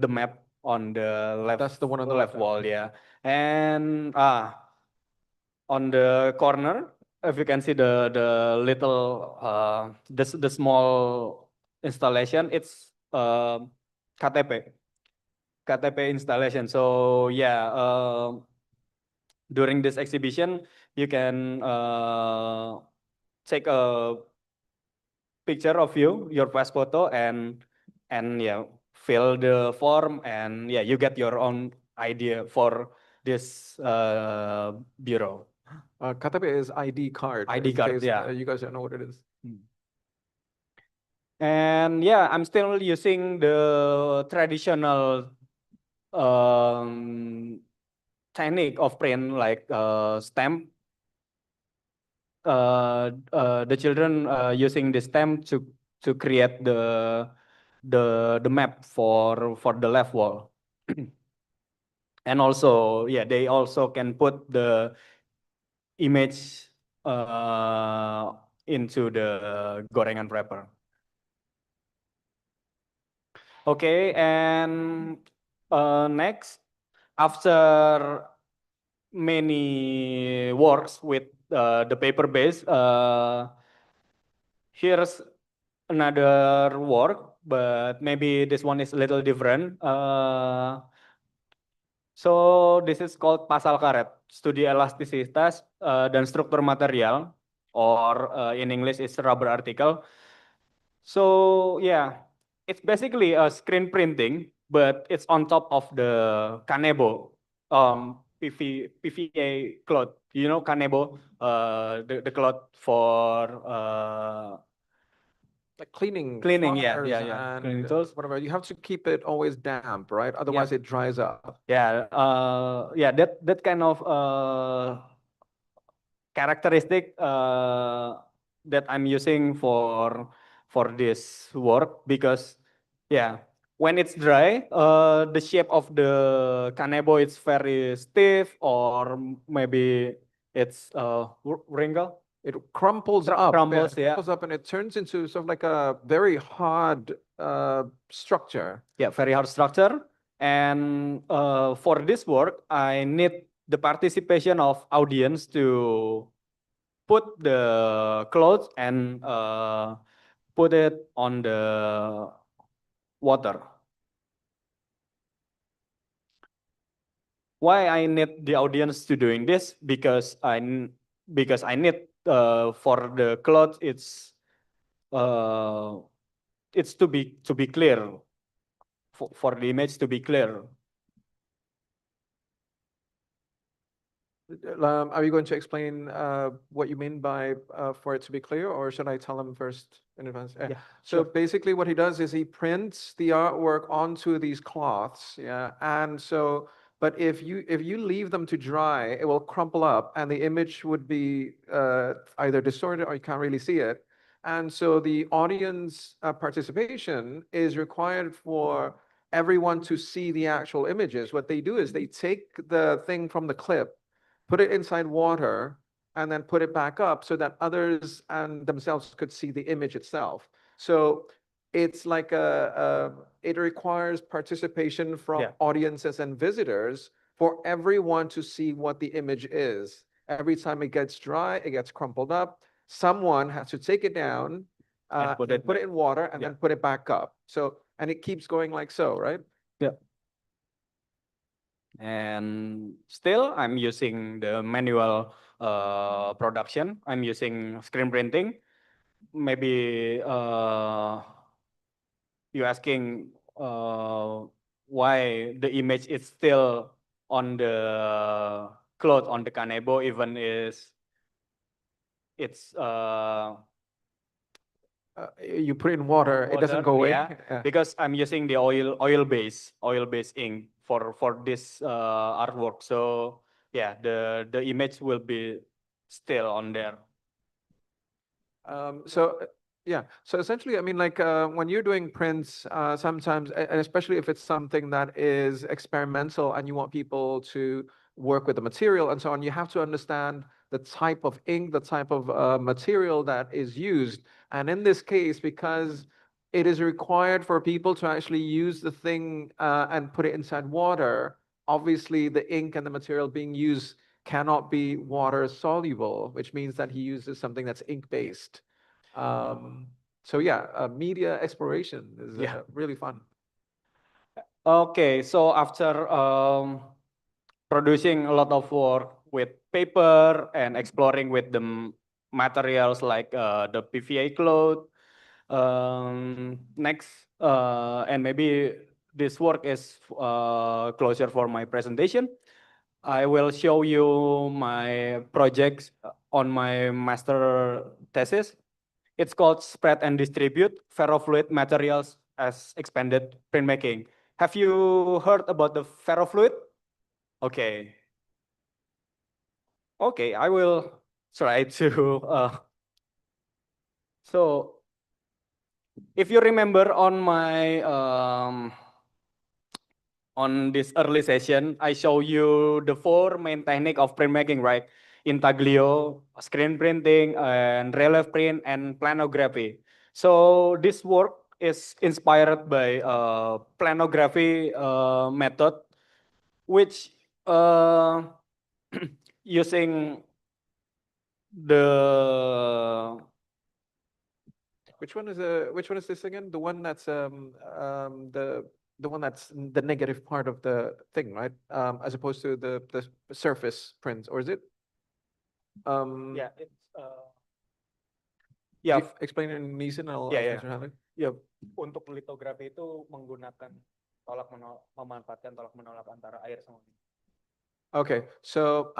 S16: map on the left.
S17: That's the one on the
S16: left
S17: left.
S16: wall, yeah. And on the corner, if you can see the little the small installation, it's KTP installation. So yeah, during this exhibition, you can take a picture of your past photo, and yeah, fill the form, and yeah, you get your own idea for this bureau.
S17: KTP is ID card.
S16: ID
S17: in
S16: card,
S17: case,
S16: yeah.
S17: you guys don't know what it is.
S16: And yeah, I'm still using the traditional technique of print, like stamp. The children using the stamp to create the map for the left wall. And also, yeah, they also can put the image into the gorengan wrapper. Okay, and next, after many works with the paper base, here's another work, but maybe this one is a little different. So this is called pasal karet, studi elastisitas dan struktur material, or in English is rubber article. So yeah, it's basically a screen printing, but it's on top of the Kanebo PVA cloth. You know Kanebo, the cloth for
S17: Like cleaning
S16: yeah,
S17: cars
S16: yeah, cleaning
S17: and
S16: tools.
S17: whatever. You have to keep it always damp, right? Otherwise it dries up.
S16: Yeah, yeah, that kind of characteristic that I'm using for this work, because yeah, when it's dry, the shape of the kanebo is very stiff, or maybe it's wrinkle.
S17: It crumples up.
S16: Crumbles,
S17: It crumples up, and it turns into sort of like a very hard structure.
S16: Yeah, very hard structure. And for this work, I need the participation of audience to put the clothes and put it on the water. Why I need the audience to doing this? Because I need for the clothes, it's to be clear, for the image to be clear.
S17: Are you going to explain what you mean by for it to be clear, or should I tell him first in advance?
S16: Yeah,
S17: So
S16: sure.
S17: basically what he does is he prints the artwork onto these cloths, yeah, and so, but if you leave them to dry, it will crumple up, and the image would be either distorted or you can't really see it. And so the audience participation is required for everyone to see the actual images. What they do is they take the thing from the clip, put it inside water, and then put it back up so that others and themselves could see the image itself. So it's like it requires participation from audiences and visitors for everyone to see what the image is. Every time it gets dry, it gets crumpled up. Someone has to take it down,
S16: And put
S17: and
S16: it
S17: put
S16: back.
S17: it in water, and
S16: Yeah.
S17: then put it back up. So, and it keeps going like so, right?
S16: Yeah. And still, I'm using the manual production. I'm using screen printing. Maybe you're asking why the image is still on the cloth on the kanebo, even it's
S17: you put it in water, it doesn't go away.
S16: Yeah, because I'm using the oil base ink for this artwork. So yeah, the image will be still on there.
S17: Yeah, so essentially, I mean, like when you're doing prints, sometimes, and especially if it's something that is experimental and you want people to work with the material and so on, you have to understand the type of ink, the type of material that is used. And in this case, because it is required for people to actually use the thing and put it inside water, obviously the ink and the material being used cannot be water soluble, which means that he uses something that's ink based. So yeah, media exploration is really fun.
S16: Okay, so after producing a lot of work with paper and exploring with the materials like the PVA cloth, next, and maybe this work is closer for my presentation. I will show you my projects on my master thesis. It's called Spread and Distribute Ferrofluid Materials as Expanded Printmaking. Have you heard about the ferrofluid? Okay. Okay, I will try to. So, if you remember on this early session, I show you the 4 main technique of printmaking, right? Intaglio, screen printing, and relief print, and planography. So this work is inspired by planography method, which using the
S17: Which one is this again? The one that's the one that's the negative part of the thing, right? As opposed to the surface print, or is it?
S16: yeah, it's
S17: Explain it in Indonesian. I'll
S16: yeah.
S17: translate.
S16: Ya, untuk litografi itu menggunakan memanfaatkan tolak menolak antara air sama minyak.
S17: Okay, so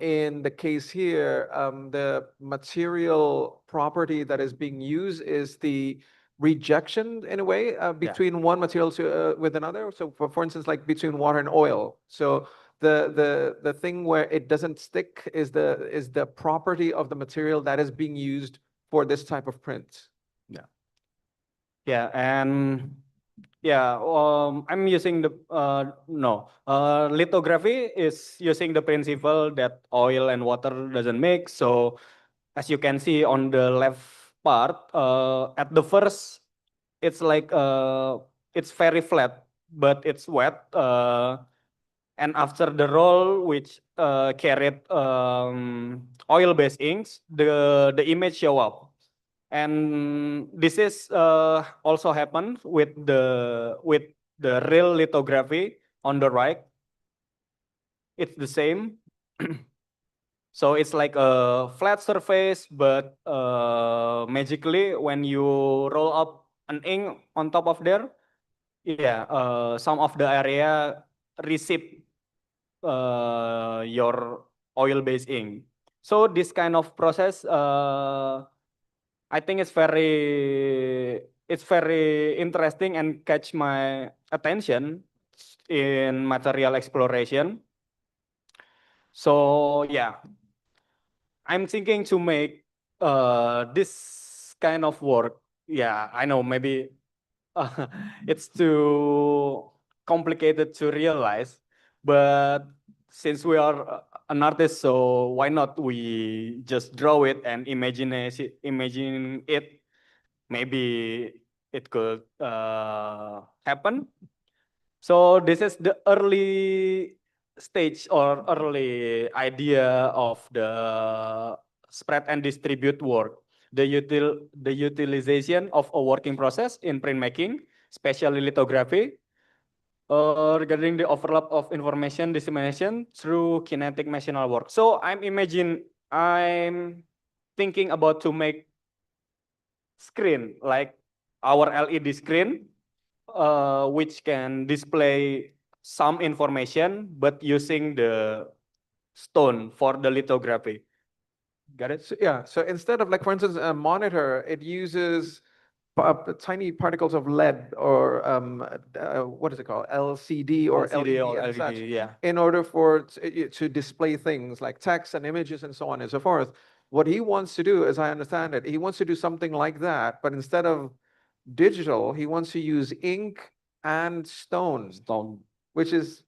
S17: in the case here, the material property that is being used is the rejection in a way between one material to with another. So for instance, like between water and oil. So the thing where it doesn't stick is the property of the material that is being used for this type of print.
S16: Yeah, and yeah, I'm using the lithography is using the principle that oil and water doesn't mix. So as you can see on the left part, at the first, it's like it's very flat, but it's wet. And after the roll, which carried oil-based inks, the image show up. And this is also happened with the real lithography on the right. It's the same. So it's like a flat surface, but magically when you roll up an ink on top of there, yeah, some of the area receive your oil-based ink. So this kind of process, I think it's very interesting and catch my attention in material exploration. So yeah, I'm thinking to make this kind of work. Yeah, I know maybe it's too complicated to realize, but since we are an artist, so why not we just draw it and imagine it? Maybe it could happen. So this is the early stage or early idea of the spread and distribute work. The utilization of a working process in printmaking, especially lithography, regarding the overlap of information dissemination through kinetic machinal work. So I'm thinking about to make screen like our LED screen, which can display some information, but using the stone for the lithography. Got it?
S17: So, yeah. So instead of, like, for instance, a monitor, it uses tiny particles of lead or what is it called? LCD or
S16: LCD or
S17: LED and such,
S16: LED, yeah.
S17: in order for it to display things like text and images and so on and so forth. What he wants to do, as I understand it, he wants to do something like that, but instead of digital, he wants to use ink and stone, which is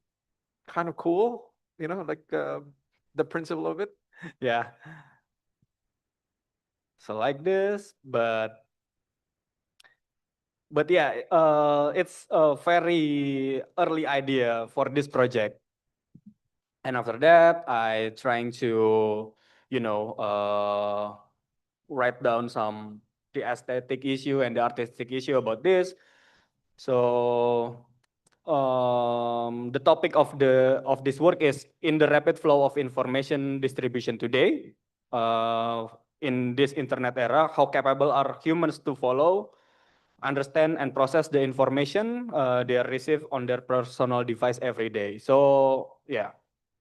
S17: kind of cool, like the principle of it.
S16: Yeah. So like this, but yeah, it's a very early idea for this project. And after that, I trying to, write down some the aesthetic issue and the artistic issue about this. So the topic of this work is in the rapid flow of information distribution today. In this internet era, how capable are humans to follow, understand, and process the information they receive on their personal device every day? So yeah,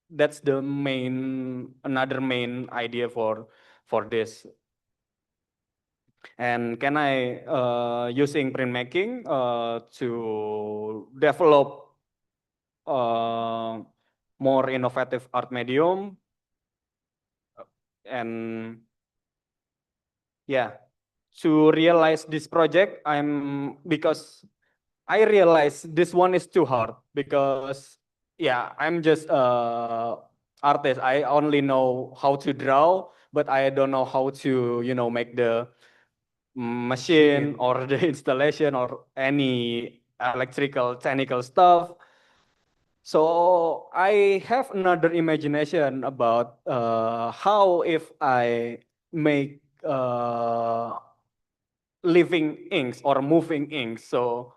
S16: that's another main idea for this. And can I using printmaking to develop more innovative art medium, and yeah, to realize this project, because I realize this one is too hard, because yeah, I'm just artist. I only know how to draw, but I don't know how to make the machine or the installation or any electrical technical stuff. So I have another imagination about how if I make living inks or moving inks. So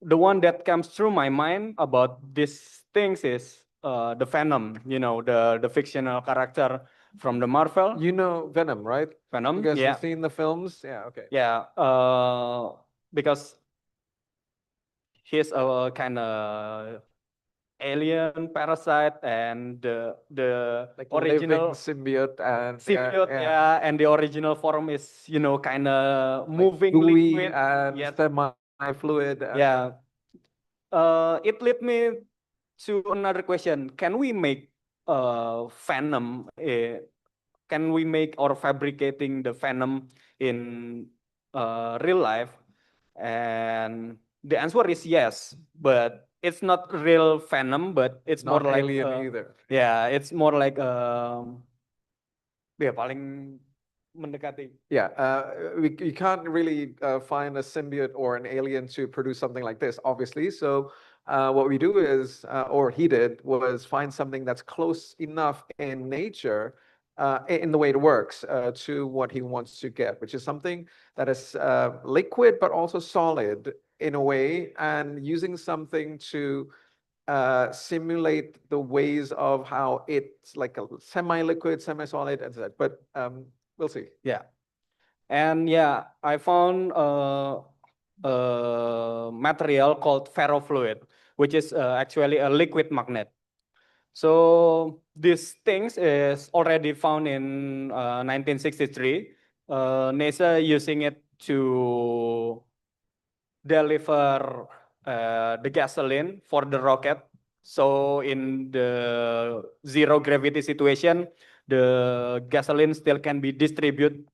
S16: the one that comes through my mind about these things is the Venom, the fictional character from the Marvel.
S17: You know Venom, right?
S16: Venom,
S17: Because
S16: yeah.
S17: you've seen the films. Yeah, okay.
S16: Yeah, because he's a kind of alien parasite, and the
S17: Like
S16: original
S17: living symbiote and
S16: symbiote, yeah, and the original form is kind of moving
S17: gooey
S16: liquid.
S17: and
S16: Yes.
S17: semi-fluid.
S16: Yeah. It led me to another question. Can we make Venom? Can we make or fabricating the Venom in real life? And the answer is yes, but it's not real Venom, but it's
S17: Not
S16: more like
S17: alien either.
S16: yeah, it's more like ya paling mendekati.
S17: Yeah, we can't really find a symbiote or an alien to produce something like this, obviously. So what we do is, or he did, was find something that's close enough in nature, in the way it works, to what he wants to get, which is something that is liquid but also solid in a way, and using something to simulate the ways of how it's like a semi-liquid, semi-solid, and such. But we'll see.
S16: Yeah. And yeah, I found a material called ferrofluid, which is actually a liquid magnet. So this things is already found in 1963. NASA using it to deliver the gasoline for the rocket. So in the zero gravity situation, the gasoline still can be distributed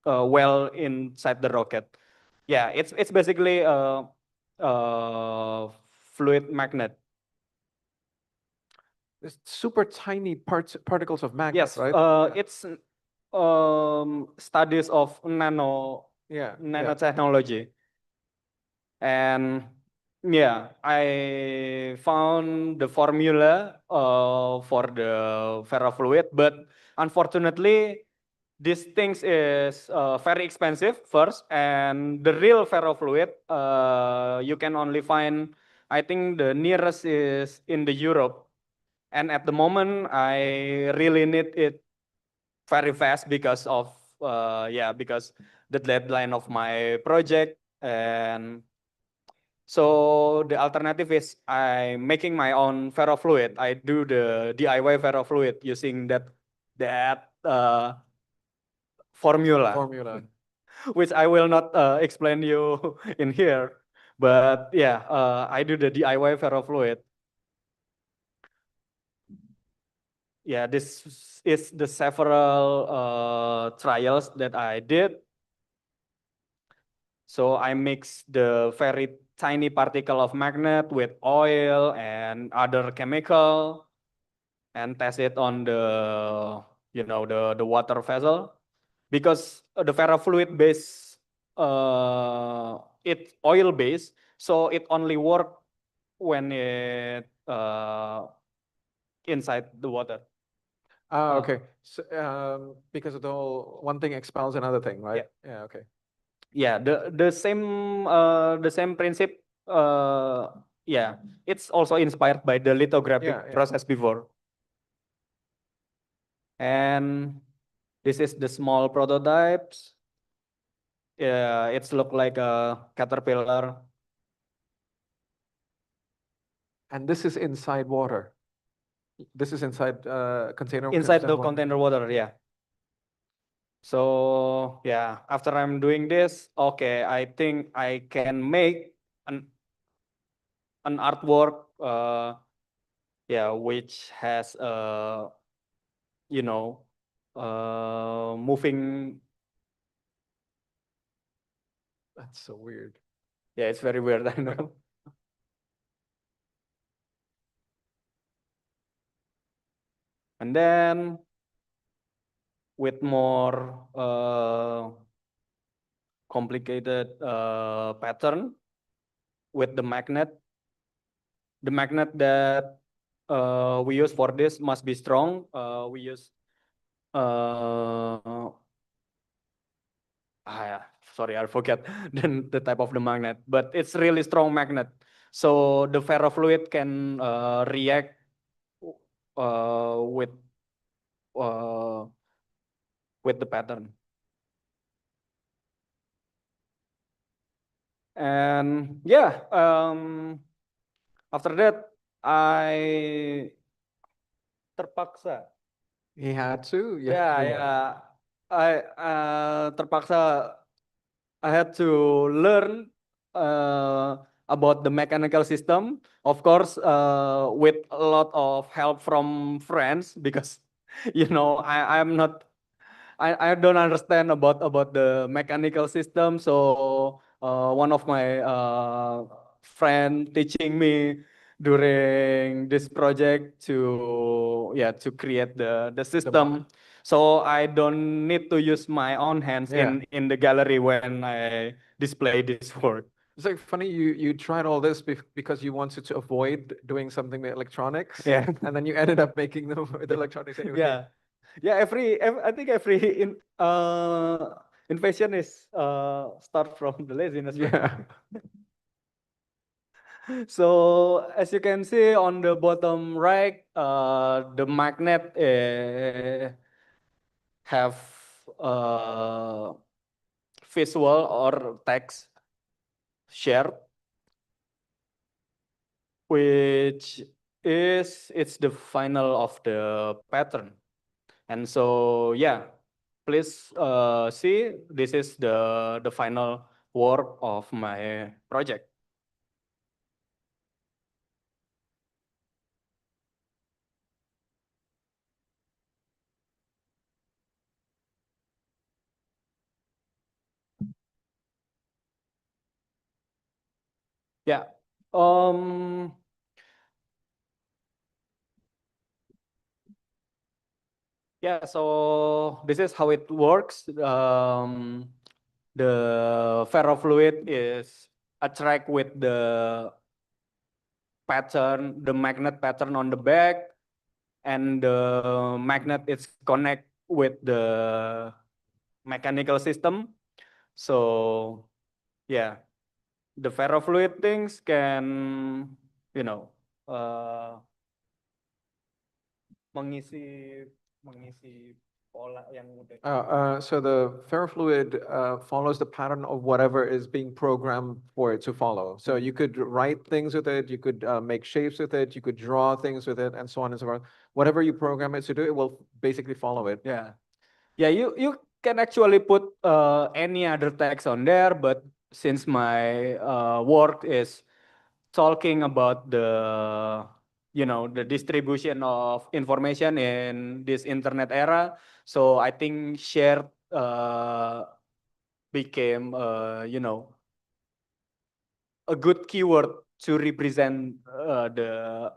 S16: well inside the rocket. Yeah, it's basically a fluid magnet.
S17: It's super tiny particles of magnet,
S16: Yes,
S17: right?
S16: it's studies of nanotechnology. And yeah, I found the formula for the ferrofluid, but unfortunately, these things is very expensive first, and the real ferrofluid you can only find, I think the nearest is in the Europe. And at the moment, I really need it very fast because of because the deadline of my project. And so the alternative is I'm making my own ferrofluid. I do the DIY ferrofluid using that formula, which I will not explain you in here. But yeah, I do the DIY ferrofluid. Yeah, this is the several trials that I did. So I mix the very tiny particle of magnet with oil and other chemical and test it on the water vessel, because the ferrofluid base it's oil based, so it only work when it inside the water.
S17: Okay. So, because of the whole one thing expels another thing, right? Yeah. Okay.
S16: Yeah, the same principle. Yeah, it's also inspired by the lithographic process before. And this is the small prototypes. Yeah, it's look like a caterpillar.
S17: And this is inside water. This is inside container.
S16: Inside the container water, yeah. So yeah, after I'm doing this, okay, I think I can make an artwork, yeah, which has moving.
S17: That's so weird.
S16: Yeah, it's very weird, I know. And then with more complicated pattern with the magnet that we use for this must be strong. We use sorry, I forget the type of the magnet, but it's really strong magnet. So the ferrofluid can react with the pattern. And yeah, after that I terpaksa.
S17: He had to.
S16: Yeah. I terpaksa. I had to learn about the mechanical system, of course, with a lot of help from friends, because I'm not, I don't understand about the mechanical system. So one of my friend teaching me during this project to create the system. So I don't need to use my own hands in the gallery when I display this work.
S17: It's like funny you tried all this because you wanted to avoid doing something with electronics.
S16: Yeah.
S17: And then you ended up making them with electronics anyway.
S16: Yeah. Yeah, I think every invention is start from the laziness. Right?
S17: Yeah.
S16: So as you can see on the bottom right, the magnet have visual or text shared, which it's the final of the pattern. And so yeah, please see, this is the final work of my project. Yeah. Yeah, so this is how it works. The ferrofluid is attract with the pattern, the magnet pattern on the back, and the magnet is connect with the mechanical system. So yeah, the ferrofluid things can, you know, mengisi pola yang udah.
S17: So the ferrofluid follows the pattern of whatever is being programmed for it to follow. So you could write things with it, you could make shapes with it, you could draw things with it, and so on and so forth. Whatever you program it to do, it will basically follow it.
S16: Yeah, yeah. You can actually put any other text on there, but since my work is talking about the the distribution of information in this internet era, so I think shared became a good keyword to represent the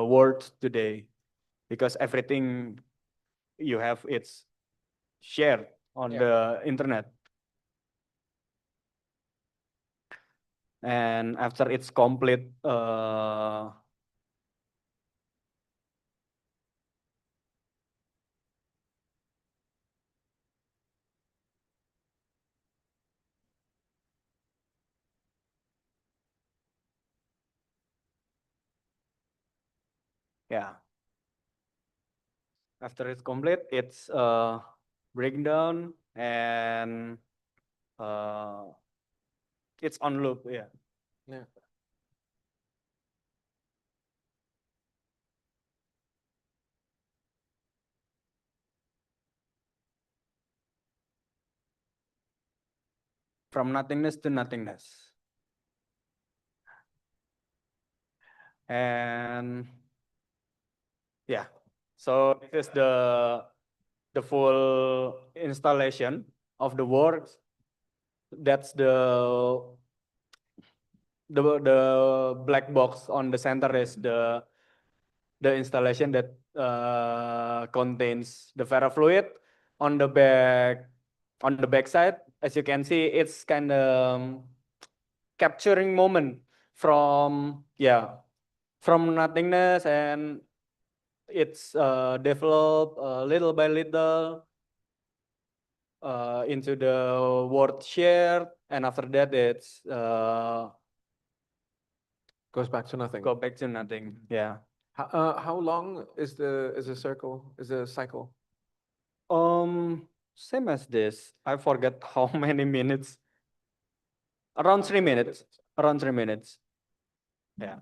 S16: world today, because everything you have it's shared on the internet. And after it's complete, yeah, after it's complete, it's breakdown and uh, it's on loop. Yeah.
S17: Yeah.
S16: From nothingness to nothingness. And yeah, so this is the full installation of the works. That's the black box on the center is the installation that contains the ferrofluid. On the back side, as you can see, it's kind of capturing moment from nothingness, and it's developed little by little into the word shared, and after that it's
S17: Goes back to nothing.
S16: go back to nothing. Yeah.
S17: How long is the circle? Is the cycle?
S16: Same as this. I forget how many minutes. Around 3 minutes. Around 3 minutes. Yeah.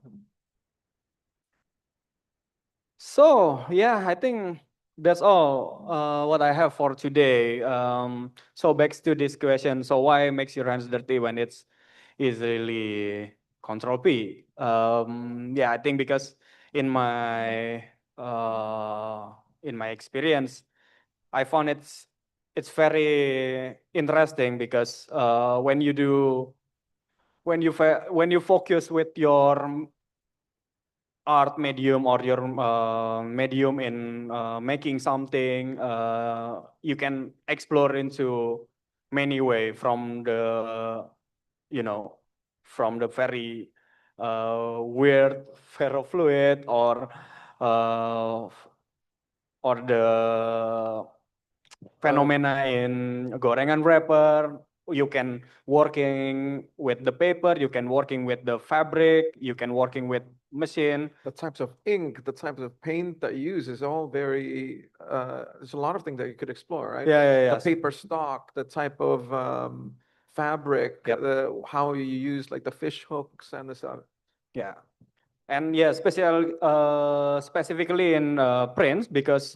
S16: So yeah, I think that's all what I have for today. So back to this question. So why makes your hands dirty when it's easily control P? Yeah, I think because in my experience, I found it's very interesting because when you focus with your art medium or your medium in making something, you can explore into many way from the from the very weird ferrofluid uh, or the phenomena in gorengan wrapper. You can working with the paper, you can working with the fabric, you can working with machine.
S17: The types of ink, the types of paint that you use is all very, there's a lot of things that you could explore, right?
S16: Yeah.
S17: The paper stock, the type of fabric,
S16: Yep.
S17: how you use like the fish hooks and the stuff.
S16: Yeah. And yeah, specifically in prints, because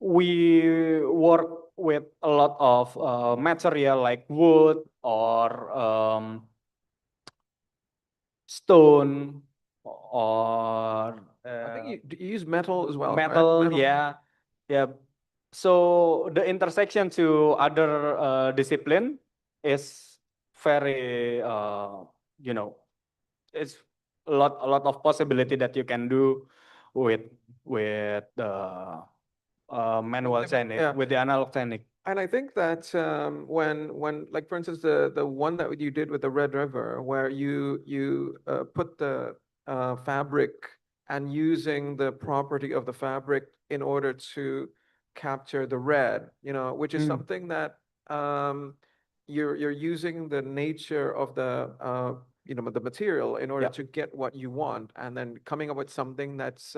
S16: we work with a lot of material like wood or stone or
S17: I think you use metal as well, right?
S16: metal. Yeah. So the intersection to other discipline is very it's a lot of possibility that you can do with the manual technique,
S17: Yeah.
S16: with the analog technique.
S17: And I think that when like for instance the one that you did with the Red River, where you put the fabric and using the property of the fabric in order to capture the red, which is something that you're using the nature of the material in order
S16: Yeah.
S17: to get what you want, and then coming up with something that's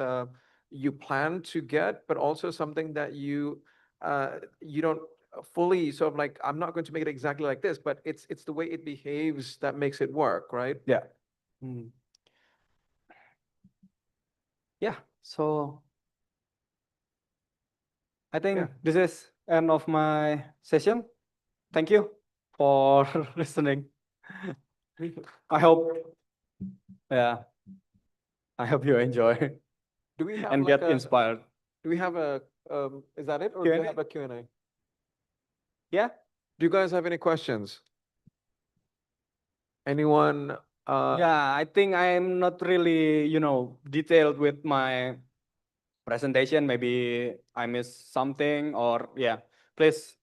S17: you plan to get, but also something that you don't fully sort of like, I'm not going to make it exactly like this, but it's the way it behaves that makes it work, right?
S16: Yeah. Yeah. So I think this is end of my session. Thank you for listening. I hope, yeah, I hope you enjoy
S17: Do we have
S16: and
S17: like
S16: get inspired.
S17: do we have a, is that it? Or do you
S16: Q&A?
S17: have a Q&A?
S16: Yeah.
S17: Do you guys have any questions? Anyone?
S16: Yeah, I think I'm not really, detailed with my presentation. Maybe I missed something, or yeah, please,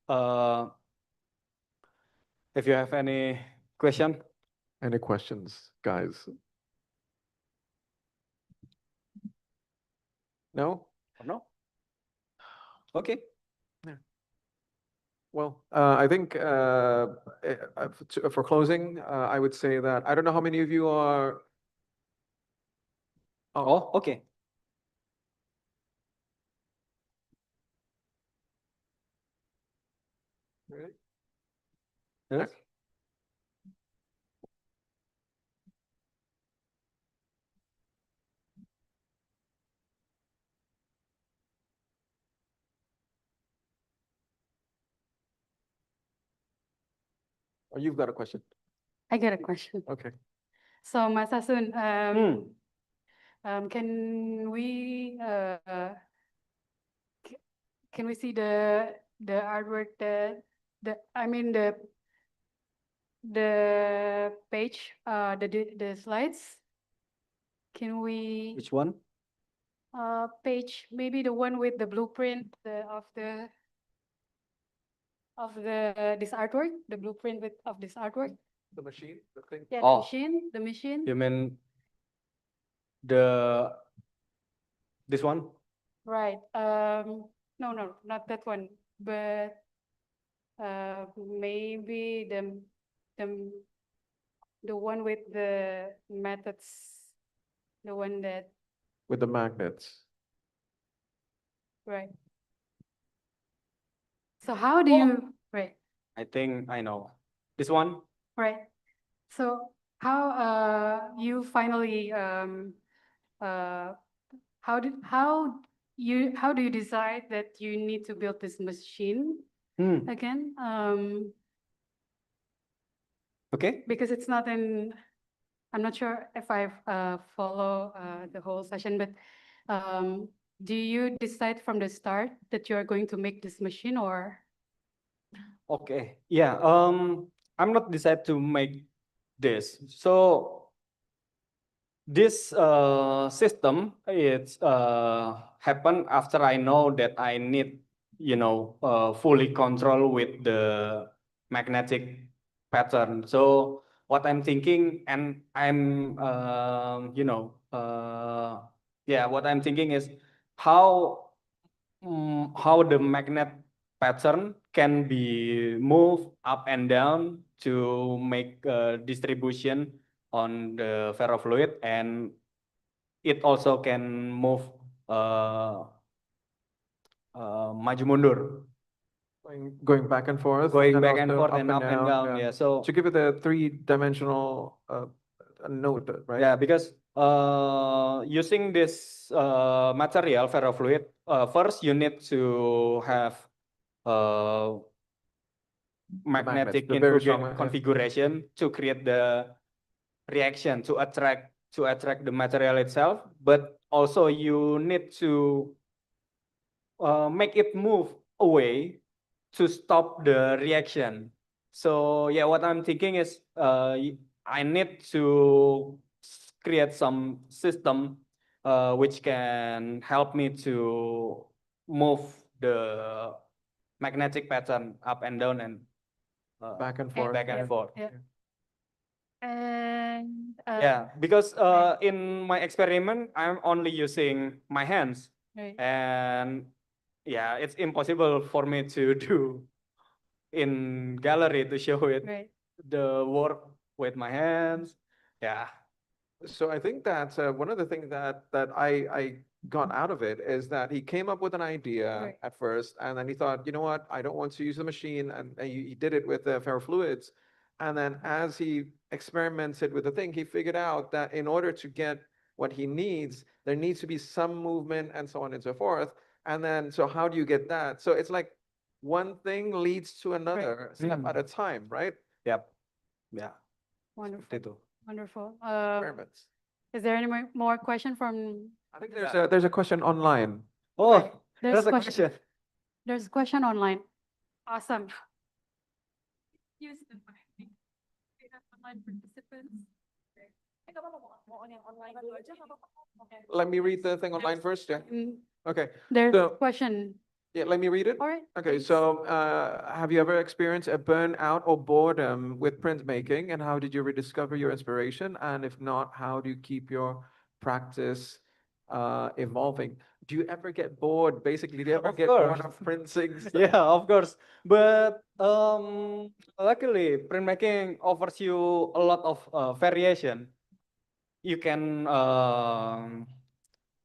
S16: if you have any question.
S17: Any questions, guys? No?
S16: No? Okay.
S17: Well, I think for closing, I would say that I don't know how many of you are.
S16: Oh, okay.
S17: Really?
S16: Yes.
S17: Or you've got a question?
S3: I got a question.
S17: Okay.
S3: So, Mas Asun, can we can we see the artwork, I mean the page, the slides? Can we
S16: Which one?
S3: page, maybe the one with the blueprint of this artwork, the blueprint of this artwork?
S17: The machine, the thing.
S3: Yeah,
S16: Oh.
S3: the machine.
S16: You mean this one?
S3: Right. No, not that one, but maybe the one with the methods, the one that,
S17: With the magnets.
S3: right. So how do you, right,
S16: I think I know. This one?
S3: right. So how you finally how do you decide that you need to build this machine again?
S16: Okay.
S3: Because it's not in, I'm not sure if I follow the whole session, but do you decide from the start that you are going to make this machine, or?
S16: Okay. Yeah. I'm not decided to make this. So this system, it's happened after I know that I need, fully control with the magnetic pattern. So what I'm thinking, and I'm, what I'm thinking is how the magnet pattern can be moved up and down to make a distribution on the ferrofluid, and it also can move maju mundur.
S17: Going back and forth.
S16: Going back and
S17: also
S16: forth and up and down. Yeah. So
S17: to give it a three-dimensional note, right?
S16: yeah, because using this material, ferrofluid, first you need to have magnetic
S17: the very strong
S16: configuration to create the reaction, to attract the material itself, but also you need to make it move away to stop the reaction. So yeah, what I'm thinking is I need to create some system which can help me to move the magnetic pattern up and down and
S17: Back and forth.
S16: back and forth.
S3: Yeah. And
S16: Yeah, because in my experiment, I'm only using my hands,
S3: right.
S16: and yeah, it's impossible for me to do in gallery to show it
S3: Right.
S16: the work with my hands. Yeah.
S17: So I think that one of the things that I got out of it is that he came up with an idea
S3: Right.
S17: at first, and then he thought, you know what, I don't want to use the machine, and he did it with the ferrofluids, and then as he experimented with the thing, he figured out that in order to get what he needs, there needs to be some movement and so on and so forth. And then, so how do you get that? So it's like one thing leads to another step at a time, right?
S16: Yep. Yeah.
S3: Wonderful.
S16: Seperti itu.
S3: Wonderful.
S17: Experiments.
S3: Is there any more question from?
S17: I think there's a question online.
S16: Oh,
S3: There's
S16: a
S3: question.
S16: question.
S3: There's a question online. Awesome.
S10: Use the mic. We have online participants.
S17: Let me read the thing online first, yeah? Okay.
S3: There's
S17: So-
S3: a question.
S17: Yeah, let me read it.
S3: All right.
S17: Okay, so have you ever experienced a burnout or boredom with printmaking, and how did you rediscover your inspiration? And if not, how do you keep your practice evolving? Do you ever get bored? Basically, do you ever
S16: Of
S17: get bored
S16: course.
S17: of printing?
S16: Yeah, of course. But luckily, printmaking offers you a lot of variation. You can,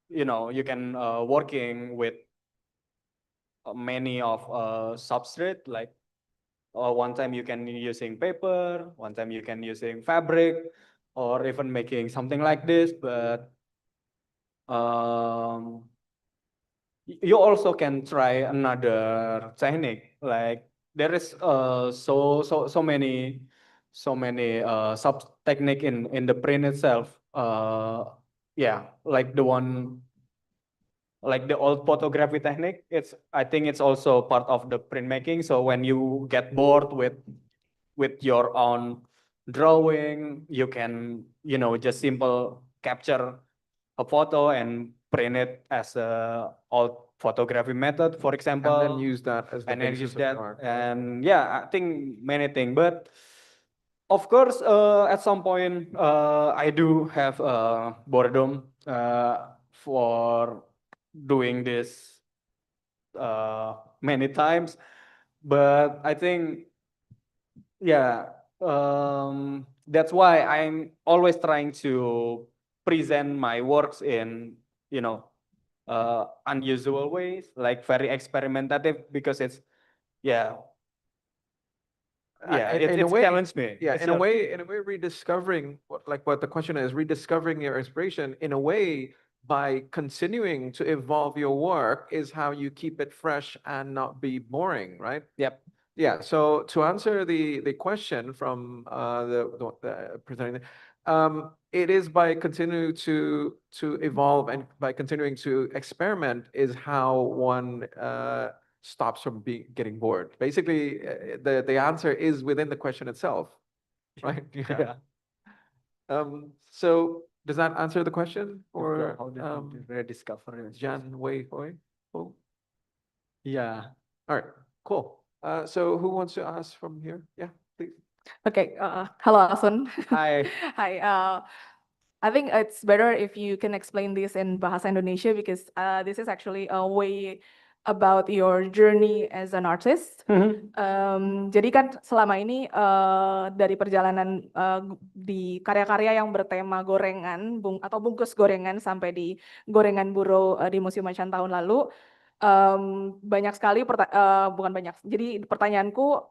S16: you can working with many of substrate. Like one time you can using paper, one time you can using fabric, or even making something like this. But you also can try another technique. Like there is so many sub technique in the print itself. Yeah, like the one, like the old photography technique. I think it's also part of the printmaking. So when you get bored with your own drawing, you can just simple capture a photo and print it as a old photography method, for example.
S17: And then use that as the
S16: And then
S17: basis
S16: use
S17: of
S16: that.
S17: your art.
S16: And yeah, I think many things. But of course, at some point, I do have boredom for doing this many times. But I think, yeah, that's why I'm always trying to present my works in, unusual ways, like very experimentative, because it's, yeah,
S17: In a
S16: it's
S17: way,
S16: challenged me.
S17: yeah,
S16: It's
S17: in a
S16: challenged
S17: way, rediscovering what the question is, rediscovering your inspiration in a way by continuing to evolve your work is how you keep it fresh and not be boring, right?
S16: Yep.
S17: Yeah. So to answer the question from the presenting, it is by continuing to evolve and by continuing to experiment is how one stops from getting bored. Basically, the answer is within the question itself, right?
S16: Yeah.
S17: So does that answer the question? Or
S16: How did you rediscover it?
S17: Jan Wei Hoi? Oh,
S16: Yeah.
S17: all right, cool. So who wants to ask from here? Yeah, please.
S2: Okay, hello, Asun.
S16: Hi.
S2: Hi. I think it's better if you can explain this in Bahasa Indonesia because this is actually a way about your journey as an artist. Jadi kan selama ini dari perjalanan di karya-karya yang bertema gorengan atau bungkus gorengan sampai di gorengan buro di Museum Macan tahun lalu, banyak sekali bukan banyak. Jadi pertanyaanku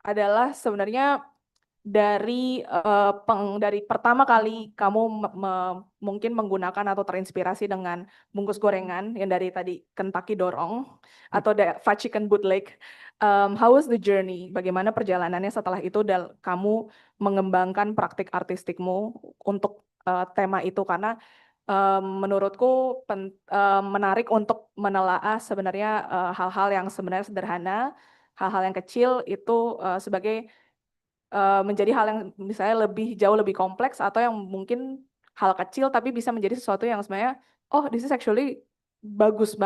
S2: adalah sebenarnya dari pertama kali kamu mungkin menggunakan atau terinspirasi dengan bungkus gorengan yang dari tadi Kentucky Dorong atau fried chicken bootleg. How was the journey? Bagaimana perjalanannya setelah itu dan kamu mengembangkan praktik artistikmu untuk tema itu karena menurutku menarik untuk menelaah sebenarnya hal-hal yang sebenarnya sederhana, hal-hal yang kecil itu sebagai menjadi hal yang misalnya jauh lebih kompleks atau yang mungkin hal kecil tapi bisa menjadi sesuatu yang sebenarnya
S10: oh, this is actually bagus,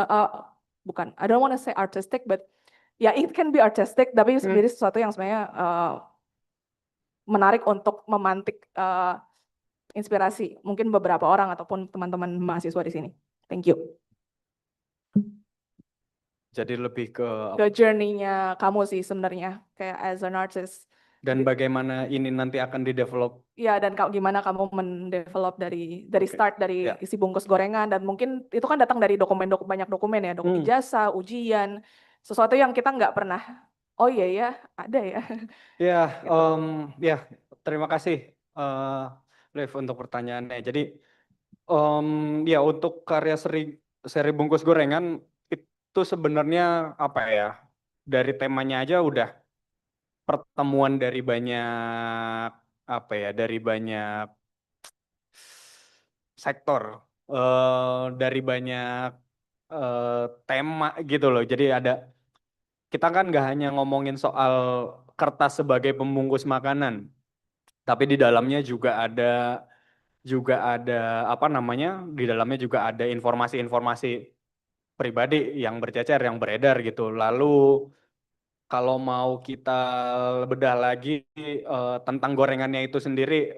S10: bukan, I don't want to say artistic, but yeah, it can be artistic, tapi ini sesuatu yang sebenarnya menarik untuk memantik inspirasi mungkin beberapa orang ataupun teman-teman mahasiswa di sini. Thank you.
S16: Jadi lebih ke
S10: Journey-nya kamu sih sebenarnya kayak as an artist.
S16: dan bagaimana ini nanti akan di-develop.
S10: Ya, dan gimana kamu mendevelop dari start dari
S16: Ya.
S10: isi bungkus gorengan, dan mungkin itu kan datang dari banyak dokumen ya, ijazah, ujian, sesuatu yang kita nggak pernah. Oh iya ya, ada ya.
S16: Ya,
S10: Gitu.
S16: ya, terima kasih Liv untuk pertanyaannya. Jadi ya untuk karya seri bungkus gorengan itu sebenarnya apa ya? Dari temanya aja udah pertemuan dari banyak apa ya? Dari banyak sektor, dari banyak tema gitu loh. Jadi kita kan nggak hanya ngomongin soal kertas sebagai pembungkus makanan, tapi di dalamnya juga ada apa namanya? Di dalamnya juga ada informasi-informasi pribadi yang bercecer, yang beredar gitu. Lalu kalau mau kita bedah lagi tentang gorengannya itu sendiri,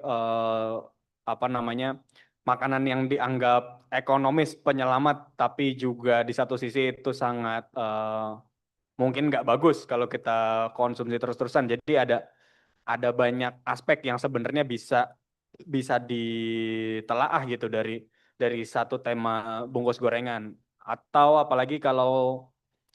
S16: apa namanya, makanan yang dianggap ekonomis penyelamat, tapi juga di satu sisi itu sangat mungkin nggak bagus kalau kita konsumsi terus-terusan. Jadi ada banyak aspek yang sebenarnya bisa ditelaah gitu dari satu tema bungkus gorengan. Atau apalagi kalau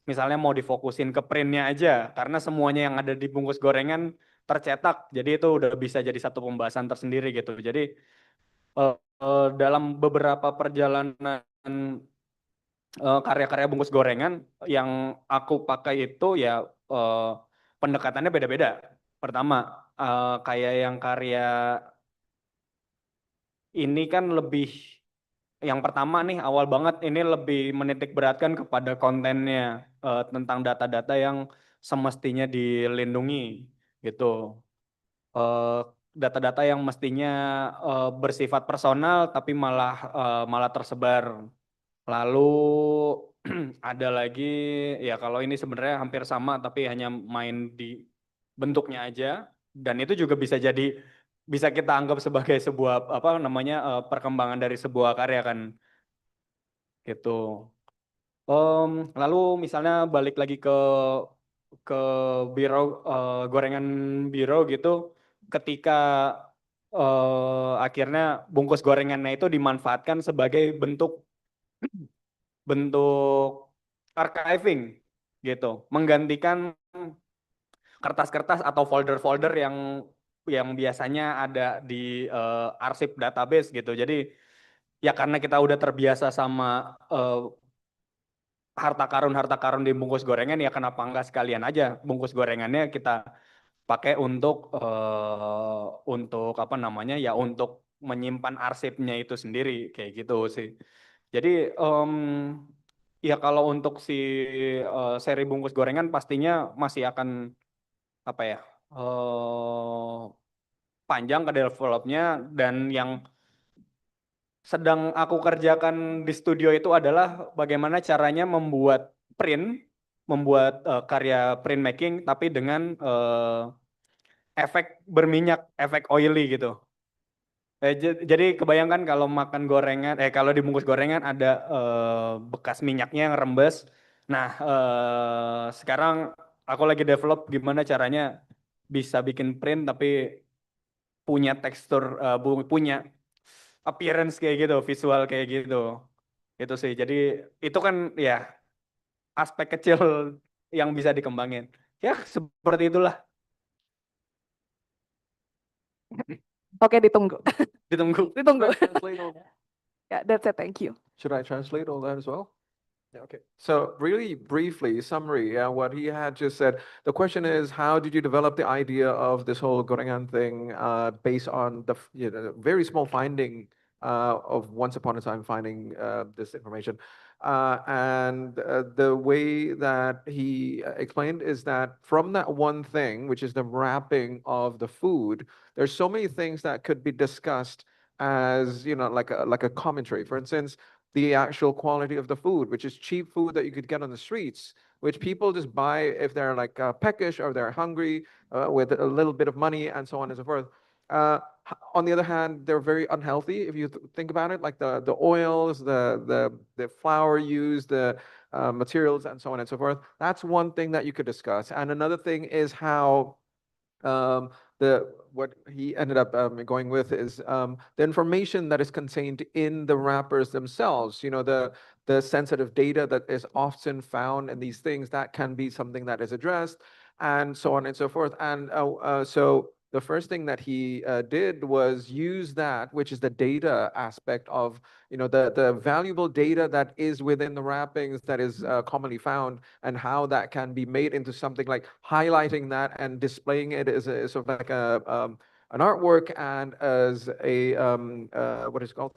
S16: misalnya mau difokusin ke printnya aja, karena semuanya yang ada di bungkus gorengan tercetak, jadi itu udah bisa jadi satu pembahasan tersendiri gitu. Jadi dalam beberapa perjalanan karya-karya bungkus gorengan yang aku pakai itu ya pendekatannya beda-beda. Pertama, kayak yang karya ini kan lebih, yang pertama nih awal banget ini lebih menitik beratkan kepada kontennya, tentang data-data yang semestinya dilindungi gitu. Data-data yang mestinya bersifat personal tapi malah tersebar. Lalu ada lagi ya, kalau ini sebenarnya hampir sama tapi hanya main di bentuknya aja, dan itu juga bisa kita anggap sebagai sebuah apa namanya perkembangan dari sebuah karya kan gitu. Lalu misalnya balik lagi ke biro, gorengan biro gitu, ketika akhirnya bungkus gorengannya itu dimanfaatkan sebagai bentuk archiving gitu, menggantikan kertas-kertas atau folder-folder yang biasanya ada di arsip database gitu. Jadi ya karena kita udah terbiasa sama harta karun dibungkus gorengan, ya kenapa enggak sekalian aja bungkus gorengannya kita pakai untuk apa namanya ya, untuk menyimpan arsipnya itu sendiri kayak gitu sih. Jadi ya kalau untuk si seri bungkus gorengan pastinya masih akan apa ya, panjang ke developnya, dan yang sedang aku kerjakan di studio itu adalah bagaimana caranya membuat karya printmaking tapi dengan efek berminyak, efek oily gitu. Jadi kebayangkan kalau makan gorengan, kalau dibungkus gorengan ada bekas minyaknya yang rembes. Nah, sekarang aku lagi develop gimana caranya bisa bikin print tapi punya tekstur, punya appearance kayak gitu, visual kayak gitu. Itu sih. Jadi itu kan ya aspek kecil yang bisa dikembangin. Ya, seperti itulah.
S10: Oke, ditunggu.
S16: Ditunggu.
S10: Ditunggu.
S17: Should I translate all that?
S10: Yeah, that's it. Thank you.
S17: Should I translate all that as well? Yeah, okay. So really briefly, summary, what he had just said. The question is, how did you develop the idea of this whole gorengan thing based on the very small finding of once upon a time finding this information? And the way that he explained is that from that one thing, which is the wrapping of the food, there's so many things that could be discussed as like a commentary. For instance, the actual quality of the food, which is cheap food that you could get on the streets, which people just buy if they're like peckish or they're hungry with a little bit of money and so on and so forth. On the other hand, they're very unhealthy if you think about it, like the oils, the flour used, the materials, and so on and so forth. That's one thing that you could discuss. And another thing is how what he ended up going with is the information that is contained in the wrappers themselves. You know, the sensitive data that is often found in these things, that can be something that is addressed, and so on and so forth. And so the first thing that he did was use that, which is the data aspect of, you know, the valuable data that is within the wrappings that is commonly found, and how that can be made into something like highlighting that and displaying it as a sort of like an artwork and as a what is called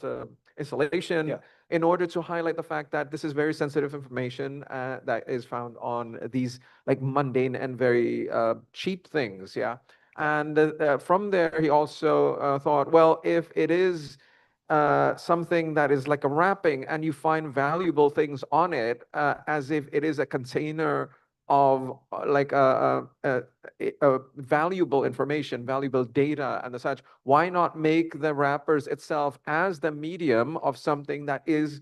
S17: installation, in order to highlight the fact that this is very sensitive information that is found on these like mundane and very cheap things. Yeah. And from there, he also thought, well, if it is something that is like a wrapping and you find valuable things on it, as if it is a container of like valuable information, valuable data and the such, why not make the wrappers itself as the medium of something that is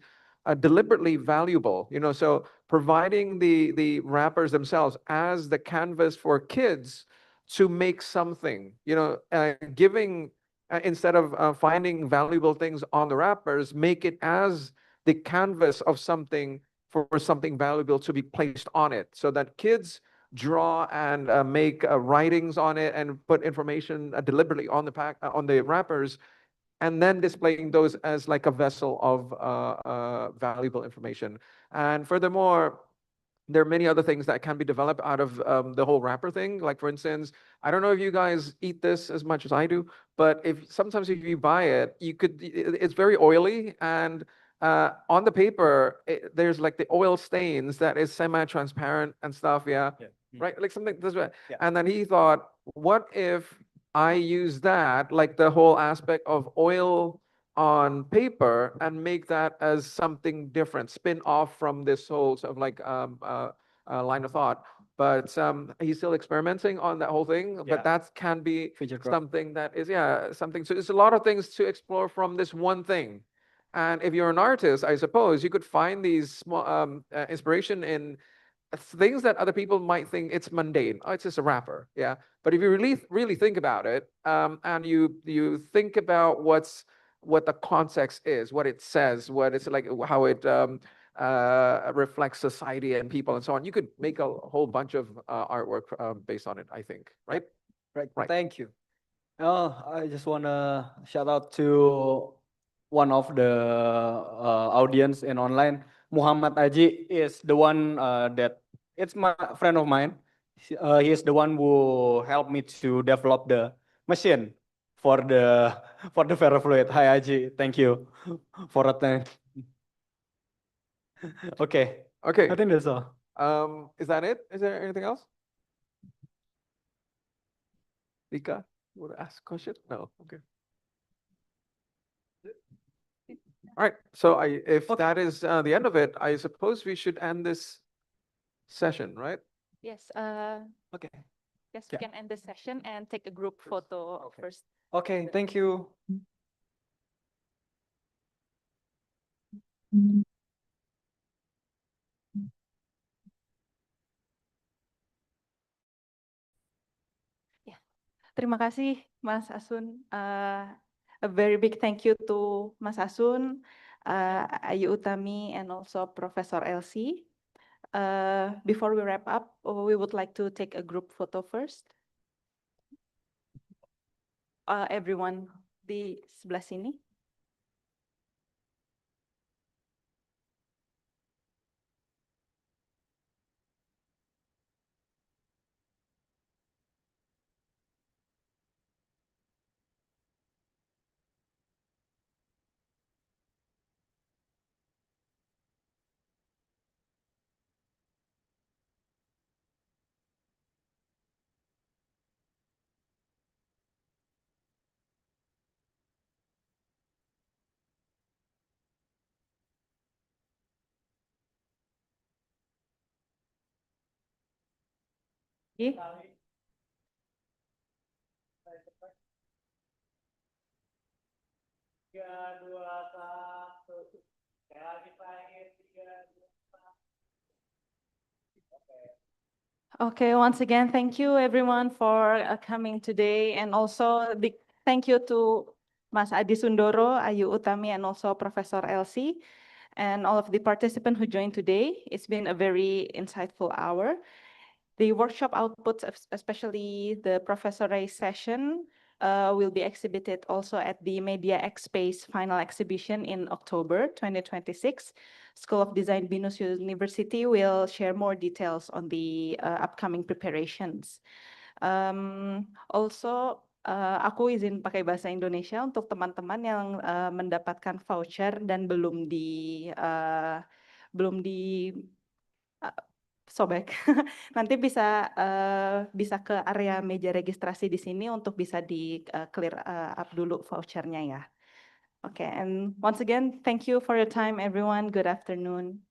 S17: deliberately valuable? You know, so providing the wrappers themselves as the canvas for kids to make something, you know, giving instead of finding valuable things on the wrappers, make it as the canvas of something for something valuable to be placed on it, so that kids draw and make writings on it and put information deliberately on the on the wrappers, and then displaying those as like a vessel of valuable information. And furthermore, there are many other things that can be developed out of the whole wrapper thing. Like, for instance, I don't know if you guys eat this as much as I do, but sometimes if you buy it, it's very oily, and on the paper, there's like the oil stains that is semi-transparent and stuff. Yeah. Right. Like something this way. And then he thought, what if I use that, like the whole aspect of oil on paper, and make that as something different, spin off from this whole sort of like line of thought. But he's still experimenting on that whole thing. But that can be something that is, something. So there's a lot of things to explore from this one thing. And if you're an artist, I suppose you could find these small inspiration in things that other people might think it's mundane. Oh, it's just a wrapper. Yeah. But if you really think about it, and you think about what the context is, what it says, what it's like, how it reflects society and people and so on, you could make a whole bunch of artwork based on it, I think. Right?
S16: Right. Thank you. I just wanna shout out to one of the audience in online. Muhammad Aji is the one that it's my friend of mine. He is the one who helped me to develop the machine for the for the ferrofluid. Hi Aji, thank you for attending. Okay.
S17: Okay.
S16: I think that's all.
S17: Is that it? Is there anything else? Lika, you want to ask a question? No. Okay. All right. So if that is the end of it, I suppose we should end this session, right?
S5: Yes.
S16: Okay.
S5: Yes, we can end the session and take a group photo first.
S16: Okay, thank you.
S5: Terima kasih, Mas Asun. A very big thank you to Mas Asun, Ayu Utami, and also Professor Elsie. Before we wrap up, we would like to take a group photo first. Everyone di sebelah sini. Okay, once again, thank you everyone for coming today, and also big thank you to Mas Adi Sundoro, Ayu Utami, and also Professor Elsie, and all of the participants who joined today. It's been a very insightful hour. The workshop outputs, especially the Professor Ray session, will be exhibited also at the Media X Space final exhibition in October 2026. School of Design Binus University will share more details on the upcoming preparations. Also, aku izin pakai bahasa Indonesia untuk teman-teman yang mendapatkan voucher dan belum sobek. Nanti bisa ke area meja registrasi di sini untuk bisa di clear up dulu vouchernya ya. Okay, and once again, thank you for your time, everyone. Good afternoon.